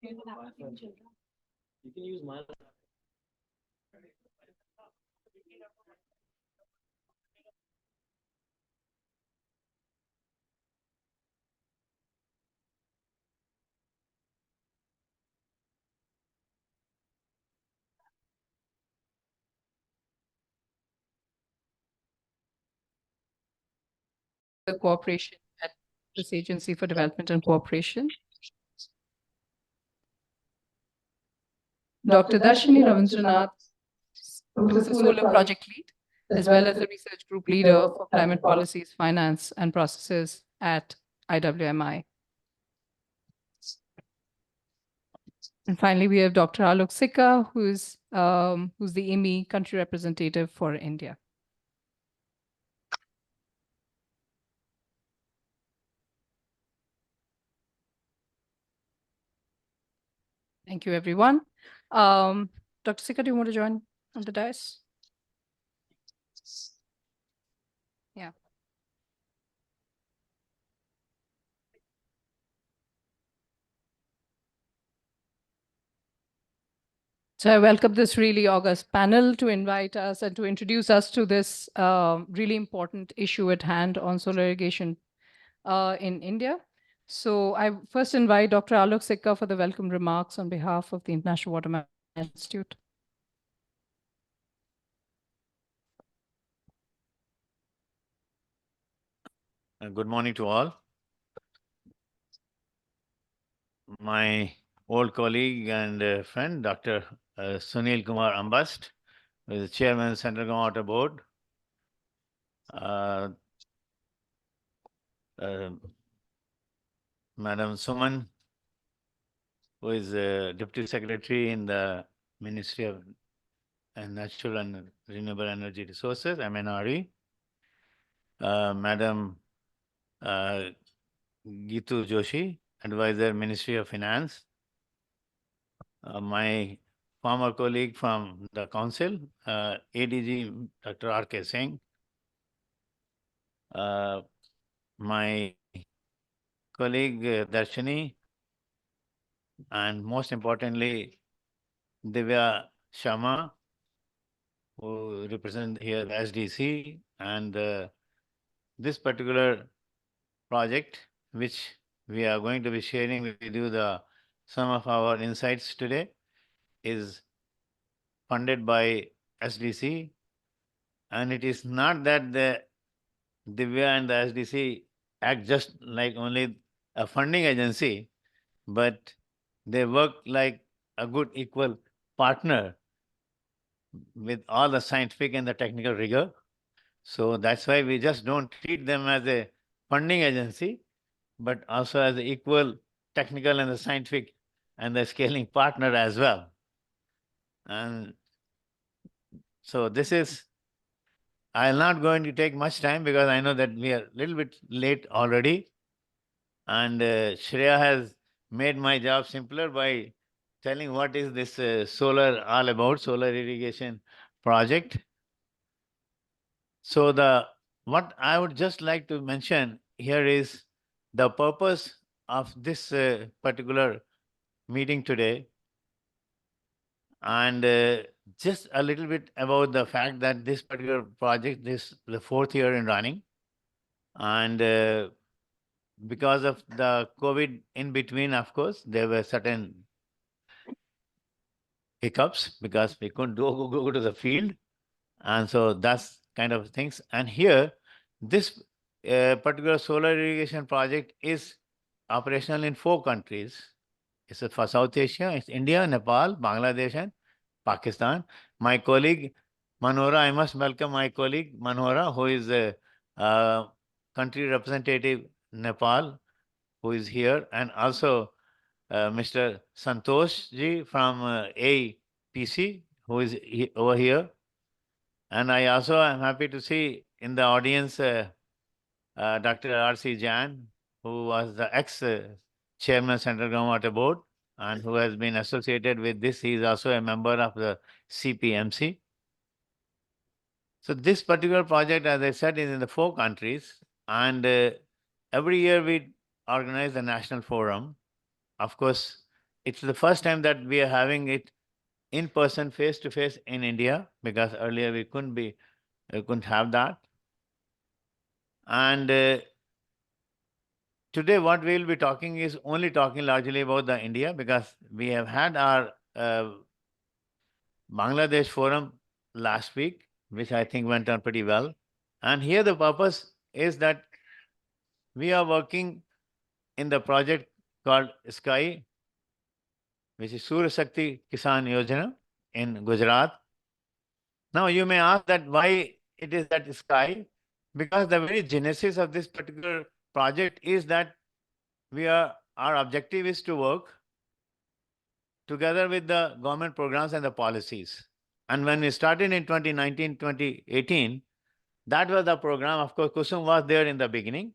You can use mine. The cooperation at this Agency for Development and Cooperation. Dr. Darshini Ravindranath, who is the solar project lead, as well as the research group leader for climate policies, finance, and processes at IWMI. And finally, we have Dr. Alok Sikka, who's the IMI country representative for India. Thank you, everyone. Dr. Sikka, do you want to join on the dais? Yeah. So I welcome this really august panel to invite us and to introduce us to this really important issue at hand on solar irrigation in India. So I first invite Dr. Alok Sikka for the welcome remarks on behalf of the International Water Management Institute. Good morning to all. My old colleague and friend, Dr. Sunil Kumar Ambast, who is the chairman of the Central Groundwater Board. Madam Suman, who is Deputy Secretary in the Ministry of Natural and Renewable Energy Resources, MNRE. Madam Gitu Joshi, Advisor, Ministry of Finance. My former colleague from the council, ADG Dr. R.K. Singh. My colleague Darshini, and most importantly, Divya Sharma, who represent here the SDC, and this particular project, which we are going to be sharing with you some of our insights today, is funded by SDC, and it is not that the Divya and the SDC act just like only a funding agency, but they work like a good equal partner with all the scientific and the technical rigor. So that's why we just don't treat them as a funding agency, but also as an equal technical and the scientific and the scaling partner as well. And so this is, I'm not going to take much time because I know that we are a little bit late already. And Shreya has made my job simpler by telling what is this solar all about, solar irrigation project. So what I would just like to mention here is the purpose of this particular meeting today, and just a little bit about the fact that this particular project is the 4th year in running, and because of the COVID in between, of course, there were certain hiccups because we couldn't go to the field, and so that's kind of things. And here, this particular solar irrigation project is operational in 4 countries. It's for South Asia. It's India, Nepal, Bangladesh, and Pakistan. My colleague Manora, I must welcome my colleague Manora, who is a country representative Nepal, who is here, and also Mr. Santosh ji from APC, who is over here. And I also am happy to see in the audience Dr. R.C. Jan, who was the ex-chairman Central Groundwater Board and who has been associated with this. He is also a member of the CPMC. So this particular project, as I said, is in the 4 countries. And every year we organize the national forum. Of course, it's the first time that we are having it in person, face to face in India, because earlier we couldn't have that. And today what we will be talking is only talking largely about the India, because we have had our Bangladesh forum last week, which I think went on pretty well. And here the purpose is that we are working in the project called SKY, which is Surya Shakti Kisan Yojana in Gujarat. Now you may ask that why it is that SKY, because the very genesis of this particular project is that our objective is to work together with the government programs and the policies. And when we started in 2019, 2018, that was the program. Of course, KUSUM was there in the beginning,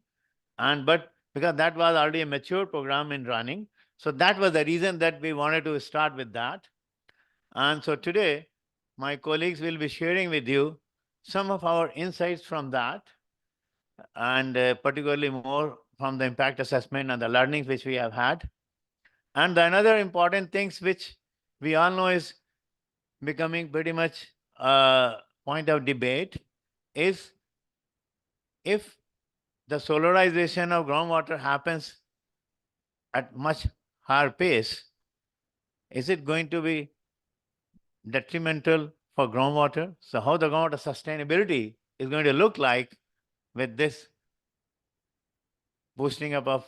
but because that was already a mature program in running, so that was the reason that we wanted to start with that. And so today, my colleagues will be sharing with you some of our insights from that, and particularly more from the impact assessment and the learnings which we have had. And the another important things which we all know is becoming pretty much a point of debate is if the solarization of groundwater happens at much higher pace, is it going to be detrimental for groundwater? So how the groundwater sustainability is going to look like with this boosting up of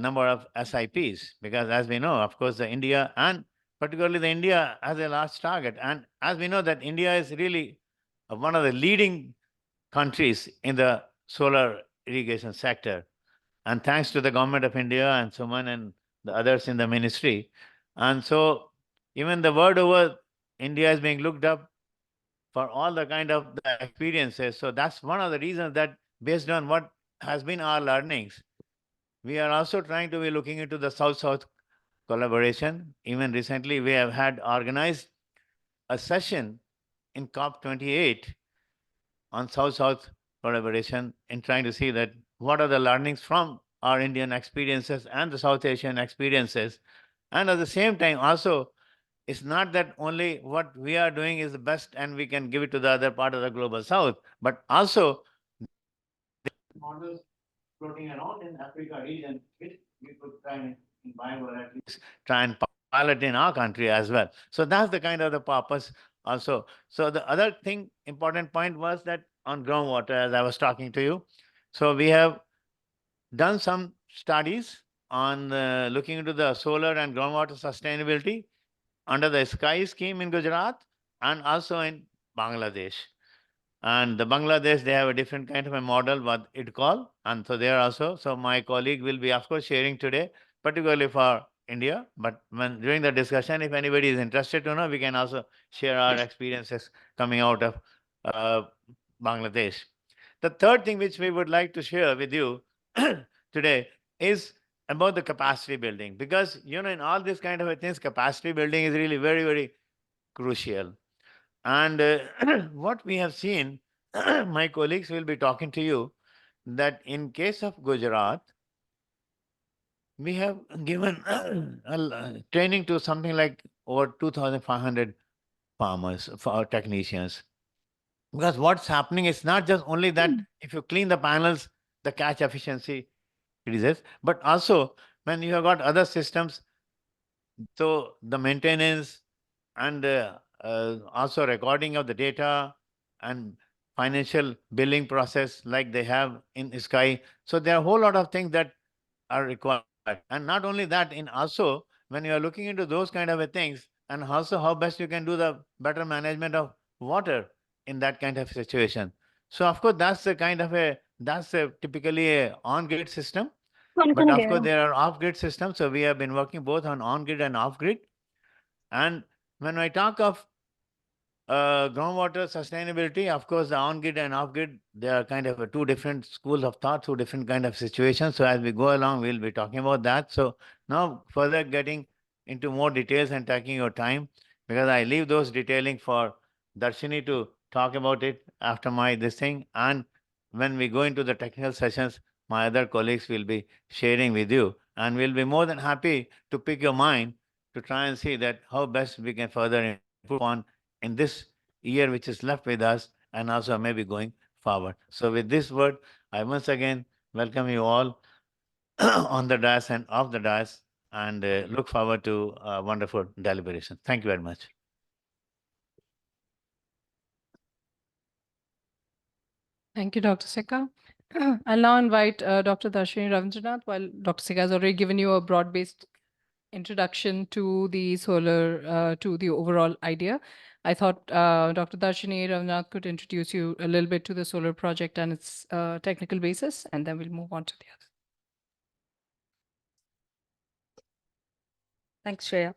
number of SIPs? Because as we know, of course, the India, and particularly the India has a large target. And as we know that India is really one of the leading countries in the solar irrigation sector. And thanks to the government of India and Suman and the others in the ministry. And so even the world over, India is being looked up for all the kind of the experiences. So that's one of the reasons that based on what has been our learnings, we are also trying to be looking into the South-South collaboration. Even recently, we have had organized a session in COP28 on South-South collaboration in trying to see that what are the learnings from our Indian experiences and the South Asian experiences. And at the same time, also, it's not that only what we are doing is the best and we can give it to the other part of the global South, but also models floating around in Africa region, which we could try and imbibe or at least try and pilot in our country as well. So that's the kind of the purpose also. So the other thing, important point was that on groundwater, as I was talking to you, so we have done some studies on looking into the solar and groundwater sustainability under the SKY scheme in Gujarat and also in Bangladesh. And the Bangladesh, they have a different kind of a model, what it called. And so there also, so my colleague will be, of course, sharing today, particularly for India. But when during the discussion, if anybody is interested to know, we can also share our experiences coming out of Bangladesh. The third thing which we would like to share with you today is about the capacity building, because in all these kind of things, capacity building is really very, very crucial. And what we have seen, my colleagues will be talking to you, that in case of Gujarat, we have given training to something like over 2,500 farmers, for our technicians. Because what's happening is not just only that if you clean the panels, the catch efficiency increases, but also when you have got other systems, so the maintenance and also recording of the data and financial billing process like they have in Sky. So there are a whole lot of things that are required. And not only that, in also when you are looking into those kind of things, and also how best you can do the better management of water in that kind of situation. So of course, that's typically a on-grid system. But of course, there are off-grid systems. So we have been working both on on-grid and off-grid. And when I talk of groundwater sustainability, of course, the on-grid and off-grid, they are kind of two different schools of thought, two different kind of situations. So as we go along, we'll be talking about that. So now further getting into more details and taking your time, because I leave those detailing for Darshini to talk about it after this thing. And when we go into the technical sessions, my other colleagues will be sharing with you, and we'll be more than happy to pick your mind to try and see that how best we can further improve on in this year which is left with us, and also maybe going forward. So with this word, I once again welcome you all on the dais and off the dais, and look forward to wonderful deliberation. Thank you very much. Thank you, Dr. Sikka. I'll now invite Dr. Darshini Ravindranath. While Dr. Sikka has already given you a broad-based introduction to the solar, to the overall idea, I thought Dr. Darshini Ravindranath could introduce you a little bit to the solar project and its technical basis, and then we'll move on to the other. Thanks, Shreya.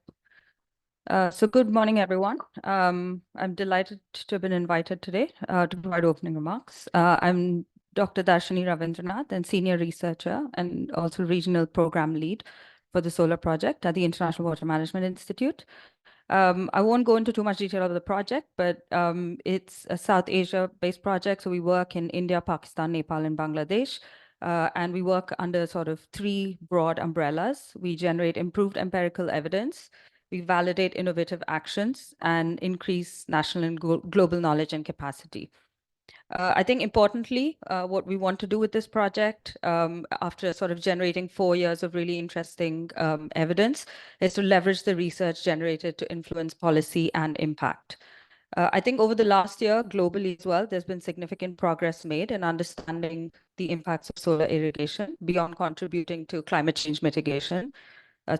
So good morning, everyone. I'm delighted to have been invited today to provide opening remarks. I'm Dr. Darshini Ravindranath, and senior researcher and also regional program lead for the solar project at the International Water Management Institute. I won't go into too much detail of the project, but it's a South Asia-based project. So we work in India, Pakistan, Nepal, and Bangladesh. And we work under sort of three broad umbrellas. We generate improved empirical evidence, we validate innovative actions, and increase national and global knowledge and capacity. I think importantly, what we want to do with this project, after sort of generating 4 years of really interesting evidence, is to leverage the research generated to influence policy and impact. I think over the last year, globally as well, there's been significant progress made in understanding the impacts of solar irrigation beyond contributing to climate change mitigation.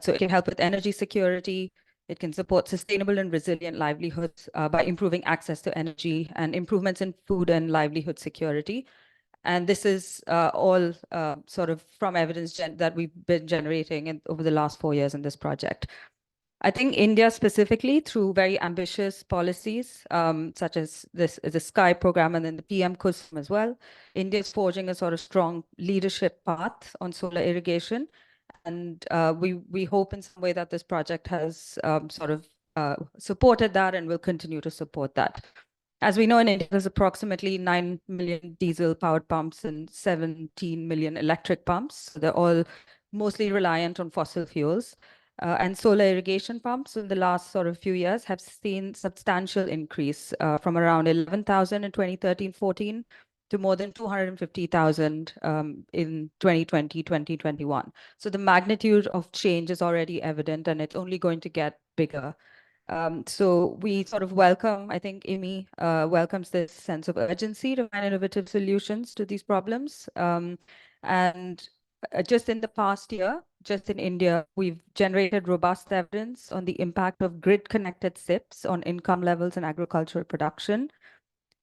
So it can help with energy security. It can support sustainable and resilient livelihoods by improving access to energy and improvements in food and livelihood security. And this is all sort of from evidence that we've been generating over the last 4 years in this project. I think India specifically, through very ambitious policies, such as the SKY program and then the PM KUSUM as well, India is forging a sort of strong leadership path on solar irrigation. And we hope in some way that this project has sort of supported that and will continue to support that. As we know, in India, there's approximately 9 million diesel-powered pumps and 17 million electric pumps. They're all mostly reliant on fossil fuels. And solar irrigation pumps in the last sort of few years have seen substantial increase from around 11,000 in 2013-14 to more than 250,000 in 2020, 2021. So the magnitude of change is already evident, and it's only going to get bigger. So we sort of welcome, I think IWMI welcomes this sense of urgency to find innovative solutions to these problems. And just in the past year, just in India, we've generated robust evidence on the impact of grid-connected SIPs on income levels and agricultural production.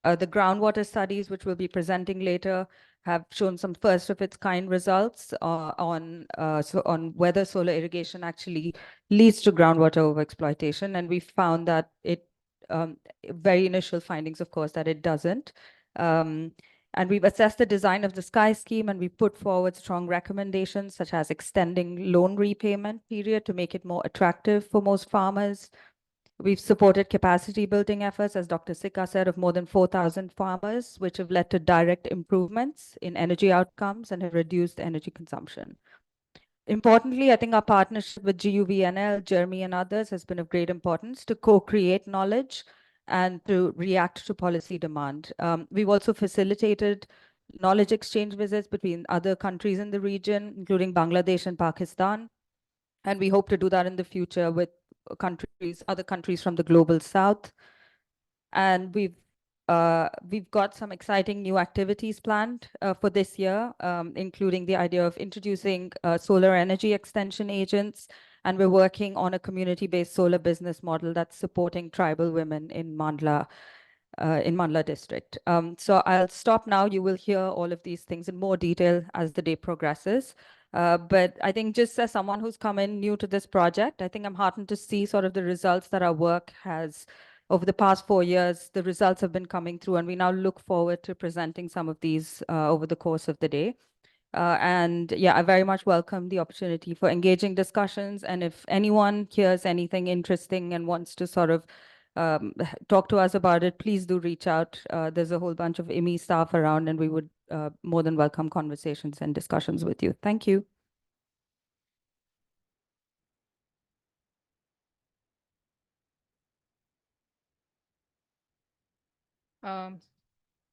The groundwater studies, which we'll be presenting later, have shown some first-of-its-kind results on whether solar irrigation actually leads to groundwater overexploitation. And we found that very initial findings, of course, that it doesn't. And we've assessed the design of the SKY scheme, and we put forward strong recommendations, such as extending loan repayment period to make it more attractive for most farmers. We've supported capacity building efforts, as Dr. Sikka said, of more than 4,000 farmers, which have led to direct improvements in energy outcomes and have reduced energy consumption. Importantly, I think our partnership with GUVNL, Germany, and others has been of great importance to co-create knowledge and to react to policy demand. We've also facilitated knowledge exchange visits between other countries in the region, including Bangladesh and Pakistan. And we hope to do that in the future with other countries from the global south. And we've got some exciting new activities planned for this year, including the idea of introducing solar energy extension agents. And we're working on a community-based solar business model that's supporting tribal women in Mandla district. So I'll stop now. You will hear all of these things in more detail as the day progresses. But I think just as someone who's come in new to this project, I think I'm heartened to see sort of the results that our work has over the past 4 years. The results have been coming through, and we now look forward to presenting some of these over the course of the day. And yeah, I very much welcome the opportunity for engaging discussions. And if anyone hears anything interesting and wants to sort of talk to us about it, please do reach out. There's a whole bunch of IWMI staff around, and we would more than welcome conversations and discussions with you. Thank you.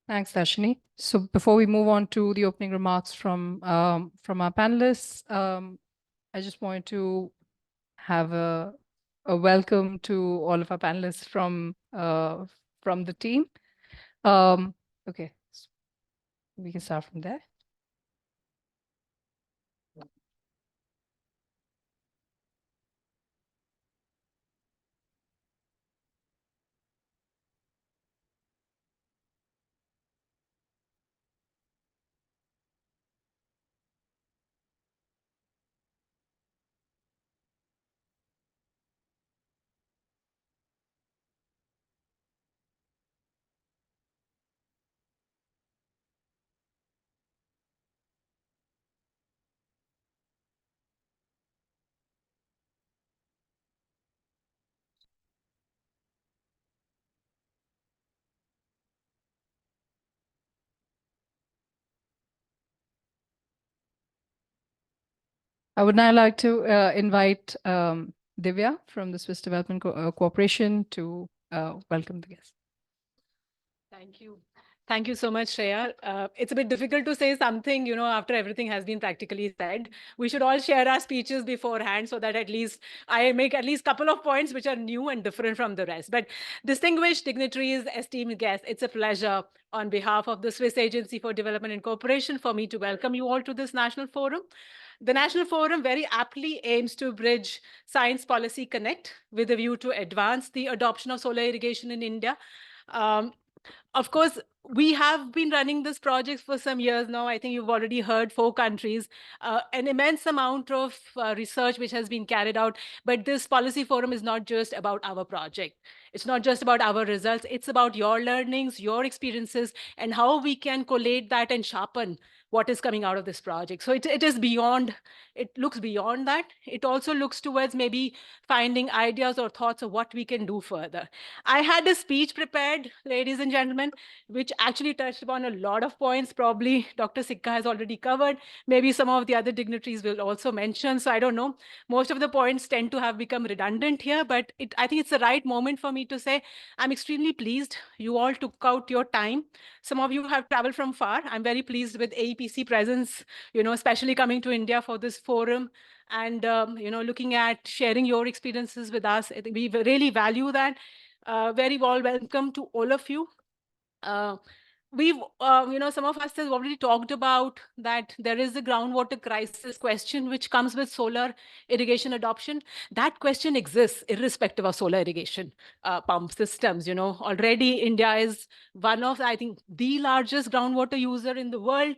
Thanks, Darshini. So before we move on to the opening remarks from our panelists, I just wanted to have a welcome to all of our panelists from the team. Okay, so we can start from there. I would now like to invite Divya from the Swiss Development Corporation to welcome the guests. Thank you. Thank you so much, Shreya. It's a bit difficult to say something, after everything has been practically said. We should all share our speeches beforehand so that at least I make at least a couple of points which are new and different from the rest. But distinguished dignitaries, esteemed guests, it's a pleasure on behalf of the Swiss Agency for Development and Cooperation for me to welcome you all to this national forum. The National Forum very aptly aims to bridge Science Policy Connect with a view to advance the adoption of solar irrigation in India. Of course, we have been running this project for some years now. I think you've already heard 4 countries, an immense amount of research which has been carried out. But this policy forum is not just about our project. It's not just about our results. It's about your learnings, your experiences, and how we can collate that and sharpen what is coming out of this project. So it is beyond, it looks beyond that. It also looks towards maybe finding ideas or thoughts of what we can do further. I had a speech prepared, ladies and gentlemen, which actually touched upon a lot of points. Probably Dr. Sikka has already covered. Maybe some of the other dignitaries will also mention. So I don't know. Most of the points tend to have become redundant here, but I think it's the right moment for me to say, I'm extremely pleased you all took out your time. Some of you have traveled from far. I'm very pleased with AEPC presence, especially coming to India for this forum and, looking at sharing your experiences with us. I think we really value that. Very well welcome to all of you. We've, some of us have already talked about that there is a groundwater crisis question which comes with solar irrigation adoption. That question exists irrespective of solar irrigation pump systems. Already India is one of, I think, the largest groundwater user in the world.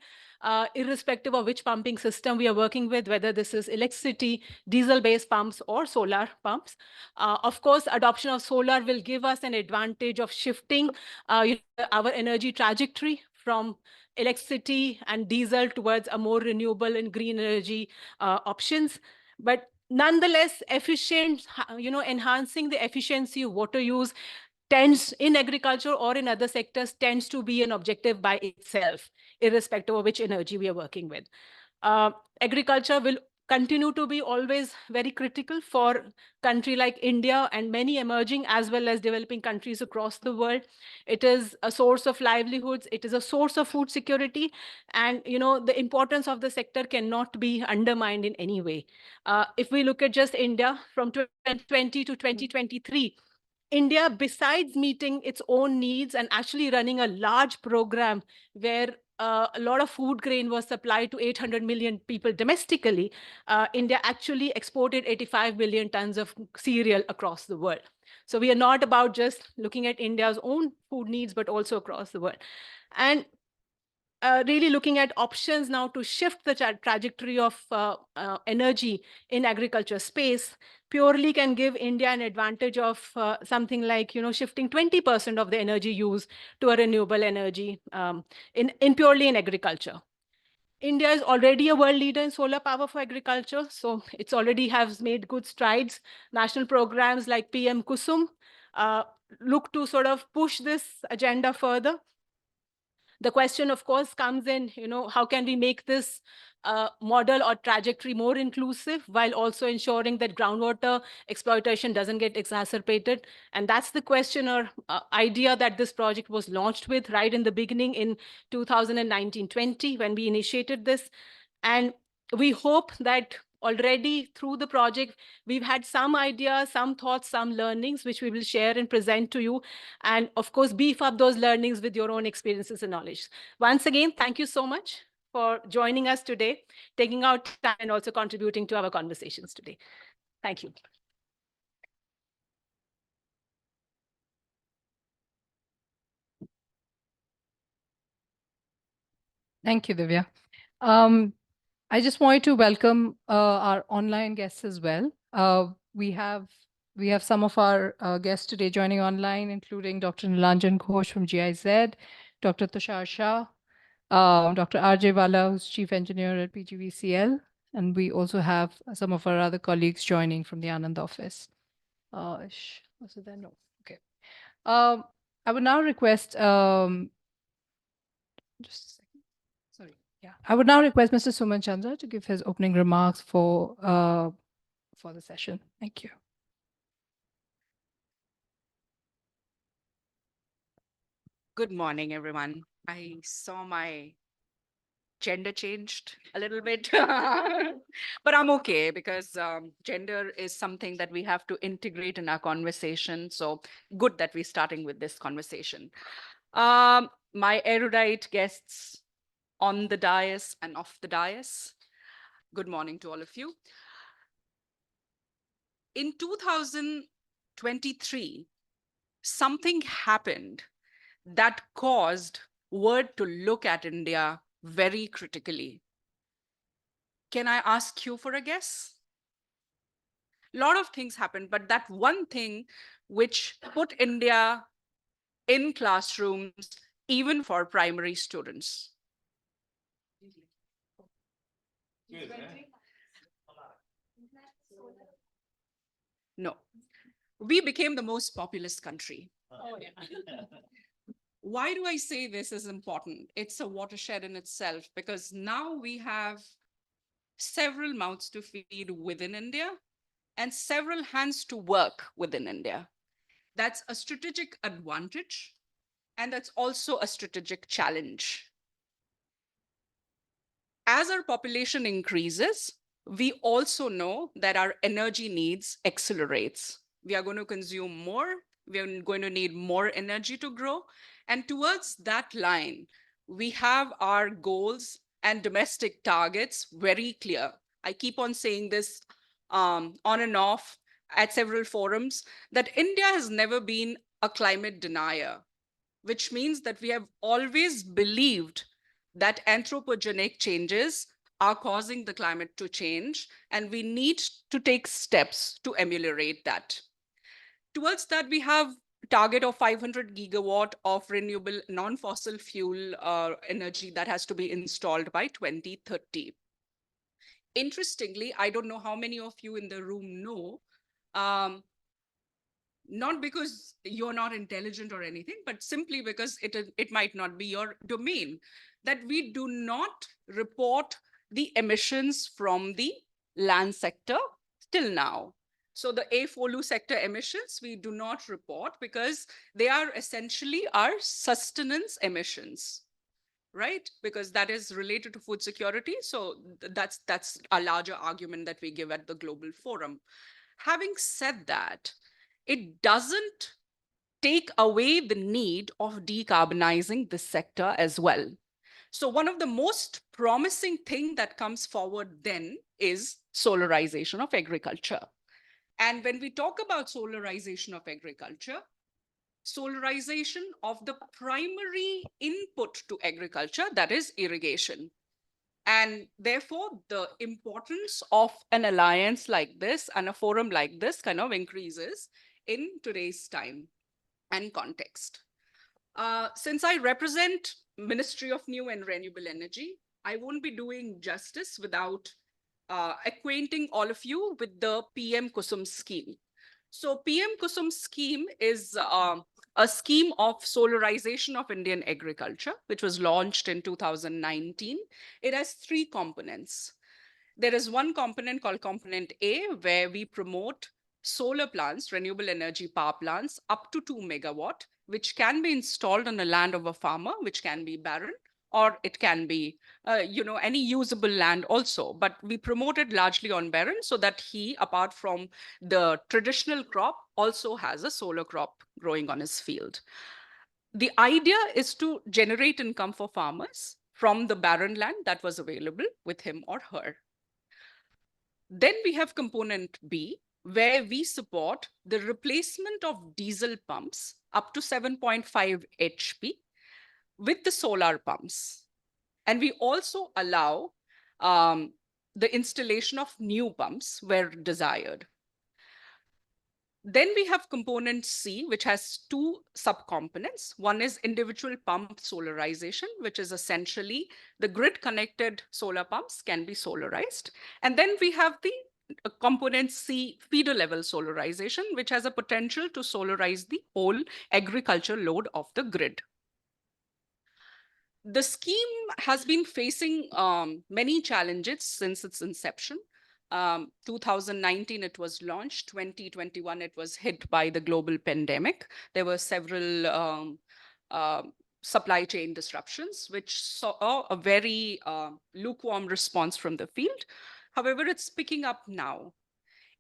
Irrespective of which pumping system we are working with, whether this is electricity, diesel-based pumps, or solar pumps. Of course, adoption of solar will give us an advantage of shifting our energy trajectory from electricity and diesel towards a more renewable and green energy options. But nonetheless, efficient, enhancing the efficiency of water use tends in agriculture or in other sectors tends to be an objective by itself, irrespective of which energy we are working with. Agriculture will continue to be always very critical for a country like India and many emerging as well as developing countries across the world. It is a source of livelihoods. It is a source of food security. And, the importance of the sector cannot be undermined in any way. If we look at just India from 2020 to 2023, India, besides meeting its own needs and actually running a large program where a lot of food grain was supplied to 800 million people domestically, India actually exported 85 billion tons of cereal across the world. So we are not about just looking at India's own food needs, but also across the world. And really looking at options now to shift the trajectory of energy in agriculture space purely can give India an advantage of something like, shifting 20% of the energy use to a renewable energy in purely in agriculture. India is already a world leader in solar power for agriculture, so it's already has made good strides. National programs like PM KUSUM look to sort of push this agenda further. The question, of course, comes in, how can we make this model or trajectory more inclusive while also ensuring that groundwater exploitation doesn't get exacerbated? And that's the question or idea that this project was launched with right in the beginning in 2019-20 when we initiated this. And we hope that already through the project, we've had some ideas, some thoughts, some learnings, which we will share and present to you. And of course, beef up those learnings with your own experiences and knowledge. Once again, thank you so much for joining us today, taking out time and also contributing to our conversations today. Thank you. Thank you, Divya. I just wanted to welcome our online guests as well. We have some of our guests today joining online, including Dr. Nilanjan Ghosh from GIZ, Dr. Tushar Shah, Dr. R.J. Vala, who's Chief Engineer at PGVCL, and we also have some of our other colleagues joining from the Anand office. Was it there? No. Okay. I would now request just a second. Sorry. Yeah, I would now request Mr. Suman Chandra to give his opening remarks for the session. Thank you. Good morning, everyone. I saw my gender changed a little bit, but I'm okay because gender is something that we have to integrate in our conversation. So good that we're starting with this conversation. My erudite guests on the dais and off the dais, good morning to all of you. In 2023, something happened that caused world to look at India very critically. Can I ask you for a guess? A lot of things happened, but that one thing which put India in classrooms, even for primary students. No, we became the most populous country. Oh, yeah. Why do I say this is important? It's a watershed in itself because now we have several mouths to feed within India and several hands to work within India. That's a strategic advantage, and that's also a strategic challenge. As our population increases, we also know that our energy needs accelerates. We are going to consume more. We are going to need more energy to grow. And towards that line, we have our goals and domestic targets very clear. I keep on saying this on and off at several forums, that India has never been a climate denier, which means that we have always believed that anthropogenic changes are causing the climate to change, and we need to take steps to ameliorate that. Towards that, we have a target of 500 gigawatt of renewable non-fossil fuel energy that has to be installed by 2030. Interestingly, I don't know how many of you in the room know, not because you're not intelligent or anything, but simply because it might not be your domain, that we do not report the emissions from the land sector till now. So the AFOLU sector emissions, we do not report because they are essentially our sustenance emissions, right? Because that is related to food security. So that's a larger argument that we give at the global forum. Having said that, it doesn't take away the need of decarbonizing this sector as well. So one of the most promising thing that comes forward then is solarization of agriculture. And when we talk about solarization of agriculture, solarization of the primary input to agriculture, that is irrigation. And therefore, the importance of an alliance like this and a forum like this kind of increases in today's time and context. Since I represent Ministry of New and Renewable Energy, I won't be doing justice without acquainting all of you with the PM KUSUM scheme. So PM KUSUM scheme is a scheme of solarization of Indian agriculture, which was launched in 2019. It has 3 components. There is one component called component A, where we promote solar plants, renewable energy power plants, up to 2 megawatt, which can be installed on the land of a farmer, which can be barren, or it can be, any usable land also. But we promote it largely on barren so that he, apart from the traditional crop, also has a solar crop growing on his field. The idea is to generate income for farmers from the barren land that was available with him or her. Then we have component B, where we support the replacement of diesel pumps up to 7.5 HP with the solar pumps. And we also allow the installation of new pumps where desired. Then we have component C, which has 2 subcomponents. One is individual pump solarization, which is essentially the grid connected solar pumps can be solarized. And then we have the component C, feeder level solarization, which has a potential to solarize the whole agriculture load of the grid. The scheme has been facing many challenges since its inception. 2019, it was launched. 2021, it was hit by the global pandemic. There were several supply chain disruptions, which saw a very lukewarm response from the field. However, it's picking up now.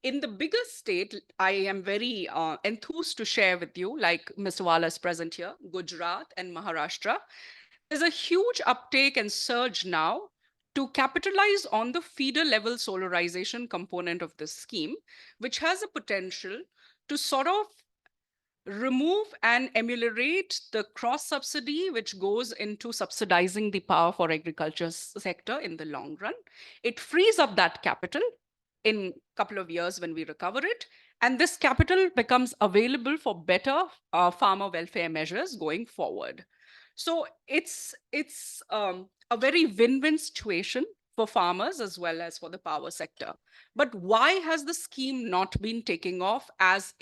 In the bigger state, I am very enthused to share with you, like Mr. Wala is present here, Gujarat and Maharashtra. There's a huge uptake and surge now to capitalize on the feeder level solarization component of this scheme, which has a potential to sort of remove and ameliorate the cross subsidy, which goes into subsidizing the power for agriculture sector in the long run. It frees up that capital in a couple of years when we recover it. And this capital becomes available for better farmer welfare measures going forward. So it's a very win-win situation for farmers as well as for the power sector. But why has the scheme not been taking off as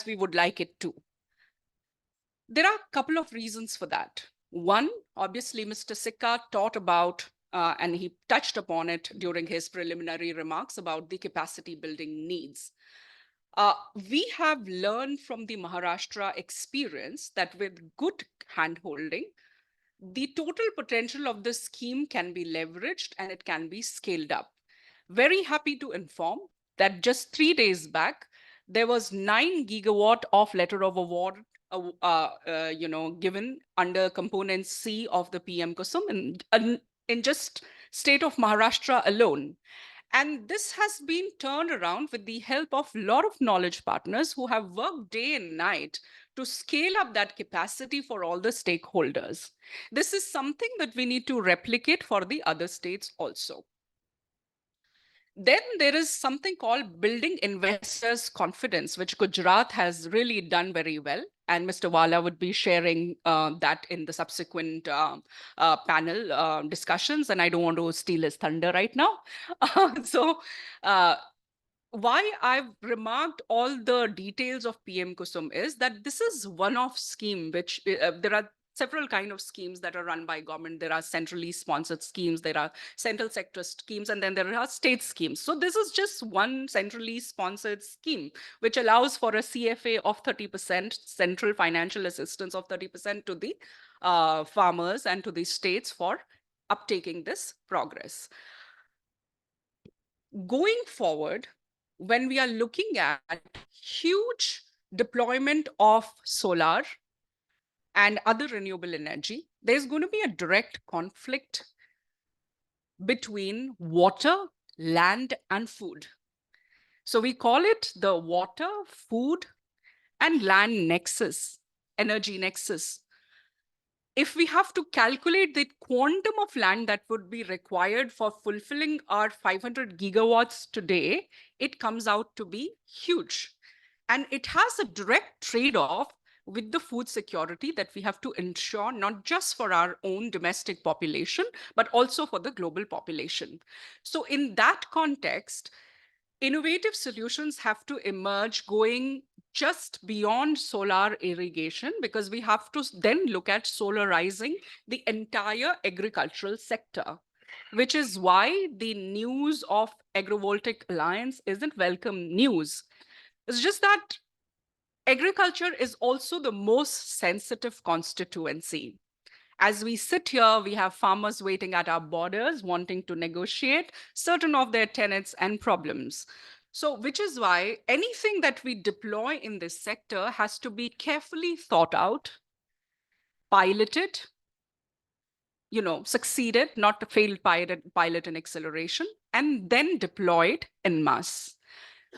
we would like it to? There are a couple of reasons for that. One, obviously, Mr. Sikka taught about, and he touched upon it during his preliminary remarks about the capacity building needs. We have learned from the Maharashtra experience that with good handholding, the total potential of this scheme can be leveraged and it can be scaled up. Very happy to inform that just 3 days back, there was 9 gigawatt of letter of award given under component C of the PM KUSUM in just state of Maharashtra alone. And this has been turned around with the help of a lot of knowledge partners who have worked day and night to scale up that capacity for all the stakeholders. This is something that we need to replicate for the other states also. Then there is something called building investors' confidence, which Gujarat has really done very well. And Mr. Wala would be sharing that in the subsequent panel discussions. And I don't want to steal his thunder right now. Why I've remarked all the details of PM KUSUM is that this is one-off scheme, which there are several kinds of schemes that are run by government. There are centrally sponsored schemes, there are central sector schemes, and then there are state schemes. So this is just one centrally sponsored scheme, which allows for a CFA of 30%, central financial assistance of 30% to the farmers and to the states for uptaking this progress. Going forward, when we are looking at huge deployment of solar and other renewable energy, there's going to be a direct conflict between water, land, and food. So we call it the water, food, and land nexus, energy nexus. If we have to calculate the quantum of land that would be required for fulfilling our 500 gigawatts today, it comes out to be huge. And it has a direct trade-off with the food security that we have to ensure, not just for our own domestic population, but also for the global population. So in that context, innovative solutions have to emerge going just beyond solar irrigation, because we have to then look at solarizing the entire agricultural sector, which is why the news of Agrivoltaic Alliance isn't welcome news. It's just that agriculture is also the most sensitive constituency. As we sit here, we have farmers waiting at our borders, wanting to negotiate certain of their tenets and problems. So, which is why anything that we deploy in this sector has to be carefully thought out, piloted, succeeded, not a failed pilot and acceleration, and then deployed en masse,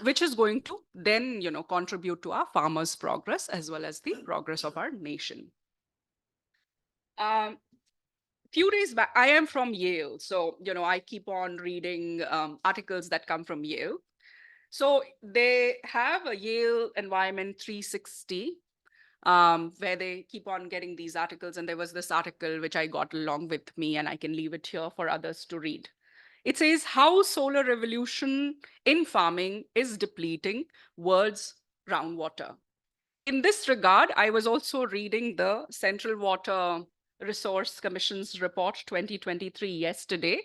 which is going to then, contribute to our farmers' progress as well as the progress of our nation. Few days back, I am from Yale, so I keep on reading articles that come from Yale. So they have a Yale Environment 360, where they keep on getting these articles. And there was this article which I got along with me, and I can leave it here for others to read. It says how solar revolution in farming is depleting world's groundwater. In this regard, I was also reading the Central Water Resource Commission's report 2023 yesterday.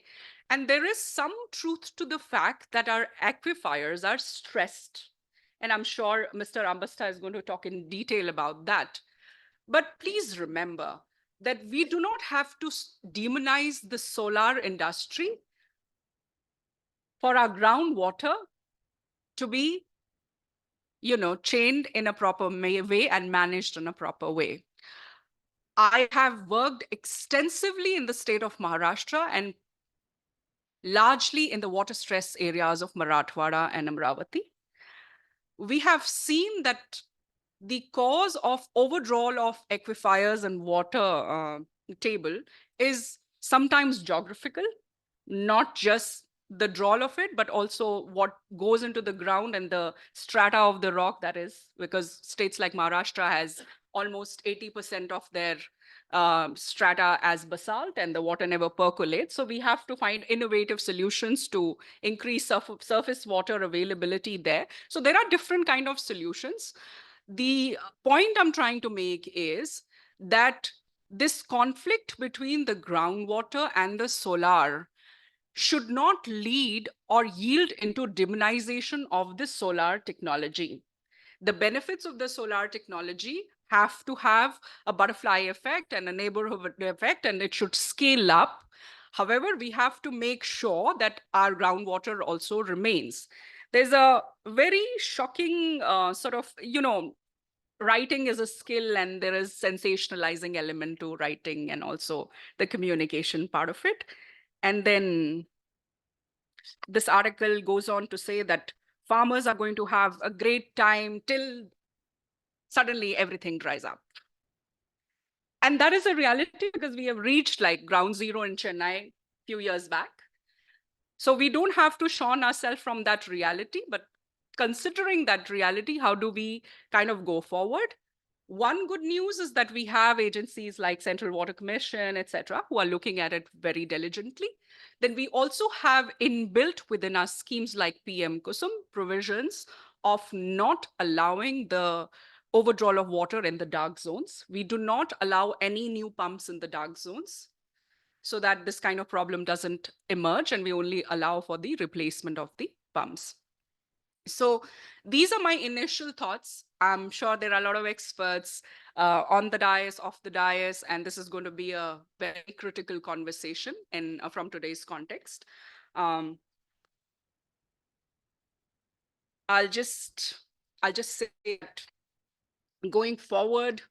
And there is some truth to the fact that our aquifers are stressed. And I'm sure Mr. Ambasta is going to talk in detail about that. But please remember that we do not have to demonize the solar industry for our groundwater to be, chained in a proper way and managed in a proper way. I have worked extensively in the state of Maharashtra and largely in the water stress areas of Marathwada and Amravati. We have seen that the cause of overdrawal of aquifers and water table is sometimes geographical, not just the drawl of it, but also what goes into the ground and the strata of the rock. That is because states like Maharashtra has almost 80% of their strata as basalt, and the water never percolates. So we have to find innovative solutions to increase surface water availability there. So there are different kind of solutions. The point I'm trying to make is that this conflict between the groundwater and the solar should not lead or yield into demonization of the solar technology. The benefits of the solar technology have to have a butterfly effect and a neighborhood effect, and it should scale up. However, we have to make sure that our groundwater also remains. There's a very shocking writing is a skill, and there is sensationalizing element to writing and also the communication part of it. And then this article goes on to say that farmers are going to have a great time till suddenly everything dries up. And that is a reality because we have reached like ground zero in Chennai a few years back. So we don't have to shun ourselves from that reality, but considering that reality, how do we kind of go forward? One good news is that we have agencies like Central Water Commission, etc., who are looking at it very diligently. Then we also have inbuilt within our schemes like PM KUSUM provisions of not allowing the overdrawal of water in the dark zones. We do not allow any new pumps in the dark zones so that this kind of problem doesn't emerge, and we only allow for the replacement of the pumps. So these are my initial thoughts. I'm sure there are a lot of experts on the dais, off the dais, and this is going to be a very critical conversation from today's context. I'll just say that going forward,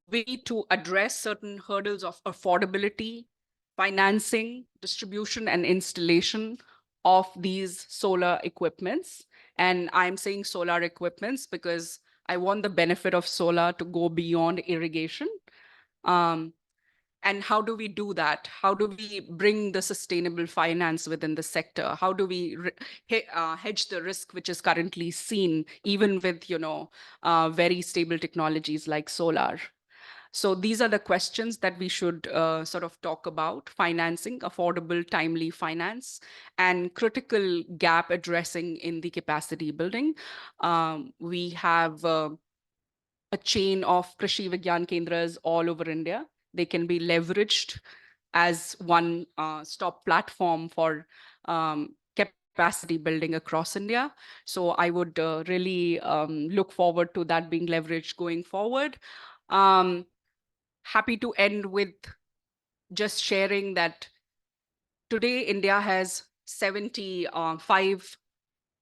we need to address certain hurdles of affordability, financing, distribution, and installation of these solar equipments. And I'm saying solar equipments because I want the benefit of solar to go beyond irrigation. And how do we do that? How do we bring the sustainable finance within the sector? How do we hedge the risk which is currently seen, even with very stable technologies like solar? So these are the questions that we should sort of talk about: financing, affordable, timely finance, and critical gap addressing in the capacity building. We have a chain of Krishi Vigyan Kendras all over India. They can be leveraged as one stop platform for capacity building across India. So I would really look forward to that being leveraged going forward. Happy to end with just sharing that today India has 75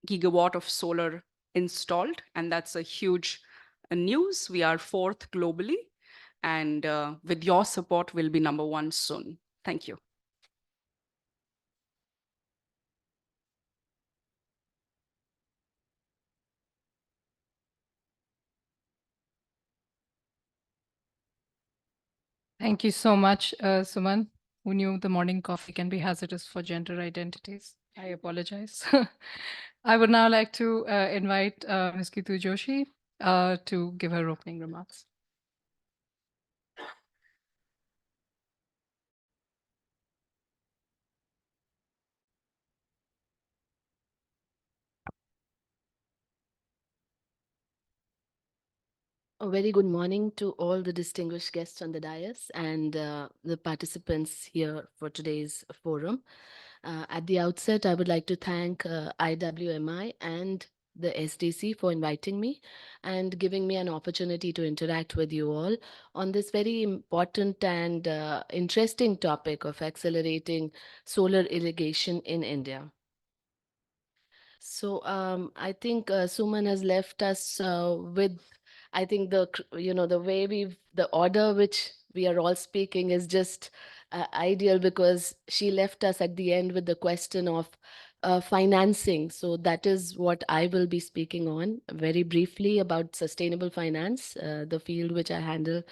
gigawatt of solar installed, and that's a huge news. We are 4th globally, and with your support, we'll be number 1 soon. Thank you. Thank you so much, Suman. Who knew the morning coffee can be hazardous for gender identities? I apologize. I would now like to invite Ms. Kitu Joshi to give her opening remarks. A very good morning to all the distinguished guests on the dais and the participants here for today's forum. At the outset, I would like to thank IWMI and the SDC for inviting me and giving me an opportunity to interact with you all on this very important and interesting topic of accelerating solar irrigation in India. So I think Suman has left us with, I think the way the order which we are all speaking is just ideal, because she left us at the end with the question of financing. So that is what I will be speaking on very briefly about sustainable finance, the field which I handle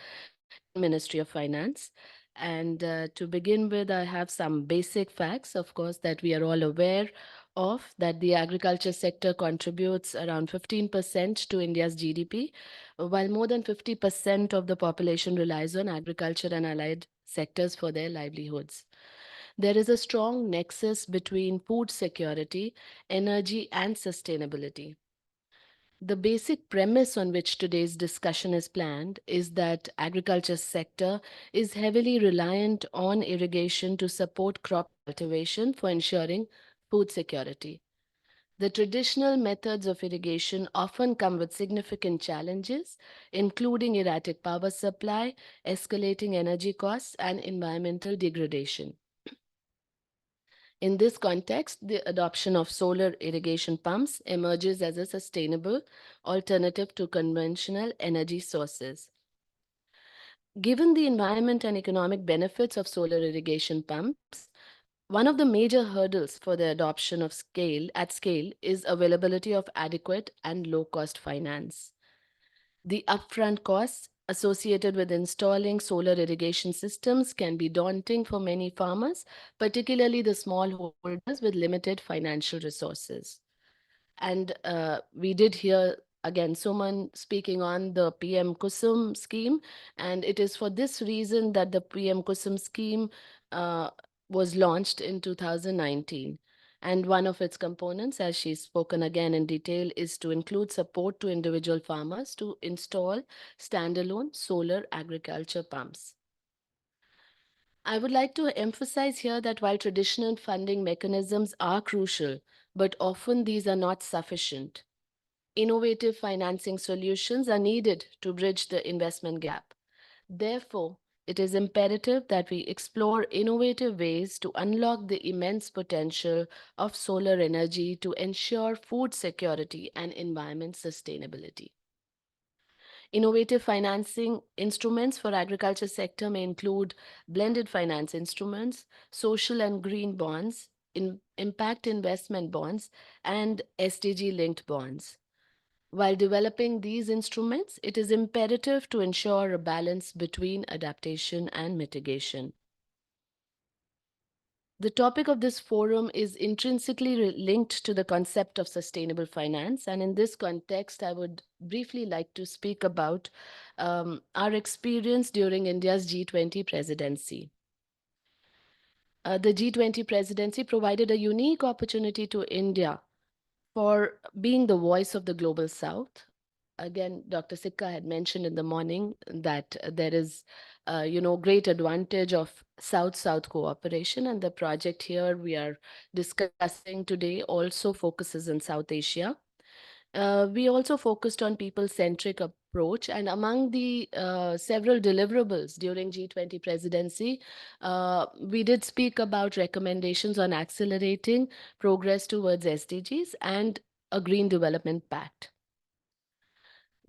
in Ministry of Finance. And to begin with, I have some basic facts, of course, that we are all aware of, that the agriculture sector contributes around 15% to India's GDP, while more than 50% of the population relies on agriculture and allied sectors for their livelihoods. There is a strong nexus between food security, energy, and sustainability. The basic premise on which today's discussion is planned is that agriculture sector is heavily reliant on irrigation to support crop cultivation for ensuring food security. The traditional methods of irrigation often come with significant challenges, including erratic power supply, escalating energy costs, and environmental degradation. In this context, the adoption of solar irrigation pumps emerges as a sustainable alternative to conventional energy sources. Given the environment and economic benefits of solar irrigation pumps, one of the major hurdles for the adoption of at scale is availability of adequate and low-cost finance. The upfront costs associated with installing solar irrigation systems can be daunting for many farmers, particularly the smallholders with limited financial resources. And we did hear again Suman speaking on the PM KUSUM scheme, and it is for this reason that the PM KUSUM scheme was launched in 2019. And one of its components, as she's spoken again in detail, is to include support to individual farmers to install standalone solar agriculture pumps. I would like to emphasize here that while traditional funding mechanisms are crucial, but often these are not sufficient. Innovative financing solutions are needed to bridge the investment gap. Therefore, it is imperative that we explore innovative ways to unlock the immense potential of solar energy to ensure food security and environment sustainability. Innovative financing instruments for agriculture sector may include blended finance instruments, social and green bonds, impact investment bonds, and SDG-linked bonds. While developing these instruments, it is imperative to ensure a balance between adaptation and mitigation. The topic of this forum is intrinsically linked to the concept of sustainable finance. And in this context, I would briefly like to speak about our experience during India's G20 presidency. The G20 presidency provided a unique opportunity to India for being the voice of the global South. Again, Dr. Sikka had mentioned in the morning that there is, great advantage of South-South cooperation, and the project here we are discussing today also focuses in South Asia. We also focused on people-centric approach, and among the several deliverables during G20 presidency, we did speak about recommendations on accelerating progress towards SDGs and a Green Development Pact.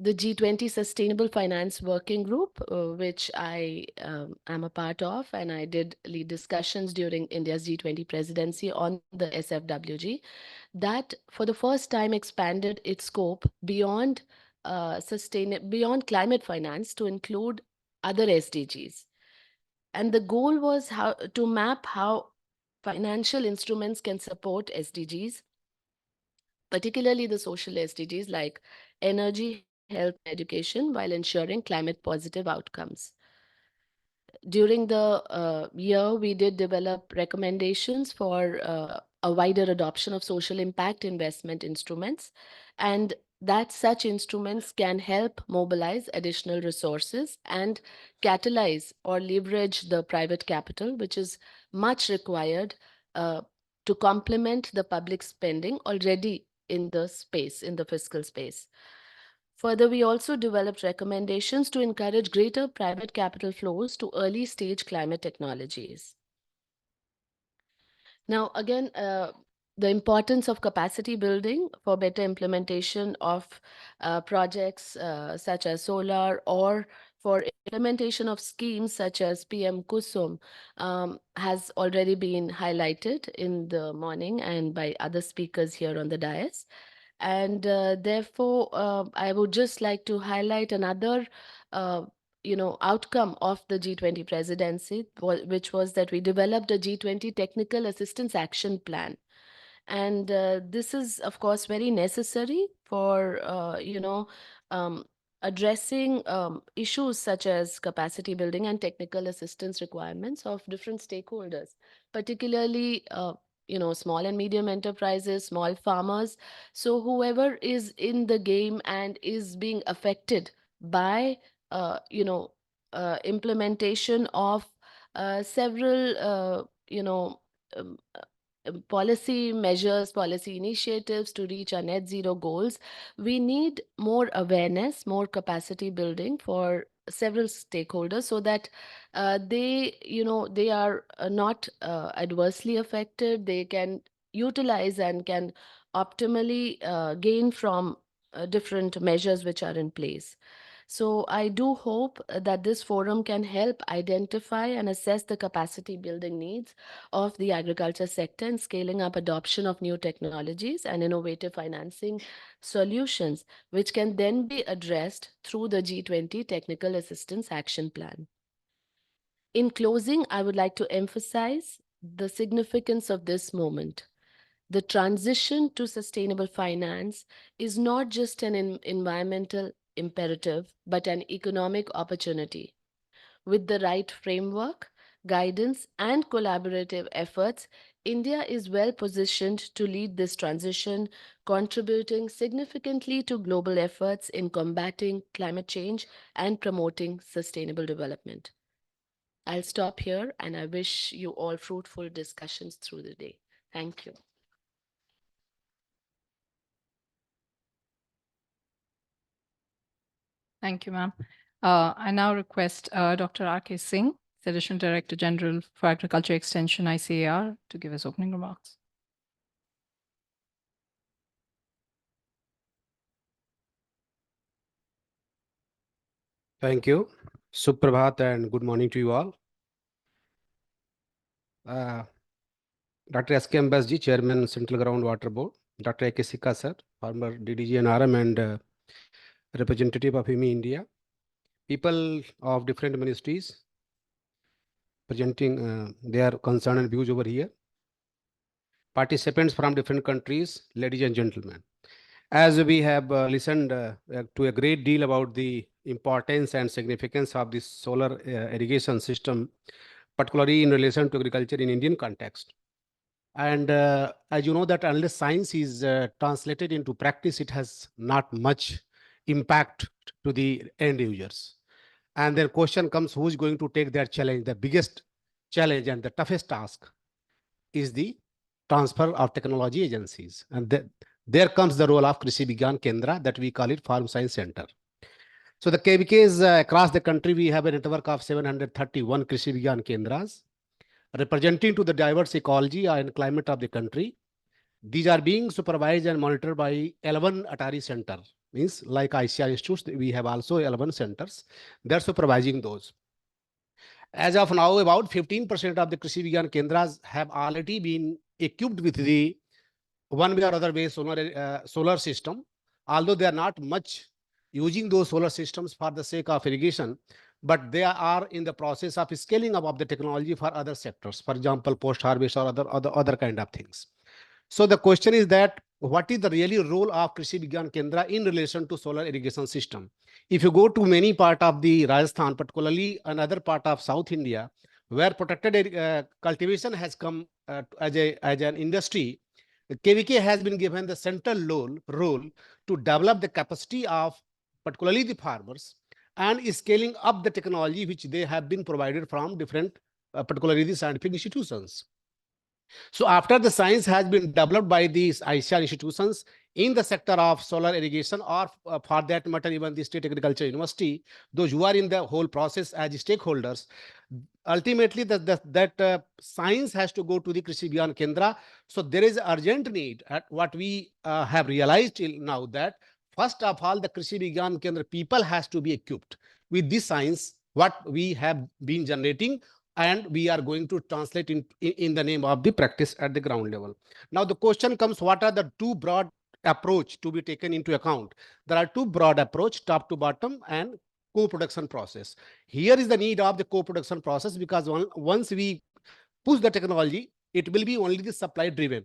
The G20 Sustainable Finance Working Group, which I am a part of, and I did lead discussions during India's G20 presidency on the SFWG, that for the first time expanded its scope beyond beyond climate finance to include other SDGs. And the goal was to map how financial instruments can support SDGs, particularly the social SDGs like energy, health, and education, while ensuring climate positive outcomes. During the year, we did develop recommendations for a wider adoption of social impact investment instruments, and that such instruments can help mobilize additional resources and catalyze or leverage the private capital, which is much required to complement the public spending already in the space, in the fiscal space. Further, we also developed recommendations to encourage greater private capital flows to early stage climate technologies. Now, again, the importance of capacity building for better implementation of projects such as solar, or for implementation of schemes such as PM KUSUM has already been highlighted in the morning and by other speakers here on the dais. And therefore, I would just like to highlight another outcome of the G20 presidency, which was that we developed a G20 Technical Assistance Action Plan. And this is, of course, very necessary for, addressing issues such as capacity building and technical assistance requirements of different stakeholders, particularly small and medium enterprises, small farmers. So whoever is in the game and is being affected by implementation of several policy measures, policy initiatives to reach our net zero goals, we need more awareness, more capacity building for several stakeholders, so that they are not adversely affected. They can utilize and can optimally gain from different measures which are in place. So I do hope that this forum can help identify and assess the capacity building needs of the agriculture sector and scaling up adoption of new technologies and innovative financing solutions, which can then be addressed through the G20 Technical Assistance Action Plan. In closing, I would like to emphasize the significance of this moment. The transition to sustainable finance is not just an environmental imperative, but an economic opportunity. With the right framework, guidance, and collaborative efforts, India is well positioned to lead this transition, contributing significantly to global efforts in combating climate change and promoting sustainable development. I'll stop here, and I wish you all fruitful discussions through the day. Thank you. Thank you, ma'am. I now request Dr. R.K. Singh, Additional Director General for Agriculture Extension, ICAR, to give his opening remarks. Thank you. Suprabhat and good morning to you all. Dr. S.K. Ambasji, Chairman, Central Groundwater Board. Dr. A.K. Sikka, sir, former DDG and RM and representative of IWMI India. People of different ministries presenting their concern and views over here. participants from different countries, ladies and gentlemen. As we have listened to a great deal about the importance and significance of this solar irrigation system, particularly in relation to agriculture in Indian context. And as you know that unless science is translated into practice, it has not much impact to the end users. And then question comes, who is going to take that challenge? The biggest challenge and the toughest task is the transfer of technology agencies. And there comes the role of Krishi Vigyan Kendra, that we call it Farm Science Center. So the KVKs across the country, we have a network of 731 Krishi Vigyan Kendras, representing to the diverse ecology and climate of the country. These are being supervised and monitored by 11 Atari Center. Means like ICR institutes, we have also 11 centers. They're supervising those. As of now, about 15% of the Krishi Vigyan Kendras have already been equipped with the one way or other way solar system, although they are not much using those solar systems for the sake of irrigation, but they are in the process of scaling up of the technology for other sectors, for example, post-harvest or other kind of things. So the question is that what is the really role of Krishi Vigyan Kendra in relation to solar irrigation system? If you go to many part of the Rajasthan, particularly another part of South India, where protected cultivation has come as an industry, KVK has been given the central role to develop the capacity of particularly the farmers and scaling up the technology which they have been provided from different, particularly the scientific institutions. So after the science has been developed by these ICR institutions in the sector of solar irrigation, or for that matter, even the State Agriculture University, those who are in the whole process as stakeholders, ultimately that science has to go to the Krishi Vigyan Kendra. So there is urgent need at what we have realized till now, that first of all, the Krishi Vigyan Kendra people has to be equipped with this science, what we have been generating, and we are going to translate in the name of the practice at the ground level. Now the question comes, what are the two broad approach to be taken into account? There are two broad approach, top to bottom and co-production process. Here is the need of the co-production process, because once we push the technology, it will be only the supply driven.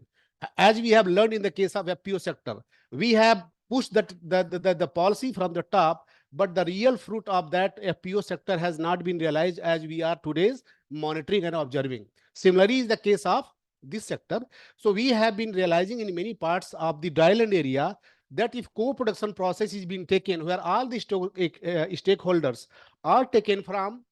As we have learned in the case of FPO sector, we have pushed the policy from the top, but the real fruit of that FPO sector has not been realized as we are today's monitoring and observing. Similarly is the case of this sector. So we have been realizing in many parts of the dryland area that if co-production process is being taken, where all the stakeholders are taken from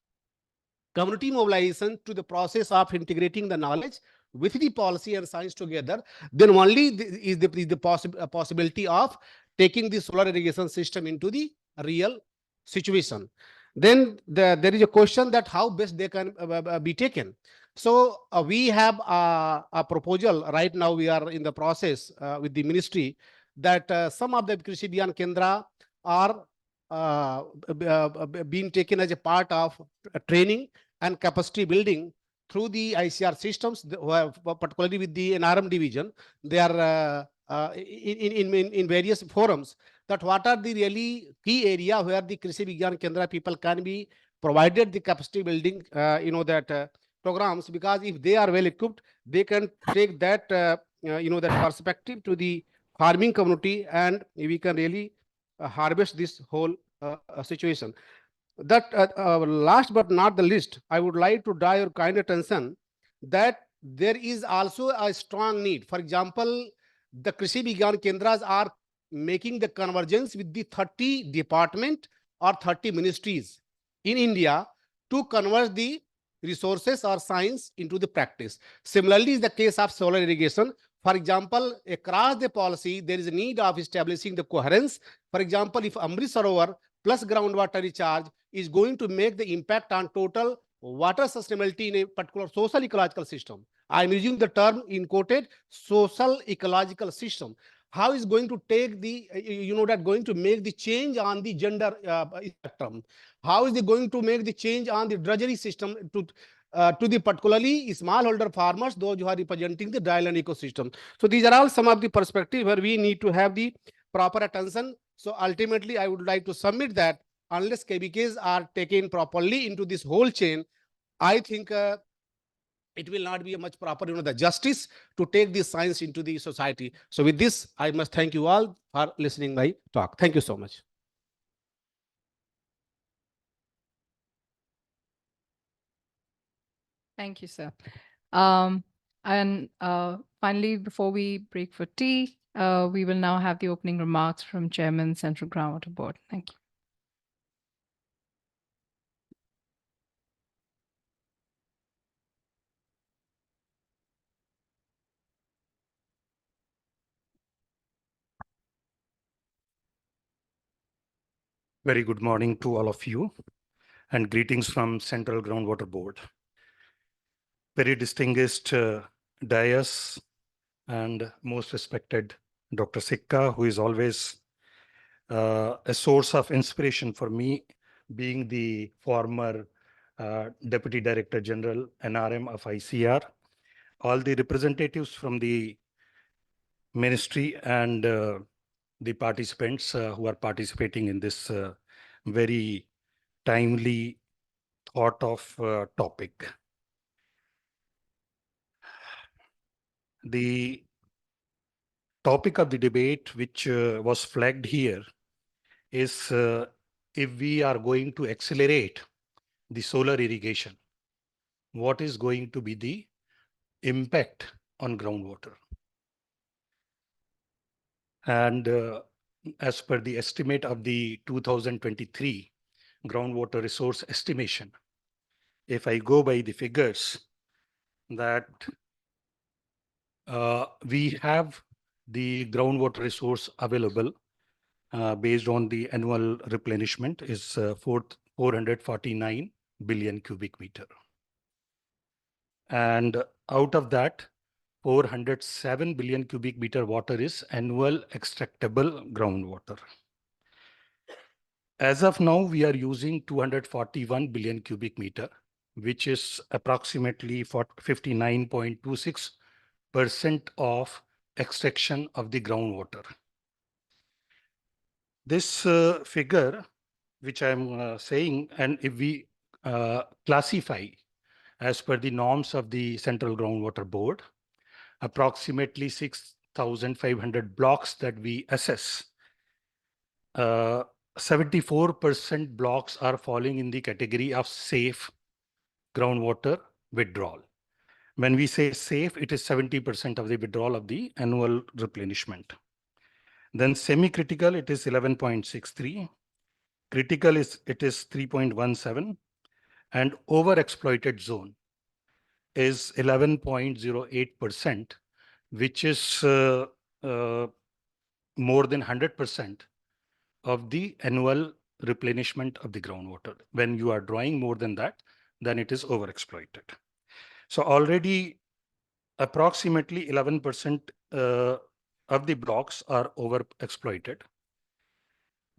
community mobilization to the process of integrating the knowledge with the policy and science together, then only is the possibility of taking the solar irrigation system into the real situation. Then there is a question that how best they can be taken. So we have a proposal right now. We are in the process with the ministry that some of the Krishi Vigyan Kendra are being taken as a part of training and capacity building through the ICR systems, particularly with the NRM division. They are in various forums, that what are the really key area where the Krishi Vigyan Kendra people can be provided the capacity building, that programs, because if they are well equipped, they can take that, that perspective to the farming community, and we can really harvest this whole situation. That last but not the least, I would like to draw your kind attention that there is also a strong need. For example, the Krishi Vigyan Kendras are making the convergence with the 30 department or 30 ministries in India to convert the resources or science into the practice. Similarly is the case of solar irrigation. For example, across the policy, there is a need of establishing the coherence. For example, if Amrit Sarovar plus groundwater recharge is going to make the impact on total water sustainability in a particular social ecological system. I am using the term in quoted social ecological system. How is going to take the, going to make the change on the gender spectrum? How is it going to make the change on the drudgery system to the particularly smallholder farmers, those who are representing the dryland ecosystem? So these are all some of the perspectives where we need to have the proper attention. So ultimately, I would like to submit that unless KVKs are taken properly into this whole chain, I think it will not be a much proper, the justice to take this science into the society. So with this, I must thank you all for listening my talk. Thank you so much. Thank you, sir. And finally, before we break for tea, we will now have the opening remarks from Chairman, Central Groundwater Board. Thank you. Very good morning to all of you and greetings from Central Groundwater Board. Very distinguished dais and most respected Dr. Sikka, who is always a source of inspiration for me, being the former Deputy Director General NRM of ICR, all the representatives from the ministry and the participants who are participating in this very timely thought of topic. The topic of the debate which was flagged here is if we are going to accelerate the solar irrigation, what is going to be the impact on groundwater? And as per the estimate of the 2023 groundwater resource estimation, if I go by the figures that we have the groundwater resource available based on the annual replenishment is 449 billion cubic meter. And out of that, 407 billion cubic meter water is annual extractable groundwater. As of now, we are using 241 billion cubic meter, which is approximately 59.26% of extraction of the groundwater. This figure, which I'm saying, and if we classify as per the norms of the Central Groundwater Board, approximately 6,500 blocks that we assess, 74% blocks are falling in the category of safe groundwater withdrawal. When we say safe, it is 70% of the withdrawal of the annual replenishment. Then semi-critical, it is 11.63. Critical it is 3.17. And overexploited zone is 11.08%, which is more than 100% of the annual replenishment of the groundwater. When you are drawing more than that, then it is overexploited. So already approximately 11% of the blocks are overexploited.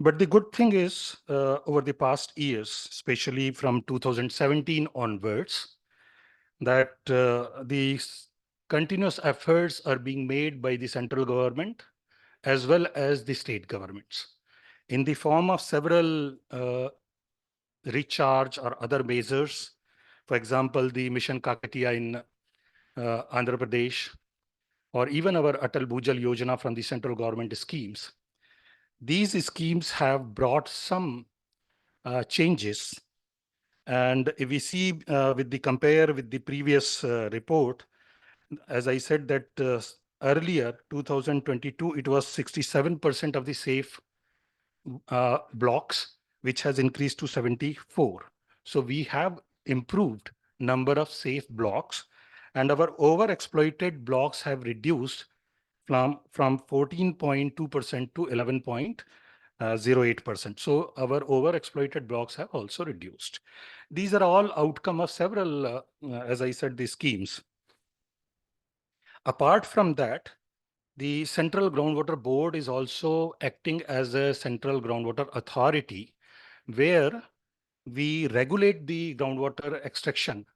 But the good thing is over the past years, especially from 2017 onwards, that these continuous efforts are being made by the central government as well as the state governments in the form of several recharge or other measures. For example, the Mission Kakatiya in Andhra Pradesh, or even our Atal Bhujal Yojana from the central government schemes. These schemes have brought some changes. And if we see with the compare with the previous report, as I said that earlier, 2022, it was 67% of the safe blocks, which has increased to 74. So we have improved number of safe blocks, and our overexploited blocks have reduced from 14.2% to 11.08%. So our overexploited blocks have also reduced. These are all outcome of several, as I said, the schemes. Apart from that, the Central Groundwater Board is also acting as a central groundwater authority where we regulate the groundwater extraction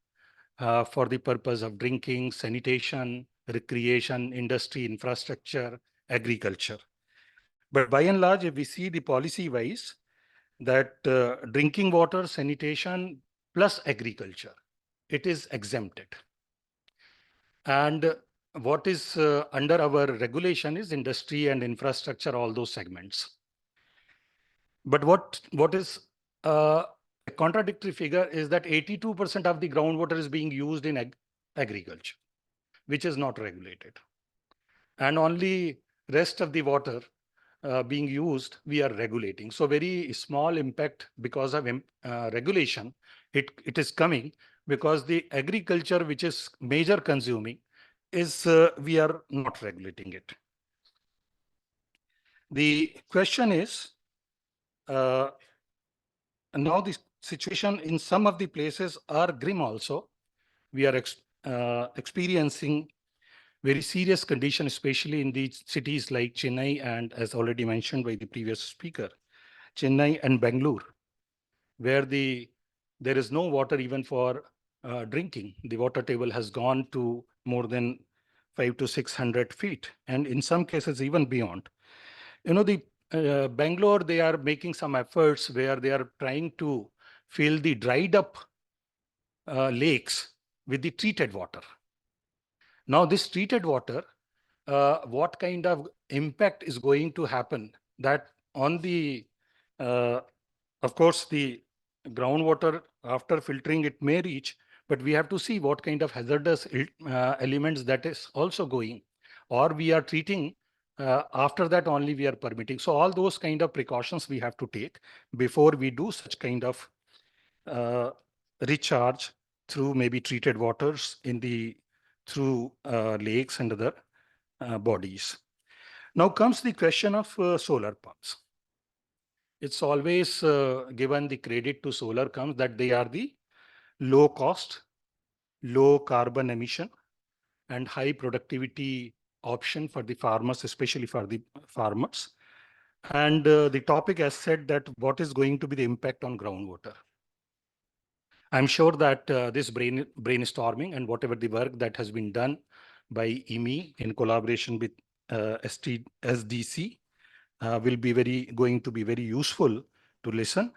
for the purpose of drinking, sanitation, recreation, industry, infrastructure, agriculture. But by and large, if we see the policy-wise, that drinking water, sanitation, plus agriculture, it is exempted. And what is under our regulation is industry and infrastructure, all those segments. But what is a contradictory figure is that 82% of the groundwater is being used in agriculture, which is not regulated. And only rest of the water being used, we are regulating. So very small impact because of regulation. It is coming because the agriculture, which is major consuming, is we are not regulating it. The question is, now the situation in some of the places are grim also. We are experiencing very serious condition, especially in the cities like Chennai and, as already mentioned by the previous speaker, Chennai and Bangalore, where there is no water even for drinking. The water table has gone to more than 500 to 600 feet, and in some cases even beyond. You know, the Bangalore, they are making some efforts where they are trying to fill the dried up lakes with the treated water. Now, this treated water, what kind of impact is going to happen that on the, of course, the groundwater after filtering it may reach, but we have to see what kind of hazardous elements that is also going, or we are treating after that only we are permitting. So all those kind of precautions we have to take before we do such kind of recharge through maybe treated waters through lakes and other bodies. Now comes the question of solar pumps. It's always given the credit to solar pumps that they are the low cost, low carbon emission, and high productivity option for the farmers, especially for the farmers. And the topic has said that what is going to be the impact on groundwater. I'm sure that this brainstorming and whatever the work that has been done by IWMI in collaboration with SDC will be going to be very useful to listen.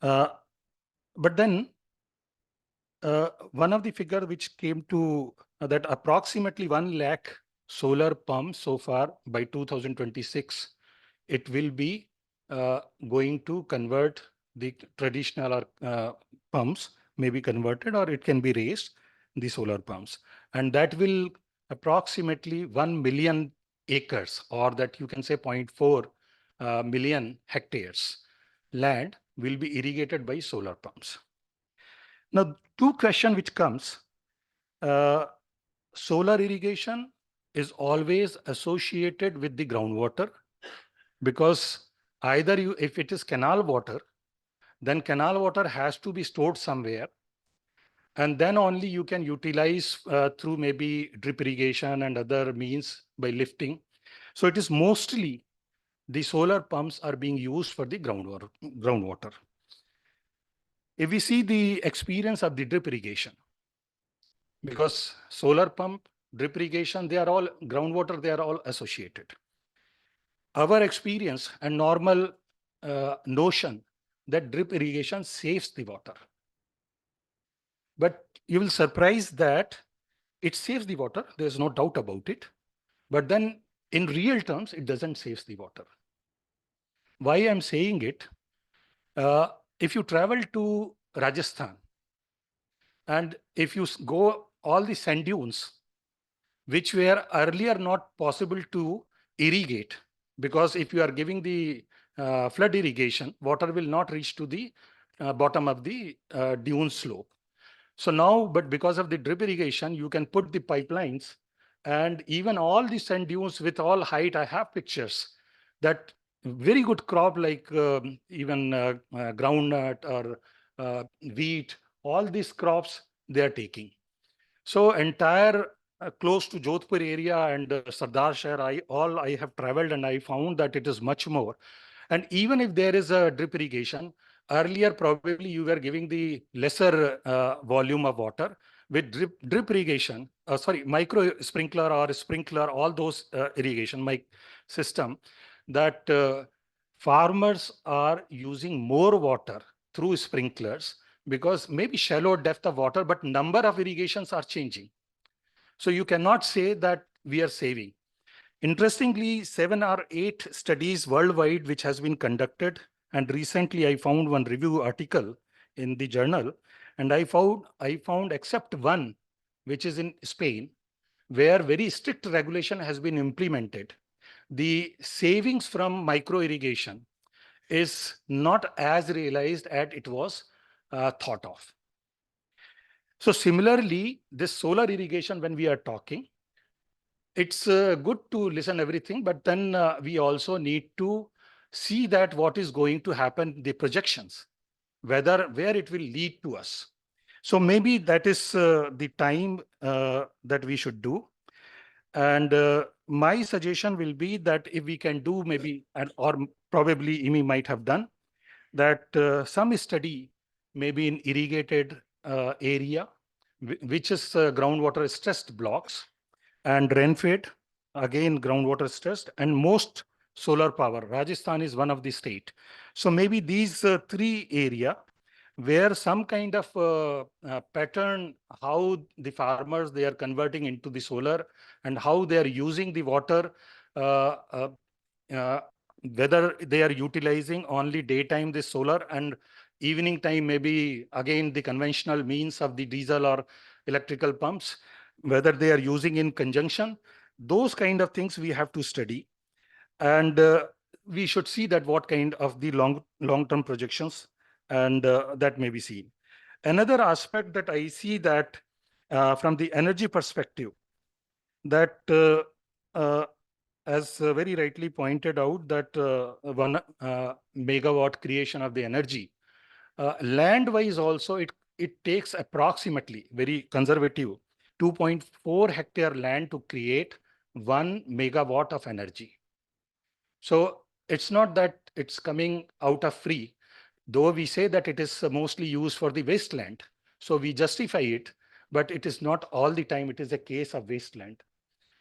But then one of the figure which came to that approximately 1 lakh solar pumps so far by 2026, it will be going to convert the traditional pumps may be converted, or it can be raised, the solar pumps. And that will approximately 1 million acres, or that you can say 0.4 million hectares land will be irrigated by solar pumps. Now, two questions which comes, solar irrigation is always associated with the groundwater, because either if it is canal water, then canal water has to be stored somewhere, and then only you can utilize through maybe drip irrigation and other means by lifting. So it is mostly the solar pumps are being used for the groundwater. If we see the experience of the drip irrigation, because solar pump, drip irrigation, they are all groundwater, they are all associated. Our experience and normal notion that drip irrigation saves the water. But you will surprise that it saves the water. There's no doubt about it. But then in real terms, it doesn't save the water. Why I'm saying it? If you travel to Rajasthan, and if you go all the sand dunes, which were earlier not possible to irrigate, because if you are giving the flood irrigation, water will not reach to the bottom of the dune slope. So now, but because of the drip irrigation, you can put the pipelines, and even all the sand dunes with all height, I have pictures that very good crop like even groundnut or wheat, all these crops they are taking. So entire close to Jodhpur area and Sardar Shahar, I have traveled and I found that it is much more. And even if there is a drip irrigation, earlier probably you were giving the lesser volume of water. With drip irrigation, micro sprinkler or sprinkler, all those irrigation system, that farmers are using more water through sprinklers, because maybe shallow depth of water, but number of irrigations are changing. So you cannot say that we are saving. Interestingly, 7 or 8 studies worldwide which has been conducted, and recently I found one review article in the journal, and I found except one, which is in Spain, where very strict regulation has been implemented. The savings from micro irrigation is not as realized as it was thought of. So similarly, this solar irrigation, when we are talking, it's good to listen everything, but then we also need to see that what is going to happen, the projections, where it will lead to us. So maybe that is the time that we should do. And my suggestion will be that if we can do maybe, or probably IWMI might have done, that some study maybe in irrigated area, which is groundwater stressed blocks, and rainfed, again groundwater stressed, and most solar power. Rajasthan is one of the state. So maybe these 3 area where some kind of pattern, how the farmers, they are converting into the solar and how they are using the water, whether they are utilizing only daytime the solar and evening time maybe again the conventional means of the diesel or electrical pumps, whether they are using in conjunction. Those kind of things we have to study, and we should see that what kind of the long-term projections, and that may be seen. Another aspect that I see that from the energy perspective, that as very rightly pointed out, that 1 megawatt creation of the energy, land-wise also it takes approximately, very conservative, 2.4 hectare land to create 1 megawatt of energy. So it's not that it's coming out of free, though we say that it is mostly used for the wasteland. So we justify it, but it is not all the time. It is a case of wasteland.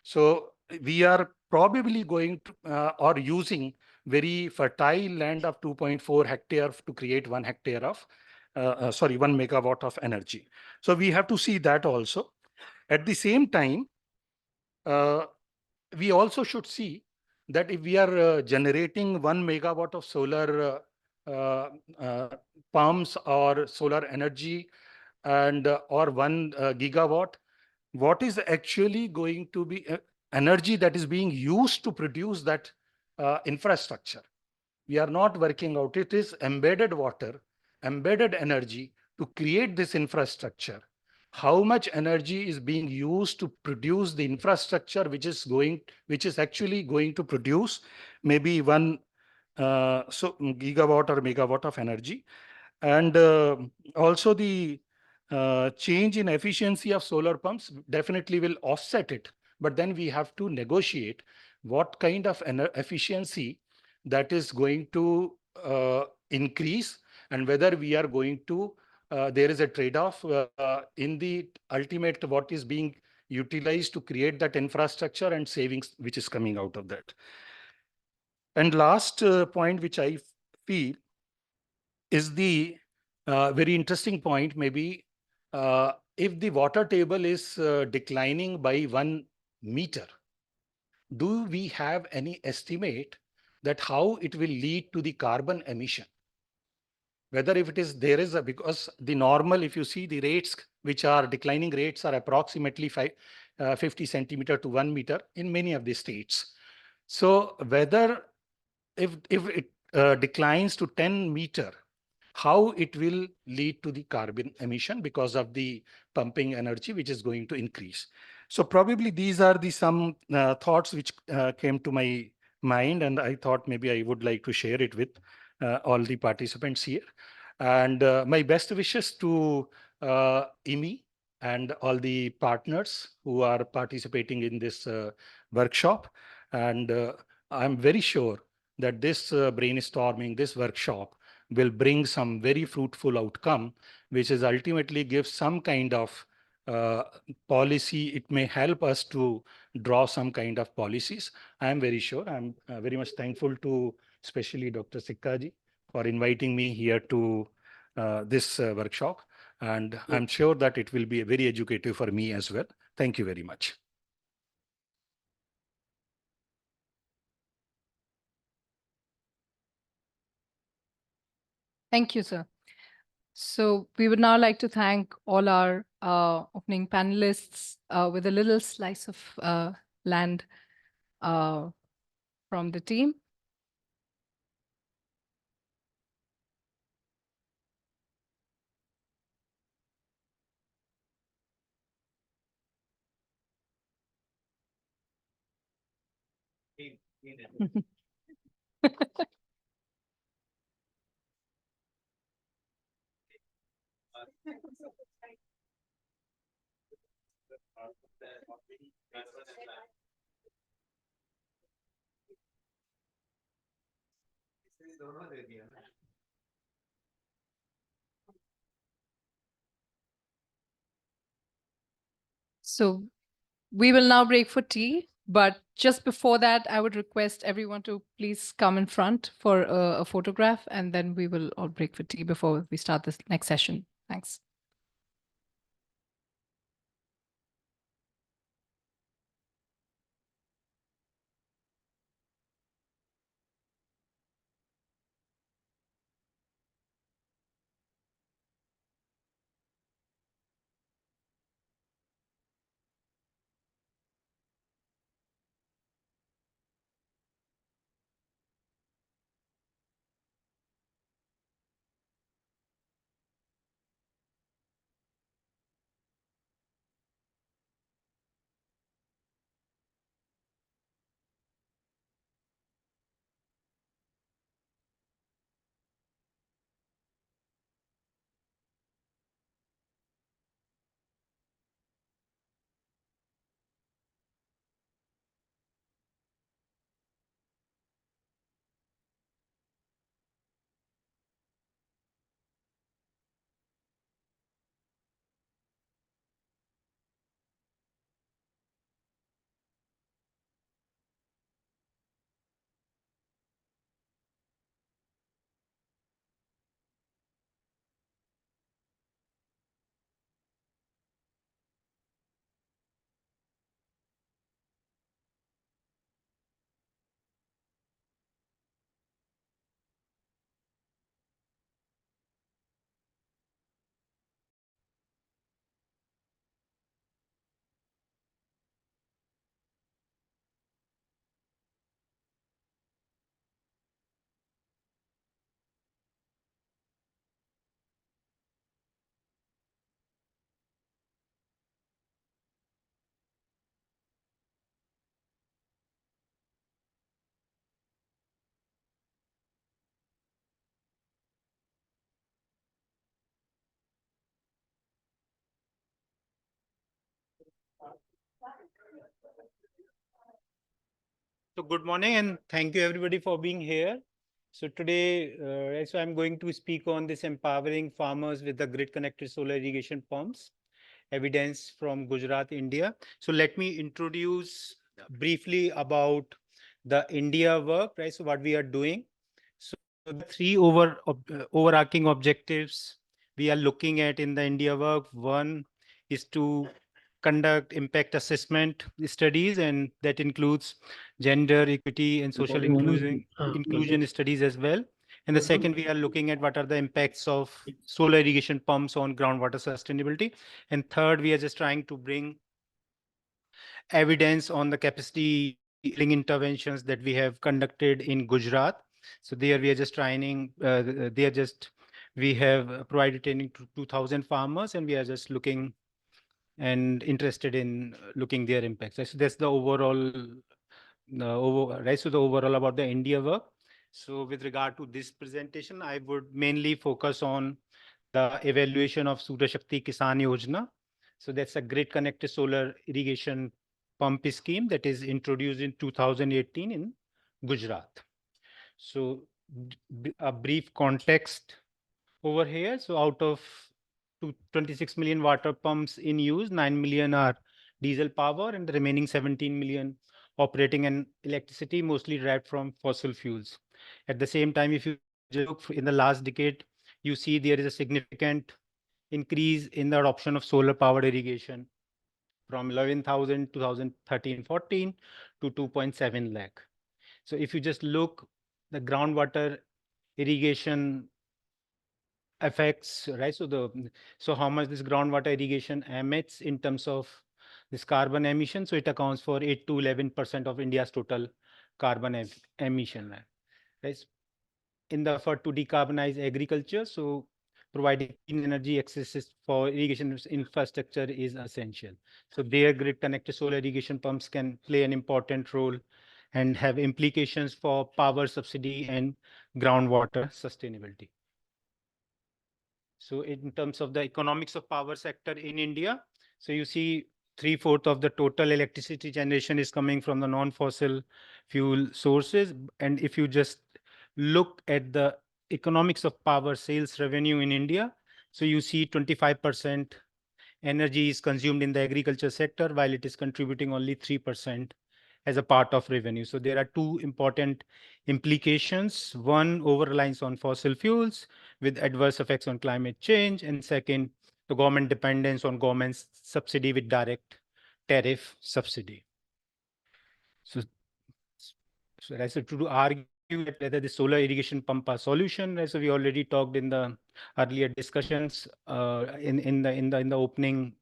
So we are probably going to, or using very fertile land of 2.4 hectare to create 1 hectare of, 1 megawatt of energy. So we have to see that also. At the same time, we also should see that if we are generating 1 megawatt of solar pumps or solar energy, and or 1 gigawatt, what is actually going to be energy that is being used to produce that infrastructure? We are not working out. It is embedded water, embedded energy to create this infrastructure. How much energy is being used to produce the infrastructure, which is actually going to produce maybe 1 gigawatt or megawatt of energy. And also the change in efficiency of solar pumps definitely will offset it. But then we have to negotiate what kind of efficiency that is going to increase, and whether we are going to, there is a trade-off in the ultimate what is being utilized to create that infrastructure and savings which is coming out of that. And last point which I feel is the very interesting point, maybe if the water table is declining by 1 meter, do we have any estimate that how it will lead to the carbon emission? Whether if it is, because the normal, if you see the rates, which are declining rates are approximately 50 centimeter to 1 meter in many of the states. So whether if it declines to 10 meter, how it will lead to the carbon emission because of the pumping energy, which is going to increase. So probably these are the some thoughts which came to my mind, and I thought maybe I would like to share it with all the participants here. And my best wishes to IWMI and all the partners who are participating in this workshop. And I'm very sure that this brainstorming, this workshop will bring some very fruitful outcome, which is ultimately gives some kind of policy. It may help us to draw some kind of policies. I am very sure. I'm very much thankful to especially Dr. Sikkaji for inviting me here to this workshop. And I'm sure that it will be very educative for me as well. Thank you very much. Thank you, sir. So we would now like to thank all our opening panelists with a little slice of land from the team. So we will now break for tea, but just before that, I would request everyone to please come in front for a photograph, and then we will all break for tea before we start this next session. Thanks. So good morning and thank you everybody for being here. So today, I'm going to speak on this empowering farmers with the grid connected solar irrigation pumps, evidence from Gujarat, India. So let me introduce briefly about the India work, right? So what we are doing. So the three overarching objectives we are looking at in the India work. One is to conduct impact assessment studies, and that includes gender equity and social inclusion studies as well. And the second, we are looking at what are the impacts of solar irrigation pumps on groundwater sustainability. And third, we are just trying to bring evidence on the capacity building interventions that we have conducted in Gujarat. So there we are just training, we have provided training to 2,000 farmers, and we are just looking and interested in looking their impacts. So that's the overall, right? So the overall about the India work. So with regard to this presentation, I would mainly focus on the evaluation of Surya Shakti Kisan Yojana. So that's a grid connected solar irrigation pump scheme that is introduced in 2018 in Gujarat. So a brief context over here. So out of 26 million water pumps in use, 9 million are diesel power, and the remaining 17 million operating in electricity, mostly derived from fossil fuels. At the same time, if you look in the last decade, you see there is a significant increase in the adoption of solar powered irrigation from 11,000 2013-14 to 2.7 lakh. So if you just look the groundwater irrigation effects, right? So how much this groundwater irrigation emits in terms of this carbon emission. So it accounts for 8 to 11% of India's total carbon emission, right? In the effort to decarbonize agriculture, so providing clean energy access for irrigation infrastructure is essential. So their grid-connected solar irrigation pumps can play an important role and have implications for power subsidy and groundwater sustainability. So in terms of the economics of power sector in India, so you see 3/4 of the total electricity generation is coming from the non-fossil fuel sources. And if you just look at the economics of power sales revenue in India, so you see 25% energy is consumed in the agriculture sector, while it is contributing only 3% as a part of revenue. So there are two important implications. One, over-reliance on fossil fuels with adverse effects on climate change. And second, the government dependence on government subsidy with direct tariff subsidy. So to argue whether the solar irrigation pump are solution, as we already talked in the earlier discussions in the opening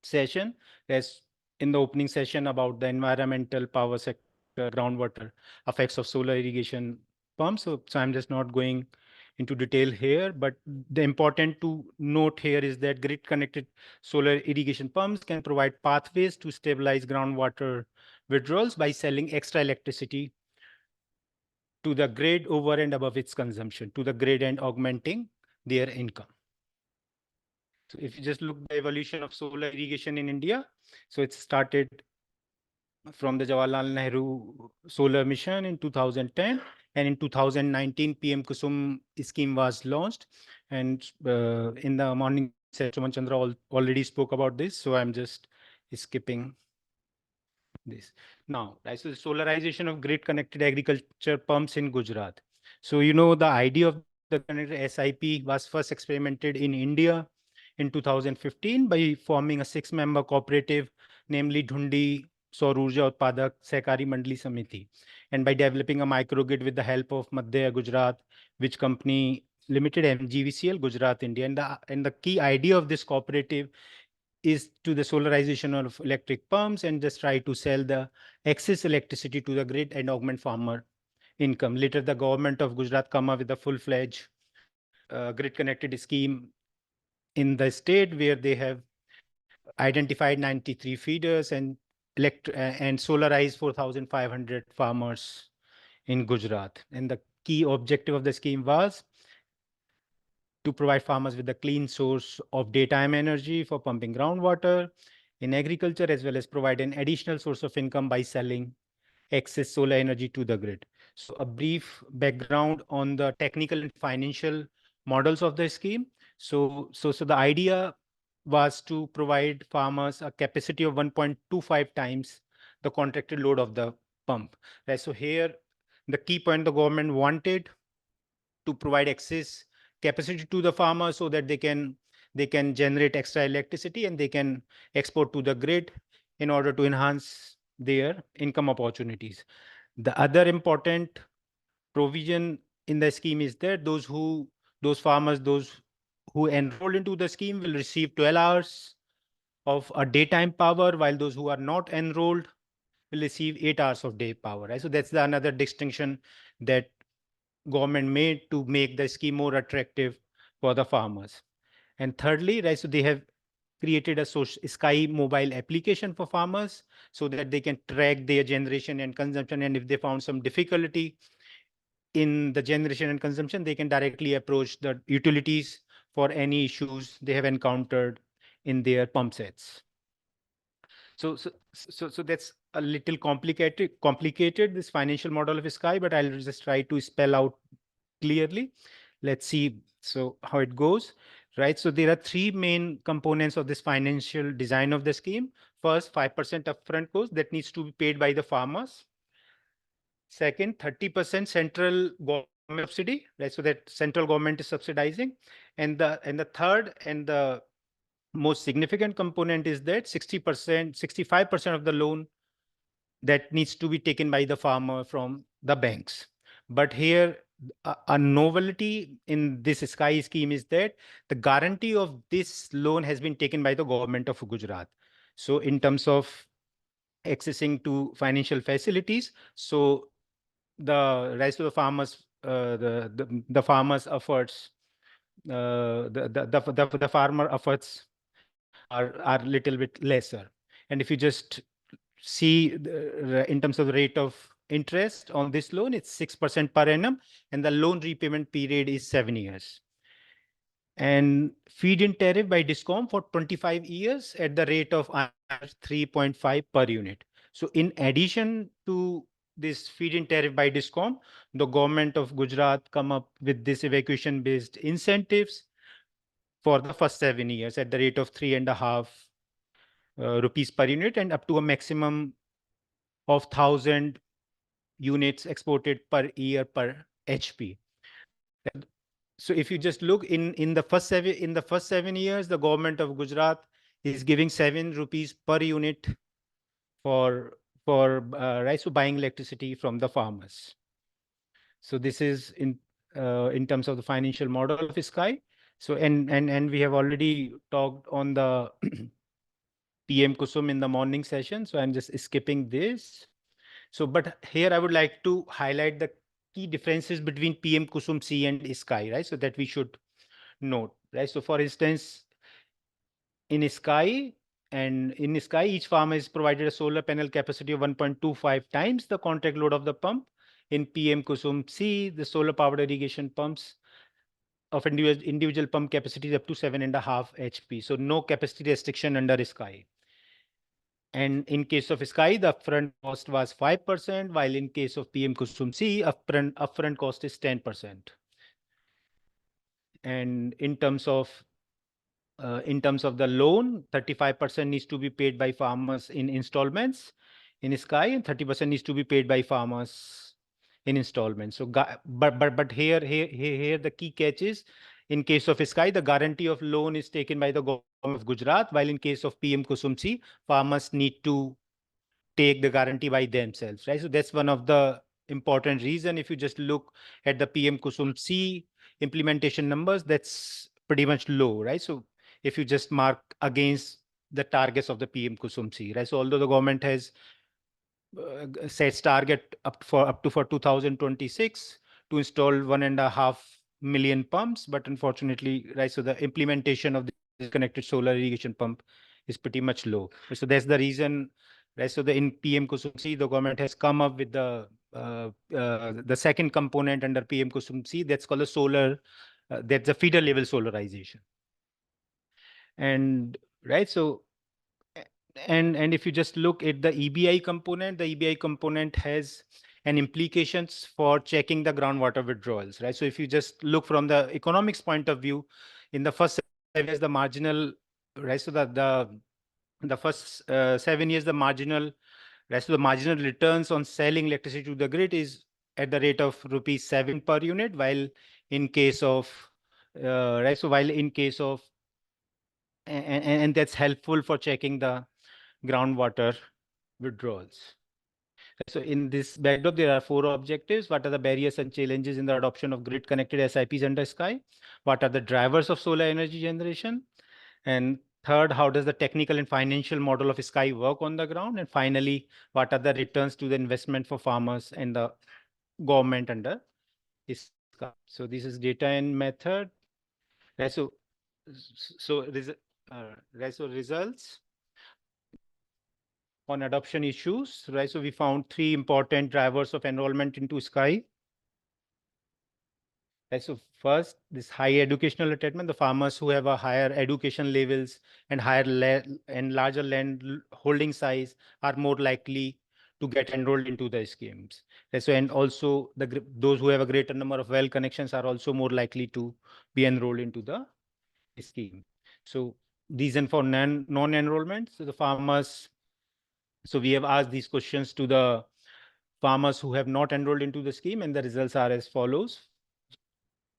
session, as in the opening session about the environmental power sector, groundwater effects of solar irrigation pumps. So I'm just not going into detail here, but the important to note here is that grid connected solar irrigation pumps can provide pathways to stabilize groundwater withdrawals by selling extra electricity to the grid over and above its consumption, to the grid and augmenting their income. So if you just look at the evolution of solar irrigation in India, so it started from the Jawaharlal Nehru solar mission in 2010, and in 2019 PM KUSUM scheme was launched. And in the morning session, Suman Chandra already spoke about this, so I'm just skipping this. Now, right, so the solarization of grid connected agriculture pumps in Gujarat. So you know the idea of the connected SIP was first experimented in India in 2015 by forming a 6-member cooperative, namely Dhundi Saur Urja Utpadak Sehkari Mandali Samiti, and by developing a microgrid with the help of Madhya Gujarat, which company limited MGVCL Gujarat India. And the key idea of this cooperative is to the solarization of electric pumps and just try to sell the excess electricity to the grid and augment farmer income. Later, the government of Gujarat come up with a full-fledged grid connected scheme in the state, where they have identified 93 feeders and solarized 4,500 farmers in Gujarat. And the key objective of the scheme was to provide farmers with a clean source of daytime energy for pumping groundwater in agriculture, as well as provide an additional source of income by selling excess solar energy to the grid. So a brief background on the technical and financial models of the scheme. So the idea was to provide farmers a capacity of 1.25 times the contracted load of the pump. Right? So here, the key point, the government wanted to provide excess capacity to the farmers so that they can generate extra electricity and they can export to the grid in order to enhance their income opportunities. The other important provision in the scheme is that those farmers who enroll into the scheme will receive 12 hours of a daytime power, while those who are not enrolled will receive 8 hours of day power. Right? So that's another distinction that government made to make the scheme more attractive for the farmers. And thirdly, right, so they have created a Sky mobile application for farmers so that they can track their generation and consumption. And if they found some difficulty in the generation and consumption, they can directly approach the utilities for any issues they have encountered in their pump sets. So that's a little complicated, this financial model of Sky, but I'll just try to spell out clearly. Let's see how it goes, right? So there are 3 main components of this financial design of the scheme. First, 5% upfront cost that needs to be paid by the farmers. Second, 30% central government subsidy, right? So that central government is subsidizing. And the third and the most significant component is that 60%, 65% of the loan that needs to be taken by the farmer from the banks. But here, a novelty in this SKY scheme is that the guarantee of this loan has been taken by the government of Gujarat. So in terms of accessing to financial facilities, so the rest of the farmers, the farmers' efforts, the farmer efforts are little bit lesser. And if you just see in terms of the rate of interest on this loan, it's 6% per annum, and the loan repayment period is 7 years. And feed-in tariff by DISCOM for 25 years at the rate of 3.5 per unit. So in addition to this feed-in tariff by DISCOM, the government of Gujarat come up with this evacuation-based incentives for the first 7 years at the rate of 3.5 rupees per unit, and up to a maximum of 1,000 units exported per year per HP. So if you just look in the first 7 years, the government of Gujarat is giving 7 rupees per unit for buying electricity from the farmers. So this is in terms of the financial model of SKY. So and we have already talked on the PM KUSUM in the morning session. So I'm just skipping this. So, but here I would like to highlight the key differences between PM KUSUM C and SKY, right? So that we should note, right? So for instance, in SKY, each farmer is provided a solar panel capacity of 1.25 times the contract load of the pump. In PM KUSUM C, the solar powered irrigation pumps of individual pump capacity is up to 7.5 HP. So no capacity restriction under SKY. And in case of SKY, the upfront cost was 5%, while in case of PM KUSUM C, upfront cost is 10%. And in terms of the loan, 35% needs to be paid by farmers in installments in SKY, and 30% needs to be paid by farmers in installments. So, but here the key catch is, in case of SKY, the guarantee of loan is taken by the government of Gujarat, while in case of PM KUSUM C, farmers need to take the guarantee by themselves, right? So that's one of the important reason. If you just look at the PM KUSUM C implementation numbers, that's pretty much low, right? So if you just mark against the targets of the PM KUSUM C, right? So although the government has sets target up to 2026 to install 1.5 million pumps, but unfortunately, right, so the implementation of this connected solar irrigation pump is pretty much low. So that's the reason, right? So in PM KUSUM C, the government has come up with the second component under PM KUSUM C, that's called a solar, that's a feeder level solarization. And right, so and if you just look at the EBI component, the EBI component has an implications for checking the groundwater withdrawals, right? So if you just look from the economics point of view, in the first 7 years, the marginal, right? So the first 7 years, the marginal, right? So the marginal returns on selling electricity to the grid is at the rate of ₹7 per unit, while in case of, right? So while in case of, and that's helpful for checking the groundwater withdrawals. So in this backdrop, there are 4 objectives. What are the barriers and challenges in the adoption of grid-connected SIPs under SKY? What are the drivers of solar energy generation? And third, how does the technical and financial model of SKY work on the ground? And finally, what are the returns to the investment for farmers and the government under SKY? So this is data and method. Right, so results on adoption issues, right? So we found 3 important drivers of enrollment into SKY. Right, so first, this high educational attainment, the farmers who have a higher education levels and larger land holding size are more likely to get enrolled into the schemes. Right, so and also those who have a greater number of well connections are also more likely to be enrolled into the scheme. So reason for non-enrollment, so the farmers. So we have asked these questions to the farmers who have not enrolled into the scheme, and the results are as follows.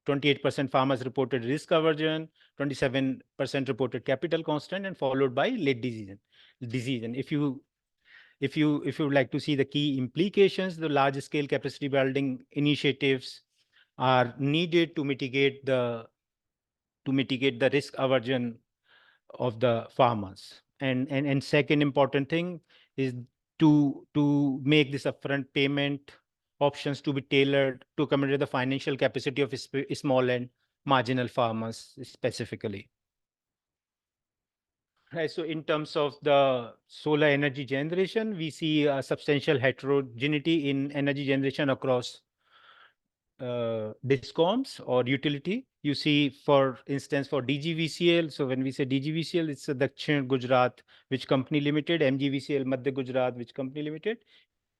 28% farmers reported risk aversion, 27% reported capital constant, and followed by late decision. If you would like to see the key implications, the large scale capacity building initiatives are needed to mitigate the risk aversion of the farmers. And second important thing is to make this upfront payment options to be tailored to accommodate the financial capacity of small and marginal farmers specifically. Right, so in terms of the solar energy generation, we see a substantial heterogeneity in energy generation across discoms or utility. You see, for instance, for DGVCL, so when we say DGVCL, it's a Dakshin Gujarat, which company limited, MGVCL, Madhya Gujarat, which company limited,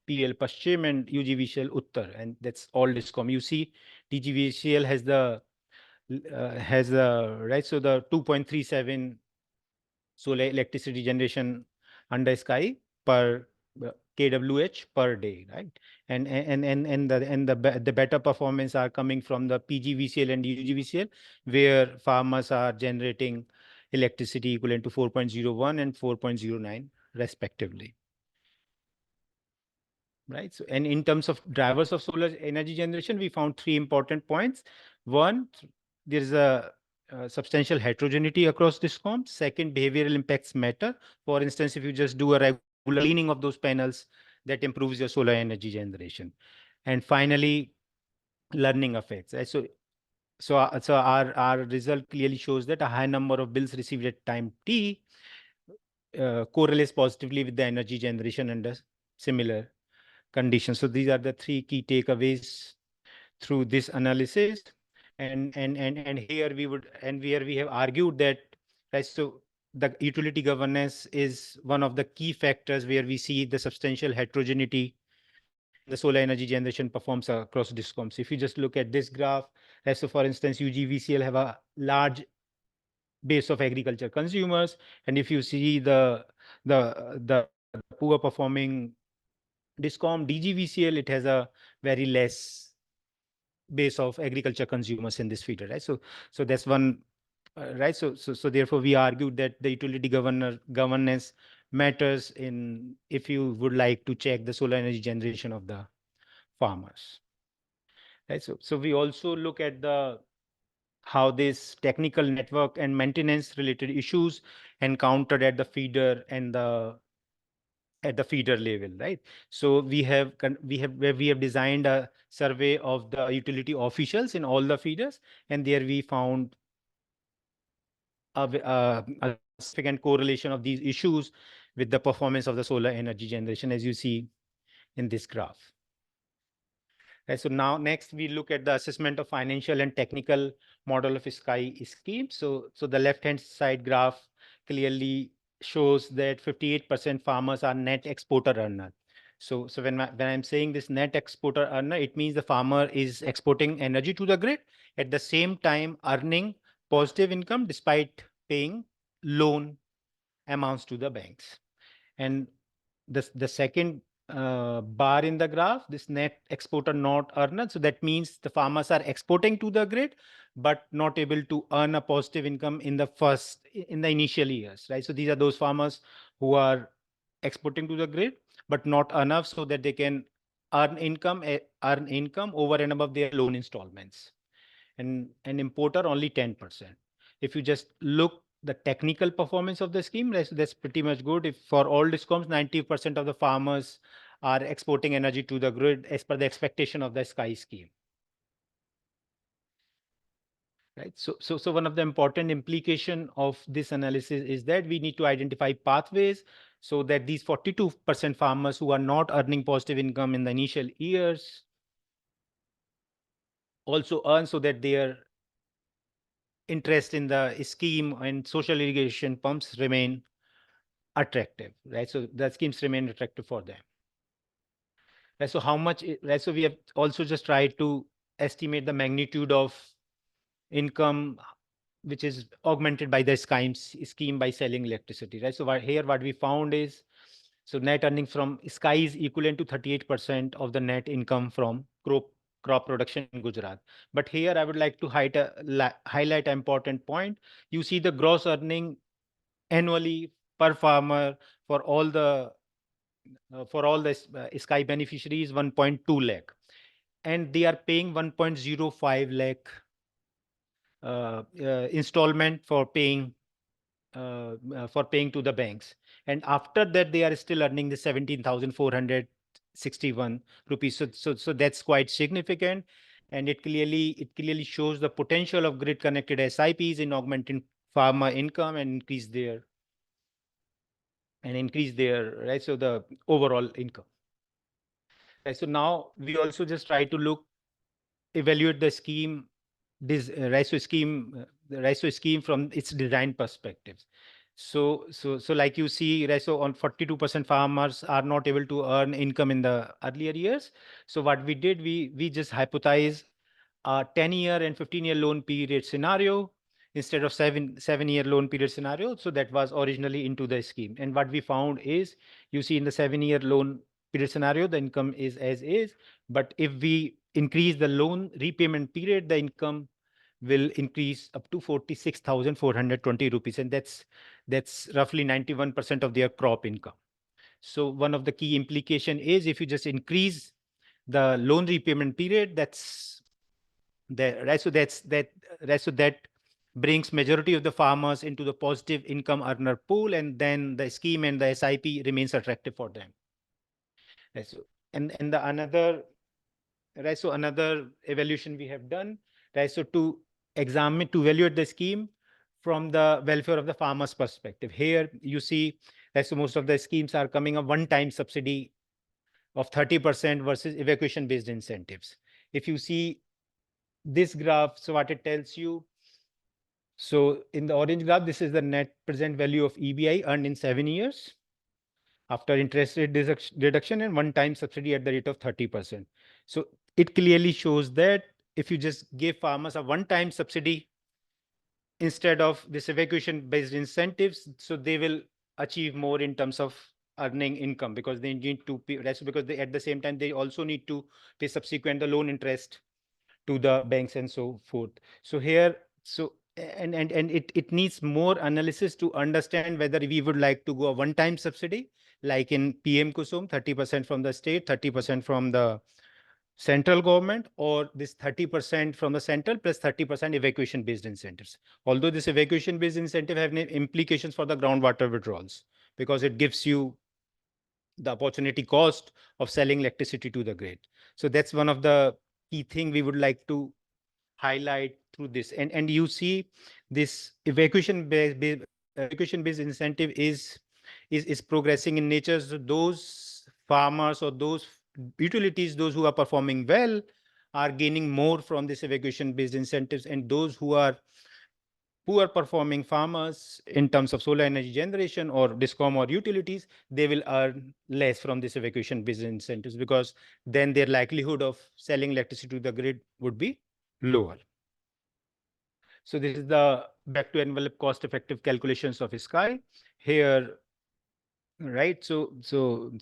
PL Paschim, and UGVCL Uttar, and that's all discom. You see, DGVCL has the right, so the 2.37 solar electricity generation under sky per kWh per day, right? And the better performance are coming from the PGVCL and UGVCL, where farmers are generating electricity equivalent to 4.01 and 4.09 respectively. Right. So, and in terms of drivers of solar energy generation, we found 3 important points. One, there is a substantial heterogeneity across discoms. Second, behavioral impacts matter. For instance, if you just do a regular cleaning of those panels, that improves your solar energy generation. And finally, learning effects. Right? So our result clearly shows that a high number of bills received at time T correlates positively with the energy generation under similar conditions. So these are the 3 key takeaways through this analysis. And here we have argued that, right, so the utility governance is one of the key factors where we see the substantial heterogeneity the solar energy generation performs across discoms. If you just look at this graph, so for instance, UGVCL have a large base of agriculture consumers, and if you see the poor performing discom DGVCL, it has a very less base of agriculture consumers in this feeder, right? So that's one, right? So therefore we argued that the utility governance matters in if you would like to check the solar energy generation of the farmers, right? So we also look at how this technical network and maintenance related issues encountered at the feeder and at the feeder level, right? So we have designed a survey of the utility officials in all the feeders, and there we found a significant correlation of these issues with the performance of the solar energy generation, as you see in this graph. Right, so now next we look at the assessment of financial and technical model of sky scheme. So the left-hand side graph clearly shows that 58% farmers are net exporter earner. So when I'm saying this net exporter earner, it means the farmer is exporting energy to the grid at the same time earning positive income despite paying loan amounts to the banks. And the second bar in the graph, this net exporter not earner. So that means the farmers are exporting to the grid, but not able to earn a positive income in the initial years, right? So these are those farmers who are exporting to the grid, but not enough so that they can earn income over and above their loan installments. And an importer only 10%. If you just look the technical performance of the scheme, that's pretty much good. If for all discoms, 90% of the farmers are exporting energy to the grid as per the expectation of the sky scheme. Right. So one of the important implication of this analysis is that we need to identify pathways so that these 42% farmers who are not earning positive income in the initial years also earn, so that their interest in the scheme and social irrigation pumps remain attractive, right? So the schemes remain attractive for them. Right, so how much, right? So we have also just tried to estimate the magnitude of income which is augmented by the scheme by selling electricity, right? So what we found is, so net earnings from sky is equivalent to 38% of the net income from crop crop production in Gujarat. But here I would like to highlight an important point. You see the gross earning annually per farmer for all the sky beneficiaries 1.2 lakh, and they are paying 1.05 lakh installment for paying to the banks. And after that, they are still earning the 17,461 rupees. So that's quite significant. And it clearly shows the potential of grid connected SIPs in augmenting farmer income and increase their right. So the overall income. Right. So now we also just try to evaluate the scheme, this RISO scheme, the RISO scheme from its design perspectives. So like you see, RISO on 42% farmers are not able to earn income in the earlier years. So what we did, we just hypothesized a 10-year and 15-year loan period scenario instead of seven-year loan period scenario. So that was originally into the scheme. And what we found is, you see in the 7-year loan period scenario, the income is as is. But if we increase the loan repayment period, the income will increase up to 46,420 rupees. And that's roughly 91% of their crop income. So one of the key implication is, if you just increase the loan repayment period, that brings majority of the farmers into the positive income earner pool, and then the scheme and the SIP remains attractive for them. Right, so another evaluation we have done, right? So to evaluate the scheme from the welfare of the farmers perspective. Here you see, right, so most of the schemes are coming a one-time subsidy of 30% versus evacuation based incentives. If you see this graph, so what it tells you, so in the orange graph, this is the net present value of EBI earned in 7 years after interest rate deduction and one-time subsidy at the rate of 30%. So it clearly shows that if you just give farmers a one-time subsidy instead of this evacuation-based incentives, so they will achieve more in terms of earning income, because they need to pay, because they, at the same time, they also need to pay subsequent the loan interest to the banks and so forth. So here, and it needs more analysis to understand whether we would like to go a one-time subsidy, like in PM KUSUM, 30% from the state, 30% from the central government, or this 30% from the central plus 30% evacuation-based incentives. Although this evacuation-based incentive have implications for the groundwater withdrawals, because it gives you the opportunity cost of selling electricity to the grid. So that's one of the key thing we would like to highlight through this. And you see this evacuation-based incentive is progressing in nature. So those farmers or those utilities, those who are performing well, are gaining more from this evacuation-based incentives, and those who are poor performing farmers in terms of solar energy generation or DISCOM or utilities, they will earn less from this evacuation-based incentives, because then their likelihood of selling electricity to the grid would be lower. So this is the back to envelope cost-effective calculations of SKY here, right? So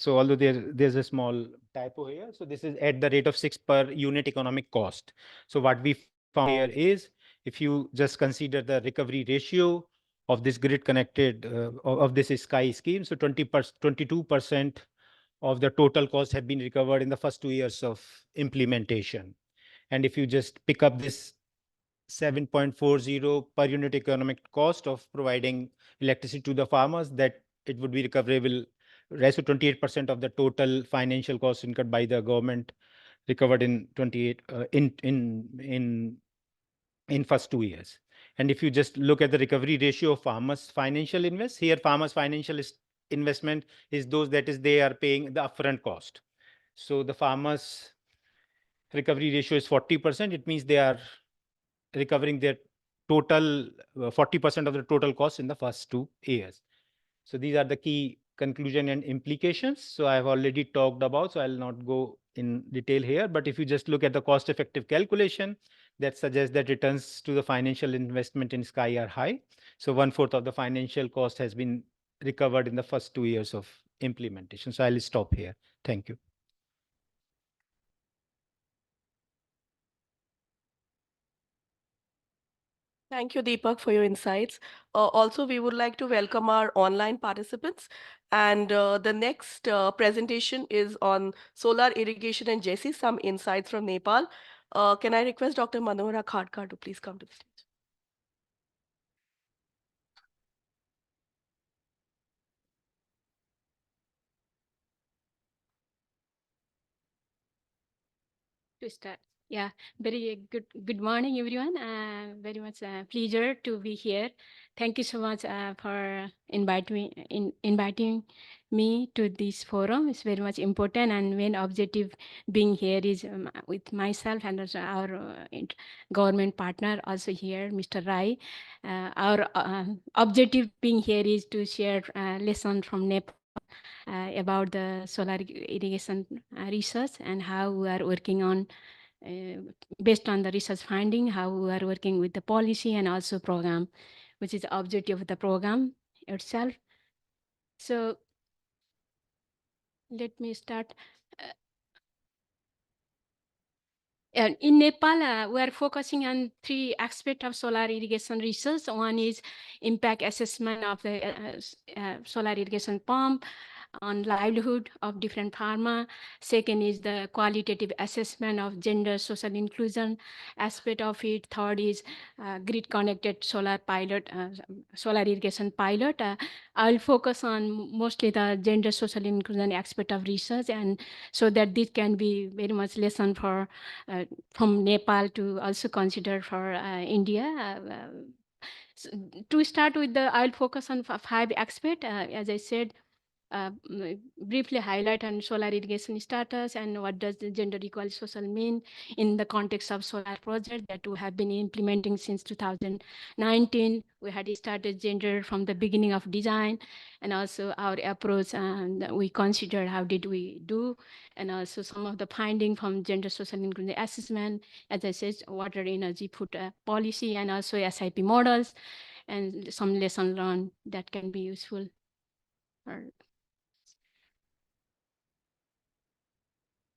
although there's a small typo here, so this is at the rate of 6 per unit economic cost. So what we found here is, if you just consider the recovery ratio of this grid connected of this SKY scheme, so 22% of the total cost have been recovered in the first 2 years of implementation. And if you just pick up this 7.40 per unit economic cost of providing electricity to the farmers, that it would be recoverable, right? So 28% of the total financial cost incurred by the government recovered in 28 in first 2 years. And if you just look at the recovery ratio of farmers' financial invest, here farmers' financial investment is those that is they are paying the upfront cost. So the farmers' recovery ratio is 40%. It means they are recovering their total 40% of the total cost in the first 2 years. So these are the key conclusion and implications. So I have already talked about, so I'll not go in detail here. But if you just look at the cost-effective calculation, that suggests that returns to the financial investment in SKY are high. So 1/4 of the financial cost has been recovered in the first 2 years of implementation. So I'll stop here. Thank you. Thank you, Deepak, for your insights. Also, we would like to welcome our online participants. And the next presentation is on solar irrigation and Jesse, some insights from Nepal. Can I request Dr. Manohara Khadkar to please come to the stage? To start. Yeah, very good morning, everyone. Very much pleasure to be here. Thank you so much for inviting me to this forum. It's very much important, and main objective being here is with myself and also our government partner also here, Mr. Rai. Our objective being here is to share lesson from Nepal about the solar irrigation research and how we are working on based on the research finding, how we are working with the policy and also program, which is the objective of the program itself. So let me start. In Nepal, we are focusing on 3 aspects of solar irrigation research. One is impact assessment of the solar irrigation pump on livelihood of different farmer. Second is the qualitative assessment of gender social inclusion aspect of it. Third is grid connected solar pilot, solar irrigation pilot. I'll focus on mostly the gender social inclusion aspect of research, and so that this can be very much lesson for from Nepal to also consider for India. So to start with, I'll focus on 5 aspects. As I said, briefly highlight on solar irrigation status and what does the gender equality social mean in the context of solar project that we have been implementing since 2019. We had started gender from the beginning of design, and also our approach, and we considered how did we do, and also some of the finding from gender social inclusion assessment, as I said, water energy food policy, and also SIP models, and some lesson learned that can be useful.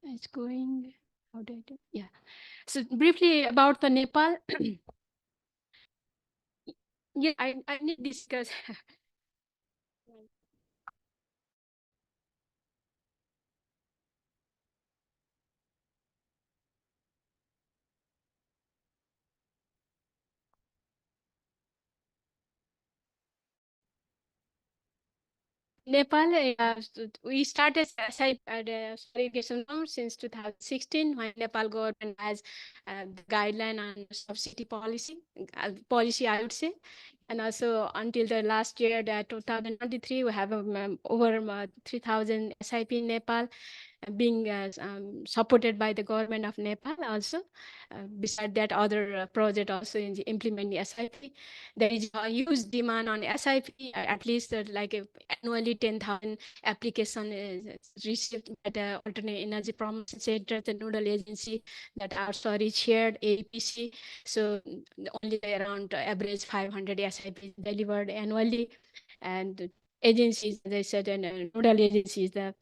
It's going, how did I do? Yeah. So briefly about the Nepal. Yeah, I need to discuss. Nepal, we started SIP at irrigation since 2016 when Nepal government has the guideline on subsidy policy, I would say. And also until the last year, that 2023, we have over 3,000 SIP in Nepal being supported by the government of Nepal also. Beside that, other project also in implementing SIP. There is a huge demand on SIP, at least like annually 10,000 application is received by the Alternate Energy Promotion Center, the nodal agency that also is shared, APC. So only around average 500 SIP is delivered annually. And agencies, as I said, and nodal agencies, the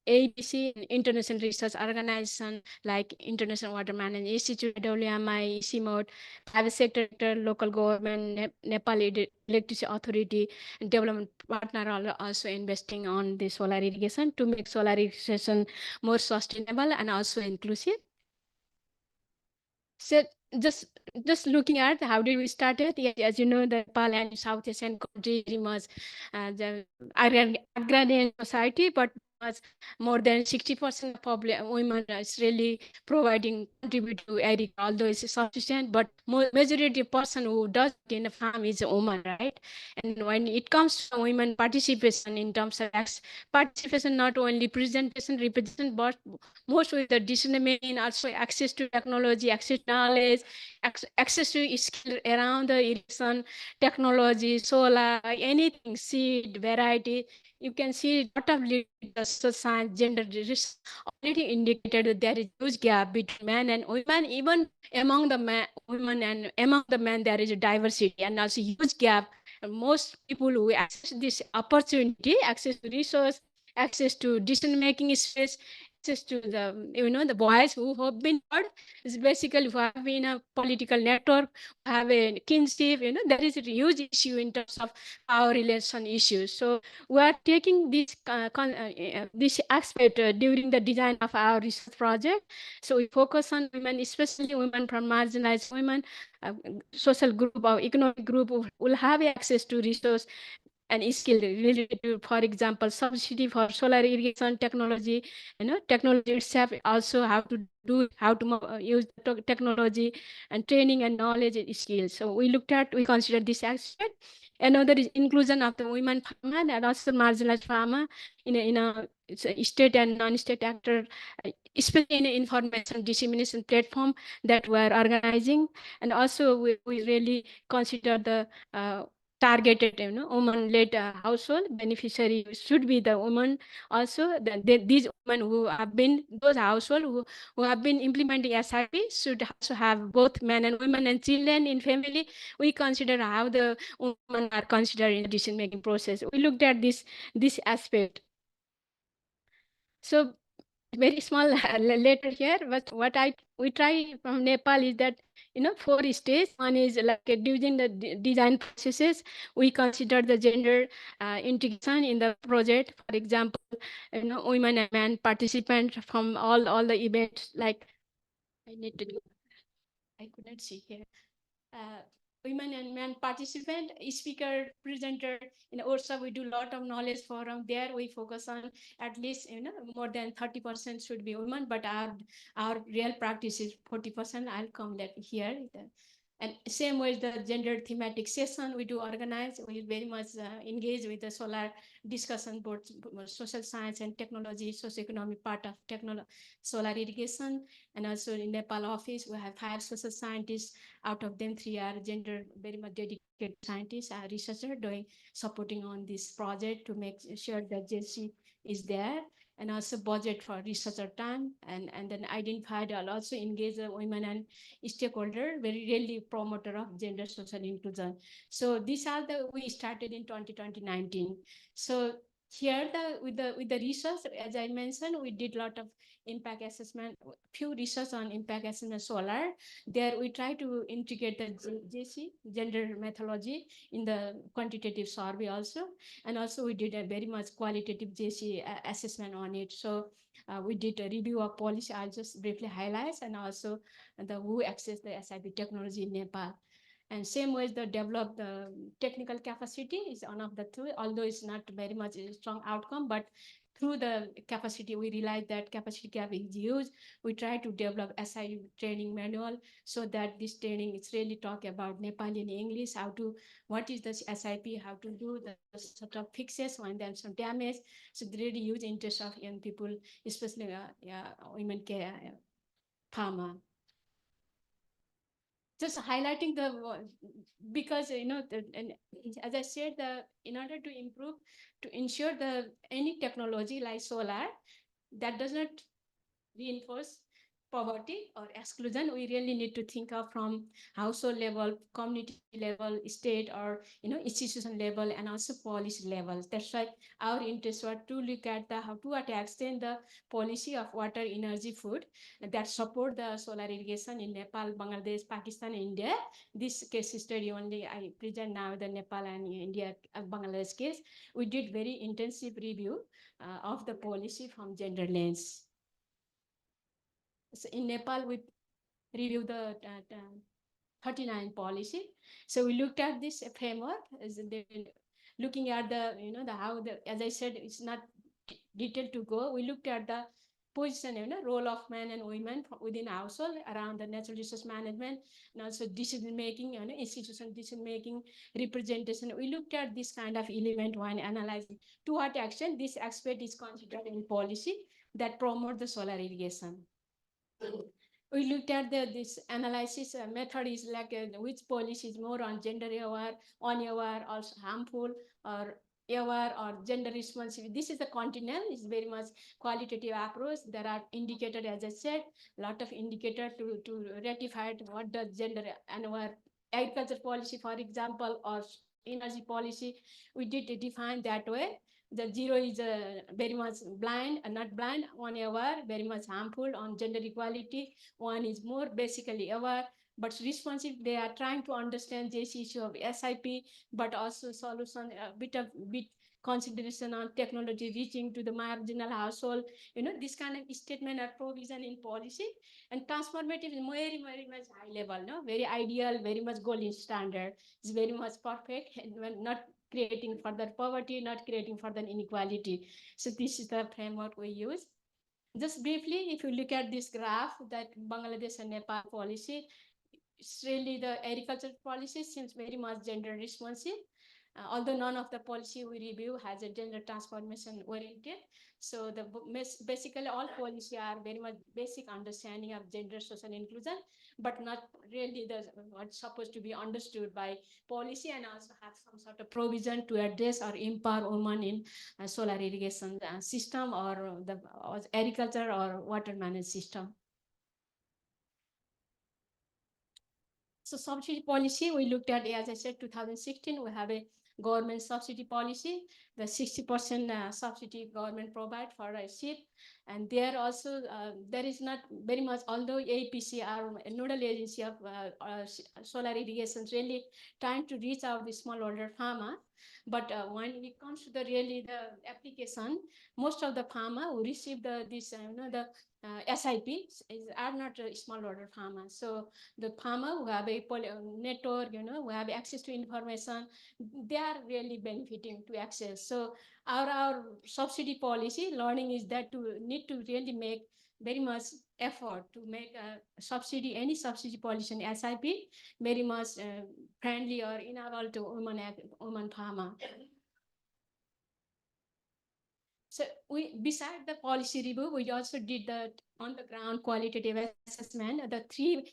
ABC, international research organization like International Water Management Institute, IWMI, CMOD, private sector, local government, Nepal Electricity Authority, and development partner are also investing on the solar irrigation to make solar irrigation more sustainable and also inclusive. So just looking at how did we start it? Yeah, as you know, the Nepal and South Asian country very much the agrarian society, but more than 60% of women is really providing contribute to agriculture, although it's sufficient, but majority person who does it in the farm is a woman, right? And when it comes to women participation in terms of participation, not only presentation, representation, but most with the dissemination, also access to technology, access to knowledge, access to skill around the irrigation, technology, solar, anything, seed, variety. You can see a lot of social science, gender research already indicated that there is huge gap between men and women. Even among the women and among the men, there is a diversity and also huge gap. And most people who access this opportunity, access to resource, access to decision-making space, access to the, the voice who have been heard is basically who have been a political network, who have a kinship, there is a huge issue in terms of power relation issues. So we are taking this aspect during the design of our research project. So we focus on women, especially women from marginalized women, social group or economic group who will have access to resource and skill related to, for example, subsidy for solar irrigation technology. Technology itself also how to use the technology, and training and knowledge and skills. So we considered this aspect. Another is inclusion of the women farmer and also marginalized farmer in a state and non-state actor, especially in information dissemination platform that we're organizing. And also we really consider the targeted, woman-led household beneficiary should be the woman. Also, these women who have been, those household who have been implementing SIP should also have both men and women and children in family. We consider how the women are considered in the decision-making process. We looked at this aspect. So very small letter here, but what we try from Nepal is that 4 stages. One is like during the design processes, we consider the gender integration in the project. For example, women and men participant from all the events. Like I couldn't see here. Women and men participant, speaker, presenter. Also we do a lot of knowledge forum there. We focus on at least more than 30% should be women, but our real practice is 40%. I'll come that here. And same way the gender thematic session we do organize. We very much engage with the solar discussion boards, social science and technology, socioeconomic part of solar irrigation. And also in Nepal office, we have 5 social scientists. Out of them, 3 are gender very much dedicated scientists, researcher doing supporting on this project to make sure that JC is there. And also budget for researcher time, and then identified. I'll also engage the women and stakeholder, very really promoter of gender social inclusion. So these are we started in 2019. So here with the research, as I mentioned, we did a lot of impact assessment, few research on impact assessment solar. There we try to integrate the JC, gender methodology, in the quantitative survey also. And also we did a very much qualitative JC assessment on it. So we did a review of policy. I'll just briefly highlight, and also who access the SIP technology in Nepal. And same way the develop the technical capacity is one of the 2, although it's not very much a strong outcome, but through the capacity, we realize that capacity gap is huge. We try to develop SIP training manual so that this training is really talk about Nepali and English, what is the SIP, how to do the sort of fixes when there's some damage. So really huge interest of young people, especially women care farmer. Just highlighting because and as I said, in order to improve, to ensure any technology like solar that does not reinforce poverty or exclusion, we really need to think of from household level, community level, state, or institution level, and also policy levels. That's why our interest was to look at how to extend the policy of water, energy, food that support the solar irrigation in Nepal, Bangladesh, Pakistan, India. This case study only I present now, the Nepal and India, Bangladesh case. We did very intensive review of the policy from gender lens. So in Nepal, we reviewed the 39 policy. So we looked at this framework, looking at as I said, it's not detailed to go. We looked at the position, role of men and women within household around the natural resource management, and also decision making, institutional decision making, representation. We looked at this kind of element when analyzing to what extent this aspect is considered in policy that promote the solar irrigation. We looked at this analysis method is like which policy is more on gender aware, unaware, also harmful, or aware, or gender responsive. This is the continental, is very much qualitative approach. There are indicators, as I said, a lot of indicators to ratify what the gender unaware agriculture policy, for example, or energy policy. We did define that way. The 0 is very much blind, not blind, 1 aware, very much harmful on gender equality. 1 is more basically aware, but responsive. They are trying to understand this issue of SIP, but also solution, a bit consideration on technology reaching to the marginal household. This kind of statement or provision in policy. And transformative is very, very much high level, no? Very ideal, very much gold standard. It's very much perfect, and not creating further poverty, not creating further inequality. So this is the framework we use. Just briefly, if you look at this graph, that Bangladesh and Nepal policy, it's really the agriculture policy seems very much gender responsive. Although none of the policy we review has a gender transformation oriented. So basically all policy are very much basic understanding of gender social inclusion, but not really what's supposed to be understood by policy, and also have some sort of provision to address or empower women in solar irrigation system or the agriculture or water management system. So subsidy policy, we looked at, as I said, 2016, we have a government subsidy policy, the 60% subsidy government provide for a seed. And there also, there is not very much, although APC are a nodal agency of solar irrigation, really trying to reach out the smallholder farmer. But when it comes to the application, most of the farmer who receive the SIP are not a smallholder farmer. So the farmer who have a network, who have access to information, they are really benefiting to access. So our subsidy policy learning is that to need to really make very much effort to make a subsidy, any subsidy policy in SIP very much friendly or enable to women farmer. So beside the policy review, we also did the on the ground qualitative assessment. The 3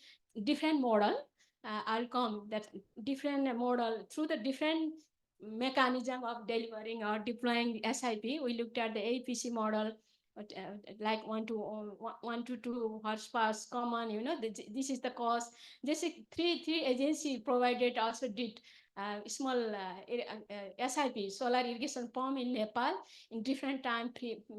different model, I'll come that different model through the different mechanism of delivering or deploying SIP. We looked at the APC model, like 1 to 2 horsepower common, this is the cost. This is three agency provided also did small SIP, solar irrigation pump in Nepal in different time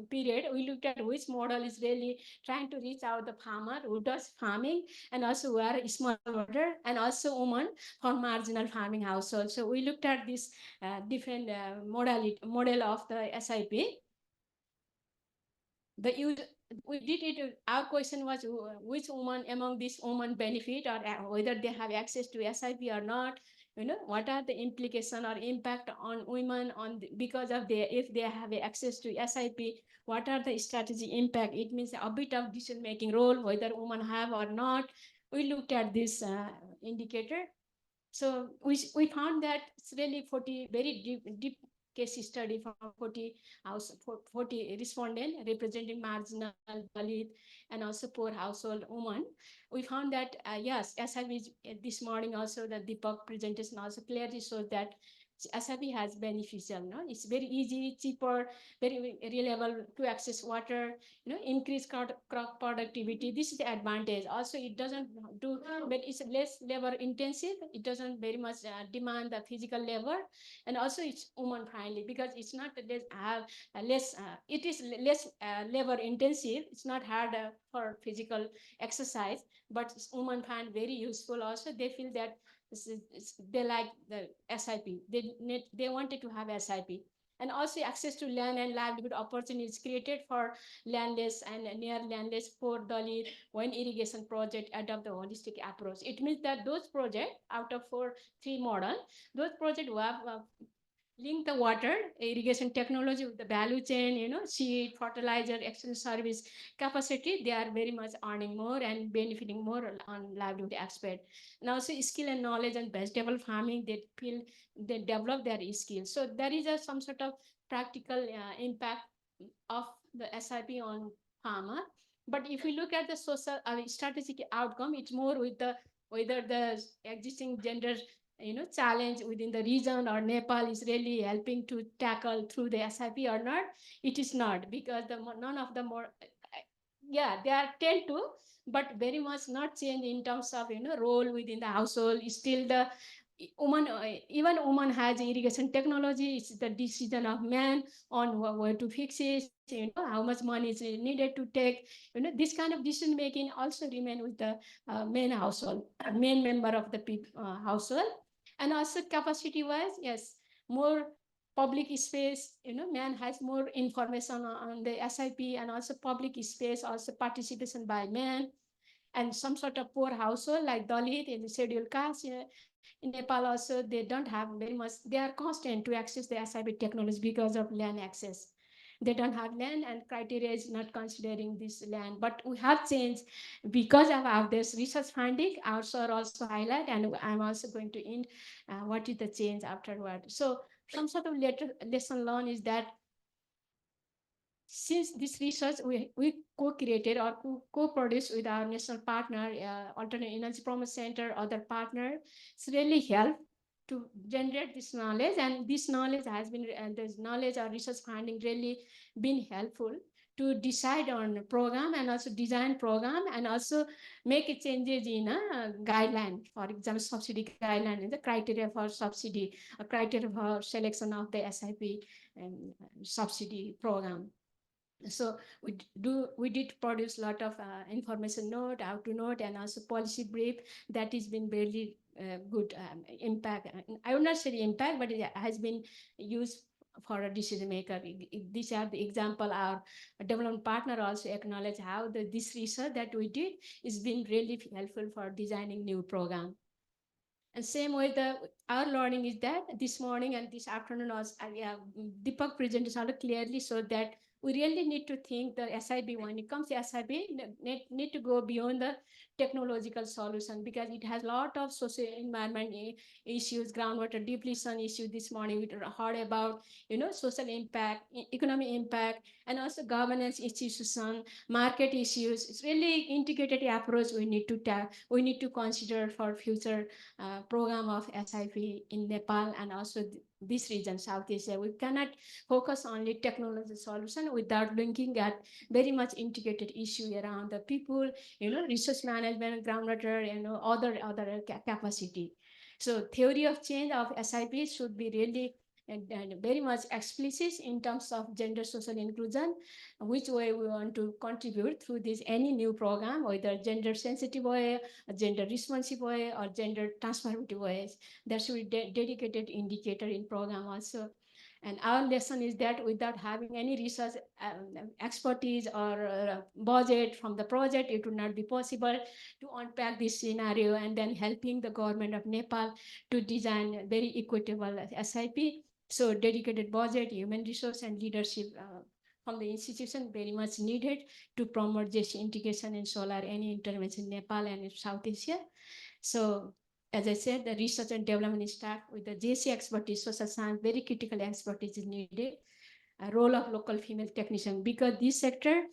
period. We looked at which model is really trying to reach out the farmer who does farming and also who are smallholder and also women for marginal farming households. So we looked at this different model of the SIP. We did it. Our question was which woman among these women benefit or whether they have access to SIP or not. What are the implication or impact on women because of if they have access to SIP, what are the strategy impact? It means a bit of decision-making role, whether women have or not. We looked at this indicator. So we found that it's really 40 very deep case study from 40 respondents representing marginal, Dalit, and also poor household women. We found that, yes, SIP this morning also, the Deepak presentation also clearly shows that SIP has beneficial, it's very easy, cheaper, very reliable to access water, increase crop productivity. This is the advantage. Also, it doesn't do, but it's less labor intensive. It doesn't very much demand the physical labor, and also it's woman friendly because it's not it is less labor intensive. It's not hard for physical exercise, but it's woman find very useful. Also, they feel that they like the SIP. They wanted to have SIP. And also access to land and livelihood opportunities created for landless and near landless poor Dalit when irrigation project adopt the holistic approach. It means that those projects out of 3 model, those projects who have link the water irrigation technology with the value chain, seed, fertilizer, exchange service capacity, they are very much earning more and benefiting more on livelihood aspect. And also skill and knowledge and vegetable farming, they develop their skills. So there is some sort of practical impact of the SIP on farmer. But if we look at the social strategic outcome, it's more with whether the existing gender challenge within the region or Nepal is really helping to tackle through the SIP or not. It is not, because none of the more, they are tend to, but very much not change in terms of role within the household. Still the woman, even woman has irrigation technology. It's the decision of man on where to fix it, how much money is needed to take. This kind of decision making also remain with the main household, main member of the household. And also capacity wise, yes, more public space, man has more information on the SIP, and also public space, also participation by men. And some sort of poor household like Dalit and the scheduled caste, in Nepal also, they don't have very much, they are constrained to access the SIP technology because of land access. They don't have land, and criteria is not considering this land. But we have changed because of this research finding. Our sir also highlight, and I'm also going to end what is the change afterward. So some sort of lesson learned is that since this research we co-created or co-produced with our national partner, Alternate Energy Promotion Center, other partner, it's really helped to generate this knowledge, and this knowledge has been, this knowledge or research finding really been helpful to decide on a program and also design program and also make changes in a guideline, for example, subsidy guideline and the criteria for subsidy, a criteria for selection of the SIP and subsidy program. So we did produce a lot of information note, how to note, and also policy brief that has been really good impact. I would not say impact, but it has been used for a decision maker. These are the example. Our development partner also acknowledge how this research that we did is been really helpful for designing new program. And same way, our learning is that this morning and this afternoon was Deepak presented also clearly, so that we really need to think the SIB, when it comes to SIB, need to go beyond the technological solution, because it has a lot of social environment issues, groundwater depletion issue. This morning we heard about, social impact, economic impact, and also governance institution, market issues. It's really integrated approach we need to consider for future program of SIP in Nepal and also this region, South Asia. We cannot focus only technology solution without looking at very much integrated issue around the people, resource management, groundwater, other capacity. So theory of change of SIP should be really and very much explicit in terms of gender social inclusion, which way we want to contribute through this any new program, whether gender sensitive way, gender responsive way, or gender transformative ways. There should be dedicated indicator in program also. And our lesson is that without having any research expertise or budget from the project, it would not be possible to unpack this scenario and then helping the government of Nepal to design a very equitable SIP. So dedicated budget, human resource, and leadership from the institution very much needed to promote JC integration in solar, any intervention in Nepal and in South Asia. So as I said, the research and development staff with the JC expertise, social science, very critical expertise is needed. A role of local female technician, because this sector,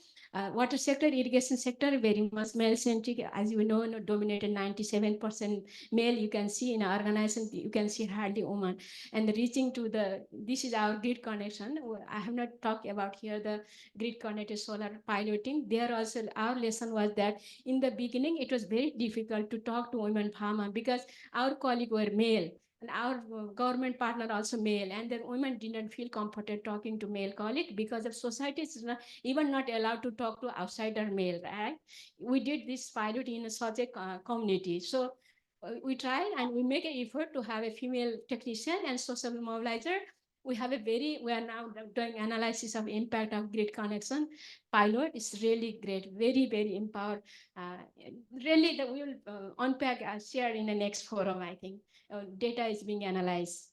water sector, irrigation sector, very much male-centric, as you know, dominated 97% male. You can see in our organization, you can see hardly woman. And reaching to this is our grid connection. I have not talked about here the grid connected solar piloting. There also, our lesson was that in the beginning, it was very difficult to talk to women farmers because our colleagues were male. And our government partner also male, and then women didn't feel comfortable talking to male colleague because of society is even not allowed to talk to outsider male, right? We did this pilot in such a community. So we tried and we make an effort to have a female technician and social mobilizer. We are now doing analysis of impact of grid connection pilot. It's really great, very, very empowered. Really, we will unpack, share in the next forum, I think. Data is being analyzed.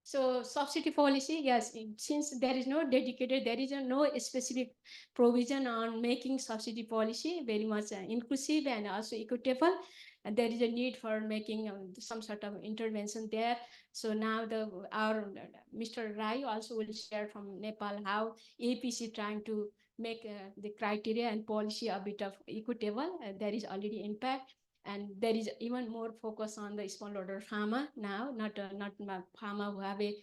So subsidy policy, yes, since there is no dedicated, there is no specific provision on making subsidy policy very much inclusive and also equitable. And there is a need for making some sort of intervention there. So now our Mr. Rai also will share from Nepal how APC trying to make the criteria and policy a bit of equitable. There is already impact. And there is even more focus on the smallholder farmer now, not farmer who have a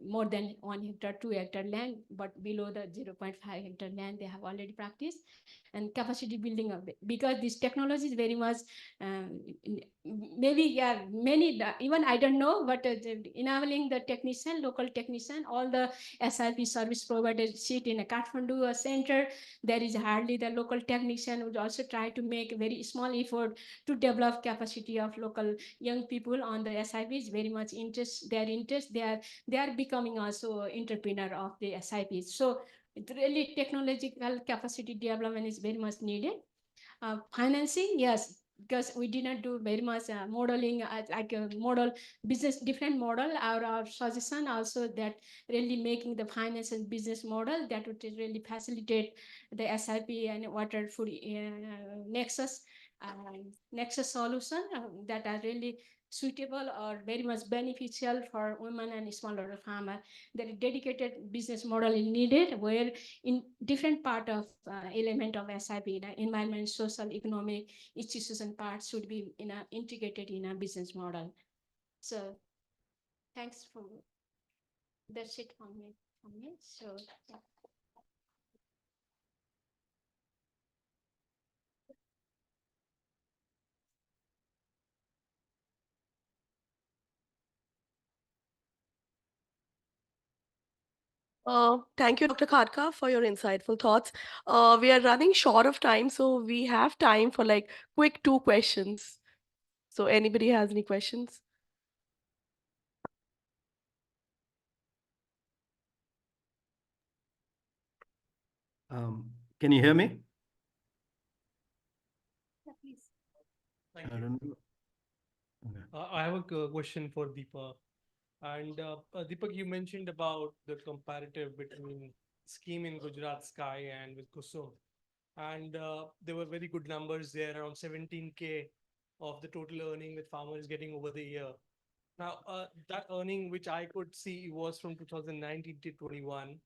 more than 1 hectare, 2 hectare land, but below the 0.5 hectare land, they have already practiced. And capacity building of it, because this technology is very much, maybe, yeah, many, even I don't know, but enabling the technician, local technician, all the SIP service providers sit in a Kathmandu center. There is hardly the local technician would also try to make a very small effort to develop capacity of local young people on the SIPs. Very much interest, their interest, they are becoming also entrepreneur of the SIPs. So it really technological capacity development is very much needed. Financing, yes, because we did not do very much modeling, like a model business, different model. Our suggestion also that really making the finance and business model that would really facilitate the SIP and water food nexus solution that are really suitable or very much beneficial for women and smaller farmer. There is dedicated business model is needed where in different part of element of SIP, the environment, social, economic, institution parts should be integrated in a business model. So thanks for, that's it from me. So yeah. Thank you, Dr. Khadka, for your insightful thoughts. We are running short of time, so we have time for like quick 2 questions. So anybody has any questions? Can you hear me? Yeah, please. I don't know. Okay. I have a question for Deepak. And Deepak, you mentioned about the comparative between scheme in Gujarat Sky and with KUSUM. And there were very good numbers there, around 17K of the total earning with farmers getting over the year. Now, that earning, which I could see, was from 2019 to 21.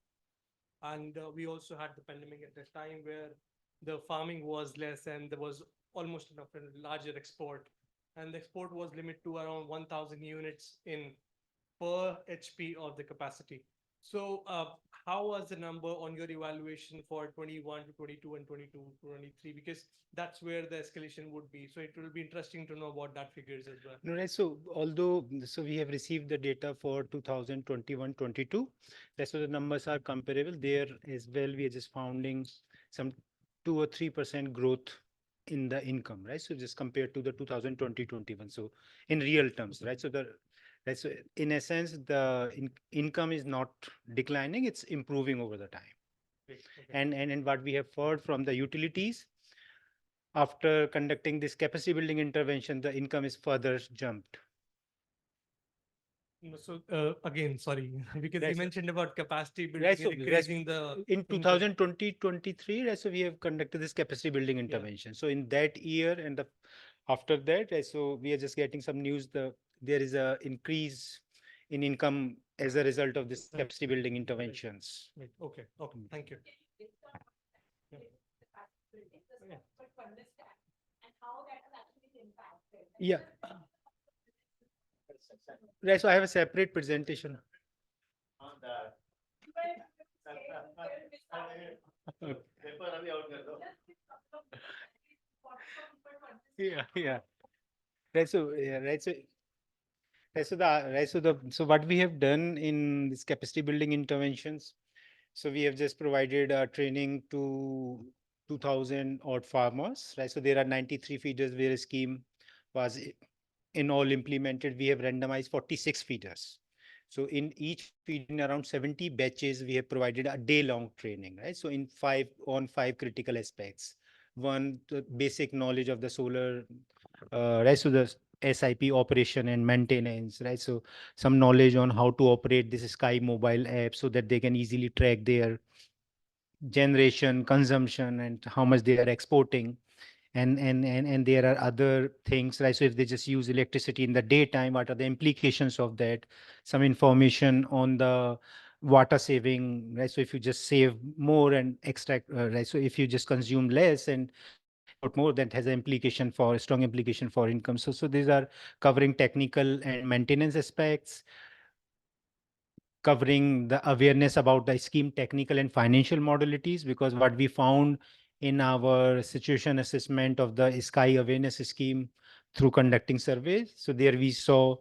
And we also had the pandemic at that time where the farming was less and there was almost enough a larger export. And the export was limited to around 1,000 units in per HP of the capacity. So how was the number on your evaluation for 21 to 22 and 22 to 23? Because that's where the escalation would be. So it will be interesting to know about that figures as well. No, right. So we have received the data for 2021-22. That's why the numbers are comparable there as well. We are just finding some 2 or 3% growth in the income, right? So just compared to the 2020-21. So in real terms, right? So so in essence, the income is not declining; it's improving over the time. Okay. And what we have heard from the utilities, after conducting this capacity building intervention, the income is further jumped. No, so again, sorry, because you Right, so- mentioned about capacity building Right, so and increasing the in 2020-23, right, so we have conducted this capacity building intervention. So in that year and after that, right, so we are just getting some news. There is a increase in income as a result of this capacity building interventions. Right. Okay. Okay. Thank you. Yeah. Right, so I have a separate presentation. On that. Yeah. Right, so yeah, right, so so what we have done in this capacity building interventions, so we have just provided training to 2,000 odd farmers, right? So there are 93 feeders where a scheme was in all implemented. We have randomized 46 feeders. So in each feeding around 70 batches, we have provided a day-long training, right? So in five critical aspects. One, the basic knowledge of the solar, right? So the SIP operation and maintenance, right? So some knowledge on how to operate this Sky mobile app so that they can easily track their generation, consumption, and how much they are exporting. And there are other things, right? So if they just use electricity in the daytime, what are the implications of that? Some information on the water saving, right? So if you just save more and extract, right? So if you just consume less and export more, that has an implication for a strong implication for income. So these are covering technical and maintenance aspects. covering the awareness about the scheme technical and financial modalities, because what we found in our situation assessment of the sky awareness scheme through conducting surveys. So there we saw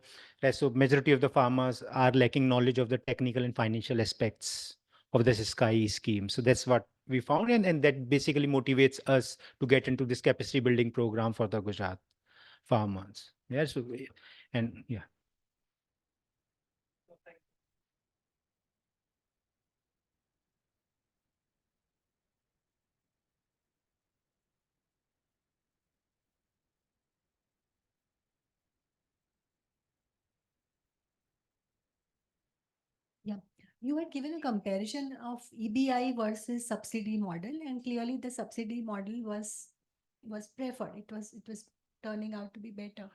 so majority of the farmers are lacking knowledge of the technical and financial aspects of this sky scheme. So that's what we found, and that basically motivates us to get into this capacity building program for the Gujarat farmers. Yeah, so and yeah. Yeah, you had given a comparison of EBI versus subsidy model, and clearly the subsidy model was preferred. It was turning out to be better.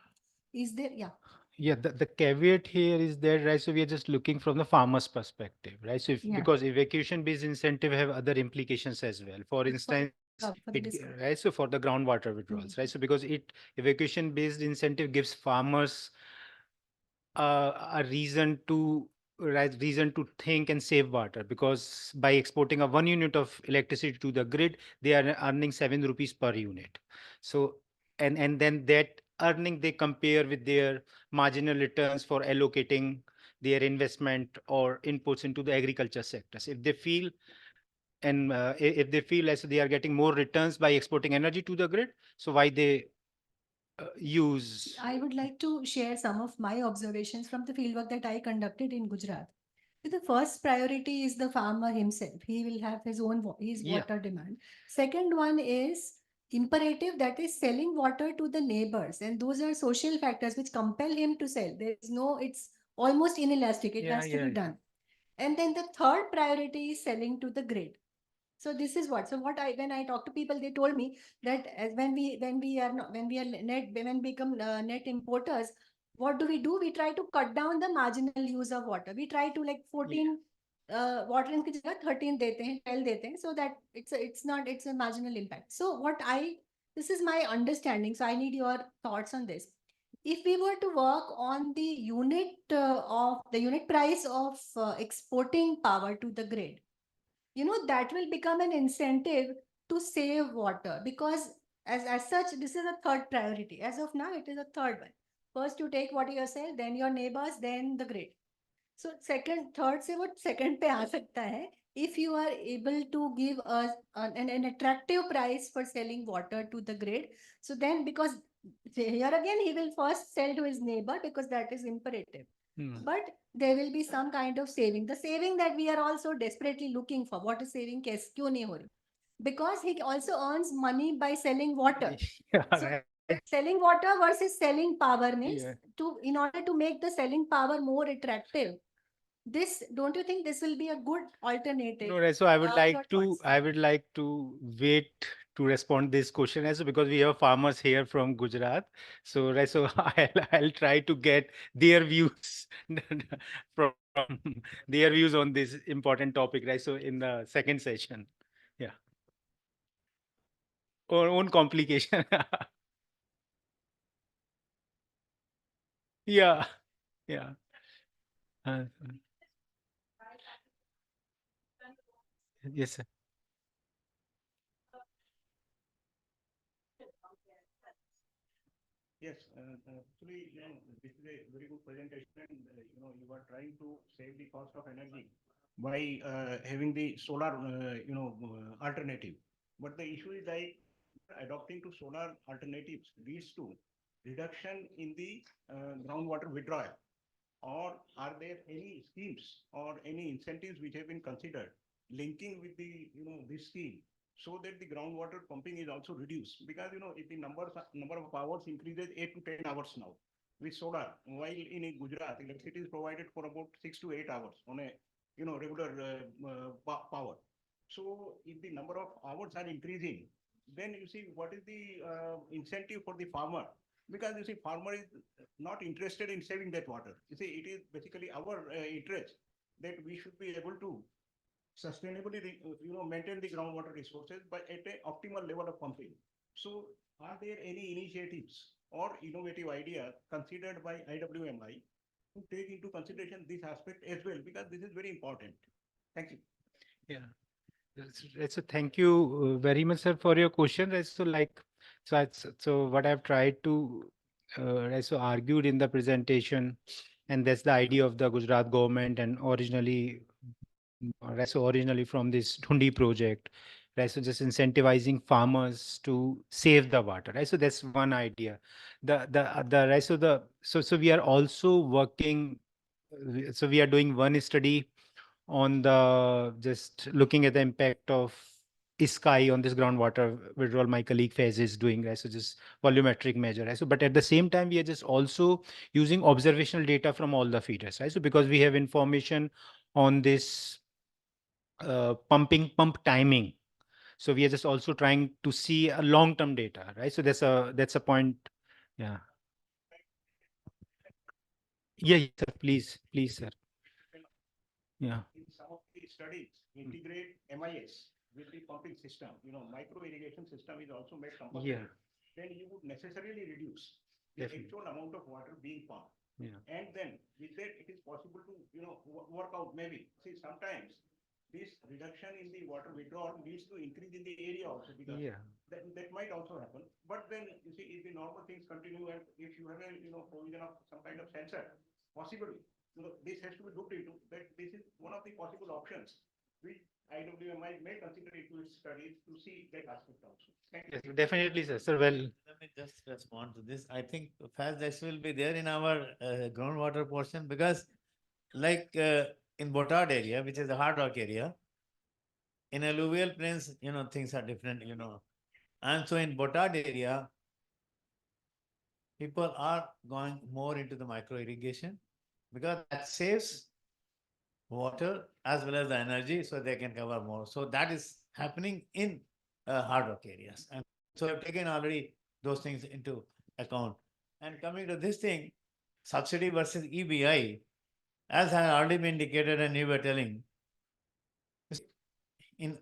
Is there? Yeah. Yeah, the caveat here is that, right, so we are just looking from the farmer's perspective, right? So if, Yeah. because evacuation-based incentive have other implications as well. For instance, for the it, discount. right, so for the groundwater withdrawals, right? So because evacuation-based incentive gives farmers a reason to think and save water, because by exporting a 1 unit of electricity to the grid, they are earning 7 rupees per unit. So and then that earning they compare with their marginal returns for allocating their investment or inputs into the agriculture sectors. If they feel if they feel as they are getting more returns by exporting energy to the grid, so why they use? I would like to share some of my observations from the fieldwork that I conducted in Gujarat. The first priority is the farmer himself. He will have his own his Yeah. water demand. Second one is imperative, that is selling water to the neighbors, and those are social factors which compel him to sell. There is no, it's almost inelastic. It has to be done. And then the third priority is selling to the grid. So this is what. So what when I talk to people, they told me that as when we are not, when we become net importers, what do? We try to cut down the marginal use of water. We try to like 14 water की जगह 13 देते हैं, 12 देते हैं, so that it's a marginal impact. So this is my understanding. So I need your thoughts on this. If we were to work on the unit price of exporting power to the grid, that will become an incentive to save water, because as such, this is a third priority. As of now, it is a third one. First you take what yourself, then your neighbors, then the grid. So third से वो second पे आ सकता है, if you are able to give us an attractive price for selling water to the grid. So then, because here again, he will first sell to his neighbor because that is imperative. But there will be some kind of saving. The saving that we are also desperately looking for. What is saving? क्यों नहीं हो रही? Because he also earns money by selling water. So selling water versus selling power means in order to make the selling power more attractive. Don't you think this will be a good alternative? No, right. So I would your like to wait to respond this question as well, because we have farmers here from Gujarat. So right, so I'll try to get their views from their views on this important topic, right? So in the second session, yeah. Own complication. Yeah, yeah. Yes, sir. Yes, actually, this is a very good presentation. You are trying to save the cost of energy by having the solar, alternative. But the issue is like adopting to solar alternatives leads to reduction in the groundwater withdrawal. Or are there any schemes or any incentives which have been considered linking with the, this scheme, so that the groundwater pumping is also reduced? Because, if the number of hours increases 8 to 10 hours now with solar, while in Gujarat, electricity is provided for about 6 to 8 hours on a, regular power. So if the number of hours are increasing, then you see what is the incentive for the farmer? Because you see, farmer is not interested in saving that water. You see, it is basically our interest that we should be able to sustainably, maintain the groundwater resources, but at an optimal level of pumping. So, are there any initiatives or innovative idea considered by IWMI to take into consideration this aspect as well, because this is very important. Thank you. Yeah. So thank you very much, sir, for your question. So so what I've tried to so argued in the presentation, and that's the idea of the Gujarat government, and originally from this Dhundi project, right? So just incentivizing farmers to save the water, right? So that's one idea. The rest of so we are also working. So we are doing one study on the just looking at the impact of sky on this groundwater withdrawal. My colleague Faiz is doing, right? So just volumetric measure, right? So but at the same time we are just also using observational data from all the feeders, right? So because we have information on this pump timing, so we are just also trying to see a long-term data, right? So that's a point. Yeah. Yeah, sir. Please, sir. Yeah. In some of the studies, integrate MIS with the pumping system, micro irrigation system is also made compulsory. Yeah. Then you would necessarily reduce the Definitely. actual amount of water being pumped. Yeah. And then with that, it is possible to, work out maybe. See, sometimes this reduction in the water withdrawal leads to increase in the area also, because Yeah. that might also happen. But then you see, if the normal things continue and if you have a, provision of some kind of sensor, possibly, this has to be looked into, that this is one of the possible options which IWMI may consider into its studies to see that aspect also. Thank you. Yes, definitely, sir. Sir, well, Let me just respond to this. I think fast this will be there in our groundwater portion, because like in Botard area, which is the hard rock area, in alluvial plains, things are different, And so in Botard area, people are going more into the micro irrigation because that saves water as well as the energy, so they can cover more. So that is happening in hard rock areas. And so I've taken already those things into account. And coming to this thing, subsidy versus EBI, as has already been indicated and you were telling, in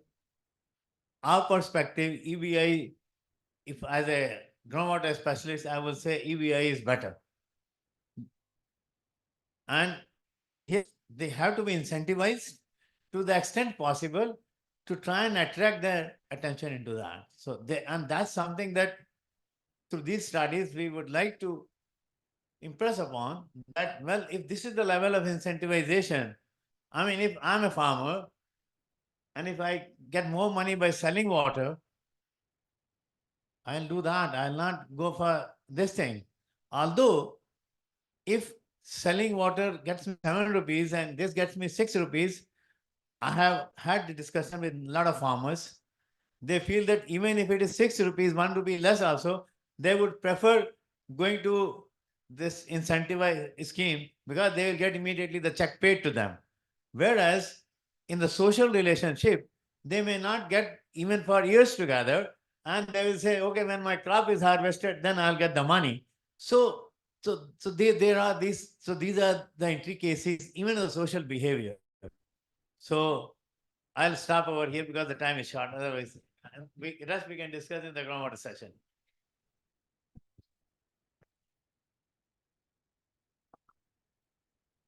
our perspective, EBI, if as a groundwater specialist, I will say EBI is better. And yes, they have to be incentivized to the extent possible to try and attract their attention into that. So and that's something that through these studies we would like to impress upon, that, well, if this is the level of incentivization, I mean, if I'm a farmer and if I get more money by selling water, I'll do that. I'll not go for this thing. Although if selling water gets me 7 rupees and this gets me 6 rupees, I have had the discussion with a lot of farmers. They feel that even if it is 6 rupees, 1 rupee less also, they would prefer going to this incentivized scheme because they will get immediately the check paid to them. Whereas in the social relationship, they may not get even for years together, and they will say, okay, when my crop is harvested, then I'll get the money. So there are these, so these are the intricacies, even the social behavior. So I'll stop over here because the time is short. Otherwise, rest we can discuss in the groundwater session.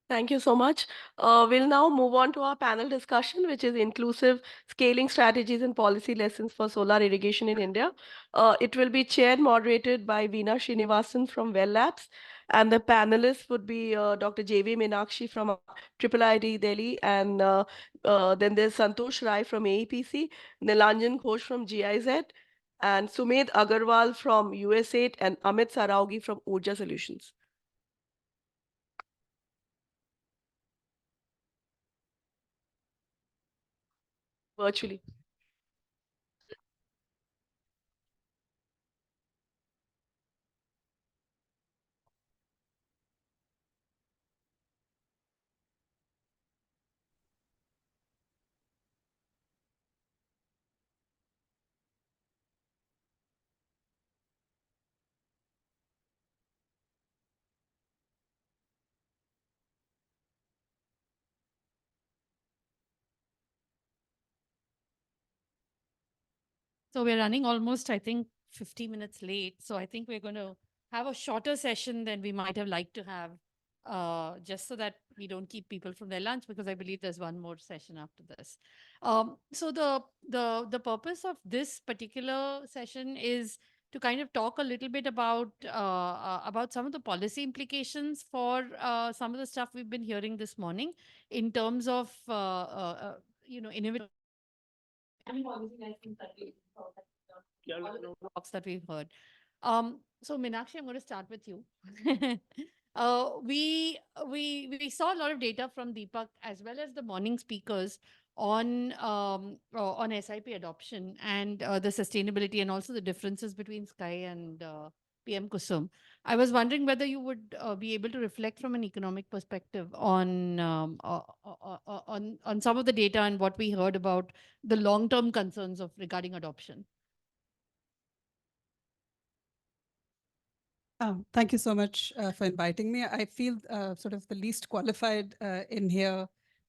Thank you so much. We'll now move on to our panel discussion, which is inclusive scaling strategies and policy lessons for solar irrigation in India. It will be chaired, moderated by Veena Srinivasan from Well Labs, and the panelists would be Dr. J.V. Meenakshi from IIIT Delhi, and then there's Santosh Rai from AEPC, Nilanjan Ghosh from GIZ, and Sumedh Agarwal from USAID, and Amit Saraugi from Urja Solutions. Virtually. So we're running almost, I think, 50 minutes late. So I think we're going to have a shorter session than we might have liked to have just so that we don't keep people from their lunch, because I believe there's one more session after this. So the purpose of this particular session is to kind of talk a little bit about some of the policy implications for some of the stuff we've been hearing this morning in terms of innovative policy lessons that we've heard, all of the talks that we've heard. So Meenakshi, I'm going to start with you. We saw a lot of data from Deepak as well as the morning speakers on SIP adoption and the sustainability and also the differences between Sky and PM KUSUM. I was wondering whether you would be able to reflect from an economic perspective on some of the data and what we heard about the long-term concerns of regarding adoption. Thank you so much for inviting me. I feel sort of the least qualified in here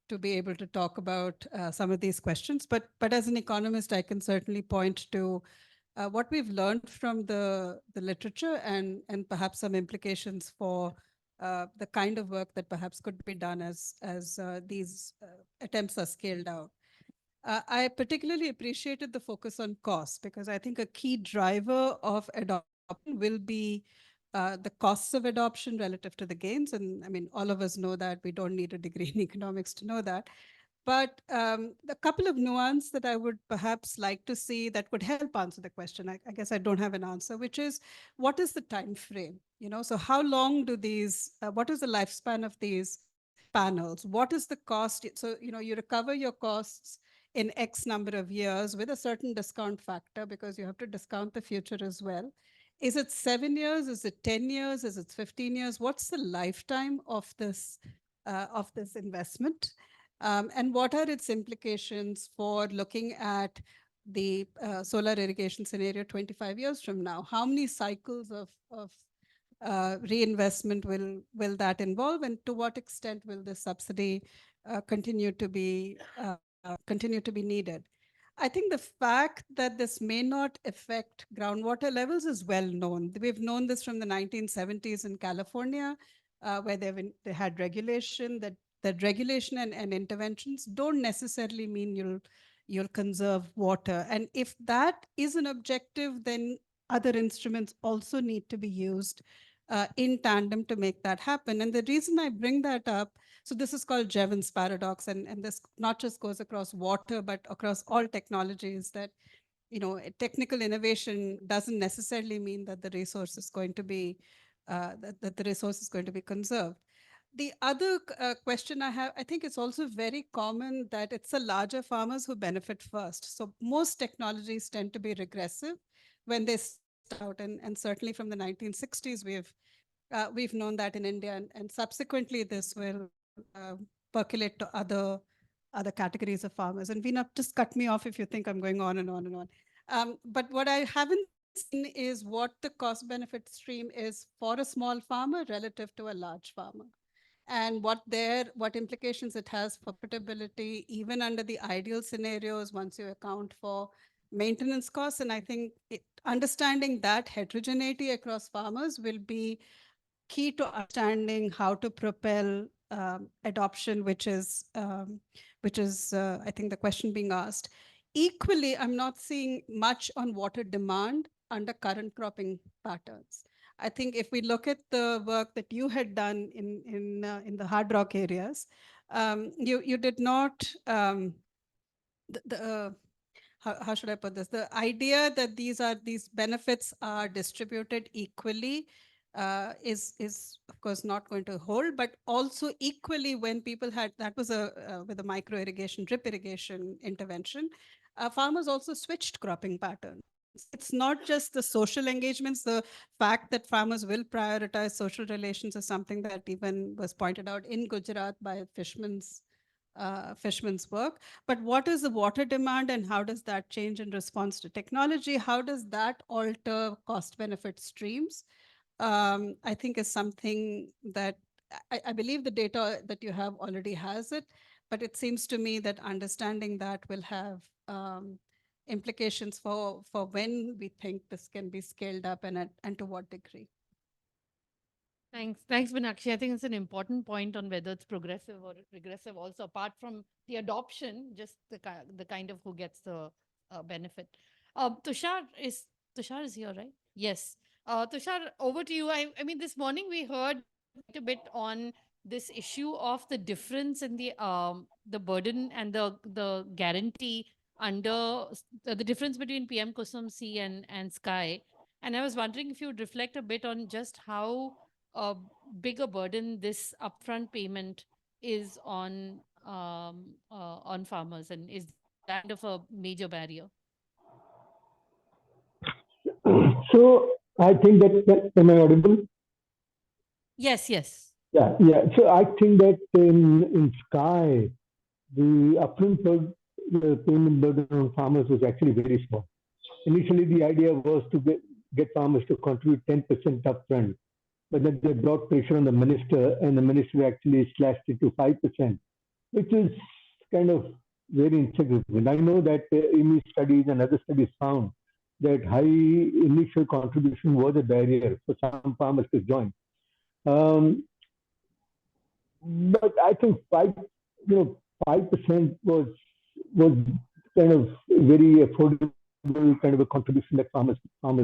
to be able to talk about some of these questions. But as an economist, I can certainly point to what we've learned from the literature and perhaps some implications for the kind of work that perhaps could be done as these attempts are scaled out. I particularly appreciated the focus on cost, because I think a key driver of adoption will be the costs of adoption relative to the gains. And I mean, all of us know that. We don't need a degree in economics to know that. But a couple of nuances that I would perhaps like to see that would help answer the question, I guess I don't have an answer, which is, what is the time frame? So how long do these, what is the lifespan of these panels? What is the cost? So, you recover your costs in X number of years with a certain discount factor, because you have to discount the future as well. Is it 7 years? Is it 10 years? Is it 15 years? What's the lifetime of this investment? And what are its implications for looking at the solar irrigation scenario 25 years from now? How many cycles of reinvestment will that involve, and to what extent will the subsidy continue to be needed? I think the fact that this may not affect groundwater levels is well known. We've known this from the 1970s in California, where they had regulation. That regulation and interventions don't necessarily mean you'll conserve water. And if that is an objective, then other instruments also need to be used in tandem to make that happen. And the reason I bring that up, so this is called Jevons paradox, and this not just goes across water, but across all technologies, that technical innovation doesn't necessarily mean that the resource is going to be conserved. The other question I have, I think it's also very common that it's the larger farmers who benefit first. So most technologies tend to be regressive when they start out, and certainly from the 1960s, we've known that in India, and subsequently this will percolate to other categories of farmers. And Veena, just cut me off if you think I'm going on and on and on. But what I haven't seen is what the cost benefit stream is for a small farmer relative to a large farmer, and what implications it has for profitability, even under the ideal scenarios, once you account for maintenance costs. And I think understanding that heterogeneity across farmers will be key to understanding how to propel adoption, which is I think the question being asked. Equally, I'm not seeing much on water demand under current cropping patterns. I think if we look at the work that you had done in the hard rock areas, you did not how should I put this? The idea that these benefits are distributed equally is of course not going to hold, but also equally when people had, that was with a micro irrigation, drip irrigation intervention, farmers also switched cropping patterns. It's not just the social engagements. The fact that farmers will prioritize social relations is something that even was pointed out in Gujarat by Fishman's work. But what is the water demand, and how does that change in response to technology? How does that alter cost benefit streams? I think is something that I believe the data that you have already has it, but it seems to me that understanding that will have implications for when we think this can be scaled up, and to what degree. Thanks, Meenakshi. I think it's an important point on whether it's progressive or regressive. Also, apart from the adoption, just the kind of who gets the benefit. Tushar is here, right? Yes. Tushar, over to you. I mean, this morning we heard quite a bit on this issue of the difference in the burden and the guarantee under the difference between PM KUSUM C and Sky. And I was wondering if you would reflect a bit on just how big a burden this upfront payment is on farmers, and is that kind of a major barrier? So I think am I audible? Yes, yes. Yeah, yeah. So I think that in Sky, the upfront payment burden on farmers was actually very small. Initially, the idea was to get farmers to contribute 10% upfront, but then they brought pressure on the minister, and the minister actually slashed it to 5%, which is kind of very insignificant. I know that IWMI studies and other studies found that high initial contribution was a barrier for some farmers to join. But I think 5% was kind of very affordable kind of a contribution that farmers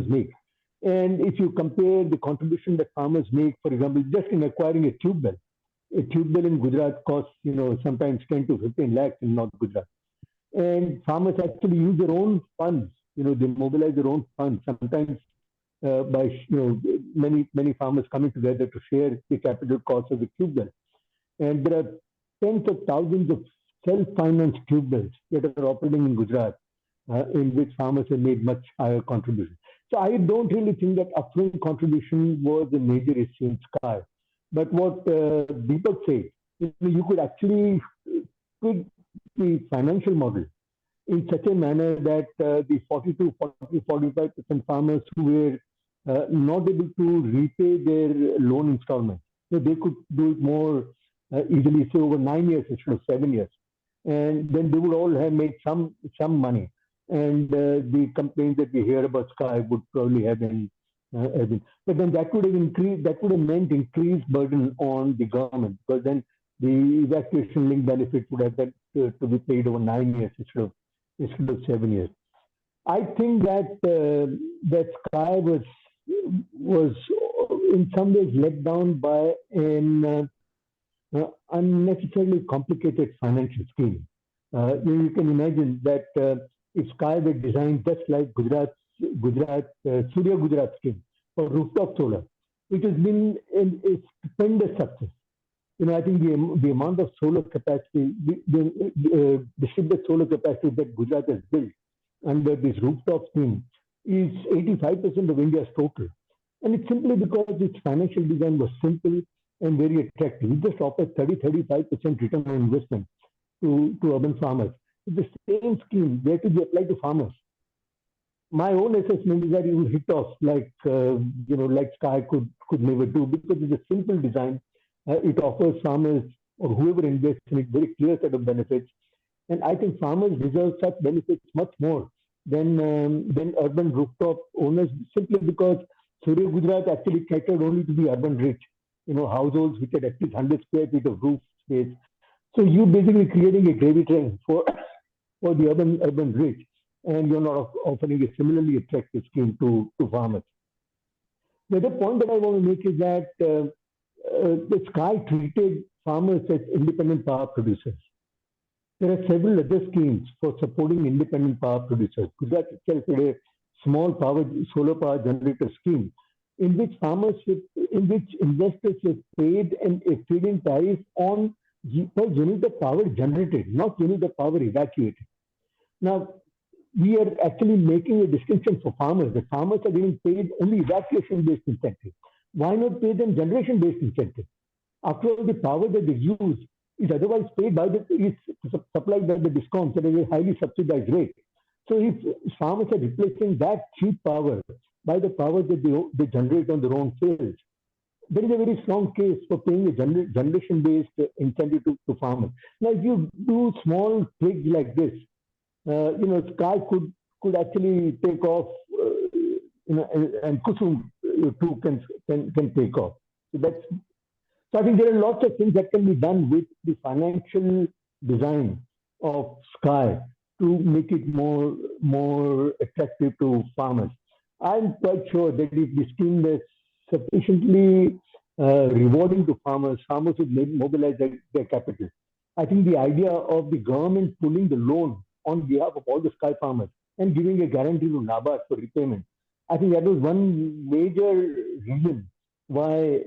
make. And if you compare the contribution that farmers make, for example, just in acquiring a tube well in Gujarat costs, sometimes 10 to 15 lakhs in North Gujarat. And farmers actually use their own funds, they mobilize their own funds, sometimes by, many farmers coming together to share the capital cost of the tube well. And there are tens of thousands of self-financed tube wells that are operating in Gujarat, in which farmers have made much higher contributions. So I don't really think that upfront contribution was a major issue in Sky. But what Deepak said, you could actually tweak the financial model in such a manner that the 45% farmers who were not able to repay their loan installments, they could do it more easily, say over 9 years instead of 7 years. And then they would all have made some money. And the complaints that we hear about Sky would probably have been, but then that would have meant increased burden on the government, because then the evacuation link benefit would have been to be paid over 9 years instead of 7 years. I think that Sky was in some ways let down by an unnecessarily complicated financial scheme. You can imagine that if Sky were designed just like Surya Gujarat scheme for rooftop solar, which has been a stupendous success. I think the amount of solar capacity, the distributed solar capacity that Gujarat has built under this rooftop scheme is 85% of India's total. And it's simply because its financial design was simple and very attractive. It just offers 30-35% return on investment to urban farmers. The same scheme were to be applied to farmers. My own assessment is that it will hit off like Sky could never do, because it's a simple design. It offers farmers or whoever invests in it very clear set of benefits, and I think farmers deserve such benefits much more than urban rooftop owners, simply because Surya Gujarat actually catered only to the urban rich, households which had at least 100 square feet of roof space. So you basically creating a gravy train for the urban rich, and you're not offering a similarly attractive scheme to farmers. The other point that I want to make is that the Sky treated farmers as independent power producers. There are several other schemes for supporting independent power producers. Gujarat itself had a small solar power generator scheme in which investors were paid a feed-in tariff on per unit of power generated, not unit of power evacuated. Now, we are actually making a distinction for farmers. The farmers are getting paid only evacuation-based incentive. Why not pay them generation-based incentive? After all, the power that they use is otherwise paid is supplied by the discoms at a highly subsidized rate. So if farmers are replacing that cheap power by the power that they generate on their own fields, there is a very strong case for paying a generation-based incentive to farmers. Now, if you do small twigs like this, Sky could actually take off, and KUSUM too can take off. So I think there are lots of things that can be done with the financial design of Sky to make it more attractive to farmers. I'm quite sure that if the scheme is sufficiently rewarding to farmers, farmers would mobilize their capital. I think the idea of the government pulling the loan on behalf of all the Sky farmers and giving a guarantee to NABARD for repayment, I think that was one major reason why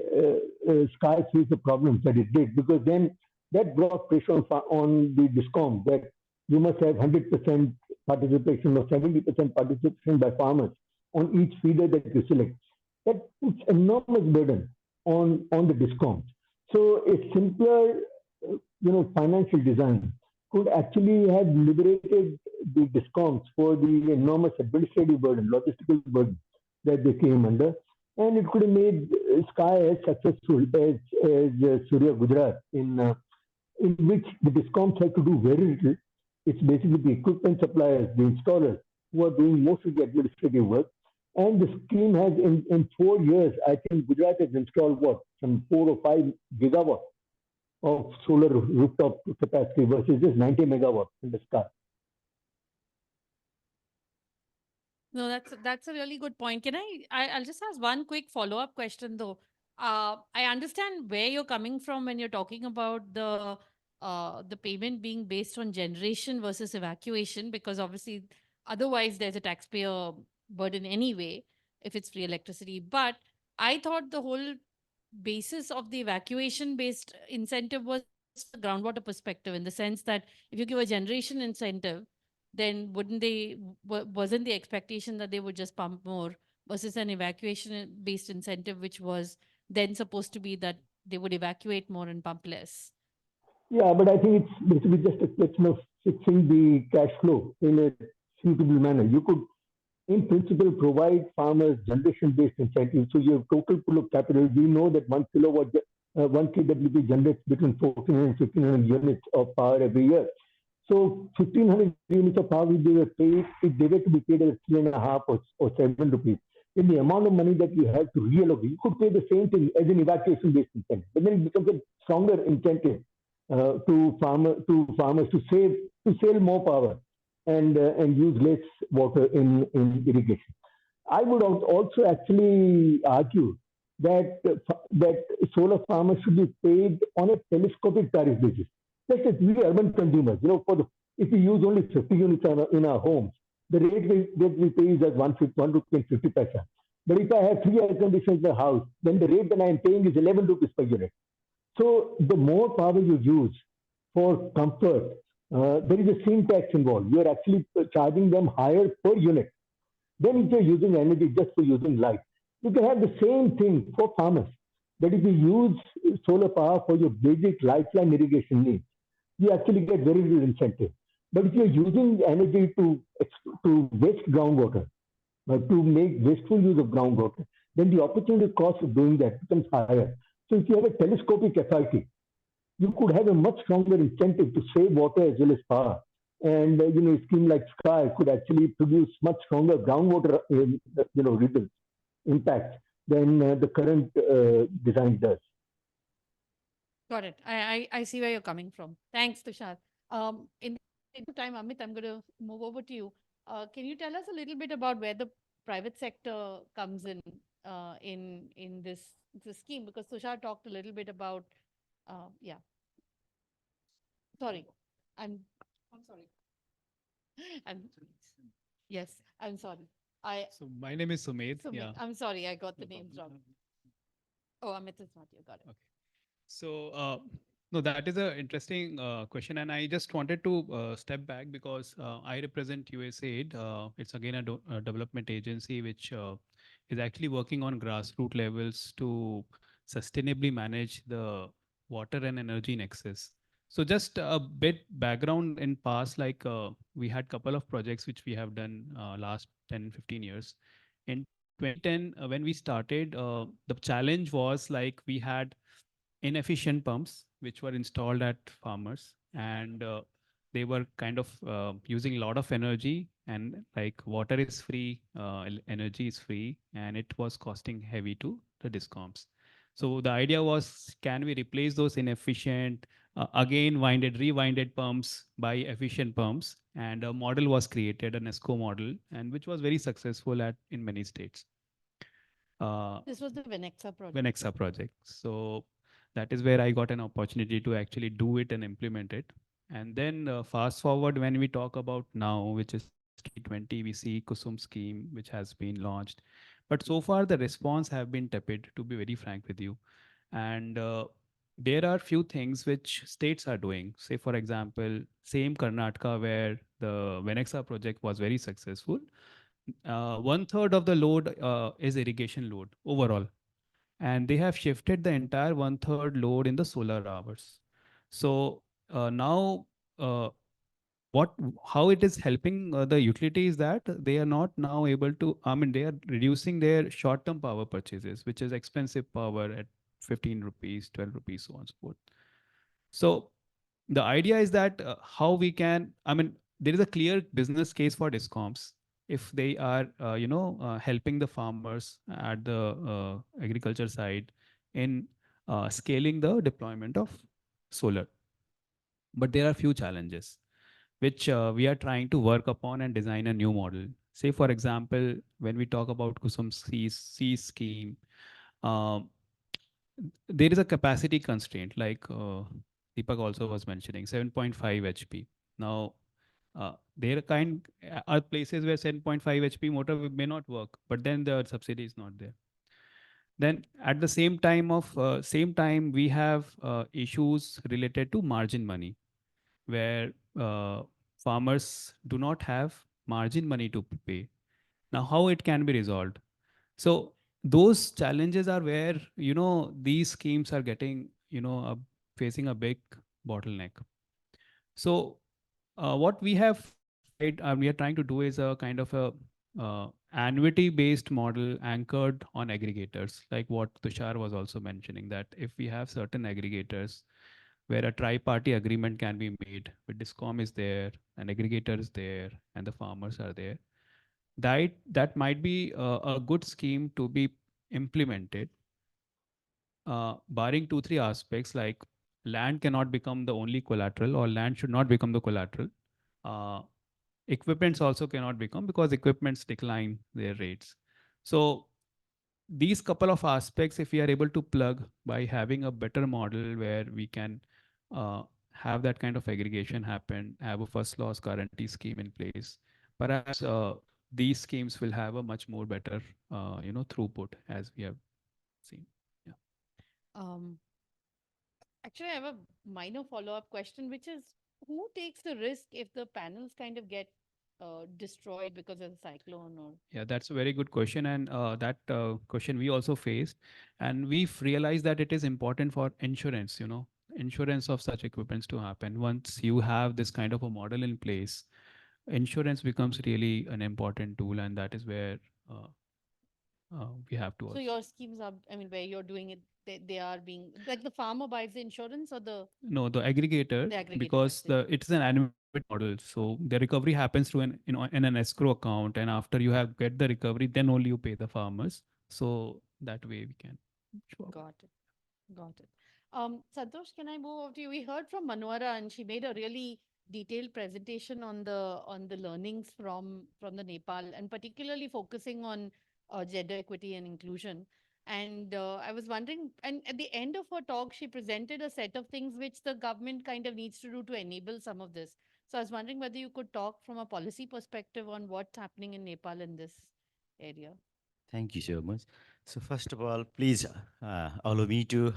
Sky faced the problems that it did, because then that brought pressure on the DISCOM that you must have 100% participation or 70% participation by farmers on each feeder that you select. That puts enormous burden on the DISCOMs. So a simpler, financial design could actually have liberated the DISCOMs for the enormous administrative burden, logistical burden that they came under, and it could have made Sky as successful as Surya Gujarat, in which the DISCOMs have to do very little. It's basically the equipment suppliers, the installers, who are doing most of the administrative work. And the scheme has, in 4 years, I think Gujarat has installed some 4 or 5 gigawatts of solar rooftop capacity versus just 90 megawatts in the Sky. No, that's a really good point. I'll just ask one quick follow-up question though. I understand where you're coming from when you're talking about the payment being based on generation versus evacuation, because obviously otherwise there's a taxpayer burden anyway if it's free electricity. But I thought the whole basis of the evacuation based incentive was the groundwater perspective, in the sense that if you give a generation incentive, then wasn't the expectation that they would just pump more, versus an evacuation based incentive, which was then supposed to be that they would evacuate more and pump less? Yeah, but I think it's basically just a question of fixing the cash flow in a suitable manner. You could, in principle, provide farmers generation-based incentives. So you have total pool of capital. We know that 1 kWp generates between 1,400 and 1,500 units of power every year. So 1,500 units of power, if they were to be paid at 3.5 or 7 rupees, then the amount of money that you have to reallocate, you could pay the same thing as an evacuation-based incentive. But then it becomes a stronger incentive to farmers to sell more power and use less water in irrigation. I would also actually argue that solar farmers should be paid on a telescopic tariff basis. Just as we urban consumers, if we use only 50 units in our homes, the rate that we pay is at 1 rupee and 50 paisa. But if I have 3 air conditioners in the house, then the rate that I am paying is 11 rupees per unit. So the more power you use for comfort, there is a sin tax involved. You are actually charging them higher per unit than if you're using energy just for using light. You can have the same thing for farmers. That if you use solar power for your basic lifeline irrigation needs, you actually get very little incentive. But if you're using energy to waste groundwater, to make wasteful use of groundwater, then the opportunity cost of doing that becomes higher. So if you have a telescopic FIT, you could have a much stronger incentive to save water as well as power. And a scheme like Sky could actually produce much stronger groundwater results, impact than the current design does. Got it. I see where you're coming from. Thanks, Tushar. In the time, Amit, I'm going to move over to you. Can you tell us a little bit about where the private sector comes in this scheme? Because Tushar talked a little bit about, yeah. Sorry, I'm sorry. Yes, I'm sorry. So my name is Sumedh. Yeah. I'm sorry, I got the names wrong. Oh, Amit is not here. Got it. Okay. So no, that is an interesting question, and I just wanted to step back because I represent USAID. It's again a development agency which is actually working on grassroots levels to sustainably manage the water and energy nexus. So just a bit background in past, like we had couple of projects which we have done last 10-15 years. In 2010, when we started, the challenge was like we had inefficient pumps which were installed at farmers, and they were kind of using a lot of energy, and like water is free, energy is free, and it was costing heavy to the DISCOMs. So the idea was, can we replace those inefficient, again rewinded pumps by efficient pumps? And a model was created, an ESCO model, and which was very successful in many states. This was the Venexa project. Venexa project. So that is where I got an opportunity to actually do it and implement it. And then fast forward when we talk about now, which is 2020, we see KUSUM scheme, which has been launched. But so far the response have been tepid, to be very frank with you. And there are few things which states are doing. Say, for example, same Karnataka where the Venexa project was very successful. 1/3 of the load is irrigation load overall. And they have shifted the entire 1/3 load in the solar hours. So now how it is helping the utility is that they are not now able to, they are reducing their short-term power purchases, which is expensive power at 15 rupees, 12 rupees, so on and so forth. So the idea is that how we can, there is a clear business case for discoms if they are, helping the farmers at the agriculture side in scaling the deployment of solar. But there are few challenges which we are trying to work upon and design a new model. Say, for example, when we talk about KUSUM C scheme, there is a capacity constraint, like Deepak also was mentioning, 7.5 HP. Now, there are places where 7.5 HP motor may not work, but then the subsidy is not there. Then at the same time, we have issues related to margin money, where farmers do not have margin money to pay. Now, how it can be resolved? So those challenges are where, these schemes are getting, facing a big bottleneck. So what we have we are trying to do is a kind of a annuity-based model anchored on aggregators, like what Tushar was also mentioning, that if we have certain aggregators where a tri-party agreement can be made, with DISCOM is there, an aggregator is there, and the farmers are there, that might be a good scheme to be implemented, barring 2-3 aspects, like land cannot become the only collateral, or land should not become the collateral. Equipments also cannot become, because equipments decline their rates. So these couple of aspects, if we are able to plug by having a better model where we can have that kind of aggregation happen, have a first loss guarantee scheme in place, perhaps these schemes will have a much more better, throughput, as we have seen. Yeah. Actually, I have a minor follow-up question, which is, who takes the risk if the panels kind of get destroyed because of the cyclone? Or Yeah, that's a very good question. And that question we also faced. And we've realized that it is important for insurance, insurance of such equipments to happen. Once you have this kind of a model in place, insurance becomes really an important tool. And that is where we have to so also. your schemes are, where you're doing it, they are being, like the farmer buys the insurance, or the No, the aggregator, because it's an annual model. So the recovery happens through in an escrow account, and after you have get the recovery, then only you pay the farmers. So that way we can. Got it. Got it. Santosh, can I move over to you? We heard from Manwara, and she made a really detailed presentation on the learnings from the Nepal, and particularly focusing on gender equity and inclusion. And I was wondering, and at the end of her talk, she presented a set of things which the government kind of needs to do to enable some of this. So I was wondering whether you could talk from a policy perspective on what's happening in Nepal in this area. Thank you so much. So first of all, please allow me to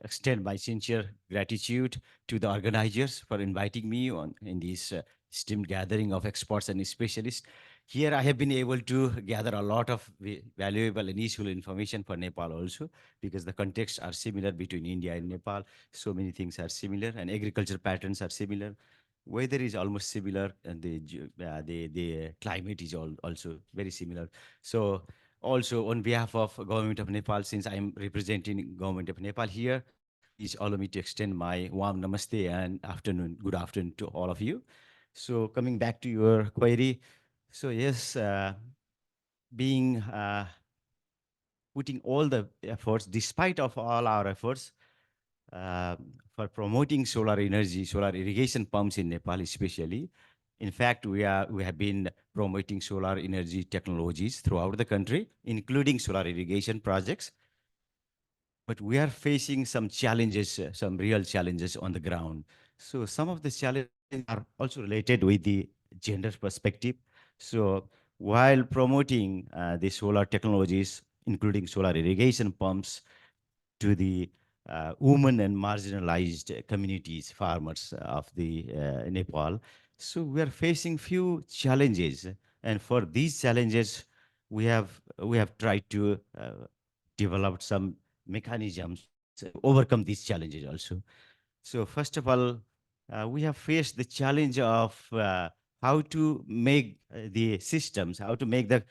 extend my sincere gratitude to the organizers for inviting me in this esteemed gathering of experts and specialists. Here I have been able to gather a lot of valuable and useful information for Nepal also, because the contexts are similar between India and Nepal. So many things are similar, and agriculture patterns are similar. Weather is almost similar, and the climate is also very similar. So also on behalf of Government of Nepal, since I'm representing Government of Nepal here, please allow me to extend my warm namaste and good afternoon to all of you. So coming back to your query, so yes, being putting all the efforts, despite of all our efforts, uh, for promoting solar energy, solar irrigation pumps in Nepal, especially. In fact, we have been promoting solar energy technologies throughout the country, including solar irrigation projects. But we are facing some challenges, some real challenges on the ground. So some of the challenges are also related with the gender perspective. So while promoting the solar technologies, including solar irrigation pumps, to the women and marginalized communities, farmers of the Nepal. So we are facing few challenges, and for these challenges, we have tried to develop some mechanisms to overcome these challenges also. So first of all, we have faced the challenge of how to make the systems, how to make the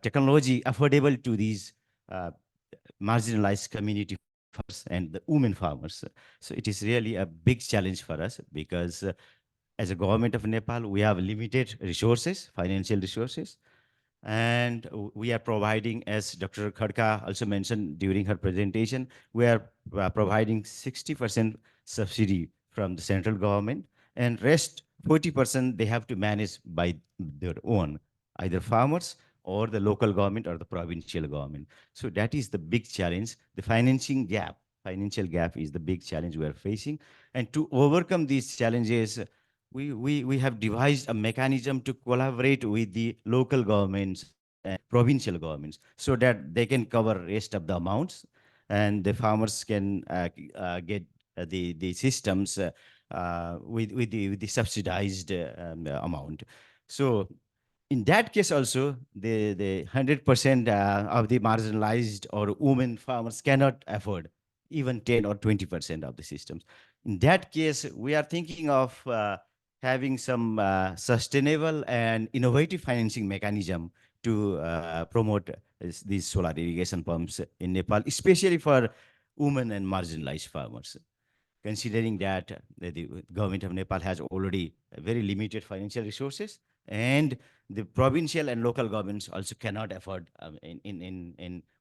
technology affordable to these marginalized community farmers and the women farmers. So it is really a big challenge for us because as a government of Nepal, we have limited resources, financial resources, and we are providing, as Dr. Khadka also mentioned during her presentation, we are providing 60% subsidy from the central government, and rest 40% they have to manage by their own, either farmers or the local government or the provincial government. So that is the big challenge. The financial gap is the big challenge we are facing. And to overcome these challenges, we have devised a mechanism to collaborate with the local governments and provincial governments so that they can cover rest of the amounts and the farmers can get the systems with the subsidized amount. So in that case also, the 100% of the marginalized or women farmers cannot afford even 10 or 20% of the systems. In that case, we are thinking of having some sustainable and innovative financing mechanism to promote these solar irrigation pumps in Nepal, especially for women and marginalized farmers. Considering that the government of Nepal has already very limited financial resources, and the provincial and local governments also cannot afford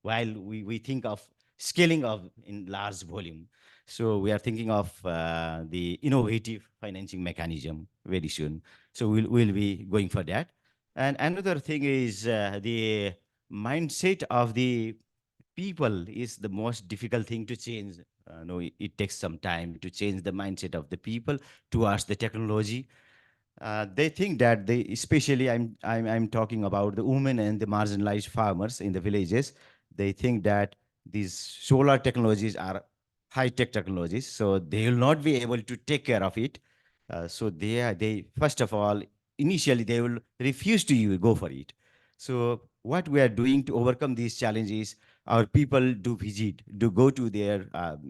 while we think of scaling of in large volume. So we are thinking of the innovative financing mechanism very soon. So we'll be going for that. And another thing is the mindset of the people is the most difficult thing to change. No, it takes some time to change the mindset of the people towards the technology. They think that especially I'm talking about the women and the marginalized farmers in the villages. They think that these solar technologies are high-tech technologies, so they will not be able to take care of it. So they first of all, initially they will refuse to go for it. So what we are doing to overcome these challenges, our people do go to their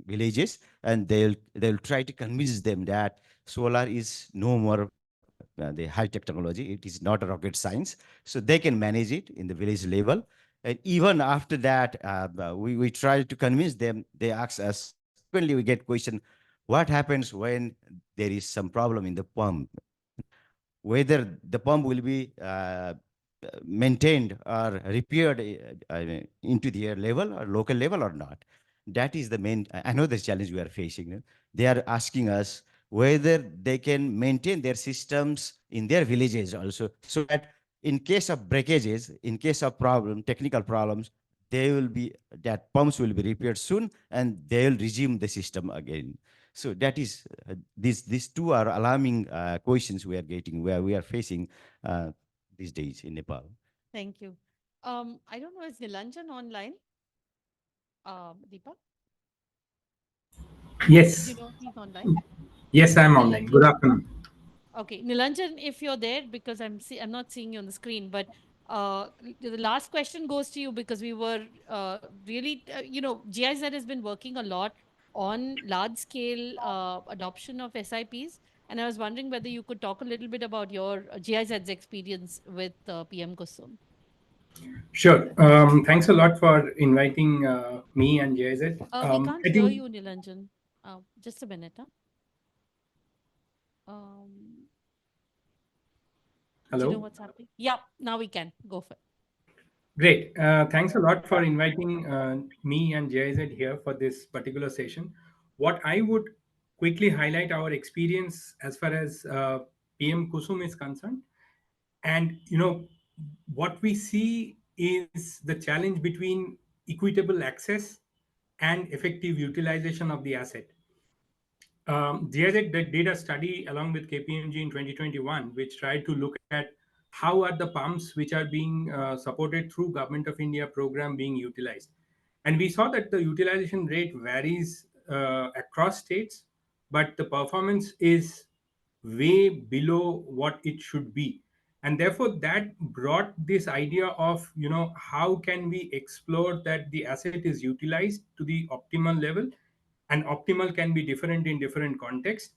villages, and they'll try to convince them that solar is no more the high-tech technology. It is not a rocket science. So they can manage it in the village level. And even after that, we try to convince them. They ask us, frequently we get question, what happens when there is some problem in the pump? Whether the pump will be maintained or repaired into their level or local level or not. That is the main, another challenge we are facing. They are asking us whether they can maintain their systems in their villages also, so that in case of breakages, in case of technical problems, that pumps will be repaired soon and they will resume the system again. So that is, these two are alarming questions we are getting, where we are facing these days in Nepal. Thank you. I don't know, is Nilanjan online? Deepak? Yes. Do you know if he's online? Yes, I'm online. Good afternoon. Okay, Nilanjan, if you're there, because I'm not seeing you on the screen, but the last question goes to you because we were really, GIZ has been working a lot on large scale adoption of SIPs. And I was wondering whether you could talk a little bit about your GIZ's experience with PM KUSUM. Sure. Thanks a lot for inviting me and GIZ. We can't hear you, Nilanjan. Just a minute. Hello? Do you know what's happening? Yeah, now we can. Go for it. Great. Thanks a lot for inviting me and JIZ here for this particular session. What I would quickly highlight our experience as far as PM KUSUM is concerned. And, what we see is the challenge between equitable access and effective utilization of the asset. GIZ did a study along with KPMG in 2021, which tried to look at how are the pumps which are being supported through Government of India program being utilized. And we saw that the utilization rate varies across states, but the performance is way below what it should be. And therefore, that brought this idea of, how can we explore that the asset is utilized to the optimal level, and optimal can be different in different contexts,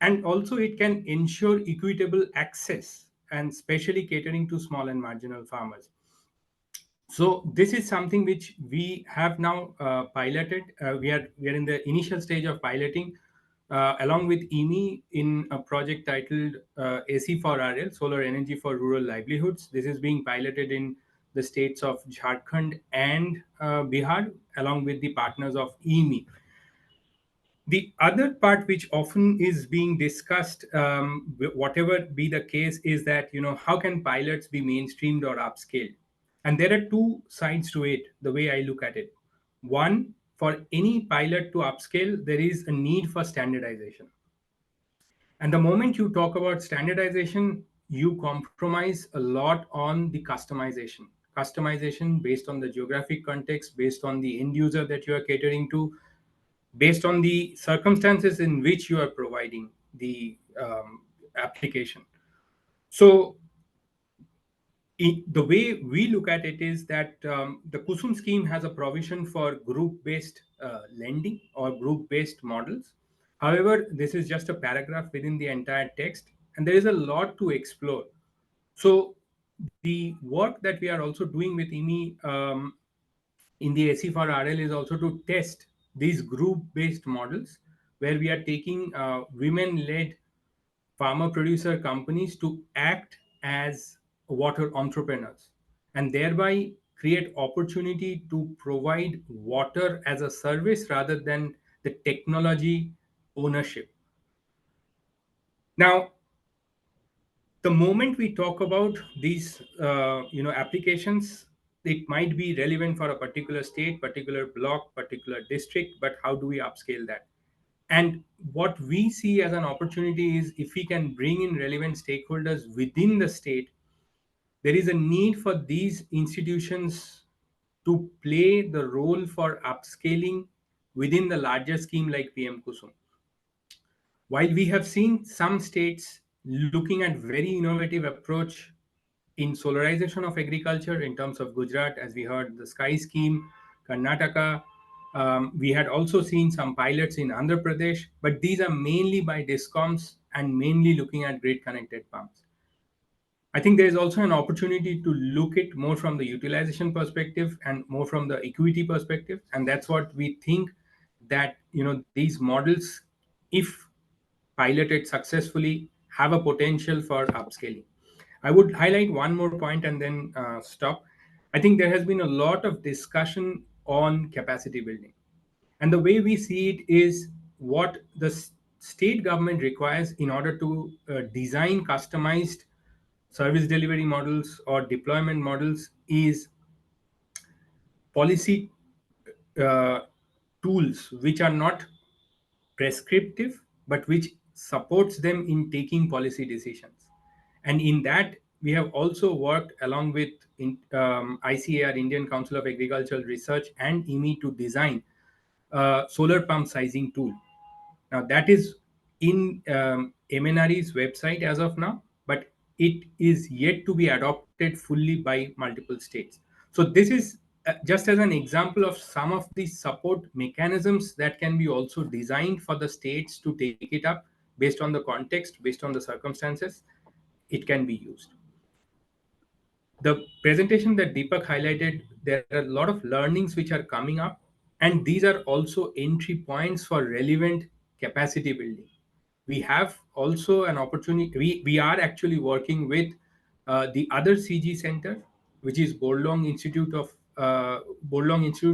and also it can ensure equitable access and especially catering to small and marginal farmers. So this is something which we have now piloted. We are in the initial stage of piloting along with IWMI in a project titled AC4RL, Solar Energy for Rural Livelihoods. This is being piloted in the states of Jharkhand and Bihar, along with the partners of IWMI. The other part which often is being discussed, whatever be the case, is that, how can pilots be mainstreamed or upscaled? And there are two sides to it, the way I look at it. One, for any pilot to upscale, there is a need for standardization. And the moment you talk about standardization, you compromise a lot on the customization. Customization based on the geographic context, based on the end user that you are catering to, based on the circumstances in which you are providing the application. So the way we look at it is that the KUSUM scheme has a provision for group-based lending or group-based models. However, this is just a paragraph within the entire text, and there is a lot to explore. So the work that we are also doing with IWMI in the AC4RL is also to test these group-based models, where we are taking women-led farmer producer companies to act as water entrepreneurs and thereby create opportunity to provide water as a service rather than the technology ownership. Now, the moment we talk about these applications, it might be relevant for a particular state, particular block, particular district, but how do we upscale that? And what we see as an opportunity is if we can bring in relevant stakeholders within the state, there is a need for these institutions to play the role for upscaling within the larger scheme like PM KUSUM. While we have seen some states looking at very innovative approach in solarization of agriculture in terms of Gujarat, as we heard, the Sky scheme, Karnataka. We had also seen some pilots in Andhra Pradesh, but these are mainly by DISCOMs and mainly looking at grid connected pumps. I think there is also an opportunity to look at more from the utilization perspective and more from the equity perspective. And that's what we think that, these models, if piloted successfully, have a potential for upscaling. I would highlight one more point and then stop. I think there has been a lot of discussion on capacity building. And the way we see it is what the state government requires in order to design customized service delivery models or deployment models is policy tools which are not prescriptive, but which supports them in taking policy decisions. And in that, we have also worked along with ICAR, Indian Council of Agricultural Research, and IWMI to design a solar pump sizing tool. Now, that is in MNRE's website as of now, but it is yet to be adopted fully by multiple states. So this is just as an example of some of the support mechanisms that can be also designed for the states to take it up based on the context, based on the circumstances, it can be used. The presentation that Deepak highlighted, there are a lot of learnings which are coming up, and these are also entry points for relevant capacity building. We have also an opportunity, we are actually working with the other CG center which is Borlong Institute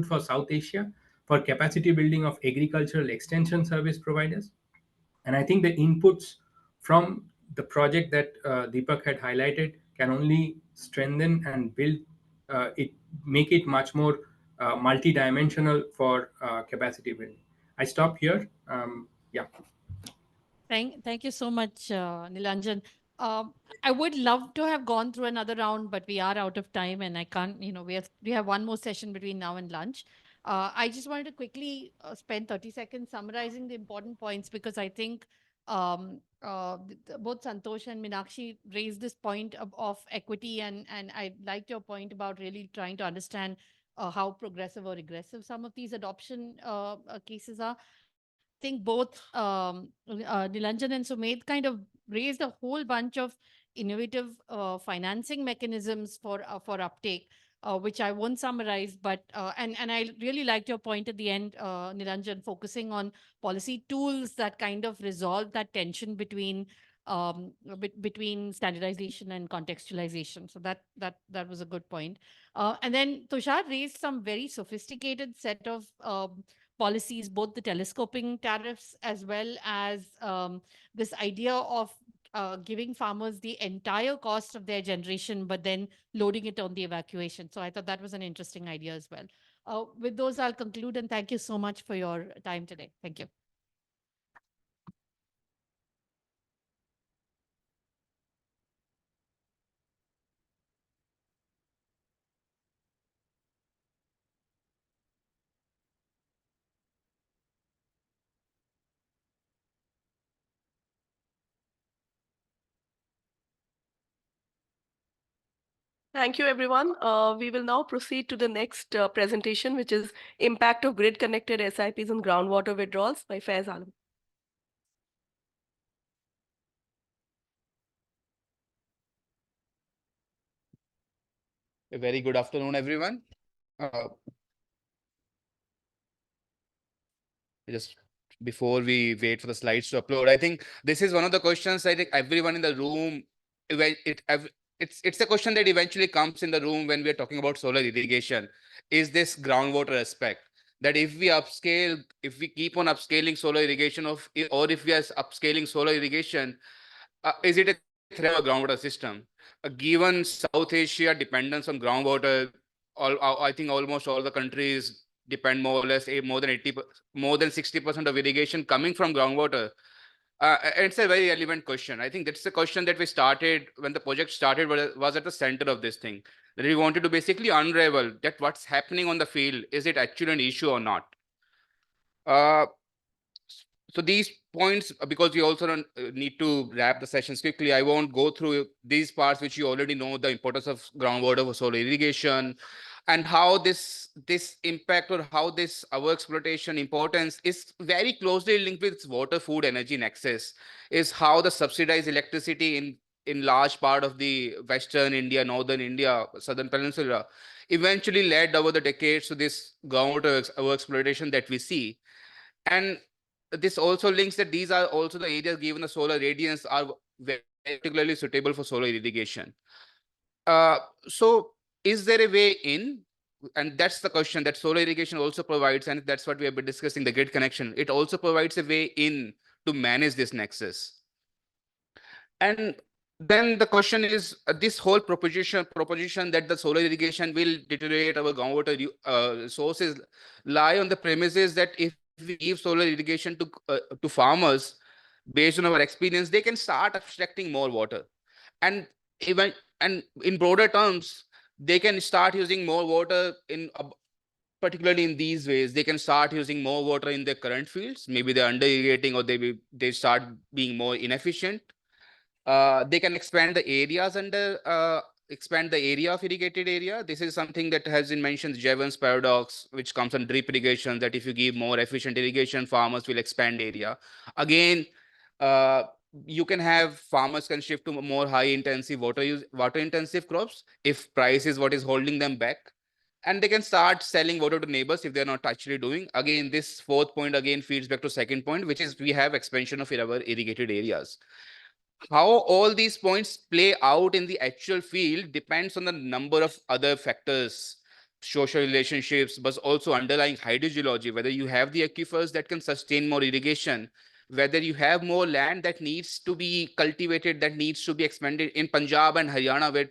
for South Asia for capacity building of agricultural extension service providers. And I think the inputs from the project that Deepak had highlighted can only strengthen and build make it much more multi-dimensional for capacity building. I stop here. Yeah. Thank you so much, Nilanjan. I would love to have gone through another round, but we are out of time, and I can't. We have one more session between now and lunch. I just wanted to quickly spend 30 seconds summarizing the important points, because I think both Santosh and Meenakshi raised this point of equity, and I liked your point about really trying to understand how progressive or regressive some of these adoption cases are. I think both Nilanjan and Sumedh kind of raised a whole bunch of innovative financing mechanisms for uptake, which I won't summarize. But and I really liked your point at the end, Nilanjan, focusing on policy tools that kind of resolve that tension between between standardization and contextualization. So that was a good point. And then Tushar raised some very sophisticated set of policies, both the telescoping tariffs as well as this idea of giving farmers the entire cost of their generation, but then loading it on the evacuation. So I thought that was an interesting idea as well. With those, I'll conclude, and thank you so much for your time today. Thank you. Thank you, everyone. We will now proceed to the next presentation, which is Impact of Grid-Connected SIPs on Groundwater Withdrawals by Faiz Alam. A very good afternoon, everyone. Just before we wait for the slides to upload, I think this is one of the questions I think everyone in the room, it's a question that eventually comes in the room when we are talking about solar irrigation. Is this groundwater aspect? That if we keep on upscaling solar irrigation or if we are upscaling solar irrigation, is it a threat to the groundwater system? Given South Asia dependence on groundwater, I think almost all the countries depend more or less more than 60% of irrigation coming from groundwater. It's a very relevant question. I think that's the question that we started when the project started, was at the center of this thing. That we wanted to basically unravel that what's happening on the field, is it actually an issue or not? So these points, because we also need to wrap the sessions quickly, I won't go through these parts which you already know, the importance of groundwater for solar irrigation, and how this impact or how this our exploitation importance is very closely linked with water, food, energy nexus, is how the subsidized electricity in large part of the Western India, Northern India, Southern Peninsula, eventually led over the decades to this groundwater exploitation that we see. And this also links that these are also the areas, given the solar radiance, are very particularly suitable for solar irrigation. So is there a way in? And that's the question that solar irrigation also provides, and that's what we have been discussing, the grid connection. It also provides a way in to manage this nexus. And then the question is, this whole proposition that the solar irrigation will deteriorate our groundwater sources lie on the premises that if we give solar irrigation to farmers, based on our experience, they can start abstracting more water. And even in broader terms, they can start using more water particularly in these ways. They can start using more water in their current fields. Maybe they're under irrigating, or they start being more inefficient. They can expand the areas expand the area of irrigated area. This is something that has been mentioned, Jevons paradox, which comes on drip irrigation, that if you give more efficient irrigation, farmers will expand area. Again, you can have farmers can shift to more high intensive water intensive crops if price is what is holding them back. And they can start selling water to neighbors if they're not actually doing. Again, this fourth point again feeds back to second point, which is we have expansion of our irrigated areas. How all these points play out in the actual field depends on the number of other factors, social relationships, but also underlying hydrogeology, whether you have the aquifers that can sustain more irrigation, whether you have more land that needs to be cultivated, that needs to be expanded in Punjab and Haryana, where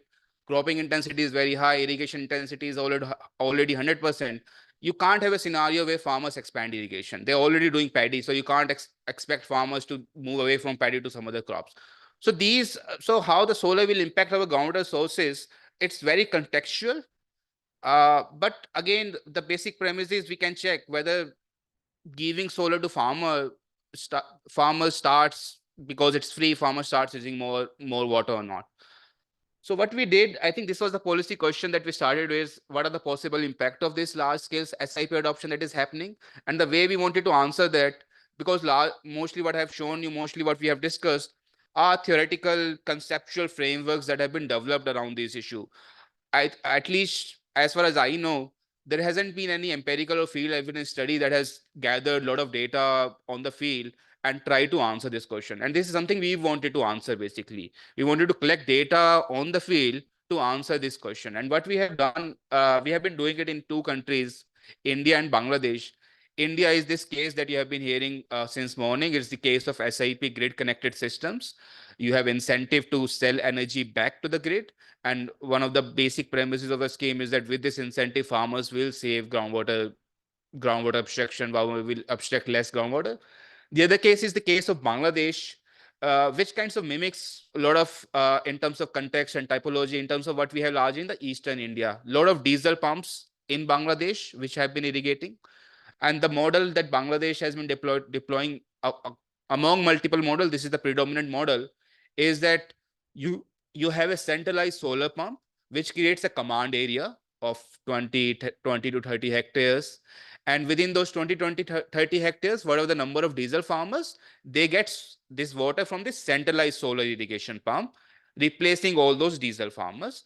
cropping intensity is very high, irrigation intensity is already 100%. You can't have a scenario where farmers expand irrigation. They're already doing paddy, so you can't expect farmers to move away from paddy to some other crops. So how the solar will impact our groundwater sources, it's very contextual. But again, the basic premise is we can check whether giving solar to farmers starts because it's free, farmer starts using more water or not. So what we did, I think this was the policy question that we started with, what are the possible impact of this large scale SIP adoption that is happening? And the way we wanted to answer that, because mostly what I've shown you, mostly what we have discussed are theoretical conceptual frameworks that have been developed around this issue. At least as far as I know, there hasn't been any empirical or field evidence study that has gathered a lot of data on the field and try to answer this question. And this is something we wanted to answer basically. We wanted to collect data on the field to answer this question. And what we have done, we have been doing it in two countries, India and Bangladesh. India is this case that you have been hearing since morning. It's the case of SIP grid connected systems. You have incentive to sell energy back to the grid. And one of the basic premises of the scheme is that with this incentive, farmers will save groundwater abstraction, will abstract less groundwater. The other case is the case of Bangladesh, which kinds of mimics a lot of, in terms of context and typology, in terms of what we have largely in the Eastern India. A lot of diesel pumps in Bangladesh, which have been irrigating. And the model that Bangladesh has been deploying among multiple models, this is the predominant model, is that you have a centralized solar pump, which creates a command area of 20 to 30 hectares. And within those 20, 30 hectares, whatever the number of diesel farmers, they get this water from this centralized solar irrigation pump, replacing all those diesel farmers.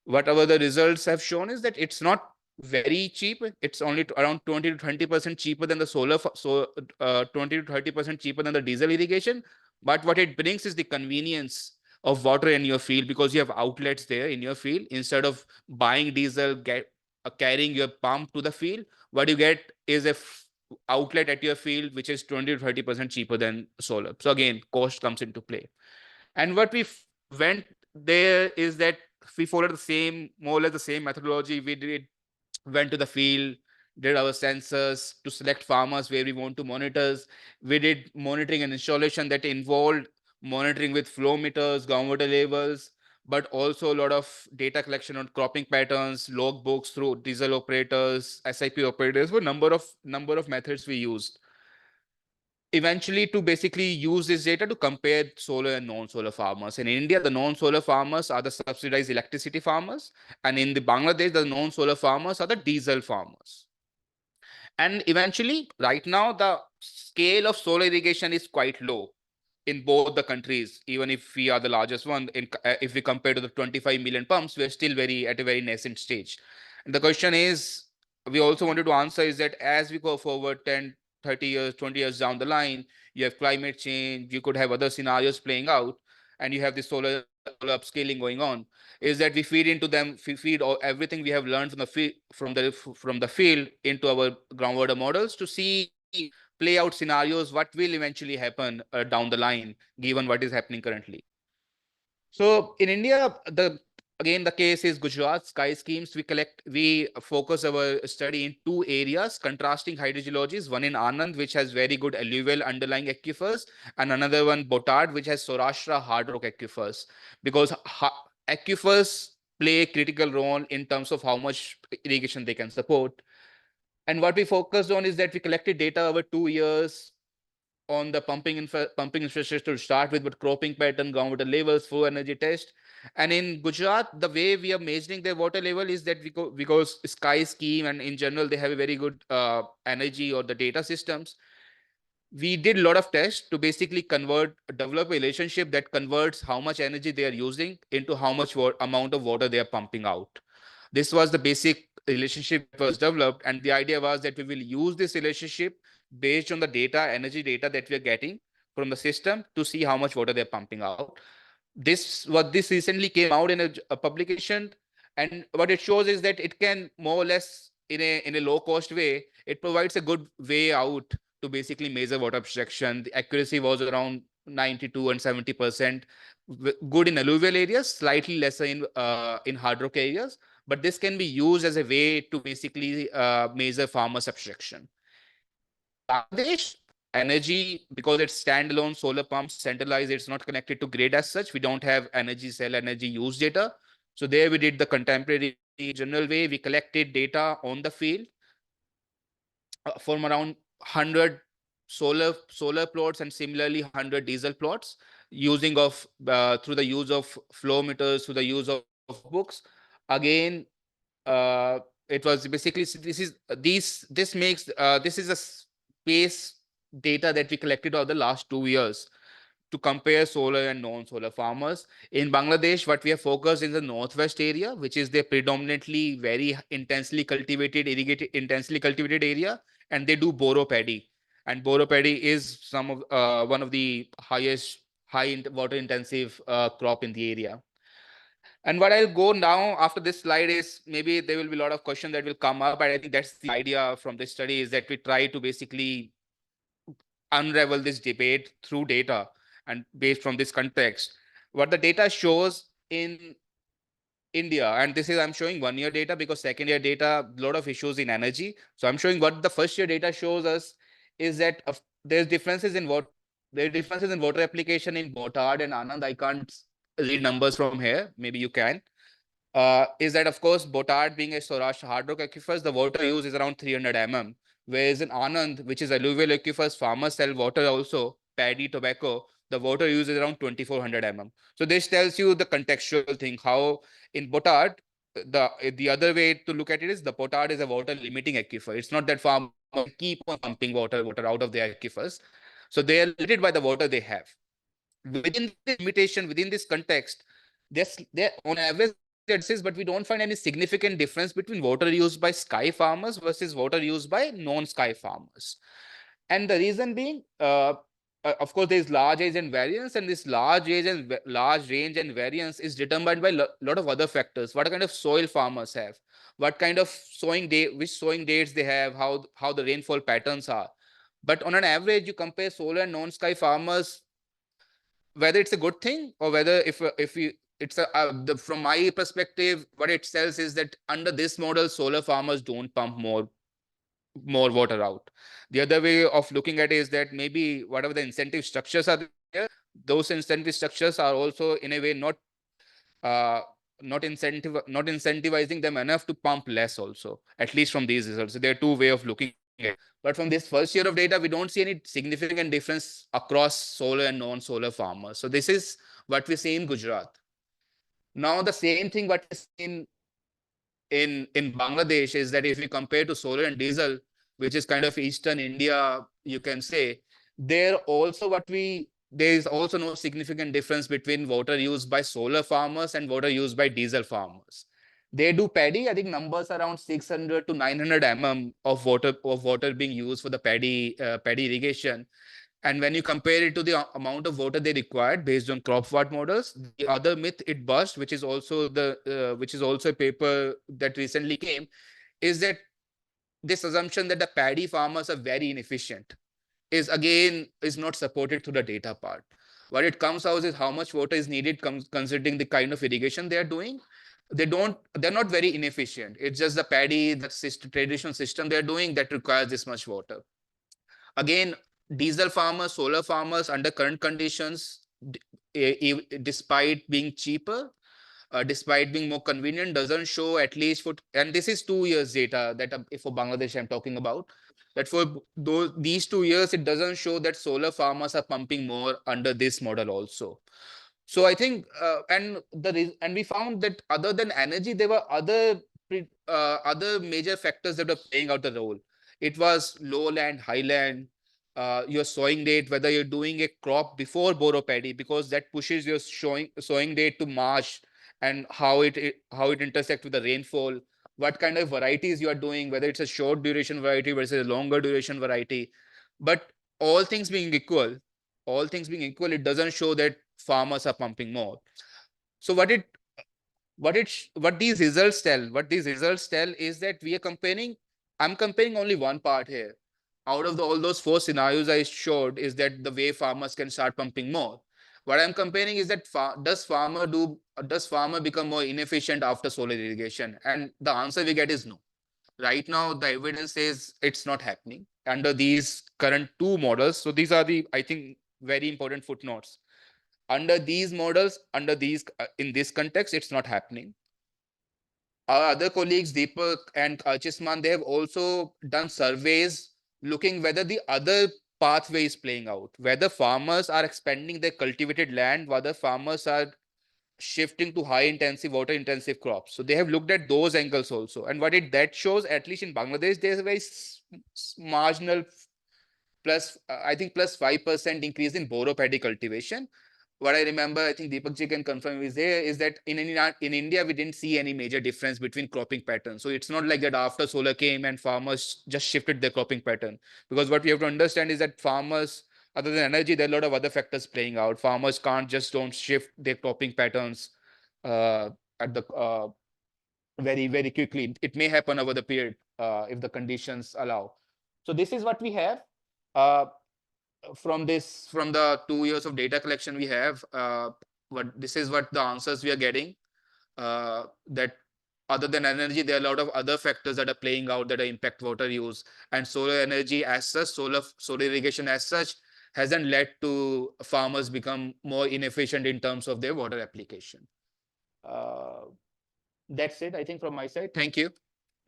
Whatever the results have shown is that it's not very cheap. It's only around 20 to 20% cheaper than the 20 to 30% cheaper than the diesel irrigation. But what it brings is the convenience of water in your field, because you have outlets there in your field. Instead of buying diesel, carrying your pump to the field, what you get is a outlet at your field, which is 20 to 30% cheaper than solar. So again, cost comes into play. And what we went there is that we followed more or less the same methodology. We went to the field, did our sensors to select farmers where we want to monitor. We did monitoring and installation that involved monitoring with flow meters, groundwater levels, but also a lot of data collection on cropping patterns, log books through diesel operators, SIP operators, were number of methods we used. Eventually to basically use this data to compare solar and non-solar farmers. In India, the non-solar farmers are the subsidized electricity farmers. And in the Bangladesh, the non-solar farmers are the diesel farmers. And eventually, right now, the scale of solar irrigation is quite low in both the countries. Even if we are the largest one, if we compare to the 25 million pumps, we're still at a very nascent stage. And the question is, we also wanted to answer is that as we go forward 10, 30 years, 20 years down the line, you have climate change, you could have other scenarios playing out, and you have the solar upscaling going on, is that we feed into them, everything we have learned from the field into our groundwater models to see play out scenarios, what will eventually happen down the line, given what is happening currently. So in India, again, the case is Gujarat sky schemes. We focus our study in two areas, contrasting hydrogeologies, one in Anand, which has very good alluvial underlying aquifers, and another one, Botard, which has Saurashtra hard rock aquifers, because aquifers play a critical role in terms of how much irrigation they can support. And what we focused on is that we collected data over 2 years on the pumping infrastructure to start with, but cropping pattern, groundwater levels, flow energy test. And in Gujarat, the way we are measuring their water level is that because Sky scheme and in general, they have a very good energy or the data systems. We did a lot of tests to basically develop a relationship that converts how much energy they are using into how much amount of water they are pumping out. This was the basic relationship that was developed. And the idea was that we will use this relationship based on the energy data that we are getting from the system to see how much water they're pumping out. This recently came out in a publication, and what it shows is that it can more or less in a low cost way, it provides a good way out to basically measure water abstraction. The accuracy was around 92 and 70%, good in alluvial areas, slightly lesser in hard rock areas. But this can be used as a way to basically measure farmer abstraction. Bangladesh, energy, because it's standalone solar pumps, centralized, it's not connected to grid as such. We don't have energy cell, energy use data. So there we did the contemporary general way. We collected data on the field from around 100 solar plots and similarly 100 diesel plots using of through the use of flow meters, through the use of books. Again, it was basically this is a space data that we collected over the last 2 years to compare solar and non-solar farmers. In Bangladesh, what we have focused in the northwest area, which is the predominantly very intensely cultivated area, and they do boro paddy. And boro paddy is one of the highest water intensive crop in the area. And what I'll go now after this slide is maybe there will be a lot of questions that will come up, but I think that's the idea from this study, is that we try to basically unravel this debate through data and based from this context. What the data shows in India, and this is I'm showing 1 year data because 2nd year data, a lot of issues in energy. So I'm showing what the 1st year data shows us is that there's differences in water application in Botard and Anand. I can't read numbers from here. Maybe you can. Is that of course Botard being a Saurashtra hard rock aquifers, the water use is around 300 mm, whereas in Anand, which is alluvial aquifers, farmers sell water also, paddy, tobacco, the water use is around 2400 mm. So this tells you the contextual thing, how in Botard, the other way to look at it is the Botard is a water limiting aquifer. It's not that farmers keep on pumping water out of their aquifers. So they are limited by the water they have. Within this limitation, within this context, they're on average, but we don't find any significant difference between water used by sky farmers versus water used by non-sky farmers. And the reason being, of course, there's large range and variance, and this large range and variance is determined by a lot of other factors. What kind of soil farmers have, what kind of which sowing dates they have, how the rainfall patterns are. But on an average, you compare solar and non-sky farmers, whether it's a good thing or whether from my perspective, what it tells is that under this model, solar farmers don't pump more water out. The other way of looking at it is that maybe whatever the incentive structures are there, those incentive structures are also in a way not incentivizing them enough to pump less also, at least from these results. So there are two ways of looking at it. But from this 1st year of data, we don't see any significant difference across solar and non-solar farmers. So this is what we see in Gujarat. Now, the same thing what we see in Bangladesh is that if we compare to solar and diesel, which is kind of Eastern India, you can say, there is also no significant difference between water used by solar farmers and water used by diesel farmers. They do paddy. I think numbers around 600 to 900 mm of water being used for the paddy irrigation. And when you compare it to the amount of water they required based on Groundwater models, the other myth it burst, which is also a paper that recently came, is that this assumption that the paddy farmers are very inefficient is not supported through the data part. What it comes out is how much water is needed considering the kind of irrigation they are doing. They're not very inefficient. It's just the paddy, the traditional system they're doing that requires this much water. Again, diesel farmers, solar farmers under current conditions, despite being cheaper, despite being more convenient, doesn't show at least and this is 2 years data that for Bangladesh I'm talking about, that for these 2 years, it doesn't show that solar farmers are pumping more under this model also. So I think, and we found that other than energy, there were other major factors that were playing out the role. It was lowland, highland, your sowing date, whether you're doing a crop before boro paddy, because that pushes your sowing date to March, and how it intersects with the rainfall, what kind of varieties you are doing, whether it's a short duration variety versus a longer duration variety. But all things being equal, all things being equal, it doesn't show that farmers are pumping more. So what these results tell is that we are comparing, I'm comparing only one part here. Out of all those 4 scenarios I showed is that the way farmers can start pumping more. What I'm comparing is that does farmer become more inefficient after solar irrigation? And the answer we get is no. Right now, the evidence says it's not happening under these current 2 models. So these are the, I think, very important footnotes. Under these models, in this context, it's not happening. Our other colleagues, Deepak and Archisman, they have also done surveys looking whether the other pathway is playing out, whether farmers are expanding their cultivated land, whether farmers are shifting to high intensive, water intensive crops. So they have looked at those angles also. And that shows, at least in Bangladesh, there's a very marginal plus, I think plus 5% increase in boro paddy cultivation. What I remember, I think Deepak ji can confirm is that in India, we didn't see any major difference between cropping patterns. So it's not like that after solar came and farmers just shifted their cropping pattern. Because what we have to understand is that farmers, other than energy, there are a lot of other factors playing out. Farmers don't shift their cropping patterns very, very quickly. It may happen over the period if the conditions allow. So this is what we have. From the 2 years of data collection we have, this is what the answers we are getting, that other than energy, there are a lot of other factors that are playing out that impact water use, and solar energy as such, solar irrigation as such, hasn't led to farmers become more inefficient in terms of their water application. That's it, I think, from my side. Thank you.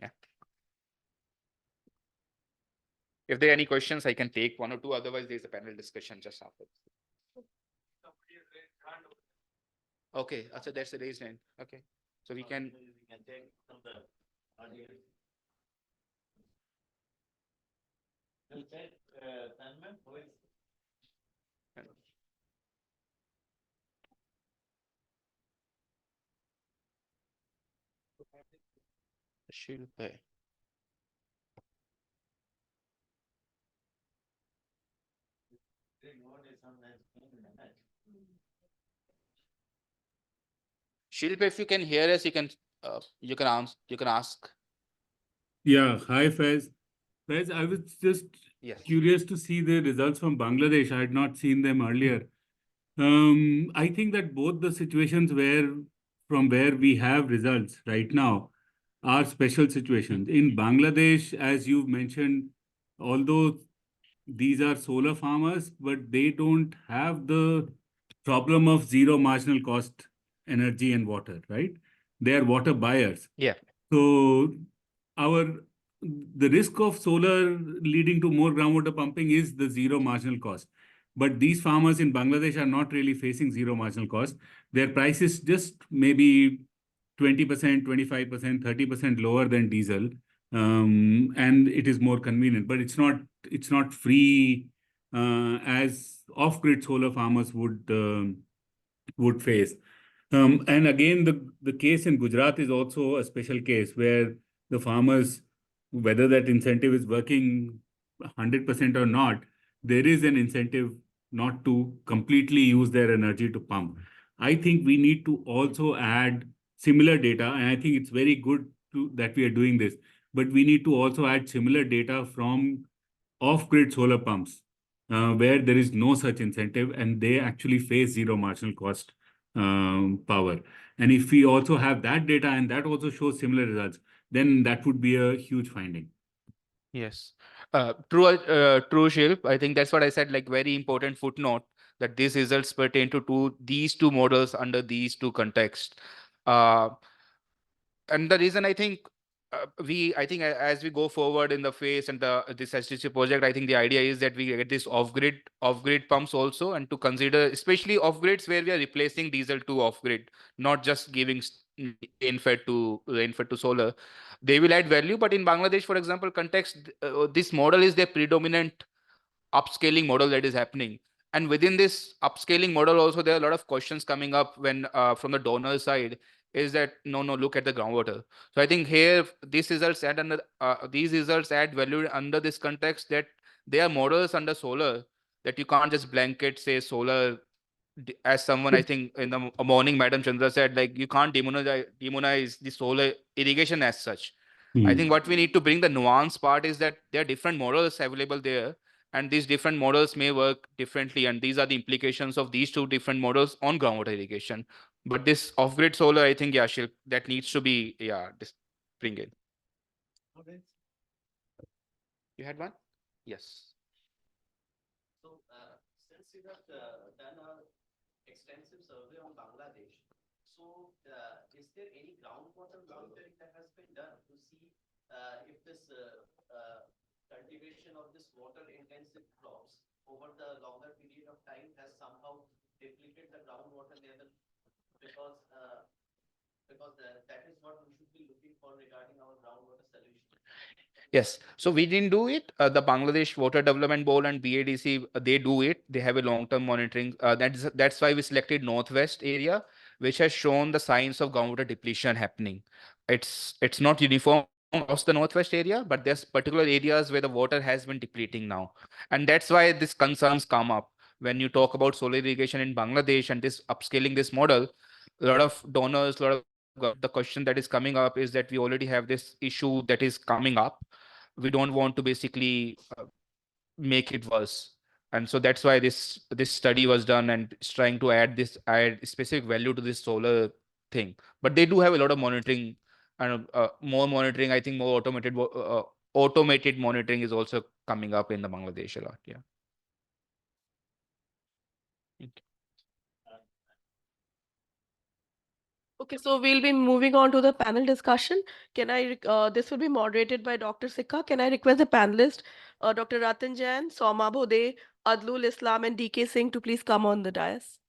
Yeah. If there are any questions, I can take 1 or 2. Otherwise, there's a panel discussion just after. Okay, so that's the raised hand. Okay, so we can take from the audience. Shilpa. Shilpa, if you can hear us, you can ask. Yeah, hi Faiz. Faiz, I was just curious to see the results from Bangladesh. I had not seen them earlier. I think that both the situations from where we have results right now are special situations. In Bangladesh, as you've mentioned, although these are solar farmers, but they don't have the problem of zero marginal cost energy and water, right? They are water buyers. Yeah. So the risk of solar leading to more groundwater pumping is the zero marginal cost. But these farmers in Bangladesh are not really facing zero marginal cost. Their price is just maybe 20%, 25%, 30% lower than diesel. And it is more convenient, but it's not free as off-grid solar farmers would face. And again, the case in Gujarat is also a special case where the farmers, whether that incentive is working 100% or not, there is an incentive not to completely use their energy to pump. I think we need to also add similar data, and I think it's very good that we are doing this, but we need to also add similar data from off-grid solar pumps, where there is no such incentive and they actually face zero marginal cost power. And if we also have that data and that also shows similar results, then that would be a huge finding. Yes. True, Shilp. I think that's what I said, like very important footnote, that these results pertain to these 2 models under these 2 contexts. And the reason I think as we go forward in the phase and this SDC project, I think the idea is that we get this off-grid pumps also, and to consider especially off-grids where we are replacing diesel to off-grid, not just giving rain-fed to solar. They will add value, but in Bangladesh, for example, context, this model is the predominant upscaling model that is happening. And within this upscaling model also, there are a lot of questions coming up when from the donor side, is that no, look at the groundwater. So I think here these results add value under this context, that they are models under solar that you can't just blanket say solar as someone I think in the morning, Madam Chandra said, like you can't demonize the solar irrigation as such. I think what we need to bring the nuance part is that there are different models available there, and these different models may work differently, and these are the implications of these two different models on groundwater irrigation. But this off-grid solar, I think, yeah, that needs to be, bring in. Okay. You had one? Yes. So, since you have done a extensive survey on Bangladesh, so is there any groundwater monitoring that has been done to see if this cultivation of this water-intensive crops over the longer period of time has somehow depleted the groundwater level? Because that is what we should be looking for regarding our groundwater solution. Yes. So we didn't do it. The Bangladesh Water Development Board and BADC, they do it. They have a long-term monitoring. That's why we selected Northwest area, which has shown the signs of groundwater depletion happening. It's not uniform across the Northwest area, but there's particular areas where the water has been depleting now. And that's why these concerns come up. When you talk about solar irrigation in Bangladesh and this upscaling this model, a lot of donors, the question that is coming up is that we already have this issue that is coming up. We don't want to basically make it worse, and so that's why this study was done, and it's trying to add specific value to this solar thing. But they do have a lot of monitoring, and more monitoring. I think more automated monitoring is also coming up in the Bangladesh a lot. Yeah. Okay, so we'll be moving on to the panel discussion. This will be moderated by Dr. Sikka. Can I request the panelists, Dr. Ratan Jain, Soma Bhode, Adlul Islam, and DK Singh to please come on the dais?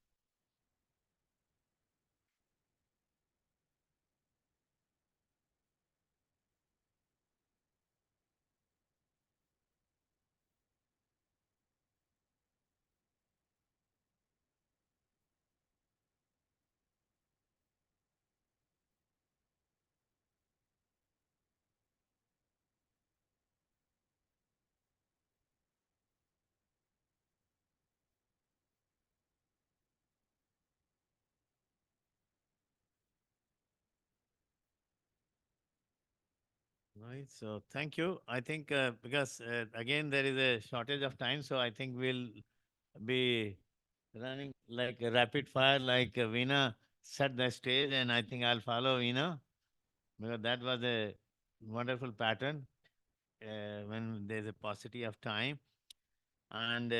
Right. So thank you. I think because again there is a shortage of time, so I think we'll be running like a rapid fire, like Veena set the stage, and I think I'll follow Veena because that was a wonderful pattern when there's a paucity of time. And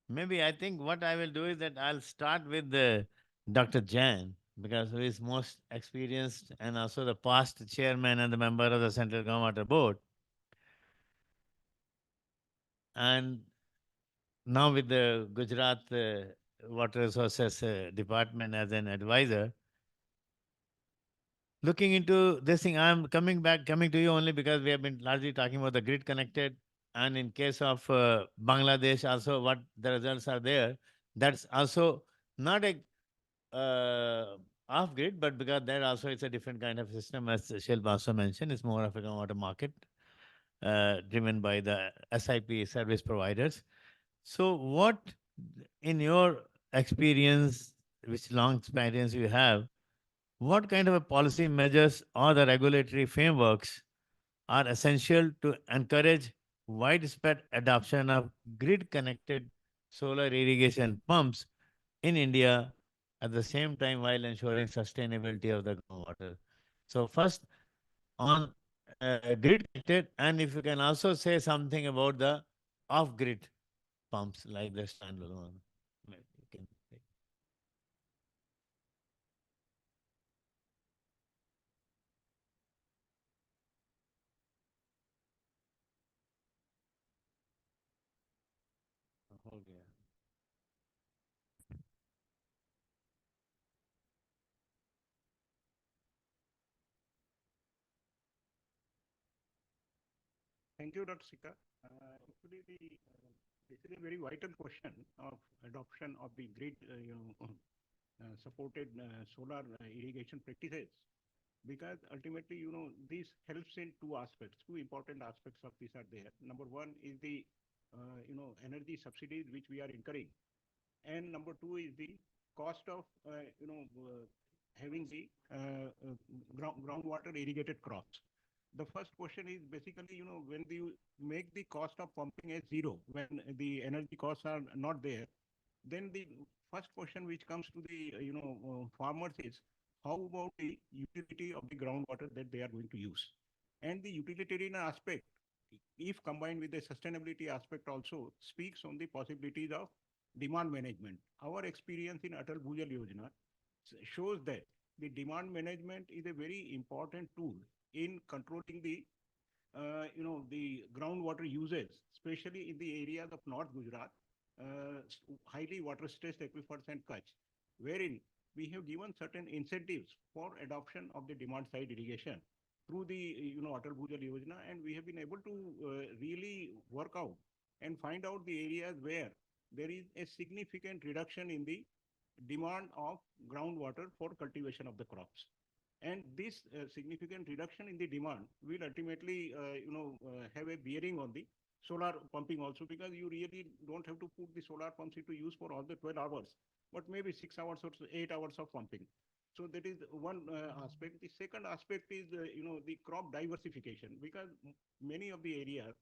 maybe I think what I will do is that I'll start with Dr. Jain because who is most experienced and also the past chairman and the member of the Central Groundwater Board. And now with the Gujarat Water Resources Department as an advisor, looking into this thing, I'm coming to you only because we have been largely talking about the grid connected. And in case of Bangladesh, also what the results are there, that's also not a off grid, but because there also it's a different kind of system, as Shilpa also mentioned, it's more of a groundwater market driven by the SIP service providers. So what, in your experience, which long experience you have, what kind of a policy measures or the regulatory frameworks are essential to encourage widespread adoption of grid-connected solar irrigation pumps in India at the same time while ensuring sustainability of the groundwater? So first, on grid-connected, and if you can also say something about the off-grid pumps like the standalone. Maybe you can say. Okay. Thank you, Dr. Sikka. Actually, this is a very vital question of adoption of the grid, supported solar irrigation practices, because ultimately, this helps in two aspects. Two important aspects of this are there. Number one is the energy subsidies which we are incurring. And number two is the cost of, having the groundwater irrigated crops. The first question is basically, when you make the cost of pumping as zero, when the energy costs are not there, then the first question which comes to the, farmers is, how about the utility of the groundwater that they are going to use? And the utilitarian aspect, if combined with the sustainability aspect also, speaks on the possibilities of demand management. Our experience in Atal Bhujal Yojana shows that the demand management is a very important tool in controlling the, the groundwater usage, especially in the areas of North Gujarat, highly water-stressed aquifers and Kutch, wherein we have given certain incentives for adoption of the demand-side irrigation through the, Atal Bhujal Yojana, and we have been able to really work out and find out the areas where there is a significant reduction in the demand of groundwater for cultivation of the crops. And this significant reduction in the demand will ultimately, have a bearing on the solar pumping also, because you really don't have to put the solar pumps into use for all the 12 hours, but maybe 6 hours or 8 hours of pumping. So that is one aspect. The second aspect is, the crop diversification, because many of the areas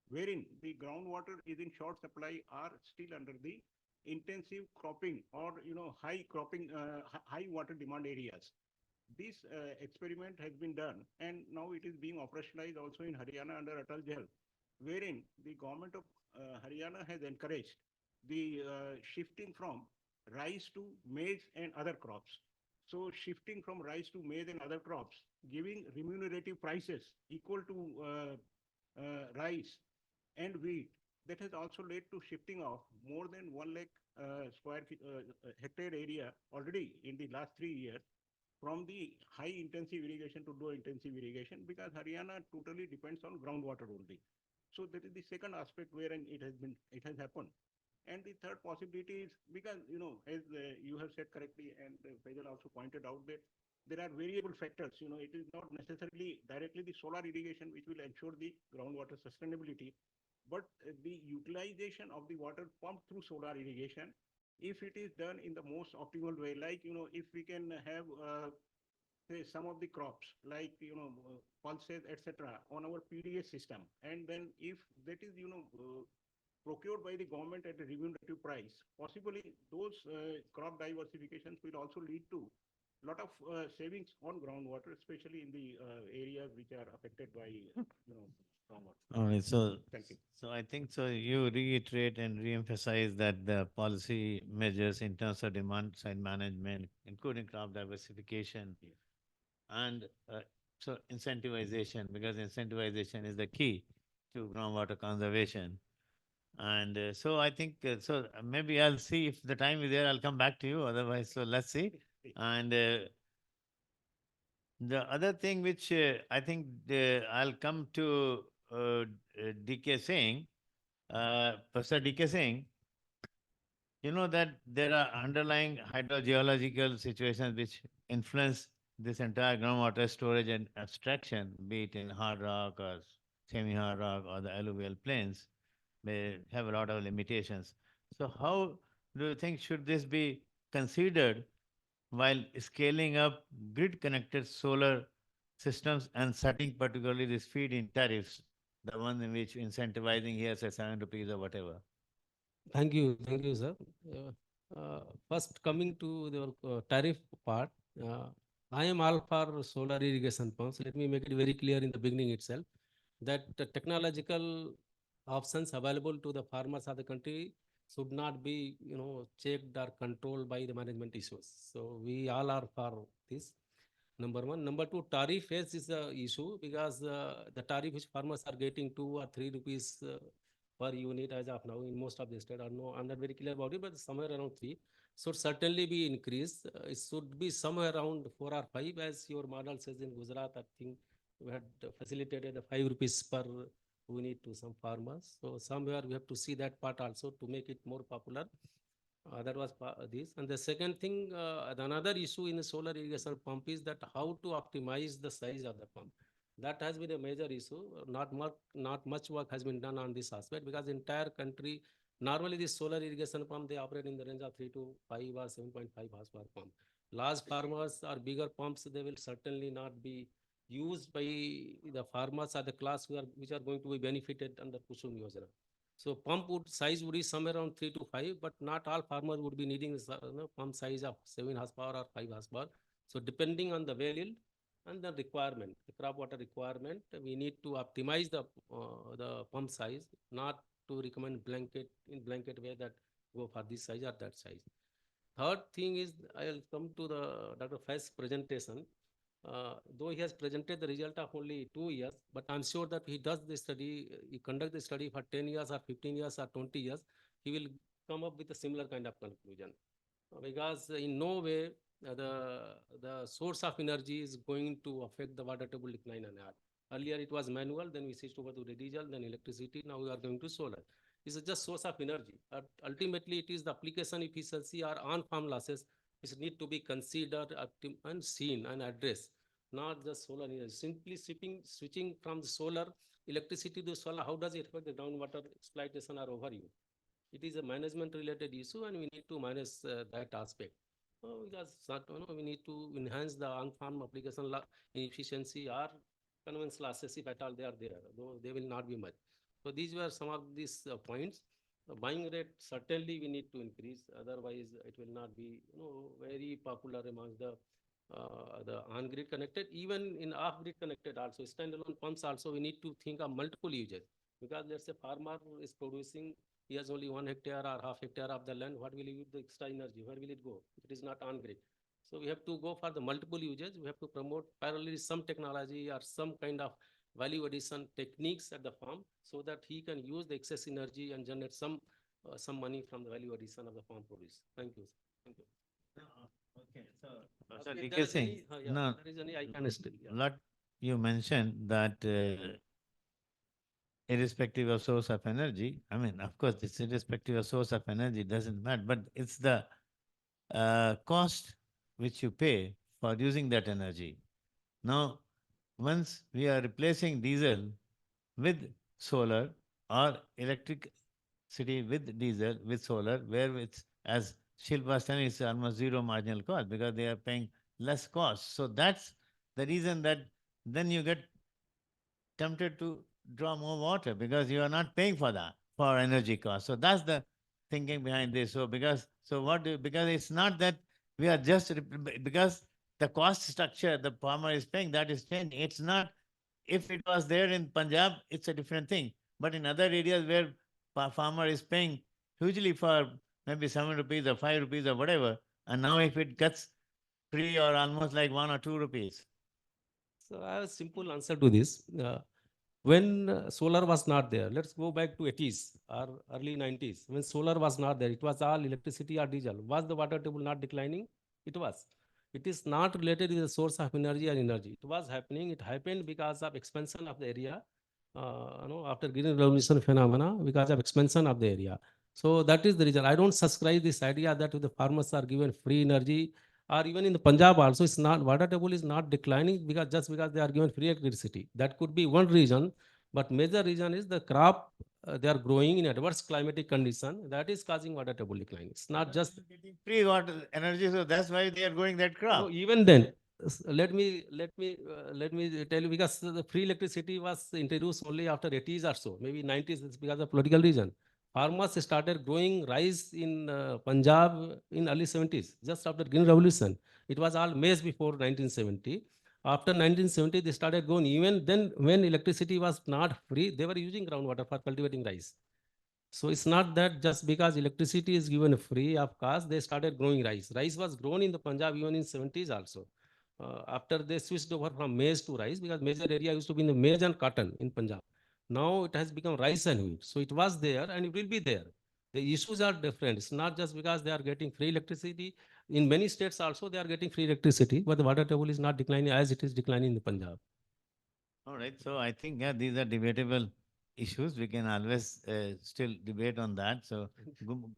wherein the groundwater is in short supply are still under the intensive cropping or, high cropping, high water demand areas. This experiment has been done, and now it is being operationalized also in Haryana under Atal Jal, wherein the government of Haryana has encouraged the shifting from rice to maize and other crops. So shifting from rice to maize and other crops, giving remunerative prices equal to rice and wheat, that has also led to shifting of more than 1 lakh hectare area already in the last 3 years from the high intensive irrigation to low intensive irrigation, because Haryana totally depends on groundwater only. So that is the second aspect wherein it has happened. And the third possibility is because, as you have said correctly, and Faisal also pointed out that there are variable factors. It is not necessarily directly the solar irrigation which will ensure the groundwater sustainability, but the utilization of the water pumped through solar irrigation, if it is done in the most optimal way, like, if we can have, say, some of the crops, like, pulses, etc., on our PDS system, and then if that is, procured by the government at a remunerative price, possibly those crop diversifications will also lead to a lot of savings on groundwater, especially in the areas which are affected by, groundwater. All right, so, Thank you. so I think so you reiterate and reemphasize that the policy measures in terms of demand side management, including crop diversification, and so incentivization, because incentivization is the key to groundwater conservation. And so I think, so maybe I'll see if the time is there, I'll come back to you. Otherwise, so let's see. And the other thing which I think I'll come to DK Singh, Professor DK Singh, you know that there are underlying hydrogeological situations which influence this entire groundwater storage and abstraction, be it in hard rock or semi-hard rock or the alluvial plains. They have a lot of limitations. So how do you think should this be considered while scaling up grid-connected solar systems and setting particularly these feed-in tariffs, the one in which incentivizing here say 7 rupees or whatever? Thank you, sir. First, coming to the tariff part, I am all for solar irrigation pumps. Let me make it very clear in the beginning itself that the technological options available to the farmers of the country should not be, checked or controlled by the management issues. So we all are for this. Number one. Number two, tariff is the issue, because the tariff which farmers are getting 2 or 3 rupees per unit as of now in most of the state, or no, I'm not very clear about it, but somewhere around 3 should certainly be increased. It should be somewhere around 4 or 5, as your model says in Gujarat. I think we had facilitated the 5 rupees per unit to some farmers. So somewhere we have to see that part also to make it more popular. That was this. And the second thing, another issue in the solar irrigation pump is that how to optimize the size of the pump. That has been a major issue. Not much work has been done on this aspect because entire country, normally this solar irrigation pump, they operate in the range of 3 to 5 or 7.5 horsepower pump. Large farmers or bigger pumps, they will certainly not be used by the farmers or the class which are going to be benefited under KUSUM Yojana. So size would be somewhere around 3 to 5, but not all farmers would be needing pump size of 7 horsepower or 5 horsepower. So depending on the well yield and the requirement, the crop water requirement, we need to optimize the pump size, not to recommend blanket way that go for this size or that size. Third thing is, I'll come to the Dr. Faiz's presentation. Though he has presented the result of only 2 years, but I'm sure that he does the study, he conducts the study for 10 years or 15 years or 20 years, he will come up with a similar kind of conclusion. Because in no way the source of energy is going to affect the water table decline and all. Earlier it was manual, then we switched over to diesel, then electricity, now we are going to solar. This is just source of energy. Ultimately, it is the application efficiency or on-farm losses which need to be considered and seen and addressed, not just solar energy. Simply switching from the solar electricity to solar, how does it affect the groundwater exploitation or overuse? It is a management related issue and we need to manage that aspect. Because we need to enhance the on-farm application efficiency or convenience losses if at all they are there, though they will not be much. So these were some of these points. Buying rate certainly we need to increase, otherwise it will not be very popular amongst the on-grid connected. Even in off-grid connected also, standalone pumps also, we need to think of multiple uses. Because let's say farmer is producing, he has only 1 hectare or half hectare of the land, what will he do with the extra energy? Where will it go? It is not on-grid. So we have to go for the multiple uses. We have to promote parallelly some technology or some kind of value addition techniques at the farm so that he can use the excess energy and generate some money from the value addition of the farm produce. Thank you. Thank you. Okay, so If DK there is Singh, any, no, there is any, I can still. lot you mentioned that irrespective of source of energy, I mean, of course, it's irrespective of source of energy, doesn't matter, but it's the cost which you pay for using that energy. Now, once we are replacing diesel with solar or electricity with diesel with solar, where it's, as Shilpa said, it's almost zero marginal cost because they are paying less cost. So that's the reason that then you get tempted to draw more water because you are not paying for that, for energy cost. So that's the thinking behind this. So because it's not that we are just because the cost structure the farmer is paying, that is changing. It's not, if it was there in Punjab, it's a different thing. But in other areas where farmer is paying hugely for maybe 7 rupees or 5 rupees or whatever, and now if it gets free or almost like 1 or 2 rupees. So I have a simple answer to this. When solar was not there, let's go back to 80s or early 90s. When solar was not there, it was all electricity or diesel. Was the water table not declining? It was. It is not related to the source of energy or energy. It was happening. It happened because of expansion of the area. After green revolution phenomena, because of expansion of the area. So that is the reason. I don't subscribe this idea that the farmers are given free energy, or even in the Punjab also, it's not, water table is not declining because they are given free electricity. That could be one reason, but major reason is the crop they are growing in adverse climatic condition that is causing water table decline. It's not just free water energy, so that's why they are growing that crop. no, even then, let me tell you, because the free electricity was introduced only after 80s or so, maybe 90s. It's because of political reason. Farmers started growing rice in Punjab in early 70s, just after Green Revolution. It was all maize before 1970. After 1970, they started growing. Even then, when electricity was not free, they were using groundwater for cultivating rice. So it's not that just because electricity is given free of cost, they started growing rice. Rice was grown in the Punjab even in 70s also. After they switched over from maize to rice, because major area used to be in the maize and cotton in Punjab. Now it has become rice and wheat. So it was there and it will be there. The issues are different. It's not just because they are getting free electricity. In many states also they are getting free electricity, but the water table is not declining as it is declining in the Punjab. All right. So I think, yeah, these are debatable issues. We can always still debate on that. So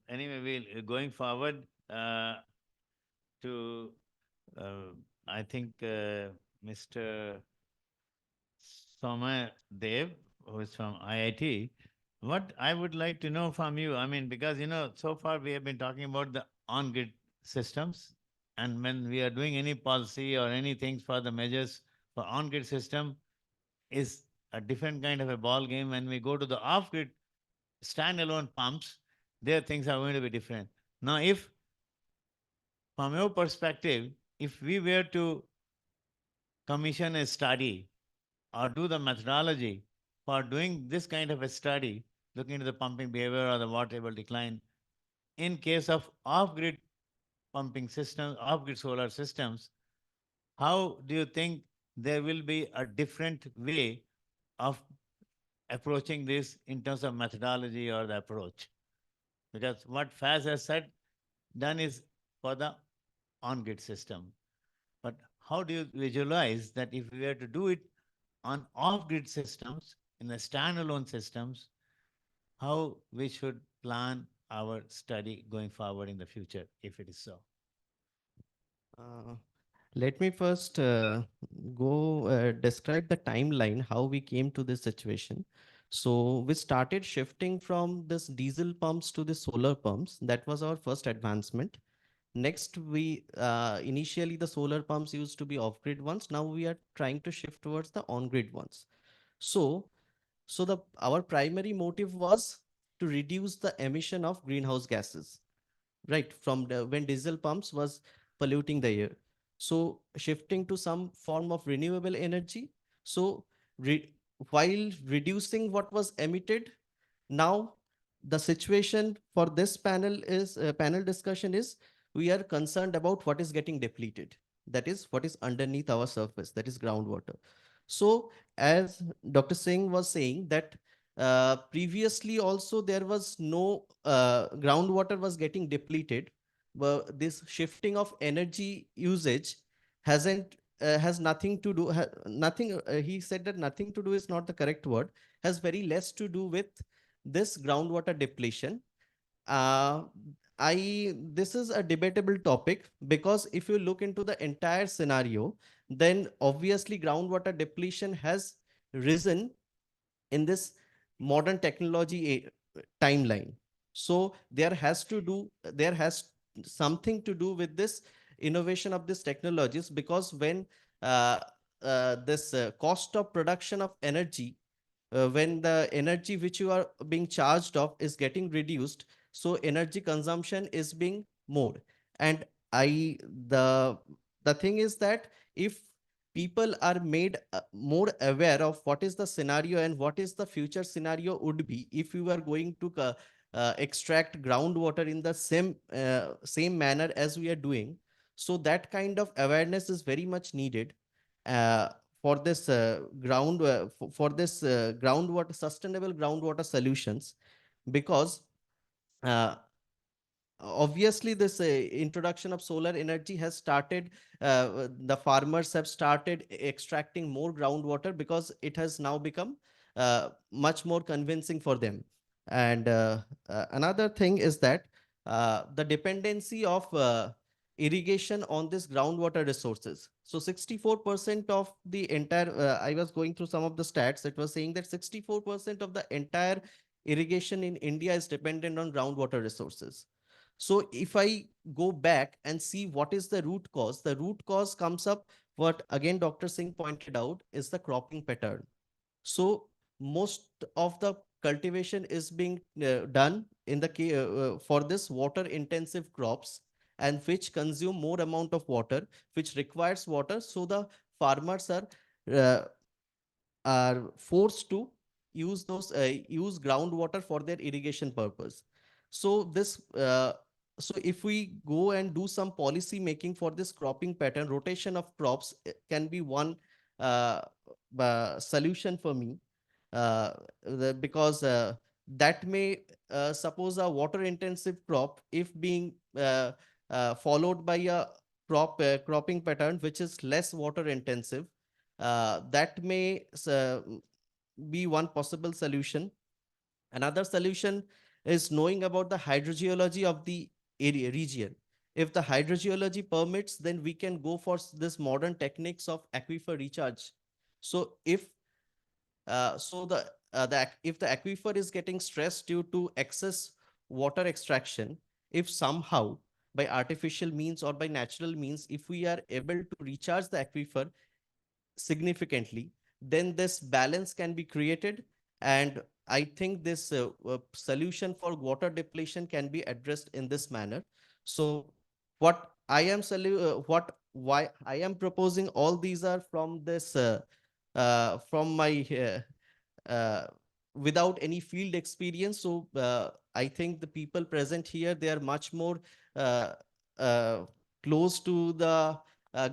anyway, we'll going forward to I think Mr. Soma Dev, who is from IIT. What I would like to know from you, I mean, because so far we have been talking about the on-grid systems, and when we are doing any policy or anything for the measures for on-grid system, is a different kind of a ball game. When we go to the off-grid standalone pumps, there things are going to be different. Now, if from your perspective, if we were to commission a study or do the methodology for doing this kind of a study, looking into the pumping behavior or the water table decline, in case of off-grid pumping systems, off-grid solar systems, how do you think there will be a different way of approaching this in terms of methodology or the approach? Because what Faz has said, done is for the on-grid system. But how do you visualize that if we were to do it on off-grid systems, in the standalone systems, how we should plan our study going forward in the future, if it is so? Let me first describe the timeline, how we came to this situation. So we started shifting from this diesel pumps to the solar pumps. That was our first advancement. Next, we initially the solar pumps used to be off-grid ones. Now we are trying to shift towards the on-grid ones. So our primary motive was to reduce the emission of greenhouse gases, right? From when diesel pumps was polluting the air. So shifting to some form of renewable energy. So while reducing what was emitted, now the situation for this panel is panel discussion is we are concerned about what is getting depleted. That is what is underneath our surface, that is groundwater. So as Dr. Singh was saying that previously also there was no groundwater was getting depleted, but this shifting of energy usage has nothing to do he said that nothing to do is not the correct word, has very less to do with this groundwater depletion. This is a debatable topic, because if you look into the entire scenario, then obviously groundwater depletion has risen in this modern technology timeline. So there has something to do with this innovation of these technologies, because when this cost of production of energy, when the energy which you are being charged of is getting reduced, so energy consumption is being more. And the thing is that if people are made more aware of what is the scenario and what is the future scenario would be if you are going to extract groundwater in the same manner as we are doing. So that kind of awareness is very much needed for this groundwater, sustainable groundwater solutions, because obviously this introduction of solar energy has started, the farmers have started extracting more groundwater because it has now become much more convincing for them. And another thing is that the dependency of irrigation on this groundwater resources. So 64% of the entire, I was going through some of the stats that was saying that 64% of the entire irrigation in India is dependent on groundwater resources. So if I go back and see what is the root cause comes up, what again Dr. Singh pointed out, is the cropping pattern. So most of the cultivation is being done in the for this water intensive crops, and which consume more amount of water, which requires water. So the farmers are forced to use use groundwater for their irrigation purpose. So this so if we go and do some policy making for this cropping pattern, rotation of crops can be one solution for me, because that may suppose a water intensive crop, if being followed by a cropping pattern which is less water intensive, that may be one possible solution. Another solution is knowing about the hydrogeology of the region. If the hydrogeology permits, then we can go for this modern techniques of aquifer recharge. So if So if the aquifer is getting stressed due to excess water extraction, if somehow by artificial means or by natural means, if we are able to recharge the aquifer significantly, then this balance can be created. And I think this solution for water depletion can be addressed in this manner. So what I am why I am proposing all these are from this from my uh, without any field experience. So I think the people present here, they are much more uh, uh, close to the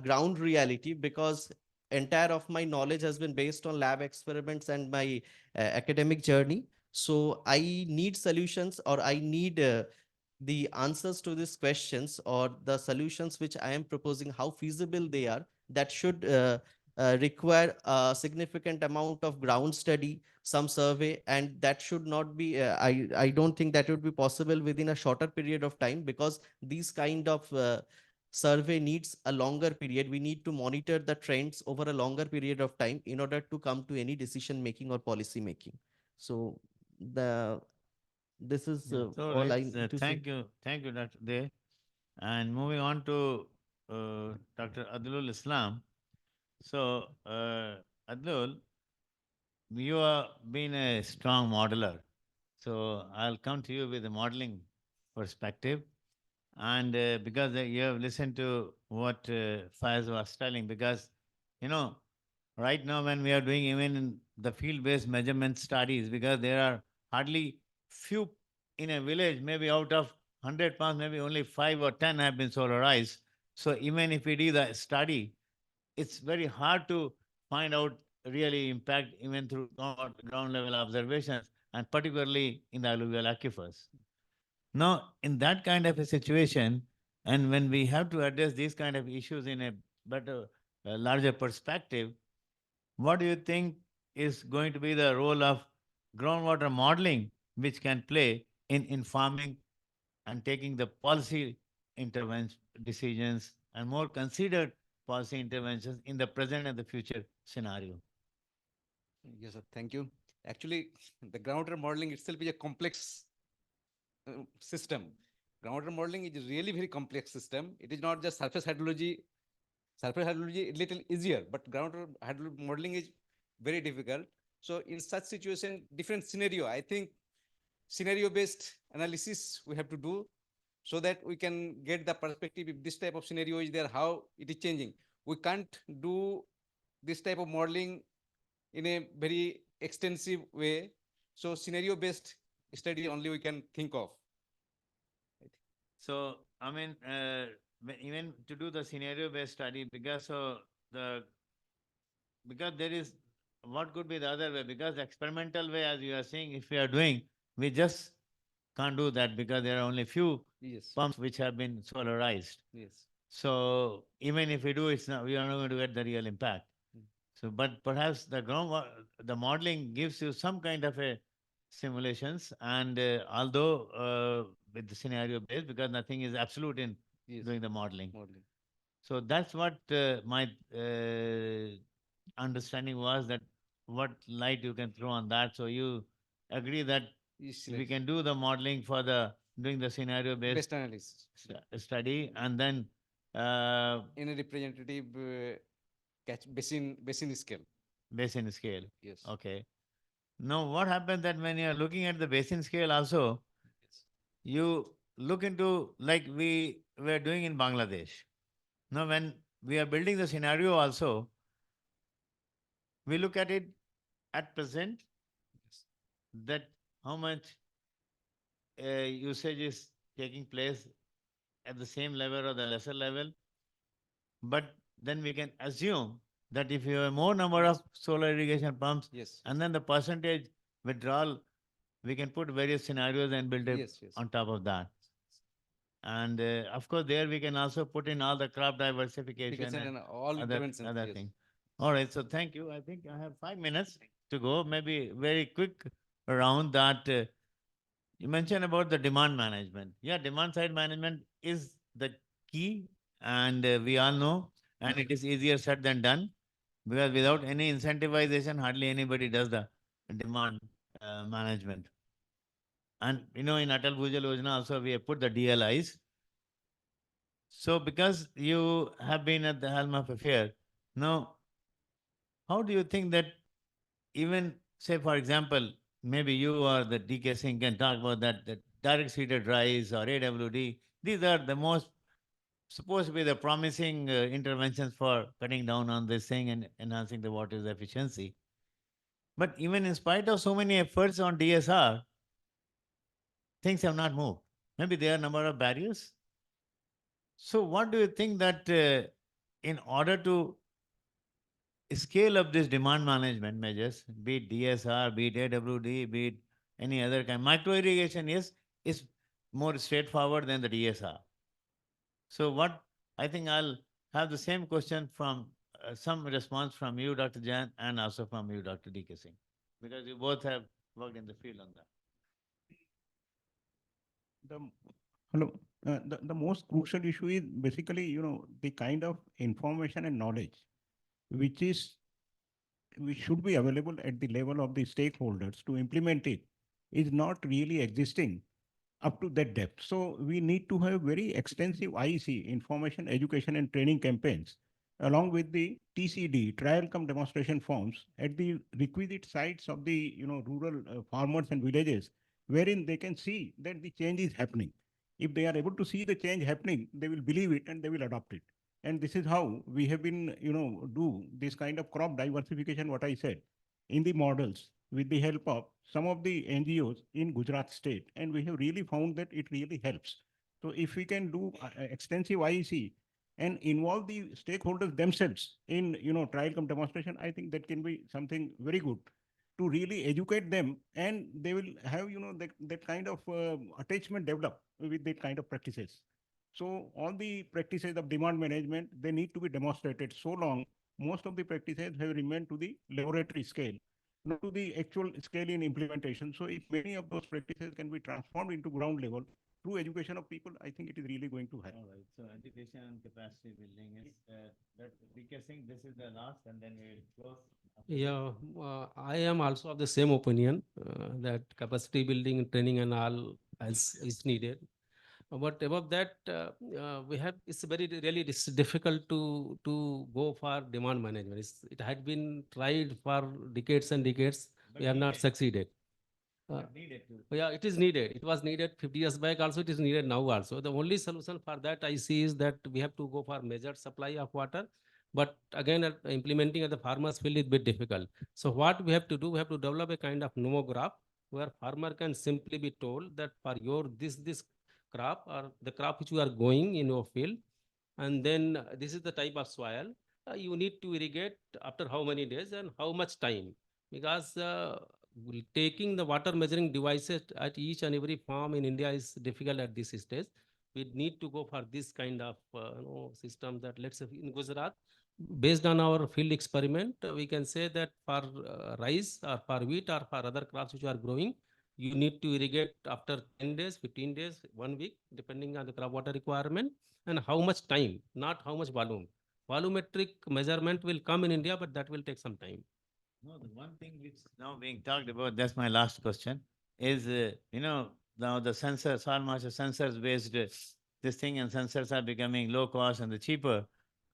ground reality, because entire of my knowledge has been based on lab experiments and my academic journey. So I need solutions, or I need the answers to these questions, or the solutions which I am proposing, how feasible they are. That should require a significant amount of ground study, some survey, and that should not be, I don't think that would be possible within a shorter period of time, because these kind of survey needs a longer period. We need to monitor the trends over a longer period of time in order to come to any decision making or policy making. So this is all I need to say. Thank you, Dr. De. And moving on to Dr. Adlul Islam. So, Adlul, you have been a strong modeler. So I'll come to you with a modeling perspective. And because you have listened to what Faiz was telling, because, right now when we are doing even in the field-based measurement studies, because there are hardly few in a village, maybe out of 100 pumps, maybe only 5 or 10 have been solarized. So even if we do the study, it's very hard to find out really impact even through ground level observations, and particularly in the alluvial aquifers. Now, in that kind of a situation, and when we have to address these kind of issues in a better, larger perspective, what do you think is going to be the role of groundwater modeling, which can play in informing and taking the policy intervention decisions and more considered policy interventions in the present and the future scenario? Yes, sir. Thank you. Actually, the groundwater modeling itself is a complex system. Groundwater modeling is really very complex system. It is not just surface hydrology. Surface hydrology is little easier, but groundwater hydrology modeling is very difficult. So in such situation, different scenario, I think scenario-based analysis we have to do, so that we can get the perspective if this type of scenario is there, how it is changing. We can't do this type of modeling in a very extensive way. So scenario-based study only we can think of. So, I mean, even to do the scenario-based study, because because there is, what could be the other way? Because the experimental way, as you are saying, if we are doing, we just can't do that, because there are only few pumps which have been solarized. Yes. So even if we do, we are not going to get the real impact. So, but perhaps the modeling gives you some kind of a simulations, and although with the scenario based, because nothing is absolute in doing the modeling. So that's what my understanding was, that what light you can throw on that. So you agree that we can do the modeling for doing the scenario based analysis study, and then in a representative basin scale. Basin scale. Yes. Okay. Now, what happens that when you are looking at the basin scale also, you look into, like we were doing in Bangladesh. Now, when we are building the scenario also, we look at it at present, that how much usage is taking place at the same level or the lesser level. But then we can assume that if you have more number of solar irrigation pumps, and then the percentage withdrawal, we can put various scenarios and build it on top of that. And of course, there we can also put in all the crop diversification and all other things. All right, so thank you. I think I have 5 minutes to go. Maybe very quick around that. You mentioned about the demand management. Yeah, demand side management is the key, and we all know, and it is easier said than done, Because without any incentivization, hardly anybody does the demand management. And in Atal Bhujal Yojana also we have put the DLIs. So because you have been at the helm of affair, now how do you think that even say for example, maybe you or the DK Singh can talk about that direct seeded rice or AWD, these are the most supposed to be the promising interventions for cutting down on this thing and enhancing the water's efficiency. But even in spite of so many efforts on DSR, things have not moved. Maybe there are a number of barriers. So what do you think that in order to scale up this demand management measures, be it DSR, be it AWD, be it any other kind, micro irrigation is more straightforward than the DSR. So what I think I'll have the same question from some response from you, Dr. Jain, and also from you, Dr. DK Singh, because you both have worked in the field on that. The most crucial issue is basically, the kind of information and knowledge which should be available at the level of the stakeholders to implement it is not really existing up to that depth. So we need to have very extensive IEC, information, education and training campaigns, along with the TCD, trial cum demonstration forms at the requisite sites of the rural farmers and villages, wherein they can see that the change is happening. If they are able to see the change happening, they will believe it and they will adopt it. And this is how we have been, do this kind of crop diversification, what I said, in the models with the help of some of the NGOs in Gujarat state. And we have really found that it really helps. So if we can do extensive IEC and involve the stakeholders themselves in, trial cum demonstration, I think that can be something very good to really educate them, and they will have, that kind of attachment develop with that kind of practices. So all the practices of demand management, they need to be demonstrated. So long, most of the practices have remained to the laboratory scale, not to the actual scale in implementation. So if many of those practices can be transformed into ground level through education of people, I think it is really going to happen. All right. So education and capacity building is that DK Singh, this is the last, and then we will close. Yeah, I am also of the same opinion that capacity building, training and all is needed. But above that, it's very really difficult to go for demand management. It had been tried for decades and decades. But we have not needed. succeeded. Needed to. Yeah, it is needed. It was needed 50 years back. Also, it is needed now also. The only solution for that I see is that we have to go for measured supply of water. But again, implementing at the farmer's field is a bit difficult. So what we have to do, we have to develop a kind of nomograph where farmer can simply be told that for your this crop or the crop which you are going in your field, and then this is the type of soil, you need to irrigate after how many days and how much time, because taking the water measuring devices at each and every farm in India is difficult at this stage. We need to go for this kind of system that, let's say in Gujarat, based on our field experiment, we can say that for rice or for wheat or for other crops which are growing, you need to irrigate after 10 days, 15 days, 1 week, depending on the crop water requirement and how much time, not how much volume. Volumetric measurement will come in India, but that will take some time. No, the one thing which now being talked about, that's my last question, is, now the sensors, soil moisture sensors based this thing, and sensors are becoming low cost and the cheaper.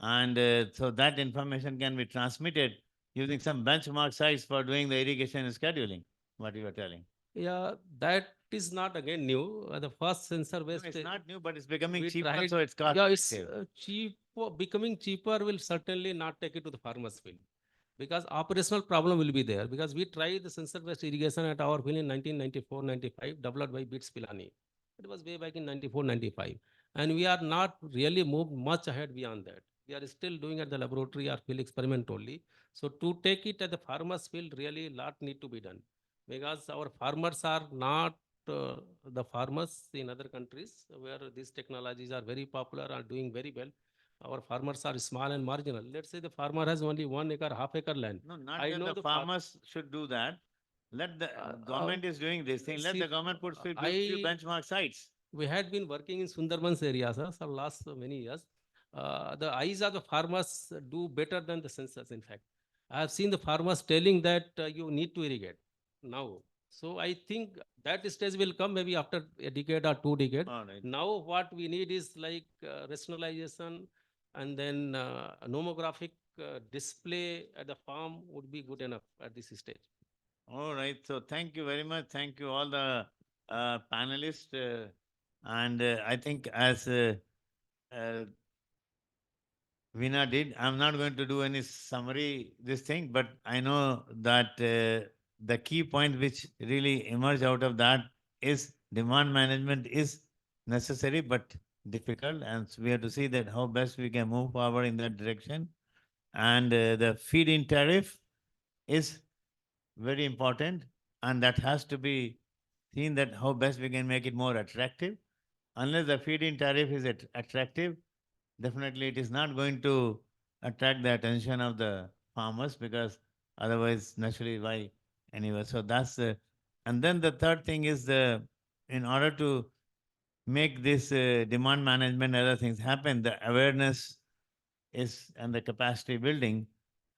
And so that information can be transmitted using some benchmark sites for doing the irrigation and scheduling, what you are telling. Yeah, that is not again new. The first sensor based. No, it's not new, but it's becoming we cheaper, tried- so it's cost Yeah, it's effective. cheap. Becoming cheaper will certainly not take it to the farmer's field, because operational problem will be there. Because we tried the sensor based irrigation at our field in 1994-95, developed by BITS Pilani. It was way back in 94-95, and we are not really moved much ahead beyond that. We are still doing at the laboratory or field experiment only. So to take it at the farmer's field, really lot need to be done, because our farmers are not the farmers in other countries where these technologies are very popular, are doing very well. Our farmers are small and marginal. Let's say the farmer has only 1 acre, half-acre land. No, not I that know the farmers should do that. Let the government is doing this thing. Let see, the government put few I- benchmark sites. We had been working in Sundarbans areas for last many years. The eyes of the farmers do better than the sensors, in fact. I've seen the farmers telling that you need to irrigate now. So I think that stage will come maybe after a decade or 2 decades. All right. Now what we need is like rationalization, and then nomographic display at the farm would be good enough at this stage. All right. So thank you very much. Thank you all the panelists. And I think as Veena did, I'm not going to do any summary this thing, but I know that the key point which really emerged out of that is demand management is necessary but difficult, and we have to see that how best we can move forward in that direction. And the feed-in tariff is very important, and that has to be seen that how best we can make it more attractive. Unless the feed-in tariff is attractive, definitely it is not going to attract the attention of the farmers, because otherwise naturally why anyway. So that's the, and then the third thing is in order to make this demand management and other things happen, the awareness is and the capacity building.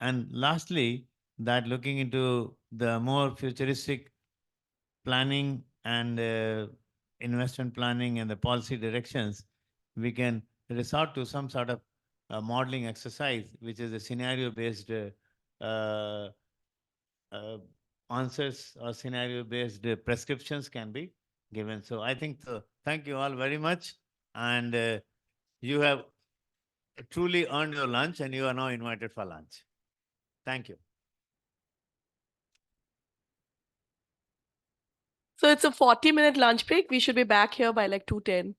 And lastly, that looking into the more futuristic planning and investment planning and the policy directions, we can resort to some sort of modeling exercise, which is a scenario-based answers or scenario-based prescriptions can be given. So I think, thank you all very much. And you have truly earned your lunch, and you are now invited for lunch. Thank you. So it's a 40-minute lunch break. We should be back here by like 2:10.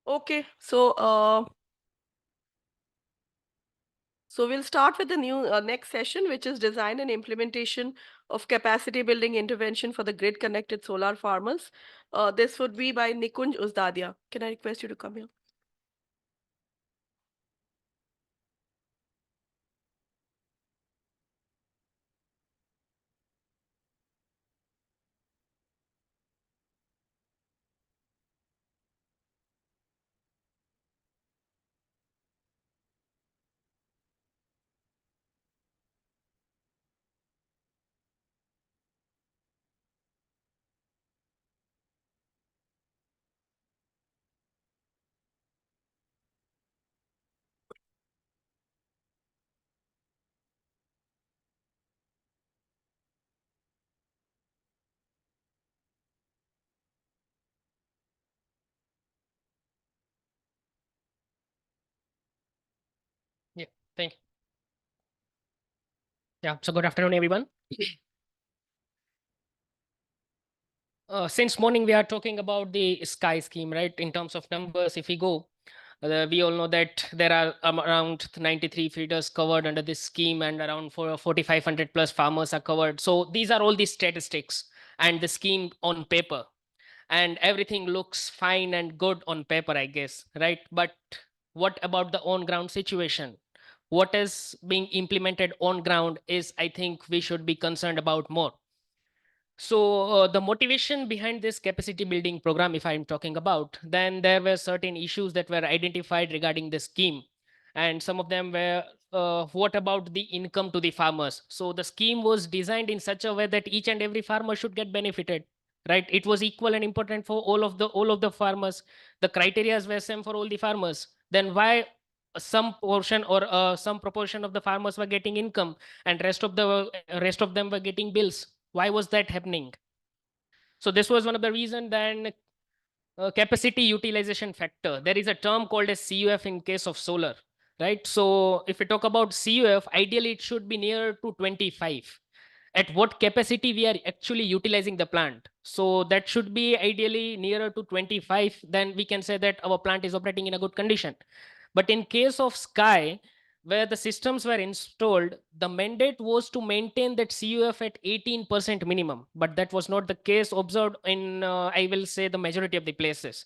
Okay, so we'll start with the new next session, which is design and implementation of capacity building intervention for the grid connected solar farmers. This would be by Nikunj Uzdadia. Can I request you to come here? Yeah, thank you. Yeah, so good afternoon, everyone. Since morning, we are talking about the sky scheme, right? In terms of numbers, if we go, we all know that there are around 93 feeders covered under this scheme, and around 4,500 plus farmers are covered. So these are all the statistics and the scheme on paper, and everything looks fine and good on paper, I guess, right? But what about the on-ground situation? What is being implemented on ground is, I think, we should be concerned about more. So the motivation behind this capacity building program, if I'm talking about, then there were certain issues that were identified regarding the scheme. And some of them were, what about the income to the farmers? So the scheme was designed in such a way that each and every farmer should get benefited, right? It was equal and important for all of the farmers. The criteria were same for all the farmers. Then why some portion or some proportion of the farmers were getting income and rest of them were getting bills? Why was that happening? So this was one of the reasons. Then capacity utilization factor. There is a term called as CUF in case of solar, right? So if we talk about CUF, ideally it should be near to 25. At what capacity we are actually utilizing the plant. So that should be ideally nearer to 25. Then we can say that our plant is operating in a good condition. But in case of sky, where the systems were installed, the mandate was to maintain that CUF at 18% minimum, but that was not the case observed in, I will say, the majority of the places.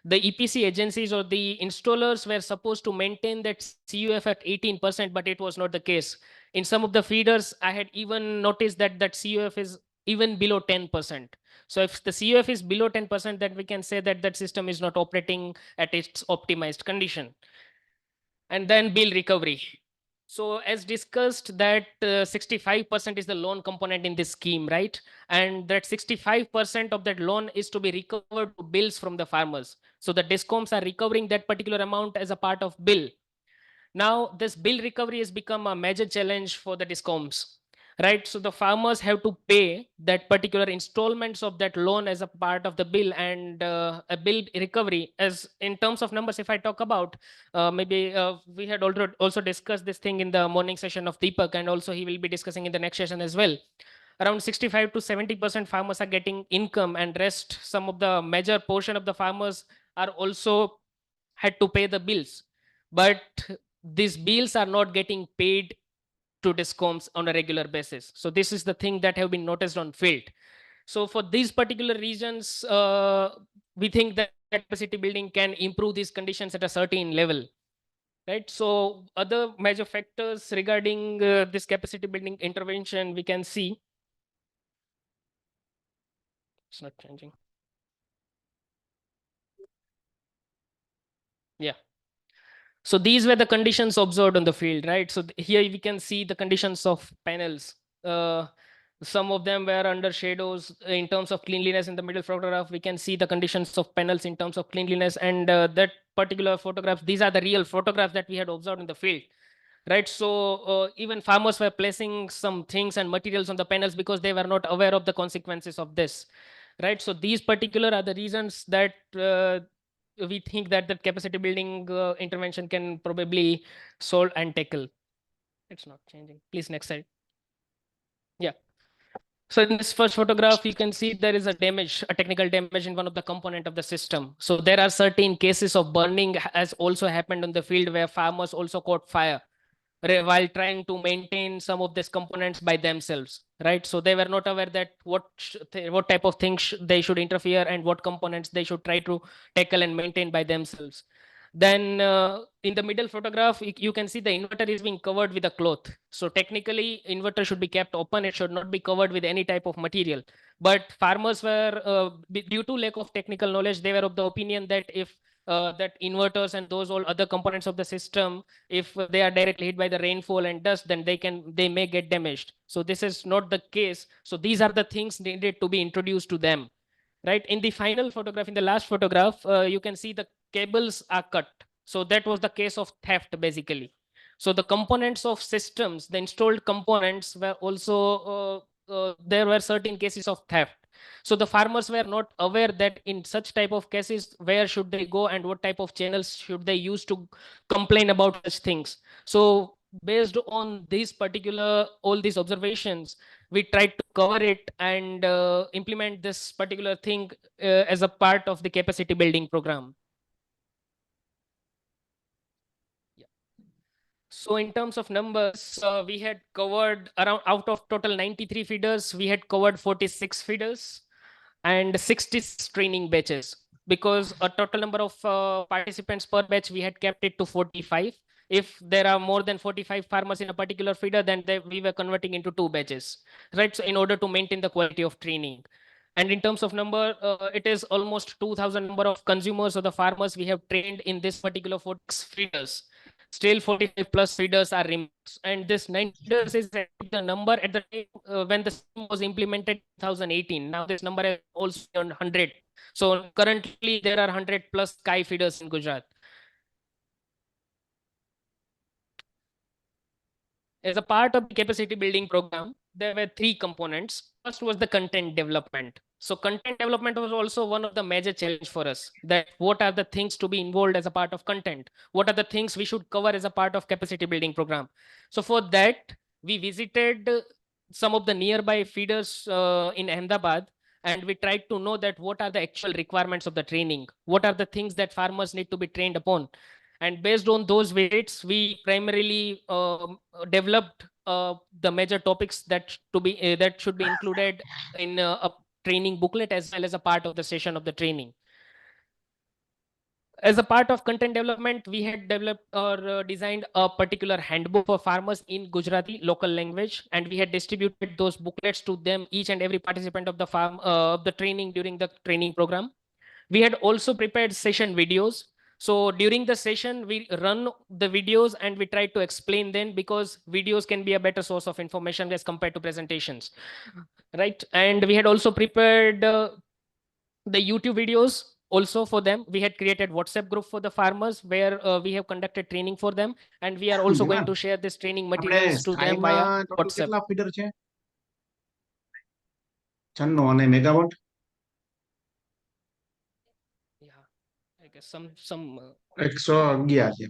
The EPC agencies or the installers were supposed to maintain that CUF at 18%, but it was not the case. In some of the feeders, I had even noticed that CUF is even below 10%. So if the CUF is below 10%, then we can say that that system is not operating at its optimized condition. And then bill recovery. So as discussed that 65% is the loan component in this scheme, right? And that 65% of that loan is to be recovered to bills from the farmers. So the discoms are recovering that particular amount as a part of bill. Now this bill recovery has become a major challenge for the discoms, right? So the farmers have to pay that particular installments of that loan as a part of the bill, and a bill recovery, as in terms of numbers, if I talk about, maybe we had also discussed this thing in the morning session of Deepak, and also he will be discussing in the next session as well. Around 65 to 70% farmers are getting income, and rest, some of the major portion of the farmers are also had to pay the bills. But these bills are not getting paid to discoms on a regular basis. So this is the thing that have been noticed on field. So for these particular reasons, we think that capacity building can improve these conditions at a certain level, right? So other major factors regarding this capacity building intervention, we can see. It's not changing. Yeah. So these were the conditions observed on the field, right? So here we can see the conditions of panels. Some of them were under shadows in terms of cleanliness. In the middle photograph, we can see the conditions of panels in terms of cleanliness, and that particular photographs, these are the real photographs that we had observed in the field, right? So even farmers were placing some things and materials on the panels because they were not aware of the consequences of this, right? So these particular are the reasons that we think that the capacity building intervention can probably solve and tackle. It's not changing. Please, next slide. Yeah. So in this first photograph, you can see there is a damage, a technical damage in one of the component of the system. So there are certain cases of burning has also happened on the field where farmers also caught fire while trying to maintain some of these components by themselves, right? So they were not aware that what type of things they should interfere and what components they should try to tackle and maintain by themselves. Then in the middle photograph, you can see the inverter is being covered with a cloth. So technically, inverter should be kept open. It should not be covered with any type of material. But farmers were, due to lack of technical knowledge, they were of the opinion that if that inverters and those all other components of the system, if they are directly hit by the rainfall and dust, then they may get damaged. So this is not the case. So these are the things needed to be introduced to them, right? In the final photograph, in the last photograph, you can see the cables are cut. So that was the case of theft, basically. So the components of systems, the installed components were also, there were certain cases of theft. So the farmers were not aware that in such type of cases, where should they go and what type of channels should they use to complain about such things. So based on these particular, all these observations, we tried to cover it and implement this particular thing as a part of the capacity building program. So in terms of numbers, we had covered around, out of total 93 feeders, we had covered 46 feeders and 60 training batches, because a total number of participants per batch, we had kept it to 45. If there are more than 45 farmers in a particular feeder, then we were converting into 2 batches, right? So in order to maintain the quality of training. And in terms of number, it is almost 2,000 number of consumers or the farmers we have trained in this particular 46 feeders. Still 45 plus feeders are removed. And this 9 feeders is the number at the time when the system was implemented in 2018. Now this number is also on 100. So currently there are 100 plus sky feeders in Gujarat. As a part of the capacity building program, there were 3 components. First was the content development. So content development was also one of the major challenge for us, that what are the things to be involved as a part of content? What are the things we should cover as a part of capacity building program? So for that, we visited some of the nearby feeders in Ahmedabad, and we tried to know that what are the actual requirements of the training? What are the things that farmers need to be trained upon? And based on those visits, we primarily developed the major topics that that should be included in a training booklet as well as a part of the session of the training. As a part of content development, we had developed or designed a particular handbook for farmers in Gujarati local language, and we had distributed those booklets to them, each and every participant of the the training during the training program. We had also prepared session videos. So during the session, we run the videos and we try to explain them, because videos can be a better source of information as compared to presentations, right? And we had also prepared the YouTube videos also for them. We had created WhatsApp group for the farmers where we have conducted training for them, and we are also going to share this training materials to them via WhatsApp. કેટલા feeder છે 96 અને megawatt I guess some 111 છે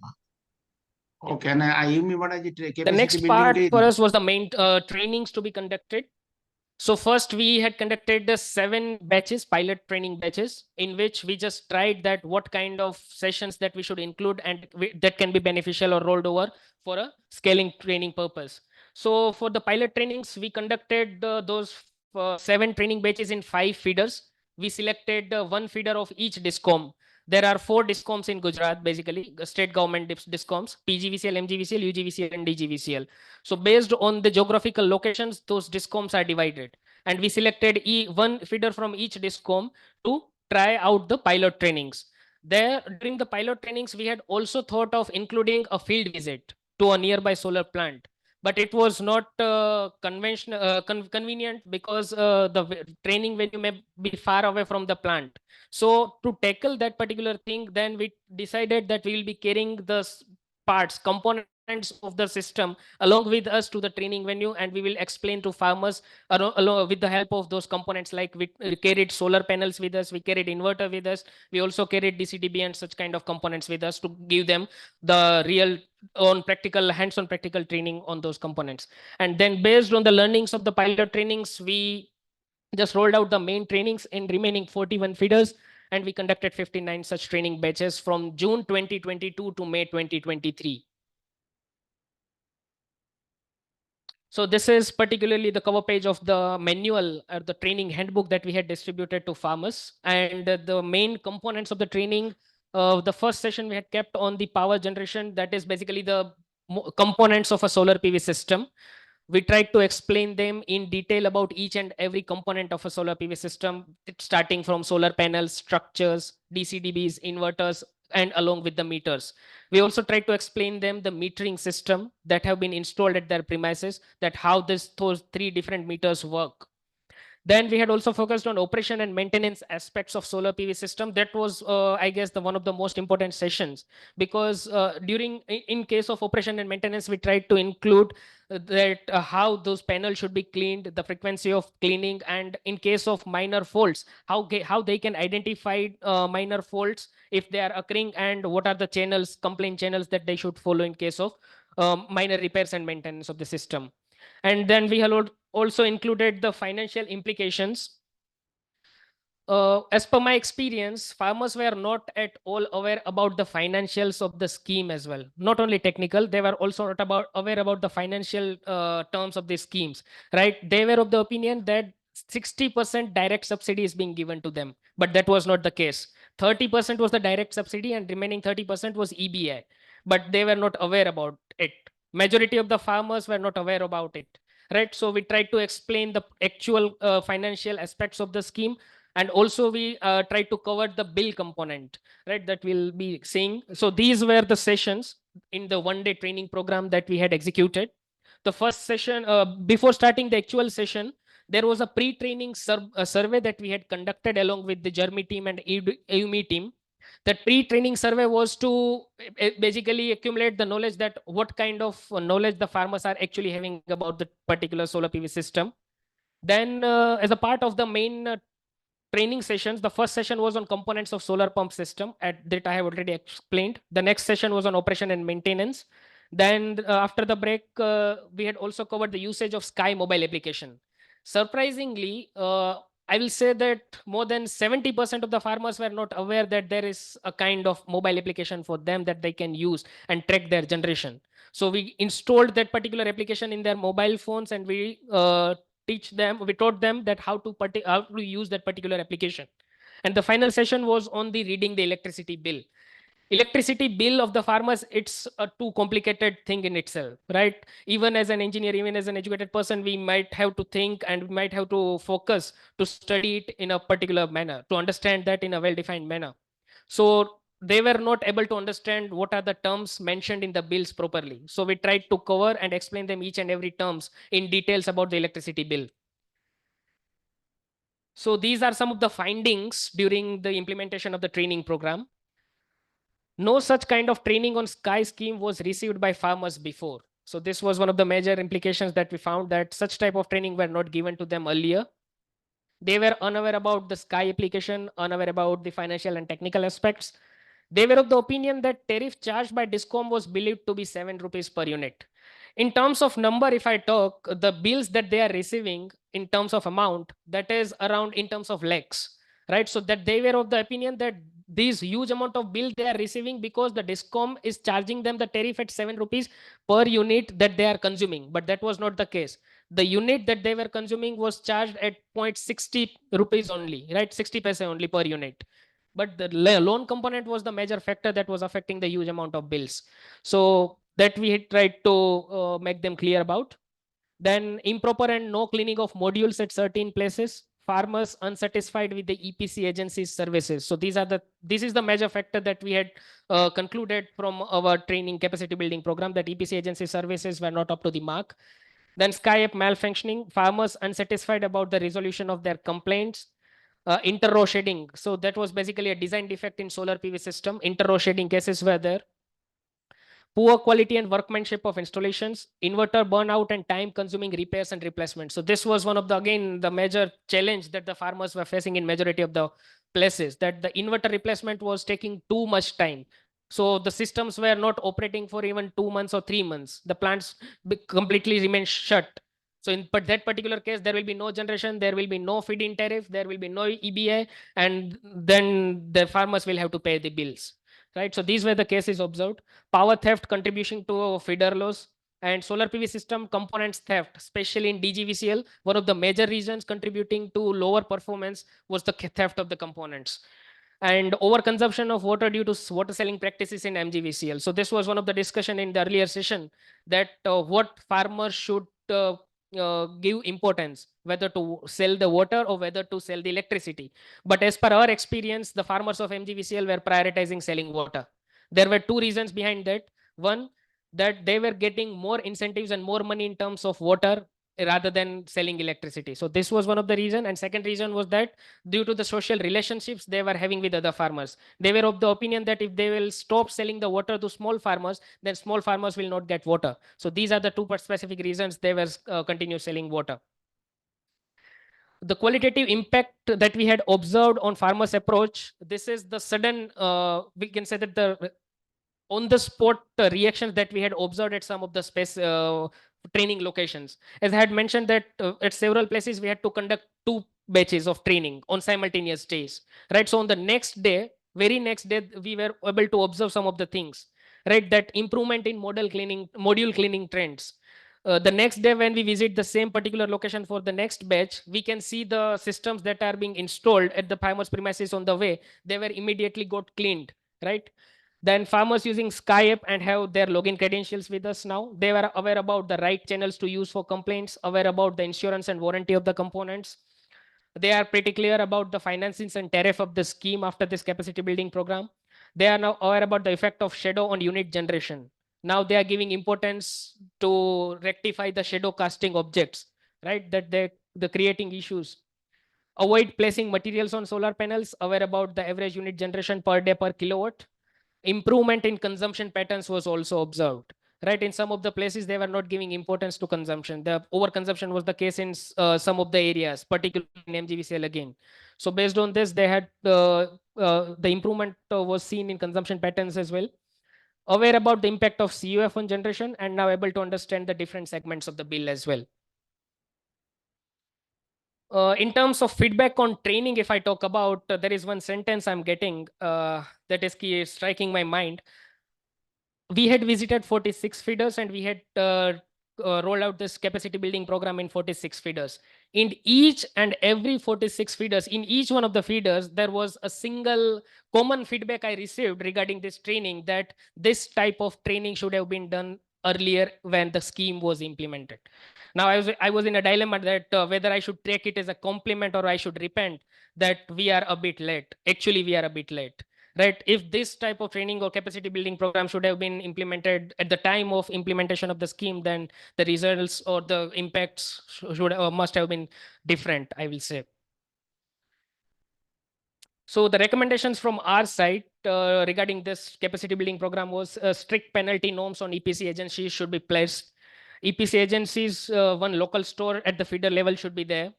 okay અને આ IWMI વાળા જે the capacity next building part કઈ for us was the main trainings to be conducted. So first we had conducted the 7 batches, pilot training batches, in which we just tried that what kind of sessions that we should include and that can be beneficial or rolled over for a scaling training purpose. So for the pilot trainings, we conducted those 7 training batches in 5 feeders. We selected 1 feeder of each discom. There are 4 discoms in Gujarat, basically state government discoms: PGVCL, MGVCL, UGVCL, and DGVCL. So based on the geographical locations, those discoms are divided. And we selected 1 feeder from each discom to try out the pilot trainings. There, during the pilot trainings, we had also thought of including a field visit to a nearby solar plant. But it was not convenient because the training venue may be far away from the plant. So to tackle that particular thing, then we decided that we will be carrying the components of the system along with us to the training venue, and we will explain to farmers along with the help of those components. Like we carried solar panels with us, we carried inverter with us, we also carried DCDB and such kind of components with us to give them the real hands-on practical training on those components. And then based on the learnings of the pilot trainings, we just rolled out the main trainings in remaining 41 feeders, and we conducted 59 such training batches from June 2022 to May 2023. So this is particularly the cover page of the manual or the training handbook that we had distributed to farmers. And the main components of the training, the first session we had kept on the power generation, that is basically the components of a solar PV system. We tried to explain them in detail about each and every component of a solar PV system, starting from solar panels, structures, DCDBs, inverters, and along with the meters. We also tried to explain them the metering system that have been installed at their premises, that how those 3 different meters work. Then we had also focused on operation and maintenance aspects of solar PV system. That was, I guess, one of the most important sessions, because in case of operation and maintenance, we tried to include that how those panels should be cleaned, the frequency of cleaning, and in case of minor faults, how they can identify minor faults if they are occurring, and what are the complaint channels that they should follow in case of minor repairs and maintenance of the system. And then we had also included the financial implications. As per my experience, farmers were not at all aware about the financials of the scheme as well. Not only technical, they were also not aware about the financial terms of the schemes, right? They were of the opinion that 60% direct subsidy is being given to them, but that was not the case. 30% was the direct subsidy and remaining 30% was EBI, but they were not aware about it. Majority of the farmers were not aware about it, right? So we tried to explain the actual financial aspects of the scheme, and also we tried to cover the bill component, right, that we'll be seeing. So these were the sessions in the 1-day training program that we had executed. The first session, before starting the actual session, there was a pre-training survey that we had conducted along with the Germany team and IWMI team. That pre-training survey was to basically accumulate the knowledge that what kind of knowledge the farmers are actually having about the particular solar PV system. Then as a part of the main training sessions, the first session was on components of solar pump system, that I have already explained. The next session was on operation and maintenance. Then after the break, we had also covered the usage of Sky mobile application. Surprisingly, I will say that more than 70% of the farmers were not aware that there is a kind of mobile application for them that they can use and track their generation. So we installed that particular application in their mobile phones, and we taught them that how to use that particular application. And the final session was on the reading the electricity bill. Electricity bill of the farmers, it's a too complicated thing in itself, right? Even as an engineer, even as an educated person, we might have to think and we might have to focus to study it in a particular manner, to understand that in a well-defined manner. So they were not able to understand what are the terms mentioned in the bills properly. So we tried to cover and explain them each and every terms in details about the electricity bill. So these are some of the findings during the implementation of the training program. No such kind of training on Sky scheme was received by farmers before. So this was one of the major implications that we found, that such type of training were not given to them earlier. They were unaware about the Sky application, unaware about the financial and technical aspects. They were of the opinion that tariff charged by Discom was believed to be 7 rupees per unit. In terms of number, if I talk, the bills that they are receiving in terms of amount, that is around in terms of lakhs, right? So that they were of the opinion that these huge amount of bill they are receiving because the Discom is charging them the tariff at 7 rupees per unit that they are consuming. But that was not the case. The unit that they were consuming was charged at 0.60 rupees only, right? 60 paise only per unit. But the loan component was the major factor that was affecting the huge amount of bills. So that we had tried to make them clear about. Then improper and no cleaning of modules at certain places. Farmers unsatisfied with the EPC agency's services. So this is the major factor that we had concluded from our training capacity building program, that EPC agency services were not up to the mark. Then Sky app malfunctioning. Farmers unsatisfied about the resolution of their complaints. Inter-row shading. So that was basically a design defect in solar PV system. Inter-row shading cases were there. Poor quality and workmanship of installations, inverter burnout, and time consuming repairs and replacements. So this was one of the, again, the major challenge that the farmers were facing in majority of the places, that the inverter replacement was taking too much time. So the systems were not operating for even 2 months or 3 months. The plants completely remain shut. So in that particular case, there will be no generation, there will be no feed-in tariff, there will be no EBA, and then the farmers will have to pay the bills. Right, so these were the cases observed. Power theft contribution to feeder loss, and solar PV system components theft, especially in DGVCL. One of the major reasons contributing to lower performance was the theft of the components. And overconsumption of water due to water selling practices in MGVCL. So this was one of the discussion in the earlier session, that what farmers should give importance, whether to sell the water or whether to sell the electricity. But as per our experience, the farmers of MGVCL were prioritizing selling water. There were two reasons behind that. One, that they were getting more incentives and more money in terms of water rather than selling electricity. So this was one of the reason. And second reason was that due to the social relationships they were having with other farmers, they were of the opinion that if they will stop selling the water to small farmers, then small farmers will not get water. So these are the two specific reasons they were continue selling water. The qualitative impact that we had observed on farmers' approach, this is the sudden, we can say that the on the spot reactions that we had observed at some of the space training locations. As I had mentioned that at several places we had to conduct 2 batches of training on simultaneous days, right? So on the next day, very next day, we were able to observe some of the things, right? That improvement in module cleaning trends. The next day when we visit the same particular location for the next batch, we can see the systems that are being installed at the farmers premises on the way, they were immediately got cleaned, right? Then farmers using Sky app and have their login credentials with us now. They were aware about the right channels to use for complaints, aware about the insurance and warranty of the components. They are pretty clear about the financings and tariff of the scheme after this capacity building program. They are now aware about the effect of shadow on unit generation. Now they are giving importance to rectify the shadow casting objects, right? That they're creating issues. Avoid placing materials on solar panels, aware about the average unit generation per day per kilowatt. Improvement in consumption patterns was also observed, right? In some of the places, they were not giving importance to consumption. The overconsumption was the case in some of the areas, particularly in MGVCL again. So based on this, they had the improvement was seen in consumption patterns as well. Aware about the impact of CUF on generation, and now able to understand the different segments of the bill as well. In terms of feedback on training, if I talk about, there is one sentence I'm getting that is striking my mind. We had visited 46 feeders and we had rolled out this capacity building program in 46 feeders. In each and every 46 feeders, in each one of the feeders, there was a single common feedback I received regarding this training, that this type of training should have been done earlier when the scheme was implemented. Now I was in a dilemma that whether I should take it as a compliment or I should repent that we are a bit late. Actually, we are a bit late, right? If this type of training or capacity building program should have been implemented at the time of implementation of the scheme, then the results or the impacts should must have been different, I will say. So the recommendations from our side regarding this capacity building program was strict penalty norms on EPC agencies should be placed. EPC agencies, one local store at the feeder level should be there.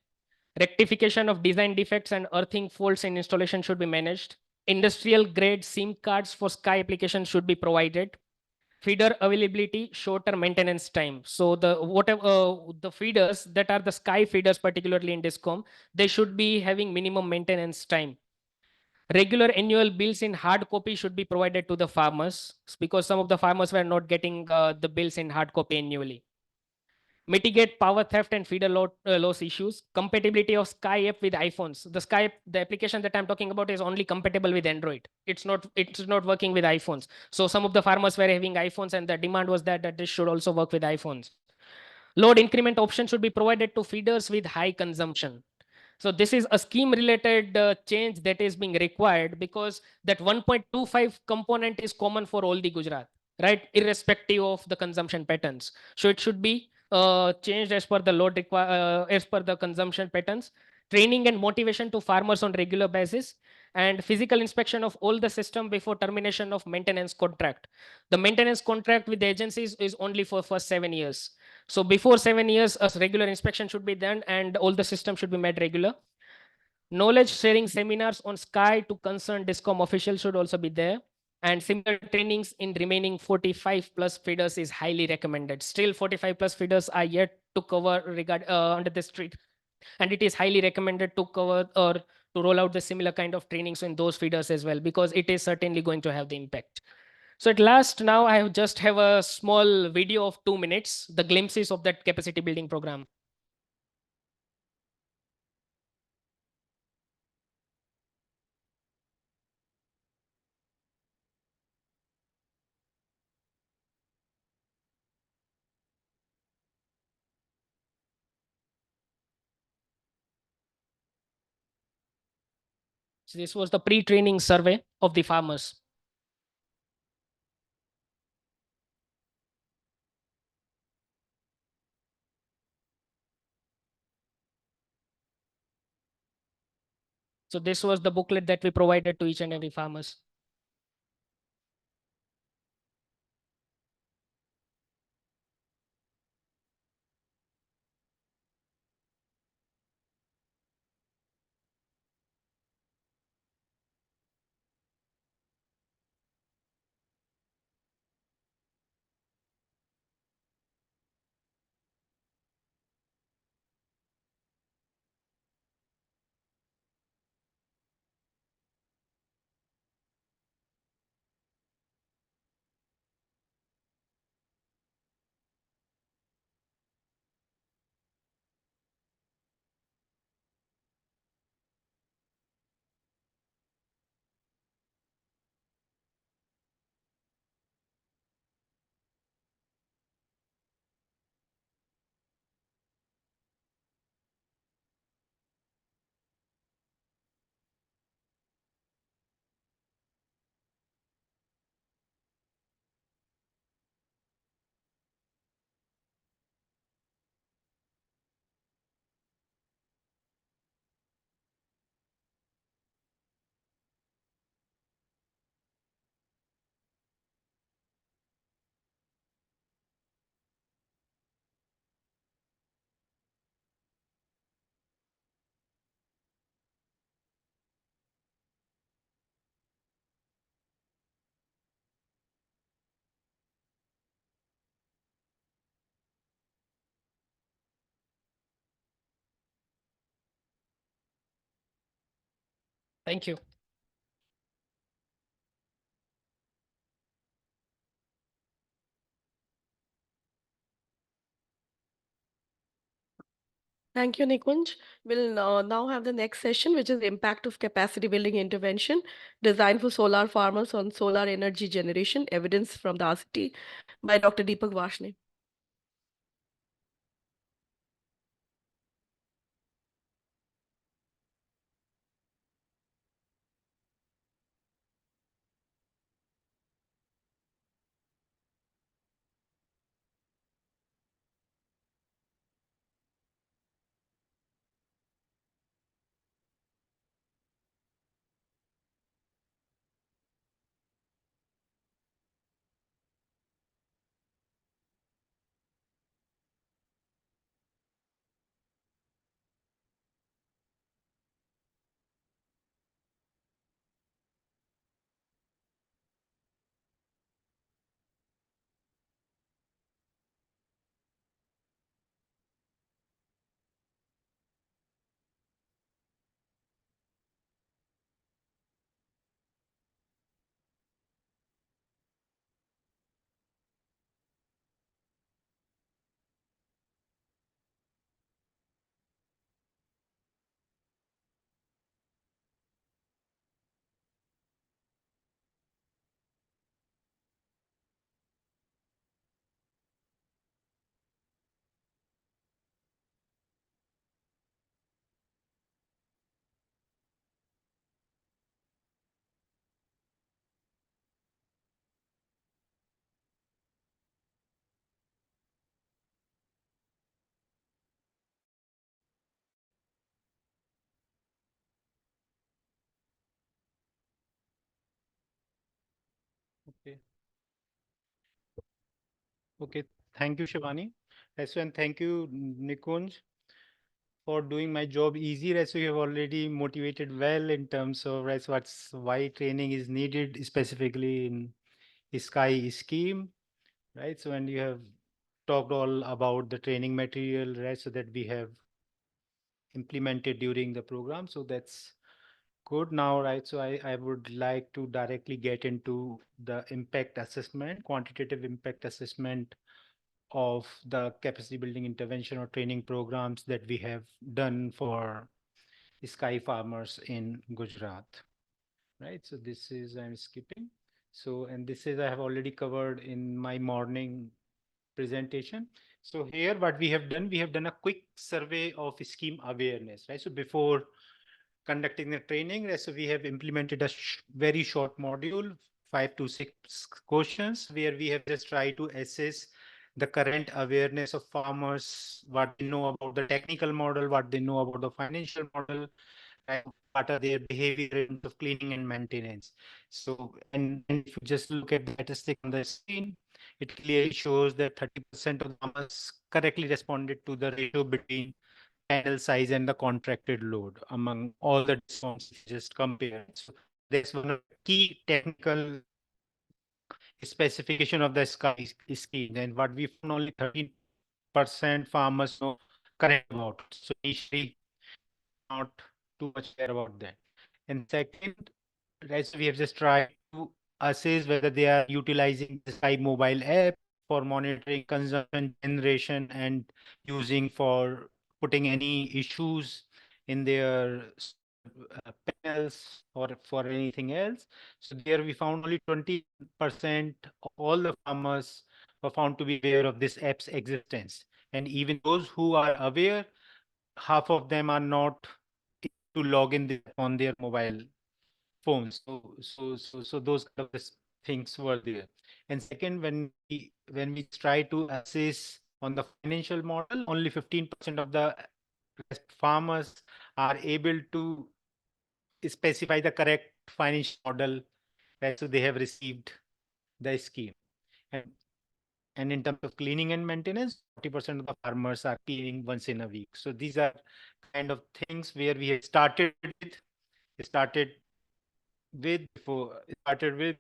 Rectification of design defects and earthing faults in installation should be managed. Industrial grade SIM cards for Sky application should be provided. Feeder availability, shorter maintenance time. So the whatever the feeders that are the Sky feeders, particularly in Discom, they should be having minimum maintenance time. Regular annual bills in hard copy should be provided to the farmers, because some of the farmers were not getting the bills in hard copy annually. Mitigate power theft and feeder loss issues. Compatibility of Sky app with iPhones. The Sky app, the application that I'm talking about, is only compatible with Android. It's not working with iPhones. So some of the farmers were having iPhones, and the demand was that this should also work with iPhones. Load increment option should be provided to feeders with high consumption. So this is a scheme related change that is being required, because that 1.25 component is common for all the Gujarat, right? Irrespective of the consumption patterns. So it should be changed as per the as per the consumption patterns. Training and motivation to farmers on regular basis, and physical inspection of all the system before termination of maintenance contract. The maintenance contract with the agencies is only for first 7 years. So before 7 years, a regular inspection should be done and all the systems should be made regular. Knowledge sharing seminars on Sky to concerned Discom officials should also be there. And similar trainings in remaining 45 plus feeders is highly recommended. Still 45 plus feeders are yet to cover under this street. And it is highly recommended to cover or to roll out the similar kind of trainings in those feeders as well, because it is certainly going to have the impact. So at last, now I just have a small video of 2 minutes, the glimpses of that capacity building program. So this was the pre-training survey of the farmers. So this was the booklet that we provided to each and every farmers. Thank you. Thank you, Nikunj. We'll now have the next session, which is impact of capacity building intervention designed for solar farmers on solar energy generation, evidence from the RCT by Dr. Deepak Varshney. Okay. Okay. Thank you, Shivani. And thank you, Nikunj, for doing my job easy. So you have already motivated well in terms of why training is needed, specifically in Sky scheme, right? So and you have talked all about the training material, right? So that we have implemented during the program. So that's good now, right? So I would like to directly get into the impact assessment, quantitative impact assessment of the capacity building intervention or training programs that we have done for sky farmers in Gujarat, right? So this is, I'm skipping. So, and this is I have already covered in my morning presentation. So here what we have done a quick survey of scheme awareness, right? So before conducting the training, right, so we have implemented a very short module, 5 to 6 questions, where we have just tried to assess the current awareness of farmers, what they know about the technical model, what they know about the financial model, and what are their behavior in terms of cleaning and maintenance. So, and if you just look at the statistic on the screen, it clearly shows that 30% of farmers correctly responded to the ratio between panel size and the contracted load among all the discounts if you just compare. So there's one of the key technical specification of the sky scheme, and what we found, only 13% farmers know correct about it. So initially not too much care about that. And second, right, so we have just tried to assess whether they are utilizing the Sky mobile app for monitoring consumption generation and using for putting any issues in their panels or for anything else. So there we found only 20% of all the farmers were found to be aware of this app's existence. And even those who are aware, half of them are not to log in on their mobile phones. So those kind of things were there. And second, when we try to assess on the financial model, only 15% of the farmers are able to specify the correct financial model, right? So they have received the scheme. And in terms of cleaning and maintenance, 40% of the farmers are cleaning once in a week. So these are kind of things where we have started with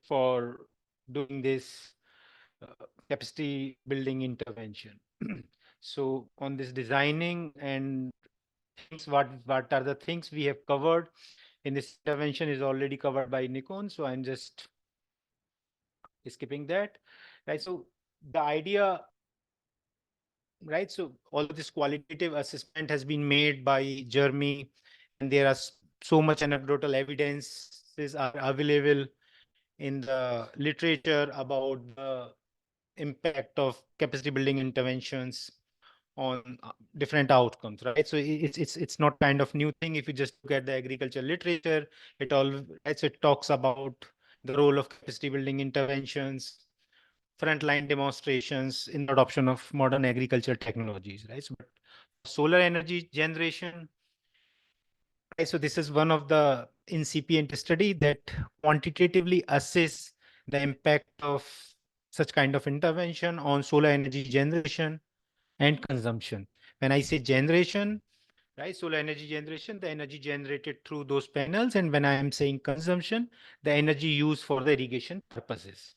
for doing this capacity building intervention. So on this designing and things, what are the things we have covered in this intervention is already covered by Nikon. So I'm just skipping that, right? So the idea, right? So all of this qualitative assessment has been made by Jeremy, and there are so much anecdotal evidences are available in the literature about the impact of capacity building interventions on different outcomes, right? So it's not kind of new thing. If you just look at the agriculture literature, it all, right? So it talks about the role of capacity building interventions, frontline demonstrations in the adoption of modern agriculture technologies, right? So, but solar energy generation, right? So this is one of the incipient study that quantitatively assess the impact of such kind of intervention on solar energy generation and consumption. When I say generation, right, solar energy generation, the energy generated through those panels, and when I am saying consumption, the energy used for the irrigation purposes.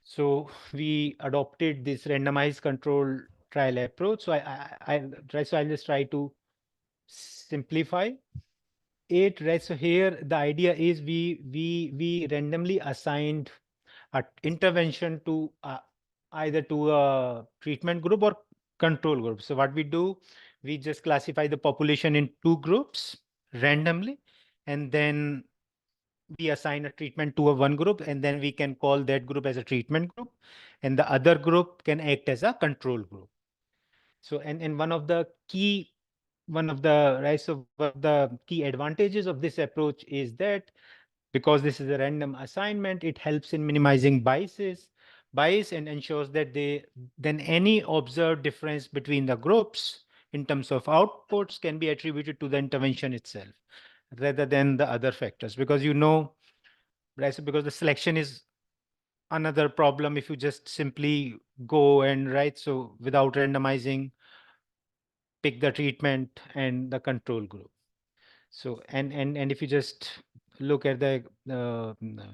So we adopted this randomized control trial approach. So I'll just try to simplify it, right? So here the idea is we randomly assigned a intervention to either to a treatment group or control group. So what we do, we just classify the population in two groups randomly, and then we assign a treatment to a one group, and then we can call that group as a treatment group, and the other group can act as a control group. So and one of the key one of the key advantages of this approach is that because this is a random assignment, it helps in minimizing bias and ensures that then any observed difference between the groups in terms of outputs can be attributed to the intervention itself rather than the other factors, because right, so because the selection is another problem if you just simply go and right, so without randomizing, pick the treatment and the control group. So and if you just look at the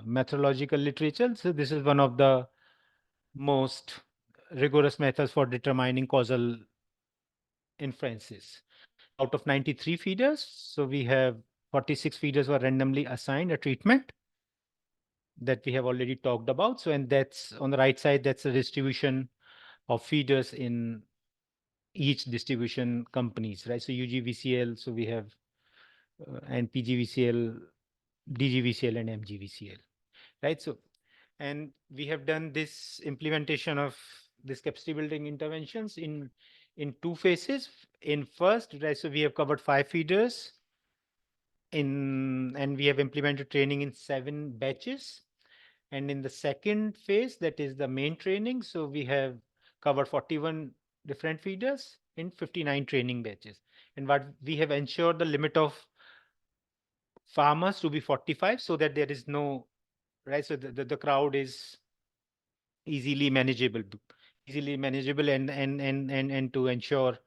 methodological literature, so this is one of the most rigorous methods for determining causal inferences. Out of 93 feeders, so we have 46 feeders were randomly assigned a treatment that we have already talked about. So and that's on the right side, that's the distribution of feeders in each distribution companies, right? So UGVCL, so we have and PGVCL, DGVCL, and MGVCL, right? So, and we have done this implementation of this capacity building interventions in two phases. In first, right, so we have covered 5 feeders and we have implemented training in 7 batches. And in the second phase, that is the main training, so we have covered 41 different feeders in 59 training batches. And what we have ensured the limit of farmers to be 45 so that there is no, right, so the crowd is easily manageable and to ensure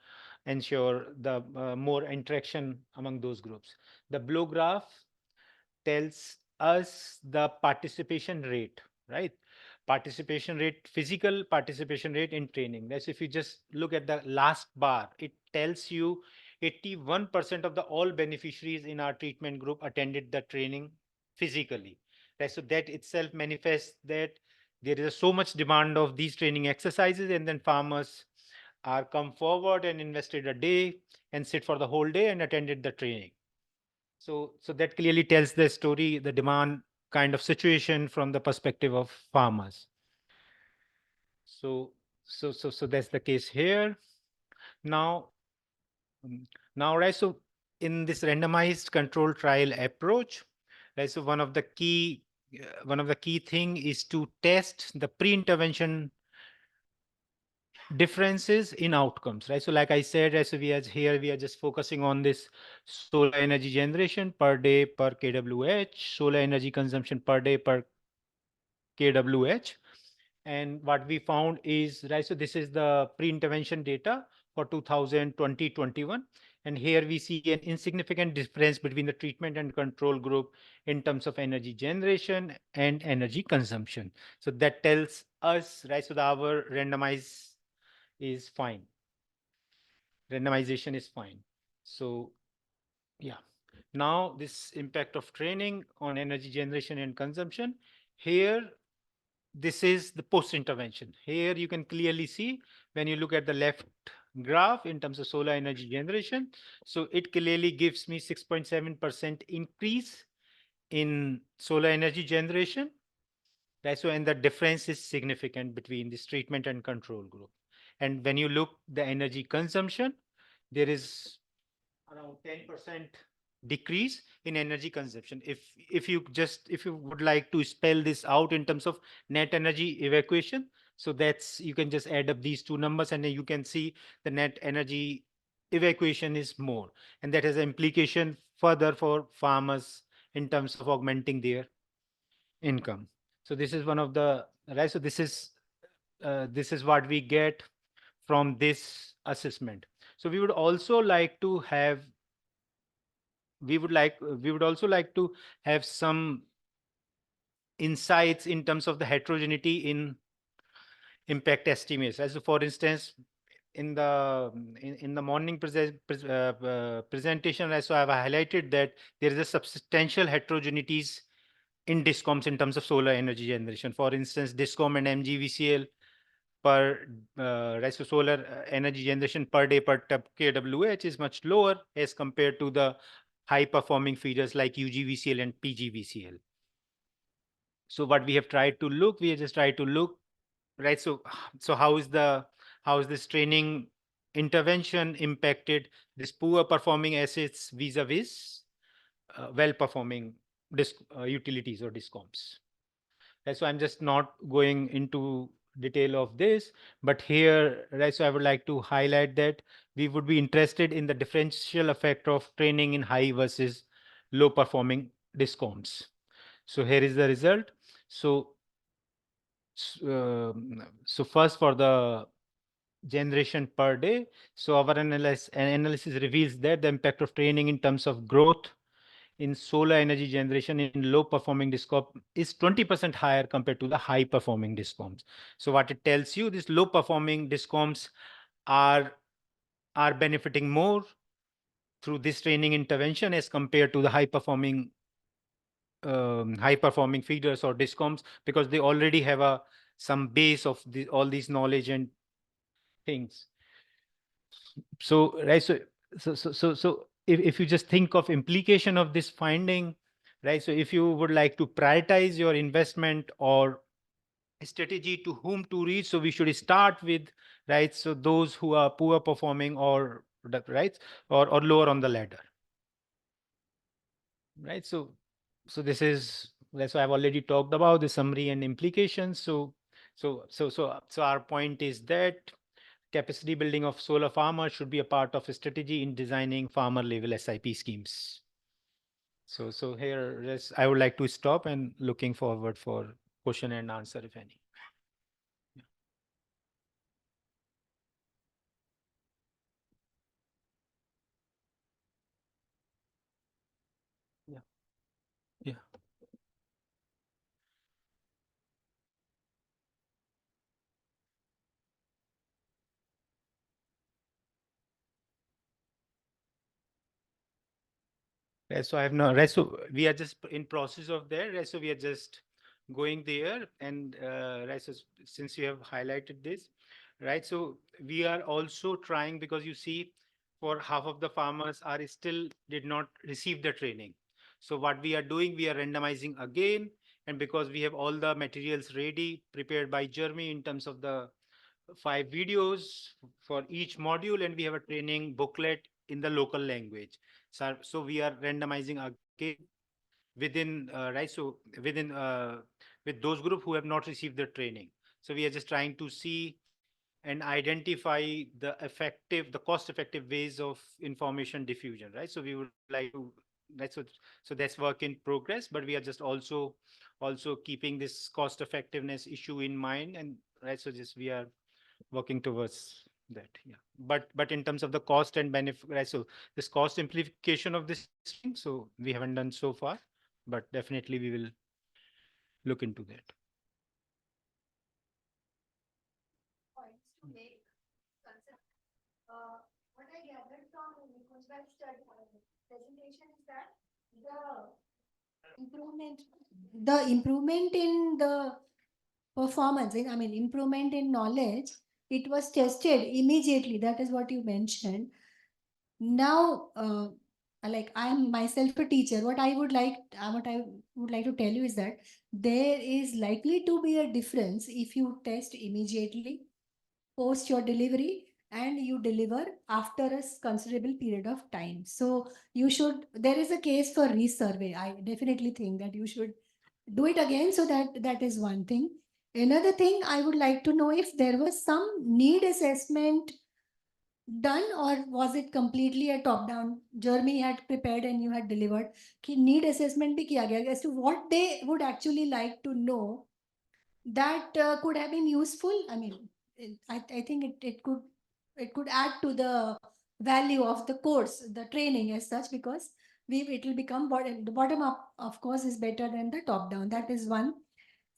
the more interaction among those groups. The blue graph tells us the participation rate, right? Physical participation rate in training. That's if you just look at the last bar, it tells you 81% of the all beneficiaries in our treatment group attended the training physically. Right? So that itself manifests that there is so much demand of these training exercises, and then farmers are come forward and invested a day and sit for the whole day and attended the training. So that clearly tells the story, the demand kind of situation from the perspective of farmers. So that's the case here. Now, right, so in this randomized control trial approach, right, so one of the key thing is to test the pre-intervention differences in outcomes, right? So like I said, right, so we are just focusing on this solar energy generation per day per kWh, solar energy consumption per day per kWh. And what we found is, right, so this is the pre-intervention data for 2020-21. And here we see an insignificant difference between the treatment and control group in terms of energy generation and energy consumption. So that tells us, right, so our randomization is fine. So yeah. Now this impact of training on energy generation and consumption. Here, this is the post-intervention. Here you can clearly see when you look at the left graph in terms of solar energy generation. So it clearly gives me 6.7% increase in solar energy generation. Right. So, and the difference is significant between this treatment and control group. And when you look the energy consumption, there is around 10% decrease in energy consumption. If you would like to spell this out in terms of net energy evacuation, so that's, you can just add up these two numbers and then you can see the net energy evacuation is more, and that has an implication further for farmers in terms of augmenting their income. So this is one of the, right, so this is what we get from this assessment. So we would also like to have, we would also like to have some insights in terms of the heterogeneity in impact estimates. As for instance, in the morning presentation, so I have highlighted that there is a substantial heterogeneities in DISCOMs in terms of solar energy generation. For instance, DISCOM and MGVCL per so solar energy generation per day per kWh is much lower as compared to the high performing feeders like UGVCL and PGVCL. So what we have tried to look, we have just tried to look, right? So how is this training intervention impacted this poor performing assets vis-a-vis well performing utilities or DISCOMs? Right, so I'm just not going into detail of this, but here, right, so I would like to highlight that we would be interested in the differential effect of training in high versus low performing DISCOMs. So here is the result. So first for the generation per day. So our analysis reveals that the impact of training in terms of growth in solar energy generation in low performing DISCOM is 20% higher compared to the high performing DISCOMs. So what it tells you, these low performing DISCOMs are benefiting more through this training intervention as compared to the high performing feeders or DISCOMs, because they already have some base of all these knowledge and things. So right, so if you just think of implication of this finding, right? So if you would like to prioritize your investment or strategy to whom to reach, so we should start with, right, so those who are poor performing or right or lower on the ladder, right? So this is, so I've already talked about the summary and implications. So our point is that capacity building of solar farmers should be a part of a strategy in designing farmer level SIP schemes. So here, I would like to stop and looking forward for question and answer, if any. Yeah. Yeah. Right, so I have no, right, so we are just in process of that, right, so we are just going there, and right, so since you have highlighted this, right, so we are also trying, because you see for half of the farmers are still did not receive the training. So what we are doing, we are randomizing again, and because we have all the materials ready prepared by Jeremy in terms of the 5 videos for each module, and we have a training booklet in the local language. So we are randomizing again within right, so within with those group who have not received the training. So we are just trying to see and identify the cost effective ways of information diffusion, right? So we would like to, right, so that's work in progress, but we are just also keeping this cost effectiveness issue in mind, and right, so just we are working towards that. Yeah, but in terms of the cost and benefit, right, so this cost implication of this thing, so we haven't done so far, but definitely we will look into that. Points to make. What I gathered from Gujarat study presentation is that the improvement in the performance, improvement in knowledge, it was tested immediately. That is what you mentioned. Now, like I am myself a teacher, what I would like to tell you is that there is likely to be a difference if you test immediately post your delivery and you deliver after a considerable period of time. So there is a case for resurvey. I definitely think that you should do it again. So that is one thing. Another thing I would like to know if there was some need assessment done, or was it completely a top down? Germany had prepared and you had delivered. Ki need assessment bhi kiya gaya as to what they would actually like to know that could have been useful. I think it could add to the value of the course, the training as such, because it will become the bottom up, of course, is better than the top down. That is one.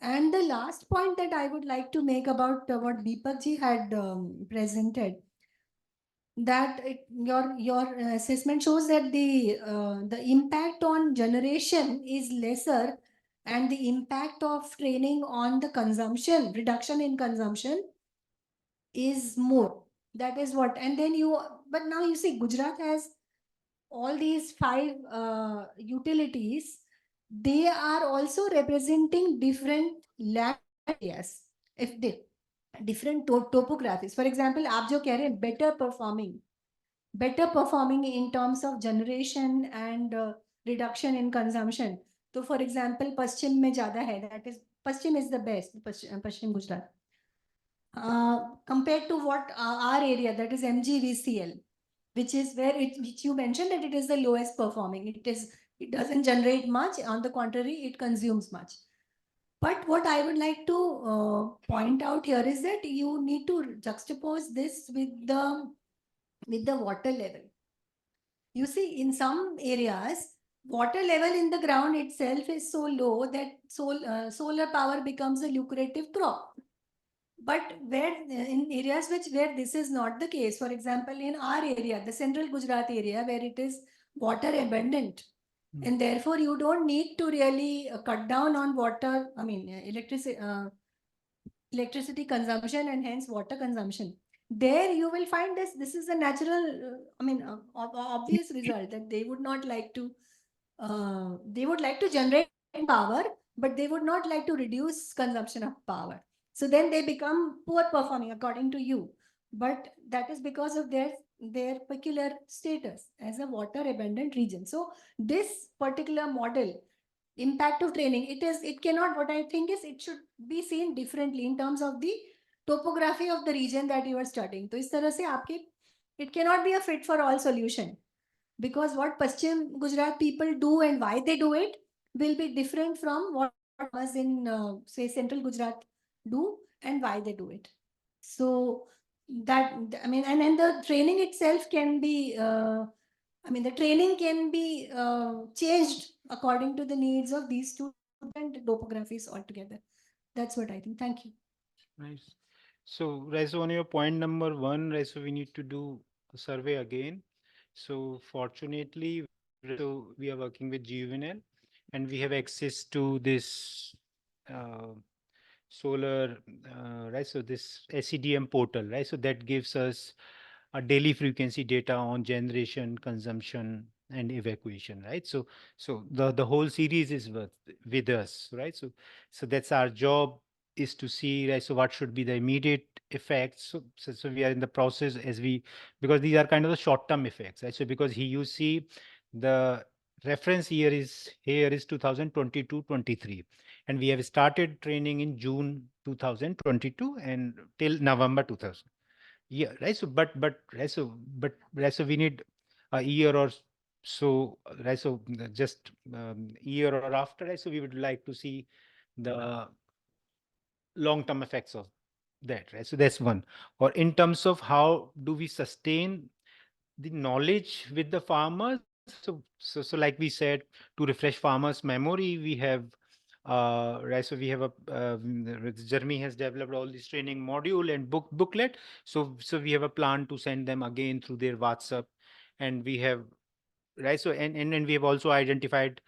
And the last point that I would like to make about what Deepak ji had presented, that your assessment shows that the impact on generation is lesser and the impact of training on the consumption, reduction in consumption, is more. That is what. And then but now you see Gujarat has all these 5 utilities. They are also representing different land areas. If they different topographies. For example, आप जो कह रहे हैं better performing in terms of generation and reduction in consumption. So for example, Paschim mein zyada hai, that is Paschim is the best, Paschim Gujarat. Compared to what our area, that is MGVCL, which is which you mentioned that it is the lowest performing. It doesn't generate much. On the contrary, it consumes much. But what I would like to point out here is that you need to juxtapose this with the water level. You see, in some areas, water level in the ground itself is so low that solar power becomes a lucrative crop. But in areas where this is not the case, for example, in our area, the central Gujarat area, where it is water abundant, and therefore you don't need to really cut down on water, electricity consumption and hence water consumption. There you will find this is a natural, obvious result that they would not like to, they would like to generate power, but they would not like to reduce consumption of power. So then they become poor performing according to you. But that is because of their peculiar status as a water abundant region. So this particular model, impact of training, it cannot, what I think is it should be seen differently in terms of the topography of the region that you are studying. So is tarah se it cannot be a fit for all solution, because what Paschim Gujarat people do and why they do it will be different from what was in say central Gujarat do and why they do it. So that, and then the training itself can be the training can be changed according to the needs of these two different topographies altogether. That's what I think. Thank you. Nice. So, Raiso, on your point number 1, Raiso, we need to do a survey again. So, fortunately, we are working with GUVNL and we have access to this solar, right? So, this SCDM portal, right? So, that gives us a daily frequency data on generation, consumption, and evacuation, right? So the whole series is with us, right? So that's our job, is to see, right? So what should be the immediate effects? So we are in the process because these are kind of the short-term effects, right? So because you see the reference year is 2022-23, and we have started training in June 2022 and till November 2000. Yeah, right. So, but we need a year or so, right? So just year or after, right? So we would like to see the long-term effects of that, right? So that's one. Or in terms of how do we sustain the knowledge with the farmers? So like we said, to refresh farmers' memory, we have right. So we have Jeremy has developed all this training module and booklet. So we have a plan to send them again through their WhatsApp and we have, right, so and we have also identified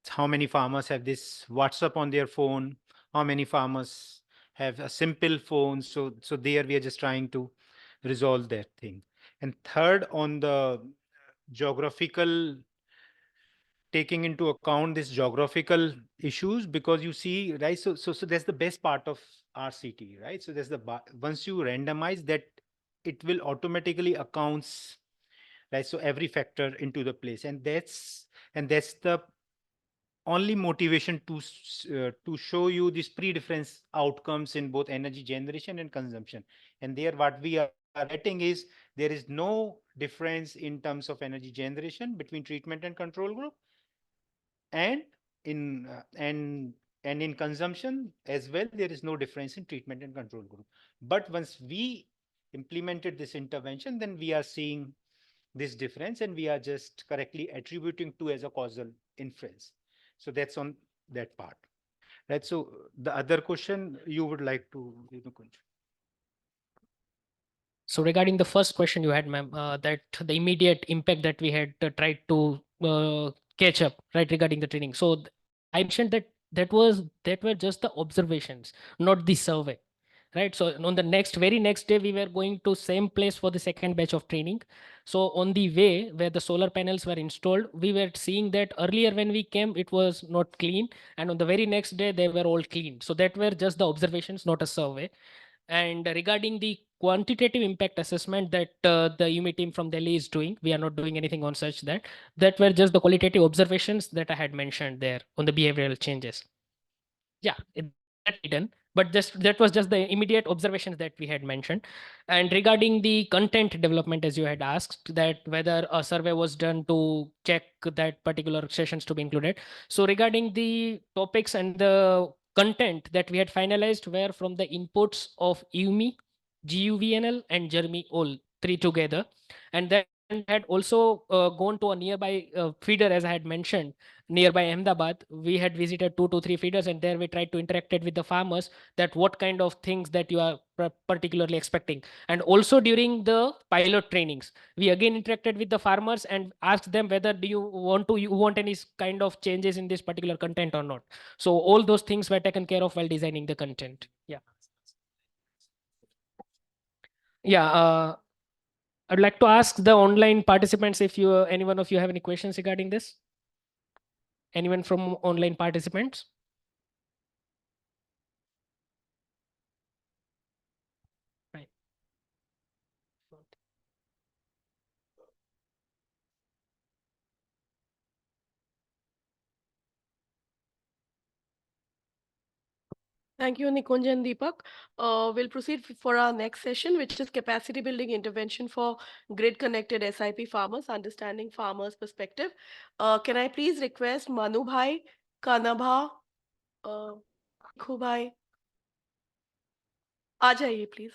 how many farmers have this WhatsApp on their phone, how many farmers have a simple phone. So there we are just trying to resolve that thing. And third, on the geographical, taking into account this geographical issues, because you see, right, so that's the best part of RCT, right? So there's once you randomize that, it will automatically accounts, right, so every factor into the place, and that's the only motivation to show you these pre-difference outcomes in both energy generation and consumption. And there what we are writing is there is no difference in terms of energy generation between treatment and control group, and in in consumption as well, there is no difference in treatment and control group. But once we implemented this intervention, then we are seeing this difference, and we are just correctly attributing to as a causal inference. So that's on that part, right? So the other question you would like to, Kunj? So regarding the first question you had, ma'am, that the immediate impact that we had tried to catch up, right, regarding the training. So I mentioned that that were just the observations, not the survey, right? So on the very next day, we were going to same place for the second batch of training. So on the way where the solar panels were installed, we were seeing that earlier when we came, it was not clean, and on the very next day, they were all clean. So that were just the observations, not a survey. And regarding the quantitative impact assessment that the IWMI team from Delhi is doing, we are not doing anything on such that were just the qualitative observations that I had mentioned there on the behavioral changes. Yeah, that we done, but that was just the immediate observations that we had mentioned. And regarding the content development, as you had asked, that whether a survey was done to check that particular sessions to be included. So regarding the topics and the content that we had finalized were from the inputs of IWMI, GUVNL, and Jeremy, all three together. And then had also gone to a nearby feeder, as I had mentioned, nearby Ahmedabad. We had visited 2 to 3 feeders, and there we tried to interact with the farmers that what kind of things that you are particularly expecting. And also during the pilot trainings, we again interacted with the farmers and asked them whether do you want any kind of changes in this particular content or not. So all those things were taken care of while designing the content. Yeah. Yeah. I'd like to ask the online participants if any one of you have any questions regarding this. Anyone from online participants? Right. Thank you, Nikunj and Deepak. We'll proceed for our next session, which is capacity building intervention for grid connected SIP farmers, understanding farmers' perspective. Can I please request Manu Bhai, Kanabha, Nikhu Bhai? आ जाइए, please.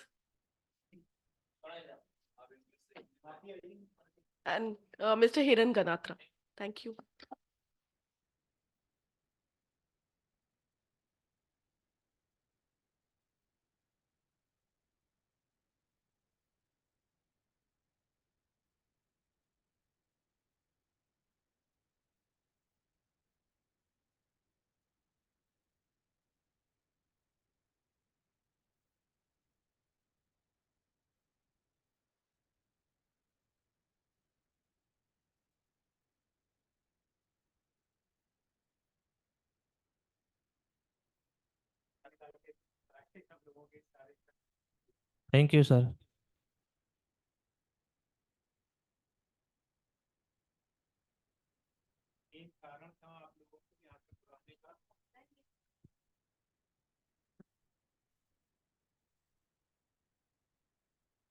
And Mr. Hiran Ganatra. Thank you. Thank you, sir.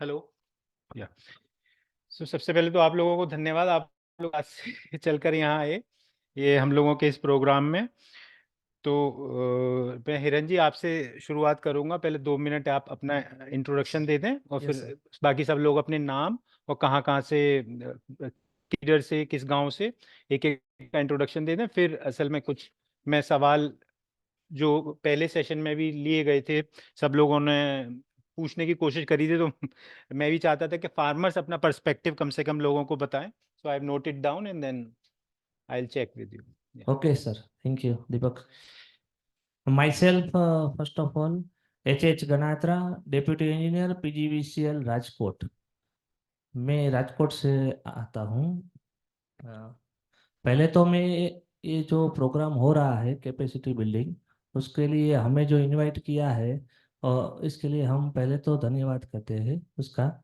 Hello या सो सबसे पहले तो आप लोगों को धन्यवाद, आप लोग आज से चलकर यहाँ आए ये हम लोगों के इस प्रोग्राम में। तो मैं हिरन जी आपसे शुरुआत करूंगा, पहले 2 मिनट आप अपना इंट्रोडक्शन दे दें और फिर बाकी सब लोग अपने नाम और कहाँ से फीडर से किस गांव से एक का इंट्रोडक्शन दे दें। फिर असल में कुछ मैं सवाल जो पहले सेशन में भी लिए गए थे, सब लोगों ने पूछने की कोशिश करी थी, तो मैं भी चाहता था कि फार्मर्स अपना पर्सपेक्टिव कम से कम लोगों को बताएं. So I have noted down and then I will check with you. Okay, sir. Thank you, Deepak. Myself, first of all, H. Ganatra, Deputy Engineer, PGVCL, Rajkot. मैं राजकोट से आता हूँ. पहले तो मैं ये जो प्रोग्राम हो रहा है कैपेसिटी बिल्डिंग, उसके लिए हमें जो इनवाइट किया है, और इसके लिए हम पहले तो धन्यवाद करते हैं उसका.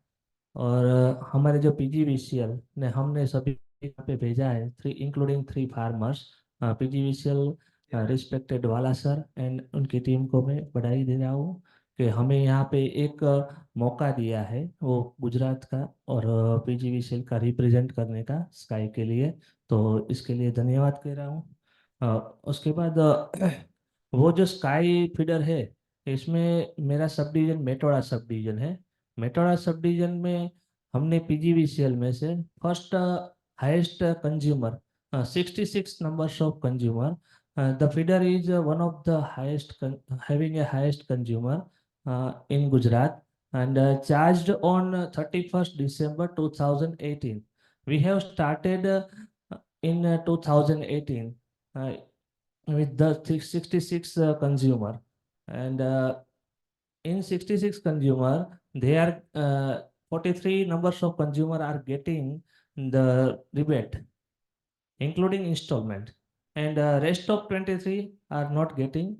और हमारे जो PGVCL ने हमने सभी यहाँ पे भेजा है, इंक्लूडिंग 3 फार्मर्स. PGVCL रिस्पेक्टेड वाला सर एंड उनकी टीम को मैं बधाई दे रहा हूँ कि हमें यहाँ पे एक मौका दिया है वो गुजरात का और PGVCL का रिप्रेजेंट करने का स्काई के लिए. तो इसके लिए धन्यवाद कह रहा हूँ. उसके बाद वो जो स्काई फीडर है, इसमें मेरा सब डिवीजन मेटोड़ा सब डिवीजन है. मेटोड़ा सब डिवीजन में हमने PGVCL में से first highest consumer 66 numbers of consumer. The feeder is one of the highest having a highest consumer in Gujarat and charged on 31st December 2018. We have started in 2018 with the 66 consumer, and in 66 consumer, they are 43 numbers of consumer are getting the rebate, including installment, and rest of 23 are not getting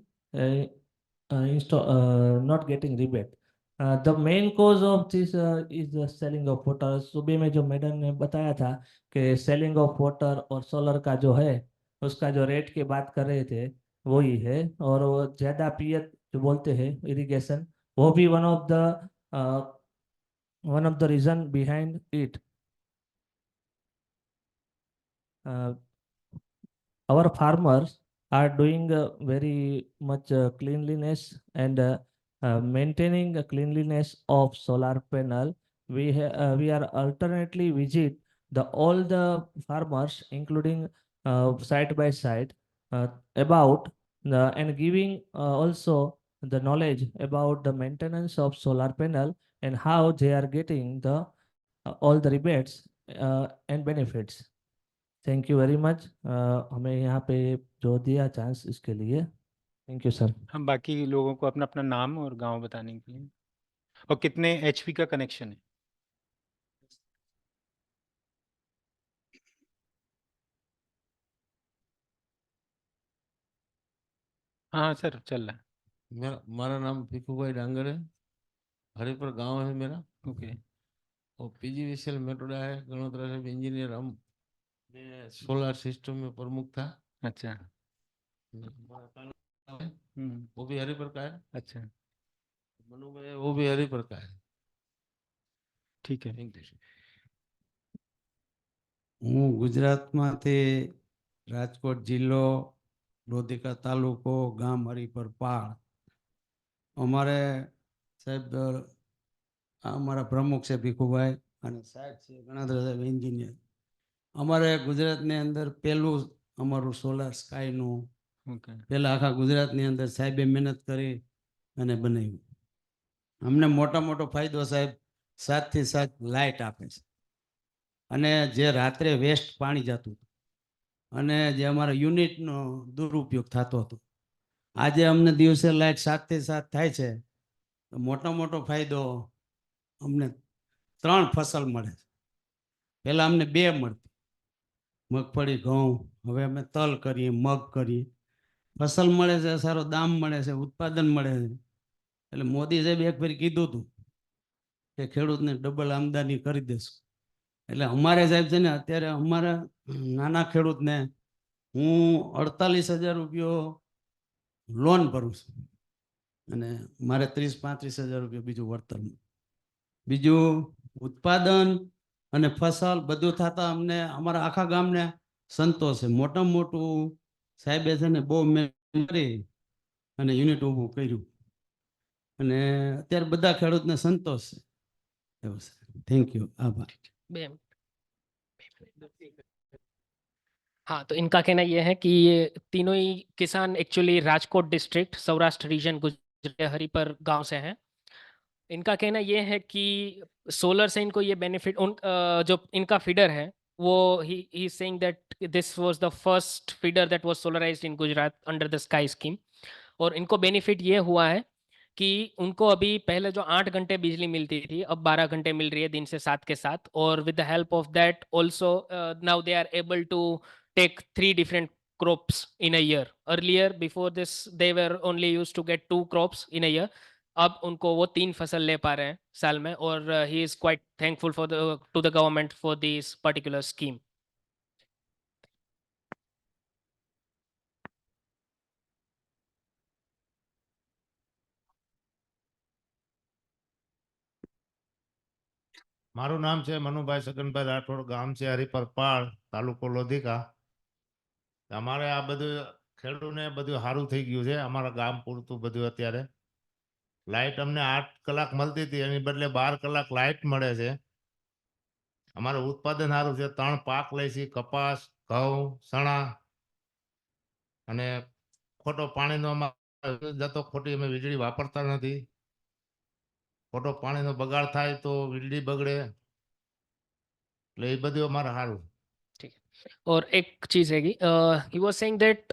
not getting rebate. The main cause of this is the selling of water. सुबह में जो madam ने बताया था कि selling of water और solar का जो है उसका जो रेट की बात कर रहे थे वही है. और वो ज़्यादा पियत जो बोलते हैं इरिगेशन, वो भी one of the reason behind it. Our farmers are doing very much cleanliness and maintaining a cleanliness of solar panel. We are alternately visit all the farmers, including side by side, about and giving also the knowledge about the maintenance of solar panel and how they are getting the all the rebates and benefits. Thank you very much. हमें यहाँ पे जो दिया chance इसके लिए thank you sir. हम बाकी लोगों को अपना अपना नाम और गांव बताने के लिए, और कितने HP का कनेक्शन है. हाँ सर चल रहा है. मेरा नाम भिखू भाई डांगर है, हरिपुर गांव है मेरा. ओके. और PGVCL मेटोडा है, गणोत्रा साहब इंजीनियर. हम सोलर सिस्टम में प्रमुख था. अच्छा. वो भी हरिपुर का है. अच्छा. मनु में वो भी हरिपुर का है. ठीक है. હું ગુજરાતમાંથી રાજકોટ જિલ્લો, લોધિકા તાલુકો, ગામ હરિપર પાળ. અમારે સાહેબ અમારા પ્રમુખ છે ભીખુભાઈ અને સાહેબ છે ગણાધર સાહેબ એન્જિનિયર. અમારે ગુજરાતની અંદર પહેલું અમારું સોલાર સ્કાયનું પહેલા આખા ગુજરાતની અંદર સાહેબે મહેનત કરી અને બનાવ્યું. અમને મોટો ફાયદો સાહેબ 7 થી 7 લાઇટ આપે છે અને જે રાત્રે વેસ્ટ પાણી જતું હતું અને જે અમારા યુનિટનો દુરુપયોગ થતો હતો, આજે અમને દિવસે લાઇટ 7 થી 7 થાય છે. તો મોટો ફાયદો અમને 3 ફસલ મળે છે. પહેલા અમને 2 મળતી, મગફળી, ઘઉં. હવે અમે તલ કરીએ, મગ કરીએ. ફસલ મળે છે, સારો દામ મળે છે, ઉત્પાદન મળે છે. એટલે મોદી સાહેબ એક ફેર કીધું હતું કે ખેડૂતને ડબલ આમદની કરી દેશું. એટલે અમારે સાહેબ છે ને અત્યારે અમારા નાના ખેડૂતને હું 48,000 રૂપિયો લોન ભરું છું અને મારે 30-35,000 રૂપિયા બીજું વળતર. બીજું ઉત્પાદન અને ફસલ બધું થતા અમને અમારા આખા ગામને સંતોષ છે. મોટું સાહેબે છે ને બહુ મહેનત કરી અને યુનિટ ઊભું કર્યું અને અત્યારે બધા ખેડૂતને સંતોષ છે. એવું છે. Thank you. આભાર. हाँ, तो इनका कहना यह है कि ये तीनों ही किसान actually Rajkot district Saurashtra region Gujarat Haripar गांव से हैं इनका कहना ये है कि सोलर से इनको ये बेनिफिट जो इनका फीडर है वो ही saying that this was the first feeder that was solarized in Gujarat under the SKY scheme. और इनको बेनिफिट ये हुआ है कि उनको अभी पहले जो 8 घंटे बिजली मिलती थी अब 12 घंटे मिल रही है दिन से 7 के साथ। और with the help of that also now they are able to take 3 different crops in a year. Earlier before this they were only used to get 2 crops in a year. अब उनको वो 3 फसल ले पा रहे हैं साल में। और he is quite thankful for to the government for this particular scheme. મારું નામ છે મનુભાઈ સગનભાઈ રાઠોડ, ગામ છે હરિપરપાળ, તાલુકો લોધિકા. અમારે આ બધું ખેડૂતને બધું સારું થઈ ગયું છે. અમારા ગામ પૂરતું બધું અત્યારે લાઇટ અમને 8 કલાક મળતી હતી એની બદલે 12 કલાક લાઇટ મળે છે. અમારું ઉત્પાદન સારું છે. 3 પાક લઈ છે, કપાસ, ઘઉં, ચણા. અને ખોટો પાણીનો અમારે જતો, ખોટી અમે વીજળી વાપરતા નથી. ખોટો પાણીનો બગાડ થાય તો વીજળી બગડે એટલે એ બધું અમારે સારું. ठीक है। और एक चीज है कि he was saying that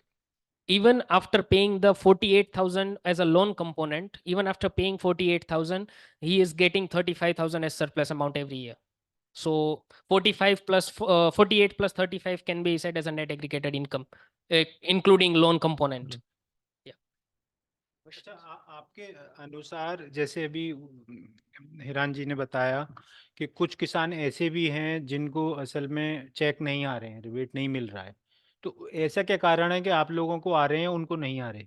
even after paying the 48,000 as a loan component, even after paying 48,000 he is getting 35,000 as surplus amount every year. So 45 plus 48 plus 35 can be said as a net aggregated income, including loan component. अच्छा, आपके अनुसार जैसे अभी हिरान जी ने बताया कि कुछ किसान ऐसे भी हैं जिनको असल में चेक नहीं आ रहे हैं, रिबेट नहीं मिल रहा है, तो ऐसा क्या कारण है कि आप लोगों को आ रहे हैं उनको नहीं आ रहे?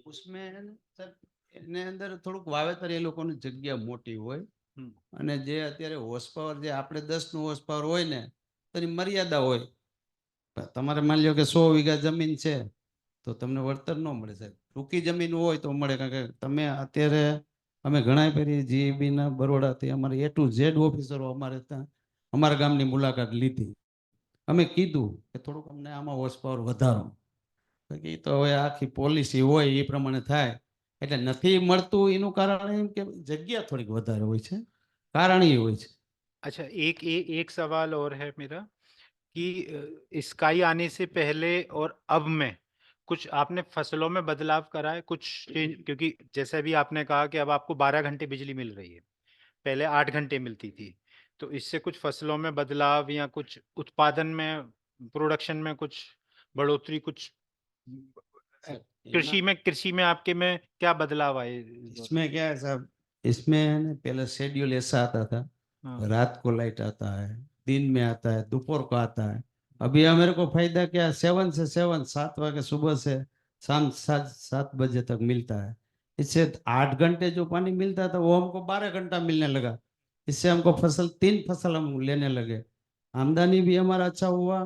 उसमें है ने सर એની અંદર થોડુંક વાવેતર એ લોકોની જગ્યા મોટી હોય અને જે અત્યારે હોર્સ પાવર જે આપણે 10 નું હોર્સ પાવર હોય ને તેની મર્યાદા હોય. તમારે માની લ્યો કે 100 વીઘા જમીન છે તો તમને વળતર ન મળે સાહેબ. ટૂંકી જમીન હોય તો મળે, કારણ કે તમે અત્યારે અમે ઘણા ફેરી જીઈબી ના બરોડાથી અમારે A to Z ઓફિસરો અમારે ત્યાં અમારા ગામની મુલાકાત લીધી. અમે કીધું કે થોડુંક અમને આમાં હોર્સ પાવર વધારો. એ તો હવે આખી પોલિસી હોય એ પ્રમાણે થાય. એટલે નથી મળતું એનું કારણ એમ કે જગ્યા થોડીક વધારે હોય છે, કારણ એ હોય છે. अच्छा, एक सवाल और है मेरा कि स्काई आने से पहले और अब में कुछ आपने फसलों में बदलाव करा है कुछ क्योंकि जैसे भी आपने कहा कि अब आपको 12 घंटे बिजली मिल रही है, पहले 8 घंटे मिलती थी, तो इससे कुछ फसलों में बदलाव या कुछ उत्पादन में, प्रोडक्शन में कुछ बढ़ोतरी, कुछ कृषि में आपके में क्या बदलाव आए? इसमें क्या है साहब, इसमें पहले शेड्यूल ऐसा आता था, रात को लाइट आता है, दिन में आता है, दोपहर को आता है। अभी मेरे को फायदा क्या, 7 से 7, 7 बजे सुबह से शाम 7 बजे तक मिलता है। इससे 8 घंटे जो पानी मिलता था वो हमको 12 घंटा मिलने लगा। इससे हमको 3 फसल हम लेने लगे, आमदनी भी हमारा अच्छा हुआ।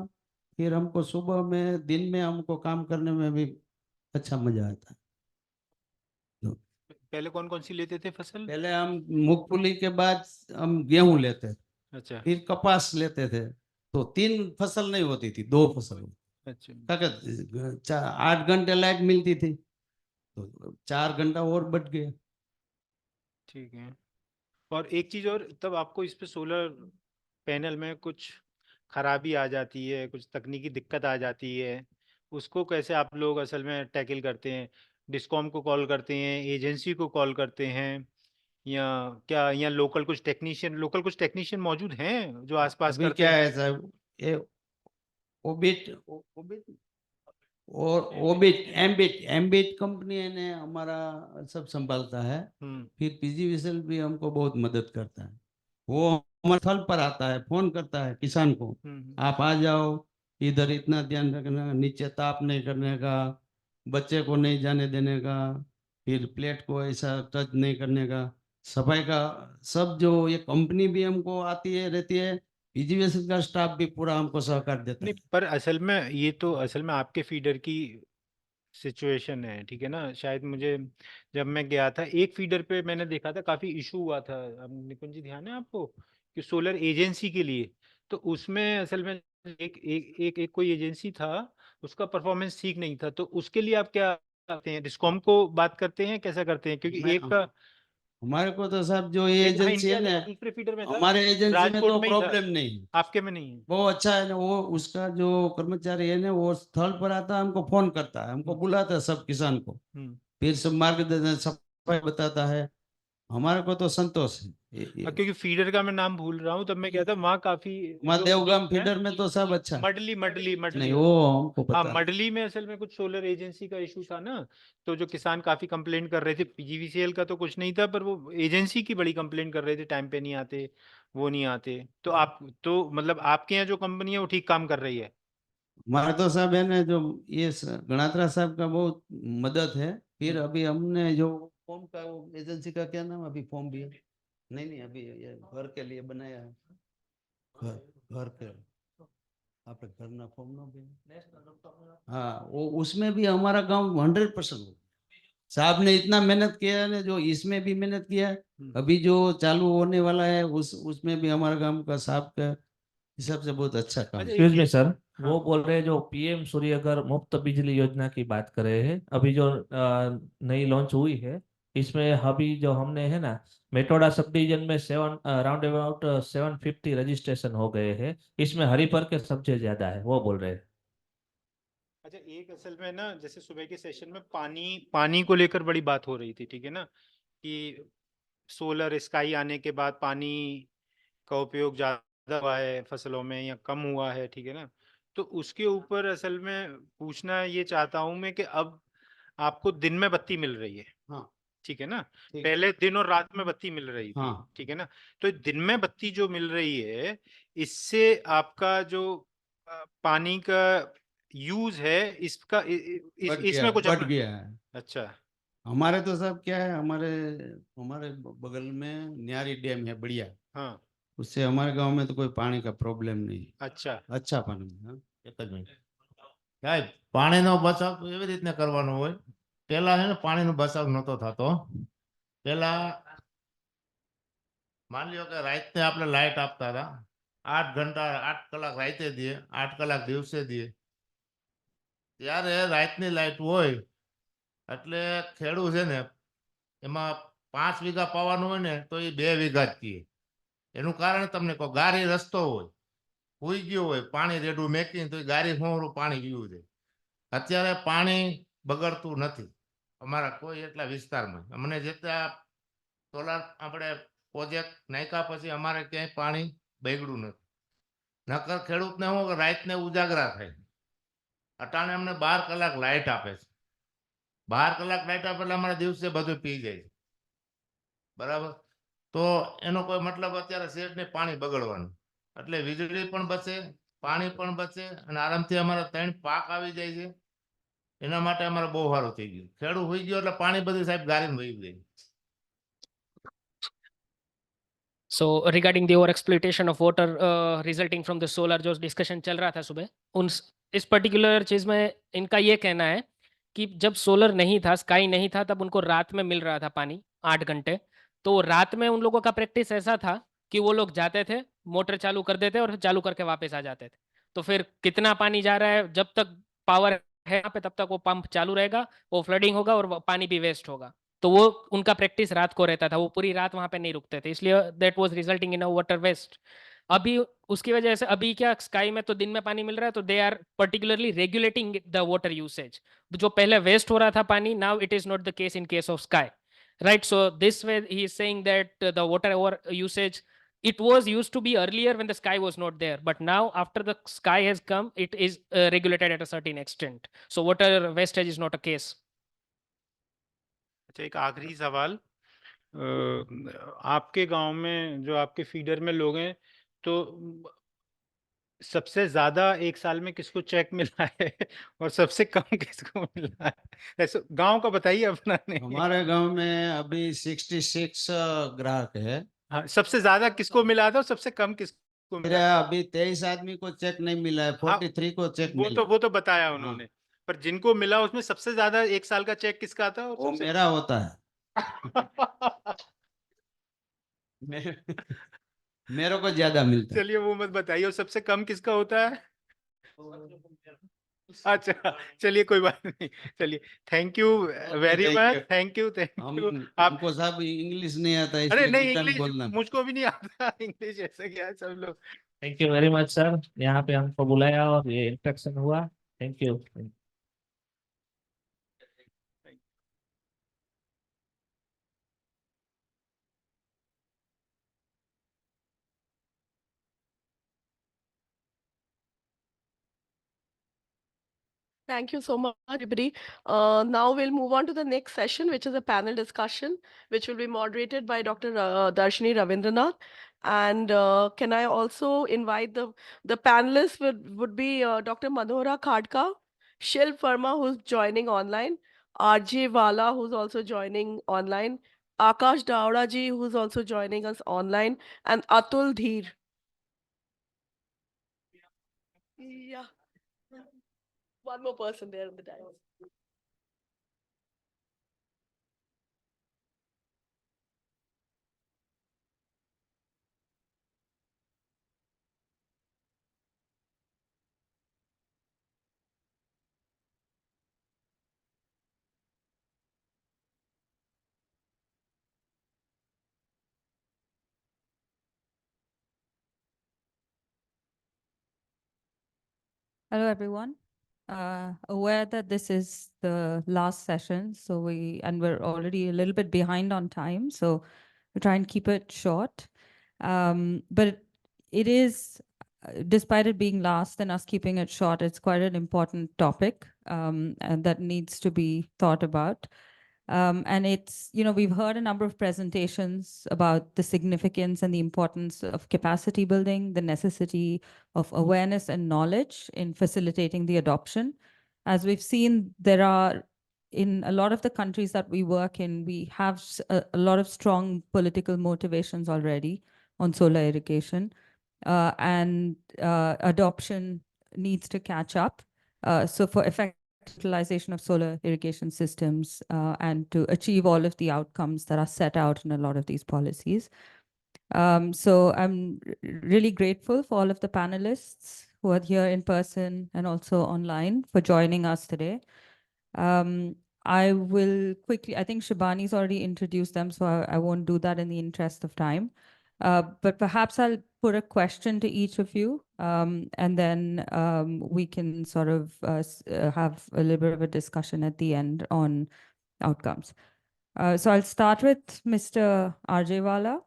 फिर हमको सुबह में दिन में हमको काम करने में भी अच्छा मजा आता है। पहले कौन कौन सी लेते थे फसल? पहले हम मूंगफली के बाद हम गेहूं लेते थे, अच्छा, फिर कपास लेते थे, तो 3 फसल नहीं होती थी, 2 फसल। अच्छा, 8 घंटे लाइट मिलती थी तो 4 घंटा और बढ़ गया। ठीक है। और एक चीज और, तब आपको इस पे सोलर पैनल में कुछ खराबी आ जाती है, कुछ तकनीकी दिक्कत आ जाती है, उसको कैसे आप लोग असल में टैकल करते हैं? डिस्कॉम को कॉल करते हैं, एजेंसी को कॉल करते हैं, या क्या या लोकल कुछ टेक्नीशियन मौजूद हैं जो आसपास अभी करते क्या हैं? है साहब, ये एम्बिट कंपनी ने हमारा सब संभालता है। फिर पीजीवीएसएल भी हमको बहुत मदद करता है। वो हमारे स्थल पर आता है, फोन करता है किसान को, आप आ जाओ, इधर इतना ध्यान रखना, नीचे ताप नहीं करने का, बच्चे को नहीं जाने देने का, फिर प्लेट को ऐसा टच नहीं करने का, सफाई का सब। जो ये कंपनी भी हमको आती है रहती है, पीजीवीएसएल का स्टाफ भी पूरा हमको सहकार देता है। नहीं, पर असल में ये तो असल में आपके फीडर की सिचुएशन है, ठीक है ना? शायद मुझे जब मैं गया था एक फीडर पे मैंने देखा था काफी इशू हुआ था। अब निकुंज जी, ध्यान है आपको कि सोलर एजेंसी के लिए, तो उसमें असल में एक कोई एजेंसी था, उसका परफॉर्मेंस ठीक नहीं था, तो उसके लिए आप क्या करते हैं, डिस्कॉम को बात करते हैं, कैसा करते हैं? क्योंकि एक का हमारे को तो साहब जो ये एक हाँ, एजेंसी है इंडिया ना, लेवल दूसरे फीडर में था, हमारे एजेंसी में राजकोट तो में ही था, प्रॉब्लम नहीं, आपके में नहीं है। वो अच्छा है ना, वो उसका जो कर्मचारी है ना, वो स्थल पर आता है, हमको फोन करता है, हमको बुलाता है सब किसान को, फिर सब मार्गदर्शन सफाई बताता है, हमारे को तो संतोष है। क्योंकि फीडर का मैं नाम भूल रहा हूँ, तब मैं कहता वहाँ काफी हमारे देवगाम फीडर में तो सब अच्छा मडली नहीं, वो हमको हाँ, पता है। मडली में असल में कुछ सोलर एजेंसी का इशू था ना, तो जो किसान काफी कंप्लेंट कर रहे थे, पीजीवीसीएल का तो कुछ नहीं था, पर वो एजेंसी की बड़ी कंप्लेंट कर रहे थे, टाइम पे नहीं आते, वो नहीं आते। तो आप तो मतलब आपके यहाँ जो कंपनी है वो ठीक काम कर रही है? हमारा तो साहब है ना, जो ये गणात्रा साहब का बहुत मदद है, फिर अभी हमने जो फॉर्म का, वो एजेंसी का क्या नाम, अभी फॉर्म भी है नहीं नहीं, अभी ये घर के लिए बनाया है, घर के आप घर ना फॉर्म ना भी, हाँ, वो उसमें भी हमारा गांव 100% साहब ने इतना मेहनत किया है ना, जो इसमें भी मेहनत किया है, अभी जो चालू होने वाला है उसमें भी हमारा गांव का साहब का हिसाब से बहुत अच्छा काम है। एक्सक्यूज मी सर, वो बोल रहे हैं जो पीएम सूर्यघर मुफ्त बिजली योजना की बात कर रहे हैं, अभी जो नई लॉन्च हुई है, इसमें अभी जो हमने है ना, मेटोडा सब डिवीजन में 750 रजिस्ट्रेशन हो गए हैं, इसमें हरिपर के सबसे ज्यादा है, वो बोल रहे हैं। अच्छा, एक असल में ना, जैसे सुबह के सेशन में पानी को लेकर बड़ी बात हो रही थी, ठीक है ना, कि सोलर स्काई आने के बाद पानी का उपयोग ज्यादा हुआ है फसलों में या कम हुआ है, ठीक है ना, तो उसके ऊपर असल में पूछना ये चाहता हूं मैं कि अब आपको दिन में बत्ती मिल रही है, हाँ, ठीक है ना, ठीक। पहले दिन और रात में बत्ती मिल रही थी, हाँ, ठीक है ना, तो दिन में बत्ती जो मिल रही है, इससे आपका जो पानी का यूज है, इसका इसमें कुछ बढ़ गया है। अच्छा, हमारे तो सब क्या है, हमारे हमारे बगल में न्यारी डैम है बढ़िया, हाँ, उससे हमारे गांव में तो कोई पानी का प्रॉब्लम नहीं, अच्छा अच्छा पानी है, हाँ। એક જ મિનિટ સાહેબ પાણીનો બચાવ તો એવી રીતના કરવાનો હોય, પેલા છે ને પાણીનો બચાવ નહોતો થતો, પેલા માન લ્યો કે રાતે આપણે લાઈટ આપતા હતા, 8 ઘંટા 8 કલાક રાતે દે, 8 કલાક દિવસે દે, ત્યારે રાતની લાઈટ હોય એટલે ખેડૂત છે ને એમાં 5 વીઘા પાવાનું હોય ને તો એ 2 વીઘા જ પીએ, એનું કારણ તમને કહો, ગારી રસ્તો હોય, હુઈ ગયો હોય, પાણી રેડું મેકીને તો ગારી હોરું પાણી પીવું છે, અત્યારે પાણી બગડતું નથી અમારા કોઈ એટલા વિસ્તારમાં, અમને જેટલા સોલાર આપણે પ્રોજેક્ટ નાખ્યા પછી અમારે ક્યાંય પાણી બગડ્યું નથી, નકર ખેડૂતને શું કે રાતને ઉજાગરા થાય, અટાણે અમને 12 કલાક લાઇટ આપે છે, 12 કલાક લાઇટ આપે એટલે અમારા દિવસે બધું પી જાય છે, બરાબર, તો એનો કોઈ મતલબ અત્યારે શેઠને પાણી બગડવાનું, એટલે વીજળી પણ બચે, પાણી પણ બચે, અને આરામથી અમારા 3 પાક આવી જાય છે, એના માટે અમારે બહુ સારું થઈ ગયું, ખેડૂત હોઈ ગયો એટલે પાણી બધું સાહેબ ગારીને વહી જાય। So regarding the over exploitation of water resulting from the solar, जो डिस्कशन चल रहा था सुबह, इस पर्टिकुलर चीज में इनका ये कहना है कि जब सोलर नहीं था, स्काई नहीं था, तब उनको रात में मिल रहा था पानी 8 घंटे, तो रात में उन लोगों का प्रैक्टिस ऐसा था कि वो लोग जाते थे, मोटर चालू कर देते और चालू करके वापस आ जाते थे, तो फिर कितना पानी जा रहा है, जब तक पावर है यहाँ पे तब तक वो पंप चालू रहेगा, वो फ्लडिंग होगा और पानी भी वेस्ट होगा, तो वो उनका प्रैक्टिस रात को रहता था, वो पूरी रात वहां पे नहीं रुकते थे, इसलिए that was resulting in a water waste. अभी उसकी वजह से अभी क्या, स्काई में तो दिन में पानी मिल रहा है, तो they are particularly regulating the water usage, जो पहले वेस्ट हो रहा था पानी, now it is not the case in case of sky, right? So this way he is saying that the water over usage, it was used to be earlier when the sky was not there, but now after the sky has come, it is regulated at a certain extent, so water wastage is not a case. अच्छा, एक आखिरी सवाल, आपके गांव में जो आपके feeder में लोग हैं, तो सबसे ज्यादा एक साल में किसको चेक मिला है और सबसे कम किसको मिला है, ऐसे गांव का बताइए अपना नहीं। हमारे गांव में अभी 66 ग्राहक है। हाँ, सबसे ज्यादा किसको मिला था और सबसे कम किसको मिला? मेरा अभी 23 आदमी को चेक नहीं मिला है, 43 को चेक मिला। वो तो बताया उन्होंने, पर जिनको मिला उसमें सबसे ज्यादा एक साल का चेक किसका था? वो मेरा होता है। मेरे को ज्यादा मिलता है। चलिए वो मत बताइए, और सबसे कम किसका होता है? अच्छा, चलिए कोई बात नहीं, चलिए thank you very thank much, you. Thank you आप हमको साहब इंग्लिश नहीं आता अरे इसलिए नहीं गीता में इंग्लिश बोलना। मुझको भी नहीं आता इंग्लिश ऐसे क्या है सब लोग। Thank you very much sir, यहाँ पे हमको बुलाया और ये इंट्रैक्शन हुआ। Thank you. Thank you so much, everybody. Now we'll move on to the next session, which is a panel discussion, which will be moderated by Dr. Darshini Ravindranath. And can I also invite the panelists would be Dr. Madhura Khadka, Shilp Verma, who's joining online, RJ Wala, who's also joining online, Akash Daura ji, who's also joining us online, and Atul Dheer. Yeah. One more person there in the dais. Hello, everyone. Aware that this is the last session, so we're already a little bit behind on time, so we try and keep it short. But it is, despite it being last and us keeping it short, it's quite an important topic and that needs to be thought about. And it's, we've heard a number of presentations about the significance and the importance of capacity building, the necessity of awareness and knowledge in facilitating the adoption. As we've seen, there are, in a lot of the countries that we work in, we have a lot of strong political motivations already on solar irrigation, and adoption needs to catch up. So for effective utilization of solar irrigation systems and to achieve all of the outcomes that are set out in a lot of these policies. So I'm really grateful for all of the panelists who are here in person and also online for joining us today. I will quickly, I think Shibani's already introduced them, so I won't do that in the interest of time. But perhaps I'll put a question to each of you, and then we can sort of have a little bit of a discussion at the end on outcomes. So I'll start with Mr. RJ Wala.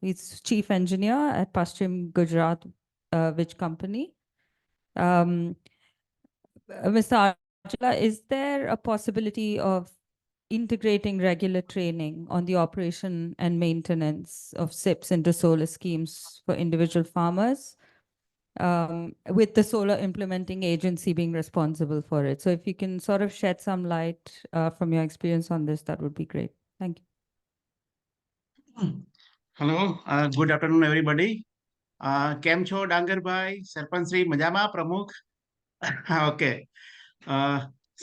He's Chief Engineer at Paschim Gujarat Vij Company. Mr. Arjula, is there a possibility of integrating regular training on the operation and maintenance of SIPs into solar schemes for individual farmers, with the solar implementing agency being responsible for it? So if you can sort of shed some light from your experience on this, that would be great. Thank you. Hello, good afternoon, everybody. કેમ છો ડાંગરભાઈ, સરપંચશ્રી મજામાં, પ્રમુખ? Okay.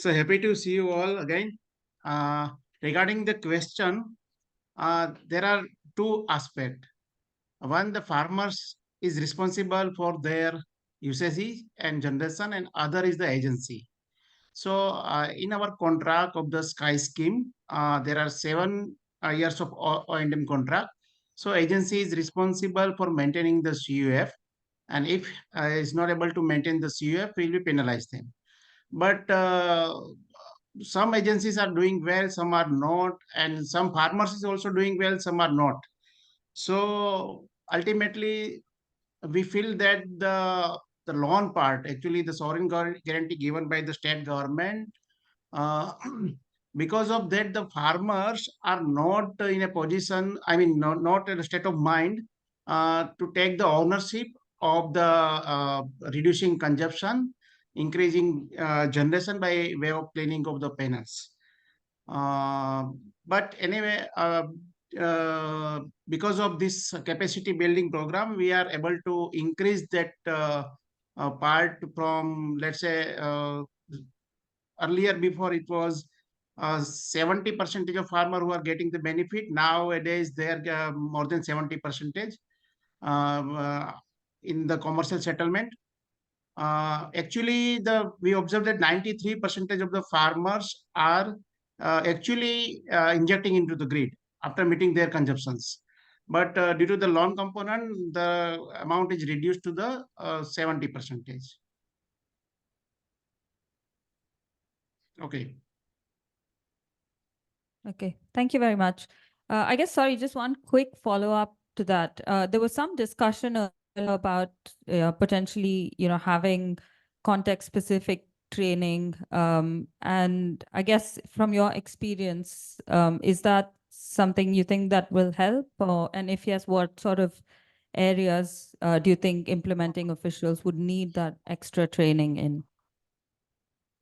So happy to see you all again. Regarding the question, there are two aspects. One, the farmers is responsible for their usage and generation, and other is the agency. So in our contract of the Sky scheme, there are 7 years of O&M contract. So agency is responsible for maintaining the CUF, and if is not able to maintain the CUF, we will penalize them. But some agencies are doing well, some are not, and some farmers is also doing well, some are not. So ultimately, we feel that the loan part, actually the sovereign guarantee given by the state government, because of that, the farmers are not in a position, I mean, not in a state of mind to take the ownership of the reducing consumption, increasing generation by way of cleaning of the panels. But anyway, because of this capacity building program, we are able to increase that part from, let's say, earlier before it was 70% of farmer who are getting the benefit. Nowadays, they are more than 70% in the commercial settlement. actually we observed that 93% of the farmers are actually injecting into the grid after meeting their consumptions. But due to the loan component, the amount is reduced to the 70%. Okay. Okay, thank you very much. I guess, sorry, just one quick follow-up to that. There was some discussion about potentially, having context-specific training. And I guess from your experience, is that something you think that will help? And if yes, what sort of areas do you think implementing officials would need that extra training in?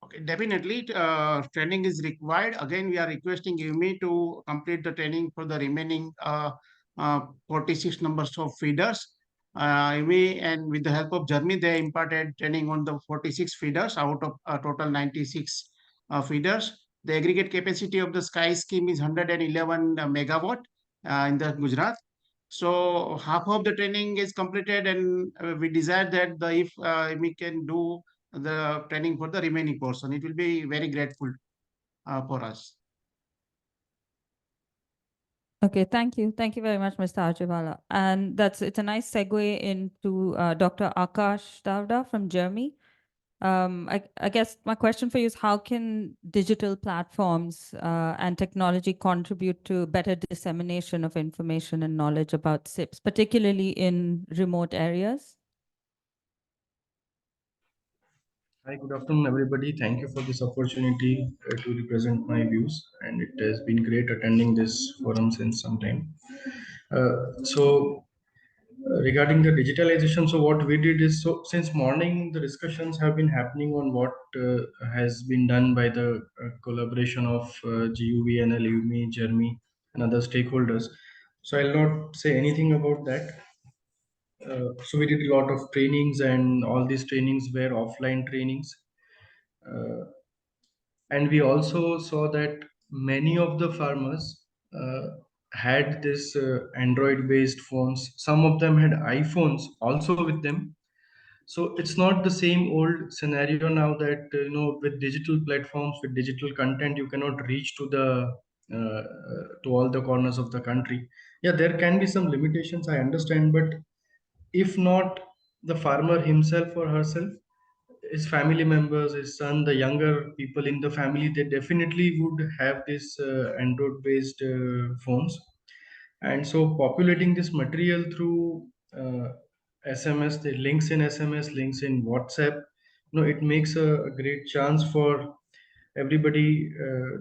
Okay, definitely training is required. Again, we are requesting IWMI to complete the training for the remaining 46 numbers of feeders. IWMI, and with the help of Germany, they imparted training on the 46 feeders out of total 96 feeders. The aggregate capacity of the Sky scheme is 111 megawatt in the Gujarat. So half of the training is completed, and we desire that if we can do the training for the remaining portion, it will be very grateful for us. Okay, thank you. Thank you very much, Mr. Archivala. And it's a nice segue into Dr. Akash Davda from Germany. I guess my question for you is, how can digital platforms and technology contribute to better dissemination of information and knowledge about SIPs, particularly in remote areas? Hi, good afternoon, everybody. Thank you for this opportunity to represent my views, and it has been great attending this forum since some time. Regarding the digitalization, so what we did is, so since morning the discussions have been happening on what has been done by the collaboration of GUVNL, IWMI, Germany, and other stakeholders. So I'll not say anything about that. So we did a lot of trainings, and all these trainings were offline trainings. And we also saw that many of the farmers had this Android based phones. Some of them had iPhones also with them. So it's not the same old scenario now that with digital platforms, with digital content, you cannot reach to to all the corners of the country. Yeah, there can be some limitations, I understand, but if not the farmer himself or herself, his family members, his son, the younger people in the family, they definitely would have this Android based phones. And so populating this material through SMS, the links in SMS, links in WhatsApp, it makes a great chance for everybody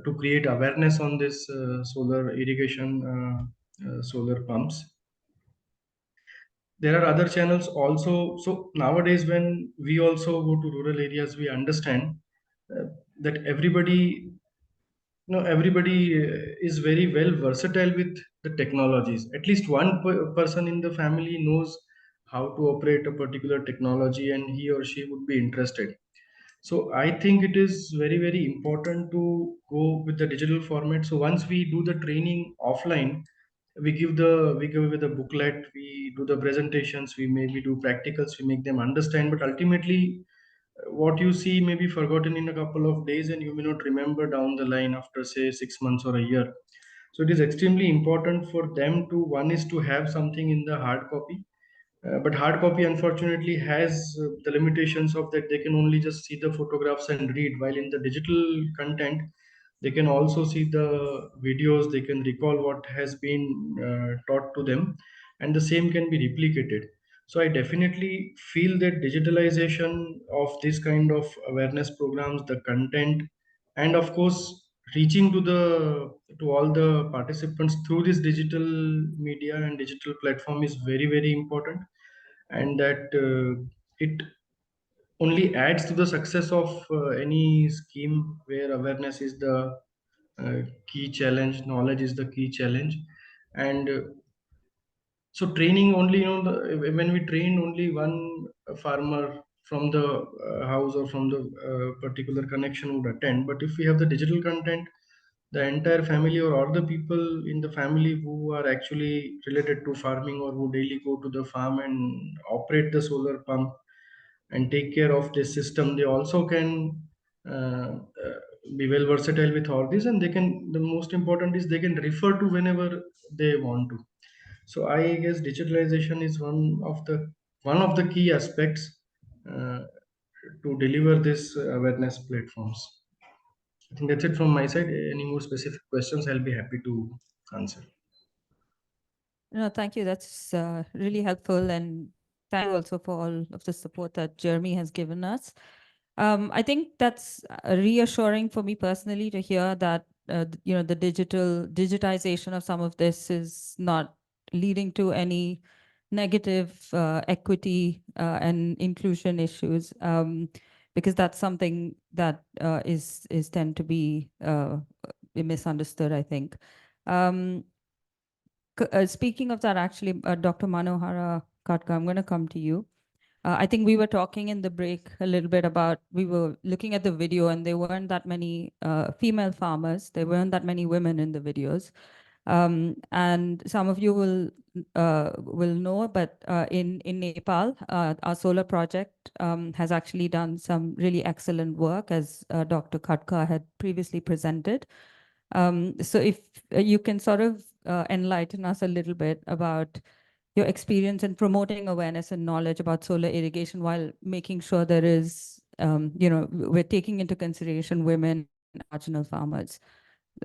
to create awareness on this solar irrigation, solar pumps. There are other channels also. So nowadays, when we also go to rural areas, we understand that everybody is very well versatile with the technologies. At least one person in the family knows how to operate a particular technology, and he or she would be interested. So I think it is very, very important to go with the digital format. So once we do the training offline, we give with the booklet, we do the presentations, we maybe do practicals, we make them understand. But ultimately, what you see may be forgotten in a couple of days, and you may not remember down the line after, say, 6 months or a year. So it is extremely important for them to, one is to have something in the hard copy. But hard copy, unfortunately, has the limitations of that they can only just see the photographs and read, while in the digital content, they can also see the videos, they can recall what has been taught to them, and the same can be replicated. So I definitely feel that digitalization of this kind of awareness programs, the content, and of course reaching to all the participants through this digital media and digital platform is very, very important, and that it only adds to the success of any scheme where awareness is the key challenge, knowledge is the key challenge. And so training only, when we train only one farmer from the house or from the particular connection would attend. But if we have the digital content, the entire family or all the people in the family who are actually related to farming or who daily go to the farm and operate the solar pump and take care of this system, they also can uh, uh, be well versatile with all this, and they can, the most important is they can refer to whenever they want to. So I guess digitalization is one of the key aspects uh, to deliver this awareness platforms. I think that's it from my side. Any more specific questions, I'll be happy to answer. No, thank you. That's really helpful. And thank you also for all of the support that Jeremy has given us. I think that's reassuring for me personally to hear that, the digitization of some of this is not leading to any negative equity and inclusion issues, because that's something that is tend to be misunderstood, I think. Speaking of that, actually, Dr. Manohara Katka, I'm going to come to you. I think we were talking in the break a little bit about, we were looking at the video and there weren't that many female farmers. There weren't that many women in the videos. And some of you will know, but in Nepal, our solar project has actually done some really excellent work, as Dr. Katka had previously presented. So if you can sort of enlighten us a little bit about your experience in promoting awareness and knowledge about solar irrigation while making sure there is, we're taking into consideration women and marginal farmers.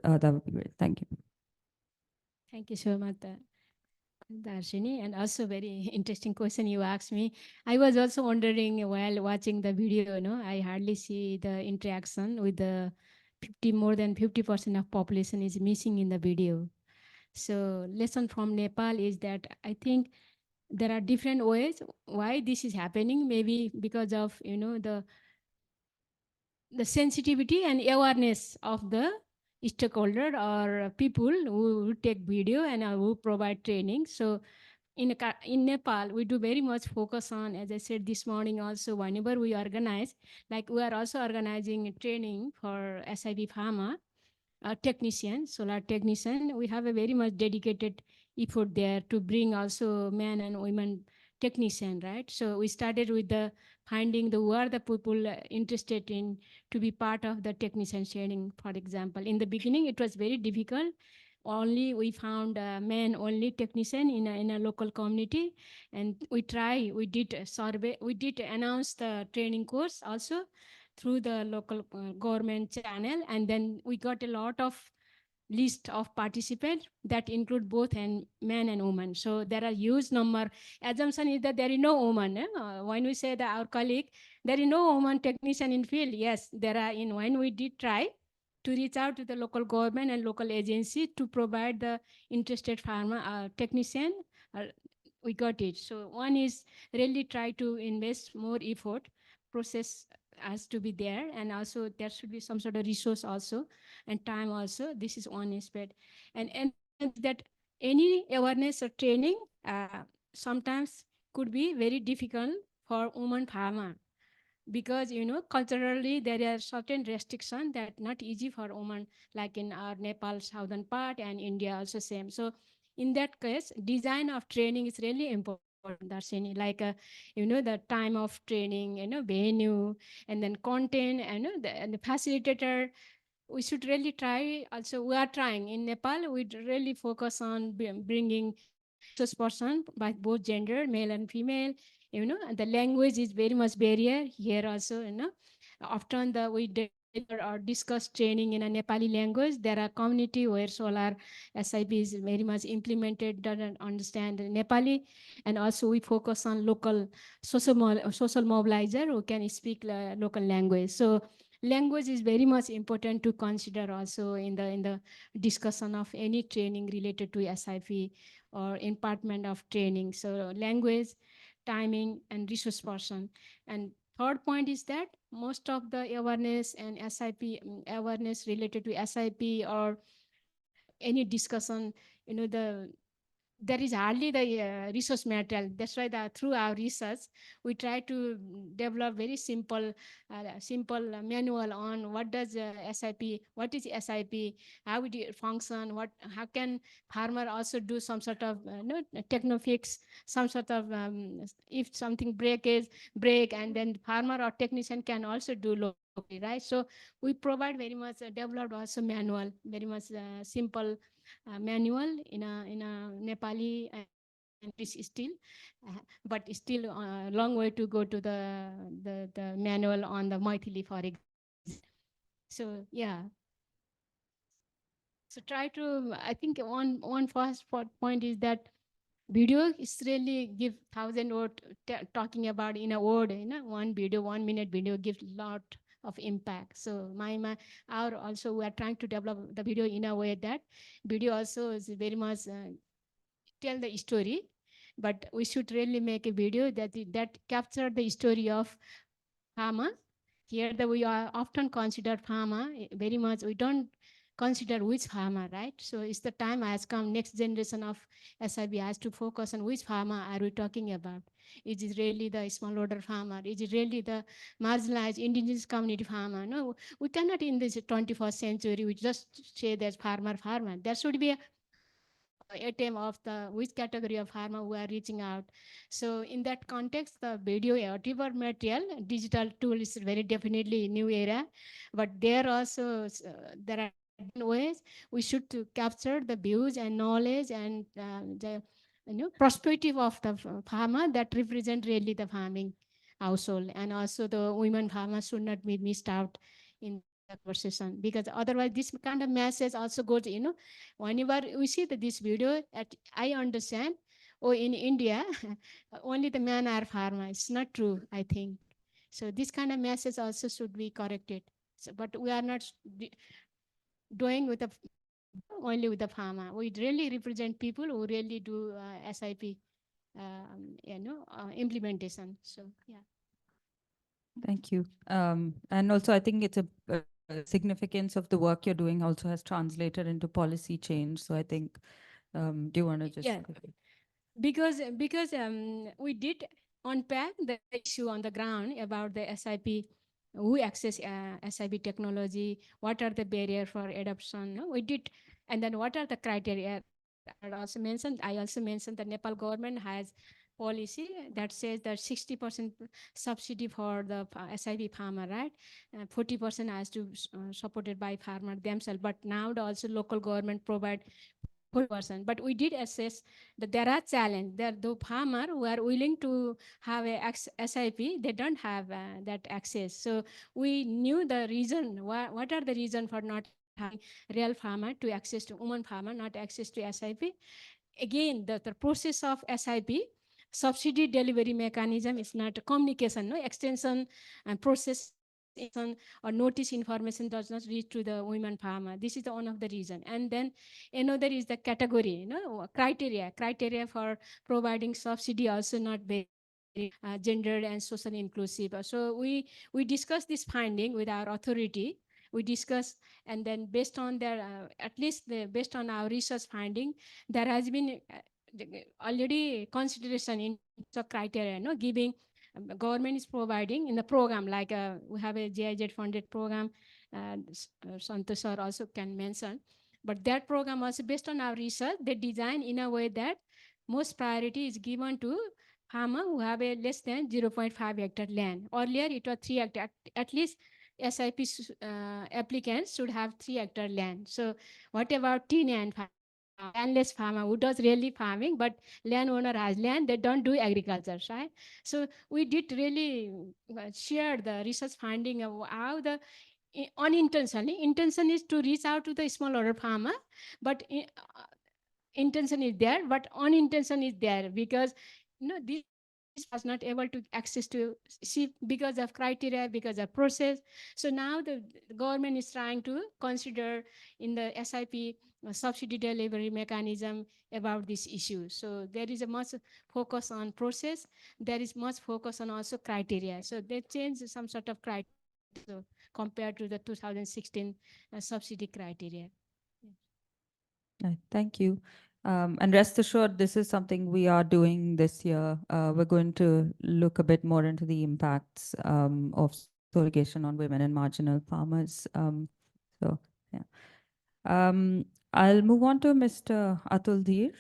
That would be great. Thank you. Thank you so much, Darshini, and also very interesting question you asked me. I was also wondering while watching the video, I hardly see the interaction with the more than 50% of population is missing in the video. So lesson from Nepal is that I think there are different ways why this is happening. Maybe because of, the sensitivity and awareness of the stakeholder or people who take video and who provide training. So in Nepal, we do very much focus on, as I said this morning also, whenever we organize, like we are also organizing training for SIB Pharma, technician, solar technician. We have a very much dedicated effort there to bring also men and women technician, right? So we started with the finding who are the people interested in to be part of the technician training, for example. In the beginning, it was very difficult. Only we found men only technician in a local community, and we did a survey, we did announce the training course also through the local government channel, and then we got a lot of list of participants that include both men and women. So there are huge number. Assumption is that there is no woman. When we say that our colleague, there is no woman technician in field. Yes, there are. When we did try to reach out to the local government and local agency to provide the interested farmer technician, we got it. So one is really try to invest more effort, process has to be there, and also there should be some sort of resource also and time also. This is one aspect. And that any awareness or training sometimes could be very difficult for women farmer, because culturally there are certain restrictions that not easy for women, like in our Nepal southern part and India also same. So in that case, design of training is really important. Darshini, like the time of training, venue, and then content, and the facilitator. We should really try. Also, we are trying in Nepal. We really focus on bringing this person by both gender, male and female. The language is very much barrier here also. Often we deliver or discuss training in a Nepali language. There are community where solar SIP is very much implemented, doesn't understand Nepali, and also we focus on local social mobilizer who can speak local language. So language is very much important to consider also in the discussion of any training related to SIP or impartment of training. So language, timing, and resource person. And third point is that most of the awareness and SIP awareness related to SIP or any discussion, the there is hardly the resource material. That's why through our research, we try to develop very simple manual on what does SIP, what is SIP, how it function, how can farmer also do some sort of techno fix, some sort of if something break, and then farmer or technician can also do locally, right? So we provide very much developed also manual, very much simple manual in a Nepali and English still, but still a long way to go to the manual on the Maithili for example. So yeah. So try to, I think one first point is that video is really give 1,000 word talking about in a word, one video, 1 minute video gives lot of impact. So our also we are trying to develop the video in a way that video also is very much tell the story, but we should really make a video that capture the story of farmer. Here we are often consider farmer very much, we don't consider which farmer, right? So it's the time has come, next generation of SIB has to focus on which farmer are we talking about. Is it really the smallholder farmer? Is it really the marginalized indigenous community farmer? No, we cannot in this 21st century, we just say that farmer. There should be a attempt of the which category of farmer we are reaching out. So in that context, the video whatever material, digital tool is very definitely new era, but there also there are ways we should to capture the views and knowledge and the perspective of the farmer that represent really the farming household, and also the women farmers should not be missed out in the conversation, because otherwise this kind of message also goes, whenever we see this video, I understand, oh, in India, only the men are farmers. It's not true, I think. So this kind of message also should be corrected. So, but we are not doing with only with the farmer. We really represent people who really do SIP, implementation. So yeah. Thank you. And also, I think it's a significance of the work you're doing also has translated into policy change. So I think, do you want to just? Yeah, because we did unpack the issue on the ground about the SIP, who access SIP technology, what are the barriers for adoption, no? We did, and then what are the criteria. I also mentioned the Nepal government has policy that says that 60% subsidy for the SIP farmer, right? 40% has to supported by farmer themselves. But now the also local government provide 40%. But we did assess that there are challenges. There the farmer who are willing to have a SIP, they don't have that access. So we knew the reason. What are the reason for not having real farmer to access to woman farmer, not access to SIP? Again, the process of SIP, subsidy delivery mechanism is not a communication, no extension and process or notice information does not reach to the women farmer. This is the one of the reason. And then another is the category, criteria for providing subsidy also not very gendered and socially inclusive. So we discussed this finding with our authority. We discussed, and then based on their, based on our research finding, there has been already consideration in the criteria, giving government is providing in the program, like we have a GIZ funded program, Santosh sir also can mention, but that program also based on our research, they design in a way that most priority is given to farmer who have a less than 0.5 hectare land. Earlier it was 3 hectare, at least SIP applicants should have 3 hectare land. So what about teen and landless farmer who does really farming, but landowner has land, they don't do agriculture, right? So we did really share the research finding of how the unintentionally, intention is to reach out to the smallholder farmer, but intention is there, but unintention is there, because this was not able to access to see because of criteria, because of process. So now the government is trying to consider in the SIP subsidy delivery mechanism about this issue. So there is a much focus on process. There is much focus on also criteria. So they changed some sort of criteria compared to the 2016 subsidy criteria. Thank you. And rest assured, this is something we are doing this year. We're going to look a bit more into the impacts of irrigation on women and marginal farmers. So, yeah. I'll move on to Mr. Atul Dheer.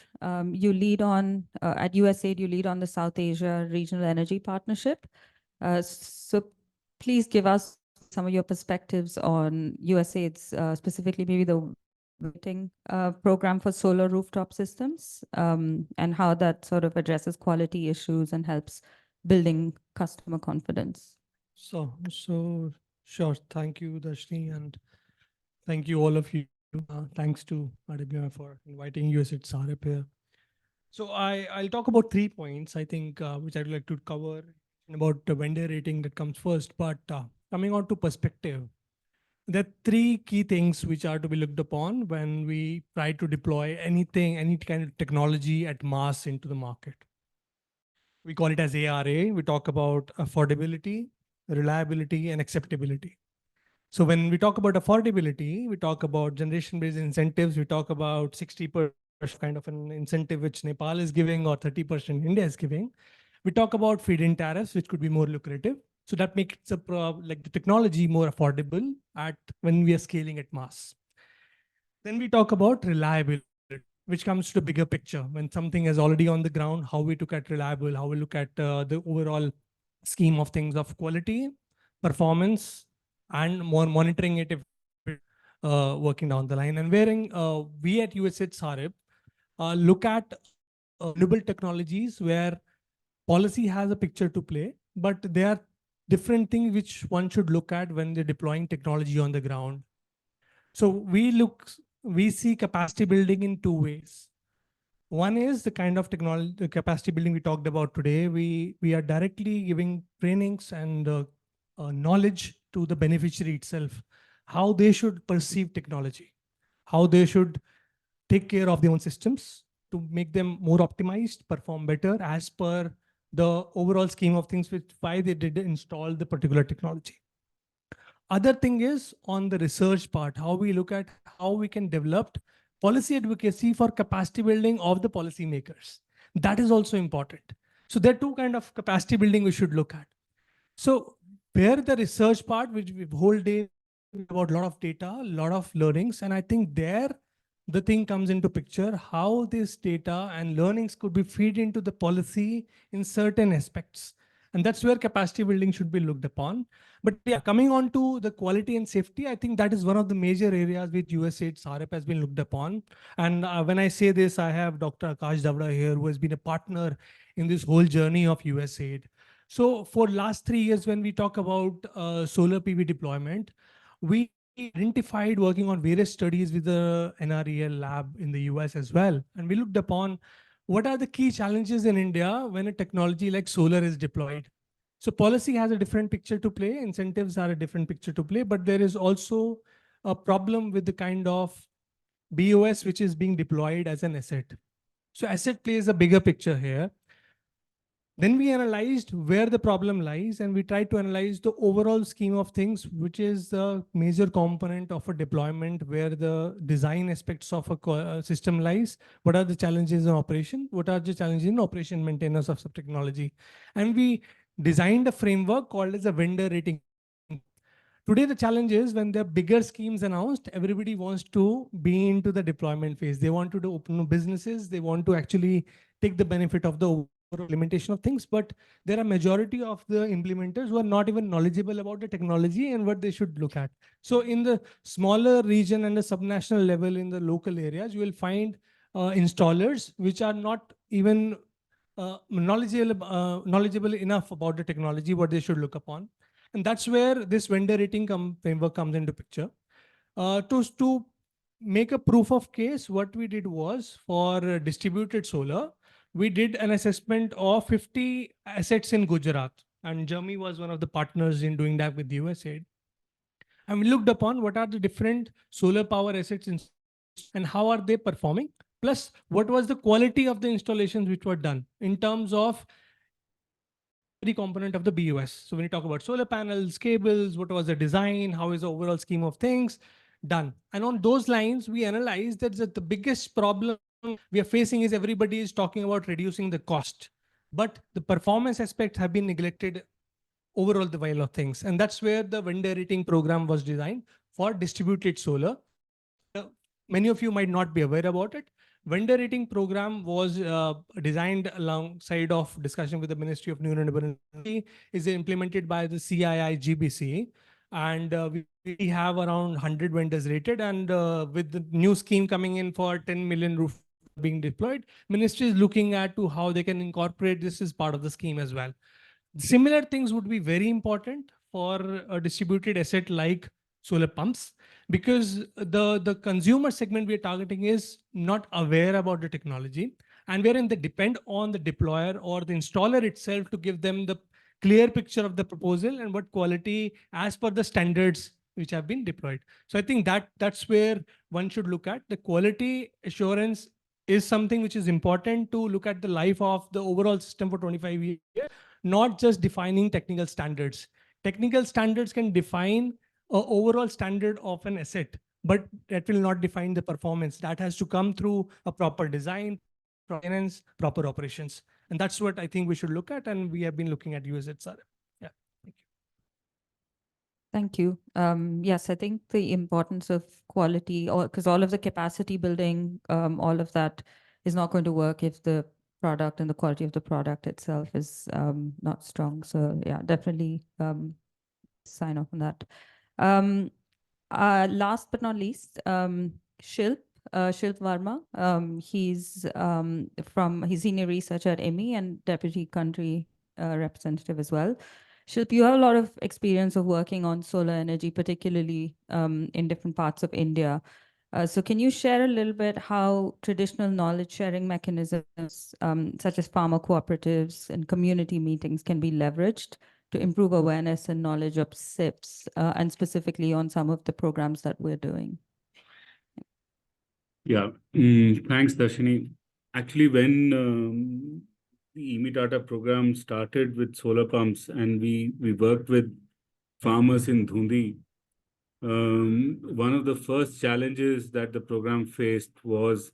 You lead on, at USAID, you lead on the South Asia Regional Energy Partnership. So please give us some of your perspectives on USAID's, specifically maybe the rating program for solar rooftop systems, and how that sort of addresses quality issues and helps building customer confidence. So sure. Thank you, Darshini, and thank you all of you. Thanks to IWMI for inviting USAID SAREP here. So I'll talk about 3 points, I think, which I'd like to cover about the vendor rating that comes first. But coming on to perspective, there are 3 key things which are to be looked upon when we try to deploy anything, any kind of technology at mass into the market. We call it as ARA. We talk about affordability, reliability, and acceptability. So when we talk about affordability, we talk about generation-based incentives. We talk about 60% kind of an incentive which Nepal is giving or 30% India is giving. We talk about feed-in tariffs, which could be more lucrative. So that makes like the technology more affordable when we are scaling at mass. Then we talk about reliability, which comes to the bigger picture. When something is already on the ground, how we look at reliable, how we look at the overall scheme of things of quality, performance, and more monitoring it if working down the line. And wherein we at USAID SAREP look at renewable technologies where policy has a picture to play, but there are different things which one should look at when they're deploying technology on the ground. So we see capacity building in 2 ways. One is the kind of technology, the capacity building we talked about today. We are directly giving trainings and knowledge to the beneficiary itself, how they should perceive technology, how they should take care of their own systems to make them more optimized, perform better as per the overall scheme of things, why they did install the particular technology. Other thing is on the research part, how we look at how we can develop policy advocacy for capacity building of the policymakers. That is also important. So there are 2 kind of capacity building we should look at. So where the research part, which we whole day about a lot of data, a lot of learnings, and I think there the thing comes into picture, how this data and learnings could be fed into the policy in certain aspects. And that's where capacity building should be looked upon. But yeah, coming on to the quality and safety, I think that is one of the major areas which USAID SAREP has been looked upon. And when I say this, I have Dr. Akash Davda here, who has been a partner in this whole journey of USAID. So for last 3 years, when we talk about solar PV deployment, we identified working on various studies with the NREL lab in the US as well. And we looked upon what are the key challenges in India when a technology like solar is deployed. So policy has a different picture to play, incentives are a different picture to play, but there is also a problem with the kind of BOS which is being deployed as an asset. So asset plays a bigger picture here. Then we analyzed where the problem lies, and we tried to analyze the overall scheme of things, which is the major component of a deployment, where the design aspects of a system lies. What are the challenges in operation? What are the challenges in operation maintenance of some technology? And we designed a framework called as a vendor rating. Today, the challenge is when there are bigger schemes announced, everybody wants to be into the deployment phase. They want to do open businesses. They want to actually take the benefit of the implementation of things, but there are majority of the implementers who are not even knowledgeable about the technology and what they should look at. So in the smaller region and the subnational level in the local areas, you will find installers which are not even knowledgeable enough about the technology, what they should look upon. And that's where this vendor rating framework comes into picture. To make a proof of case, what we did was for distributed solar, we did an assessment of 50 assets in Gujarat, and Germany was one of the partners in doing that with USAID. And we looked upon what are the different solar power assets and how are they performing, plus what was the quality of the installations which were done in terms of every component of the BOS. So when you talk about solar panels, cables, what was the design, how is the overall scheme of things done? And on those lines, we analyzed that the biggest problem we are facing is everybody is talking about reducing the cost, but the performance aspects have been neglected overall the while of things. And that's where the vendor rating program was designed for distributed solar. Many of you might not be aware about it. Vendor rating program was designed alongside of discussion with the Ministry of New Renewable Energy, is implemented by the CII GBC. And we have around 100 vendors rated. And with the new scheme coming in for 10 million roof being deployed, Ministry is looking at to how they can incorporate this as part of the scheme as well. Similar things would be very important for a distributed asset like solar pumps, because the consumer segment we are targeting is not aware about the technology, and wherein they depend on the deployer or the installer itself to give them the clear picture of the proposal and what quality as per the standards which have been deployed. So I think that's where one should look at. The quality assurance is something which is important to look at the life of the overall system for 25 years, not just defining technical standards. Technical standards can define an overall standard of an asset, but that will not define the performance. That has to come through a proper design, maintenance, proper operations. And that's what I think we should look at. And we have been looking at USHR. Yeah. Thank you. Yes, I think the importance of quality, or because all of the capacity building, all of that is not going to work if the product and the quality of the product itself is not strong. So yeah, definitely sign off on that. Last but not least, Shilp Varma. He's senior researcher at IMI and deputy country representative as well. Shilp, you have a lot of experience of working on solar energy, particularly in different parts of India. So can you share a little bit how traditional knowledge sharing mechanisms, such as farmer cooperatives and community meetings, can be leveraged to improve awareness and knowledge of SIPs, and specifically on some of the programs that we're doing? Yeah, thanks, Darshini. Actually, when the IMI Tata program started with solar pumps and we worked with farmers in Dhundi, one of the first challenges that the program faced was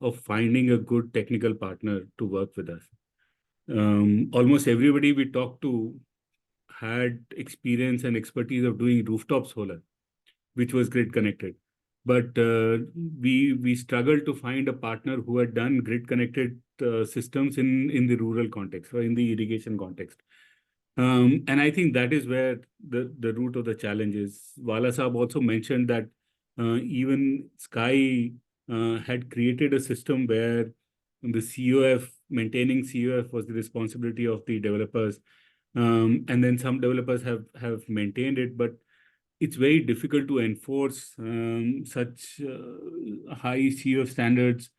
of finding a good technical partner to work with us. Almost everybody we talked to had experience and expertise of doing rooftop solar, which was grid connected. But we struggled to find a partner who had done grid connected systems in the rural context or in the irrigation context. And I think that is where the root of the challenge is. Wala Saab also mentioned that even Sky had created a system where the COF, maintaining COF was the responsibility of the developers. And then some developers have maintained it, but it's very difficult to enforce such high COF standards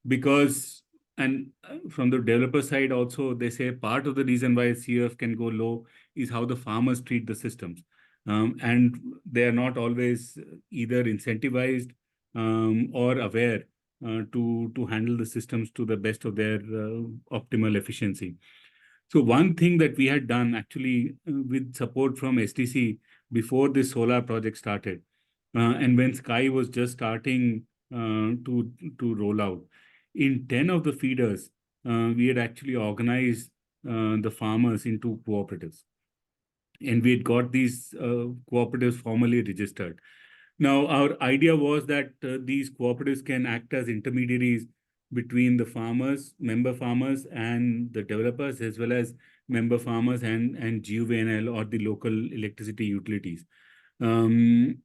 because, and from the developer side also, they say part of the reason why COF can go low is how the farmers treat the systems. And they are not always either incentivized or aware to handle the systems to the best of their optimal efficiency. So one thing that we had done actually with support from SDC before this solar project started, and when Sky was just starting to roll out, in 10 of the feeders, we had actually organized the farmers into cooperatives. And we had got these cooperatives formally registered. Now, our idea was that these cooperatives can act as intermediaries between the farmers, member farmers, and the developers, as well as member farmers and GUVNL or the local electricity utilities. And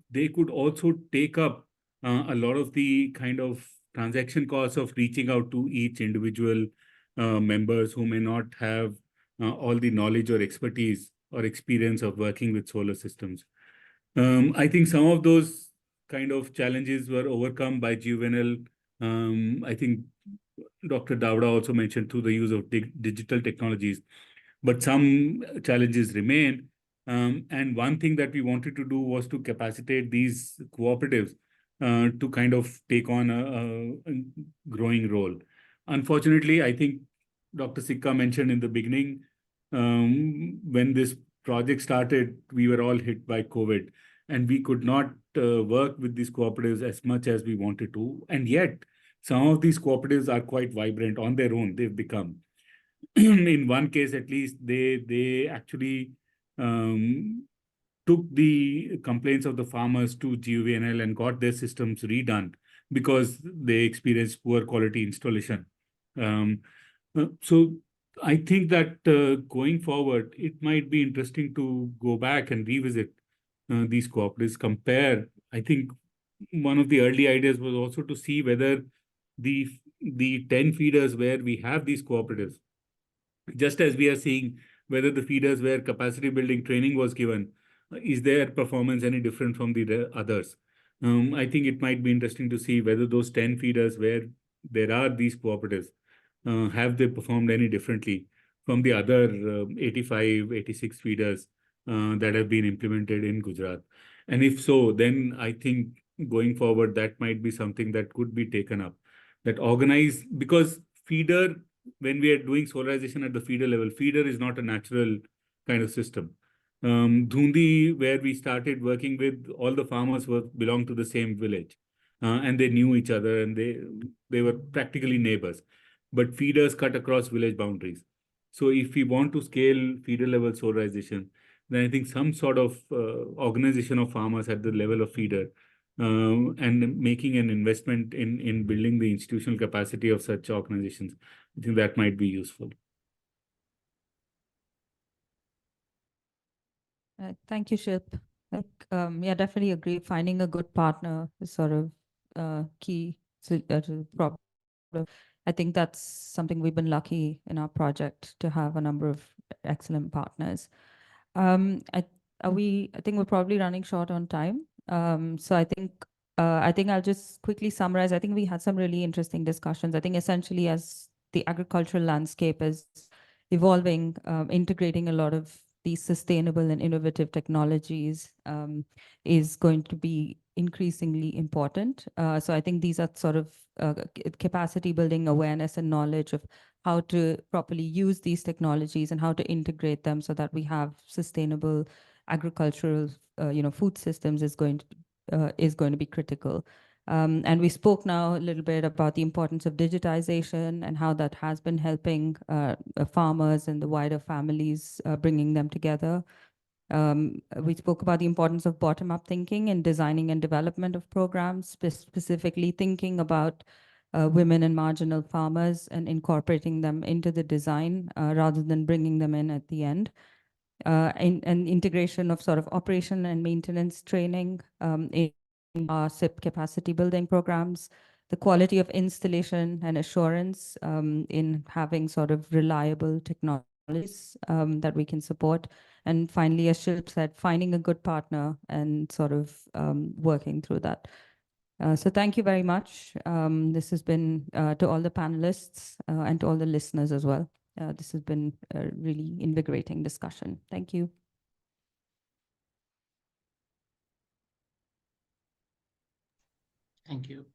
they could also take up a lot of the kind of transaction costs of reaching out to each individual members who may not have all the knowledge or expertise or experience of working with solar systems. I think some of those kind of challenges were overcome by GUVNL. I think Dr. Davda also mentioned through the use of digital technologies, but some challenges remain. And one thing that we wanted to do was to capacitate these cooperatives to kind of take on a growing role. Unfortunately, I think Dr. Sikka mentioned in the beginning, when this project started, we were all hit by COVID. and we could not work with these cooperatives as much as we wanted to. And yet, some of these cooperatives are quite vibrant on their own. They've become, in one case at least, they actually took the complaints of the farmers to GUVNL and got their systems redone because they experienced poor quality installation. So I think that going forward, it might be interesting to go back and revisit these cooperatives, compare. I think one of the early ideas was also to see whether the 10 feeders where we have these cooperatives, just as we are seeing whether the feeders where capacity building training was given, is their performance any different from the others? I think it might be interesting to see whether those 10 feeders where there are these cooperatives, have they performed any differently from the other 85, 86 feeders that have been implemented in Gujarat? And if so, then I think going forward, that might be something that could be taken up, that organize, because feeder, when we are doing solarization at the feeder level, feeder is not a natural kind of system. Dhundi, where we started working with, all the farmers belonged to the same village, and they knew each other, and they were practically neighbors. But feeders cut across village boundaries. So if we want to scale feeder level solarization, then I think some sort of organization of farmers at the level of feeder, and making an investment in building the institutional capacity of such organizations, I think that might be useful. Thank you, Shilp. Yeah, definitely agree. Finding a good partner is sort of key to the problem. I think that's something we've been lucky in our project to have a number of excellent partners. I think we're probably running short on time. So I think I'll just quickly summarize. I think we had some really interesting discussions. I think essentially as the agricultural landscape is evolving, integrating a lot of these sustainable and innovative technologies is going to be increasingly important. So I think these are sort of capacity building awareness and knowledge of how to properly use these technologies and how to integrate them so that we have sustainable agricultural, food systems is going to be critical. And we spoke now a little bit about the importance of digitization and how that has been helping farmers and the wider families, bringing them together. We spoke about the importance of bottom-up thinking in designing and development of programs, specifically thinking about women and marginal farmers and incorporating them into the design rather than bringing them in at the end. And integration of sort of operation and maintenance training in our SIP capacity building programs, the quality of installation and assurance in having sort of reliable technologies that we can support. And finally, as Shilp said, finding a good partner and sort of working through that. So thank you very much. This has been to all the panelists and to all the listeners as well. This has been a really invigorating discussion. Thank you. Thank you.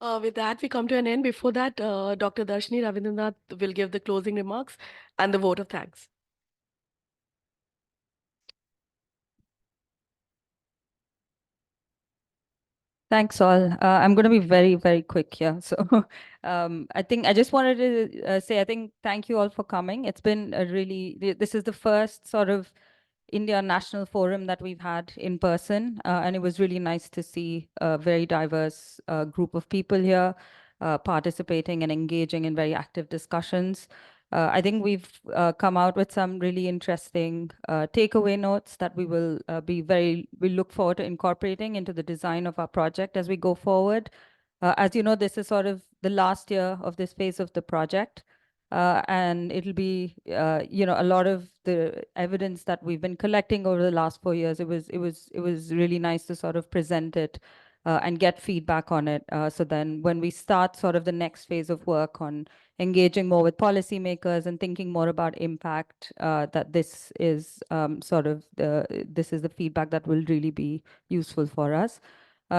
With that, we come to an end. Before that, Dr. Darshini Ravindranath will give the closing remarks and the vote of thanks. Thanks all. I'm going to be very, very quick here. So I think I just wanted to say, I think thank you all for coming. It's been a really, this is the first sort of India National Forum that we've had in person. And it was really nice to see a very diverse group of people here participating and engaging in very active discussions. I think we've come out with some really interesting takeaway notes that we will we look forward to incorporating into the design of our project as we go forward. As you know, this is sort of the last year of this phase of the project. And it'll be, a lot of the evidence that we've been collecting over the last 4 years. It was really nice to sort of present it and get feedback on it. So then when we start sort of the next phase of work on engaging more with policymakers and thinking more about impact, that this is this is the feedback that will really be useful for us.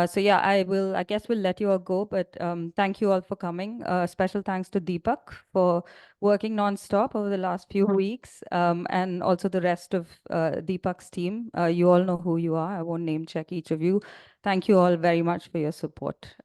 So yeah, I guess we'll let you all go, but thank you all for coming. Special thanks to Deepak for working nonstop over the last few weeks, and also the rest of Deepak's team. You all know who you are. I won't name check each of you. Thank you all very much for your support.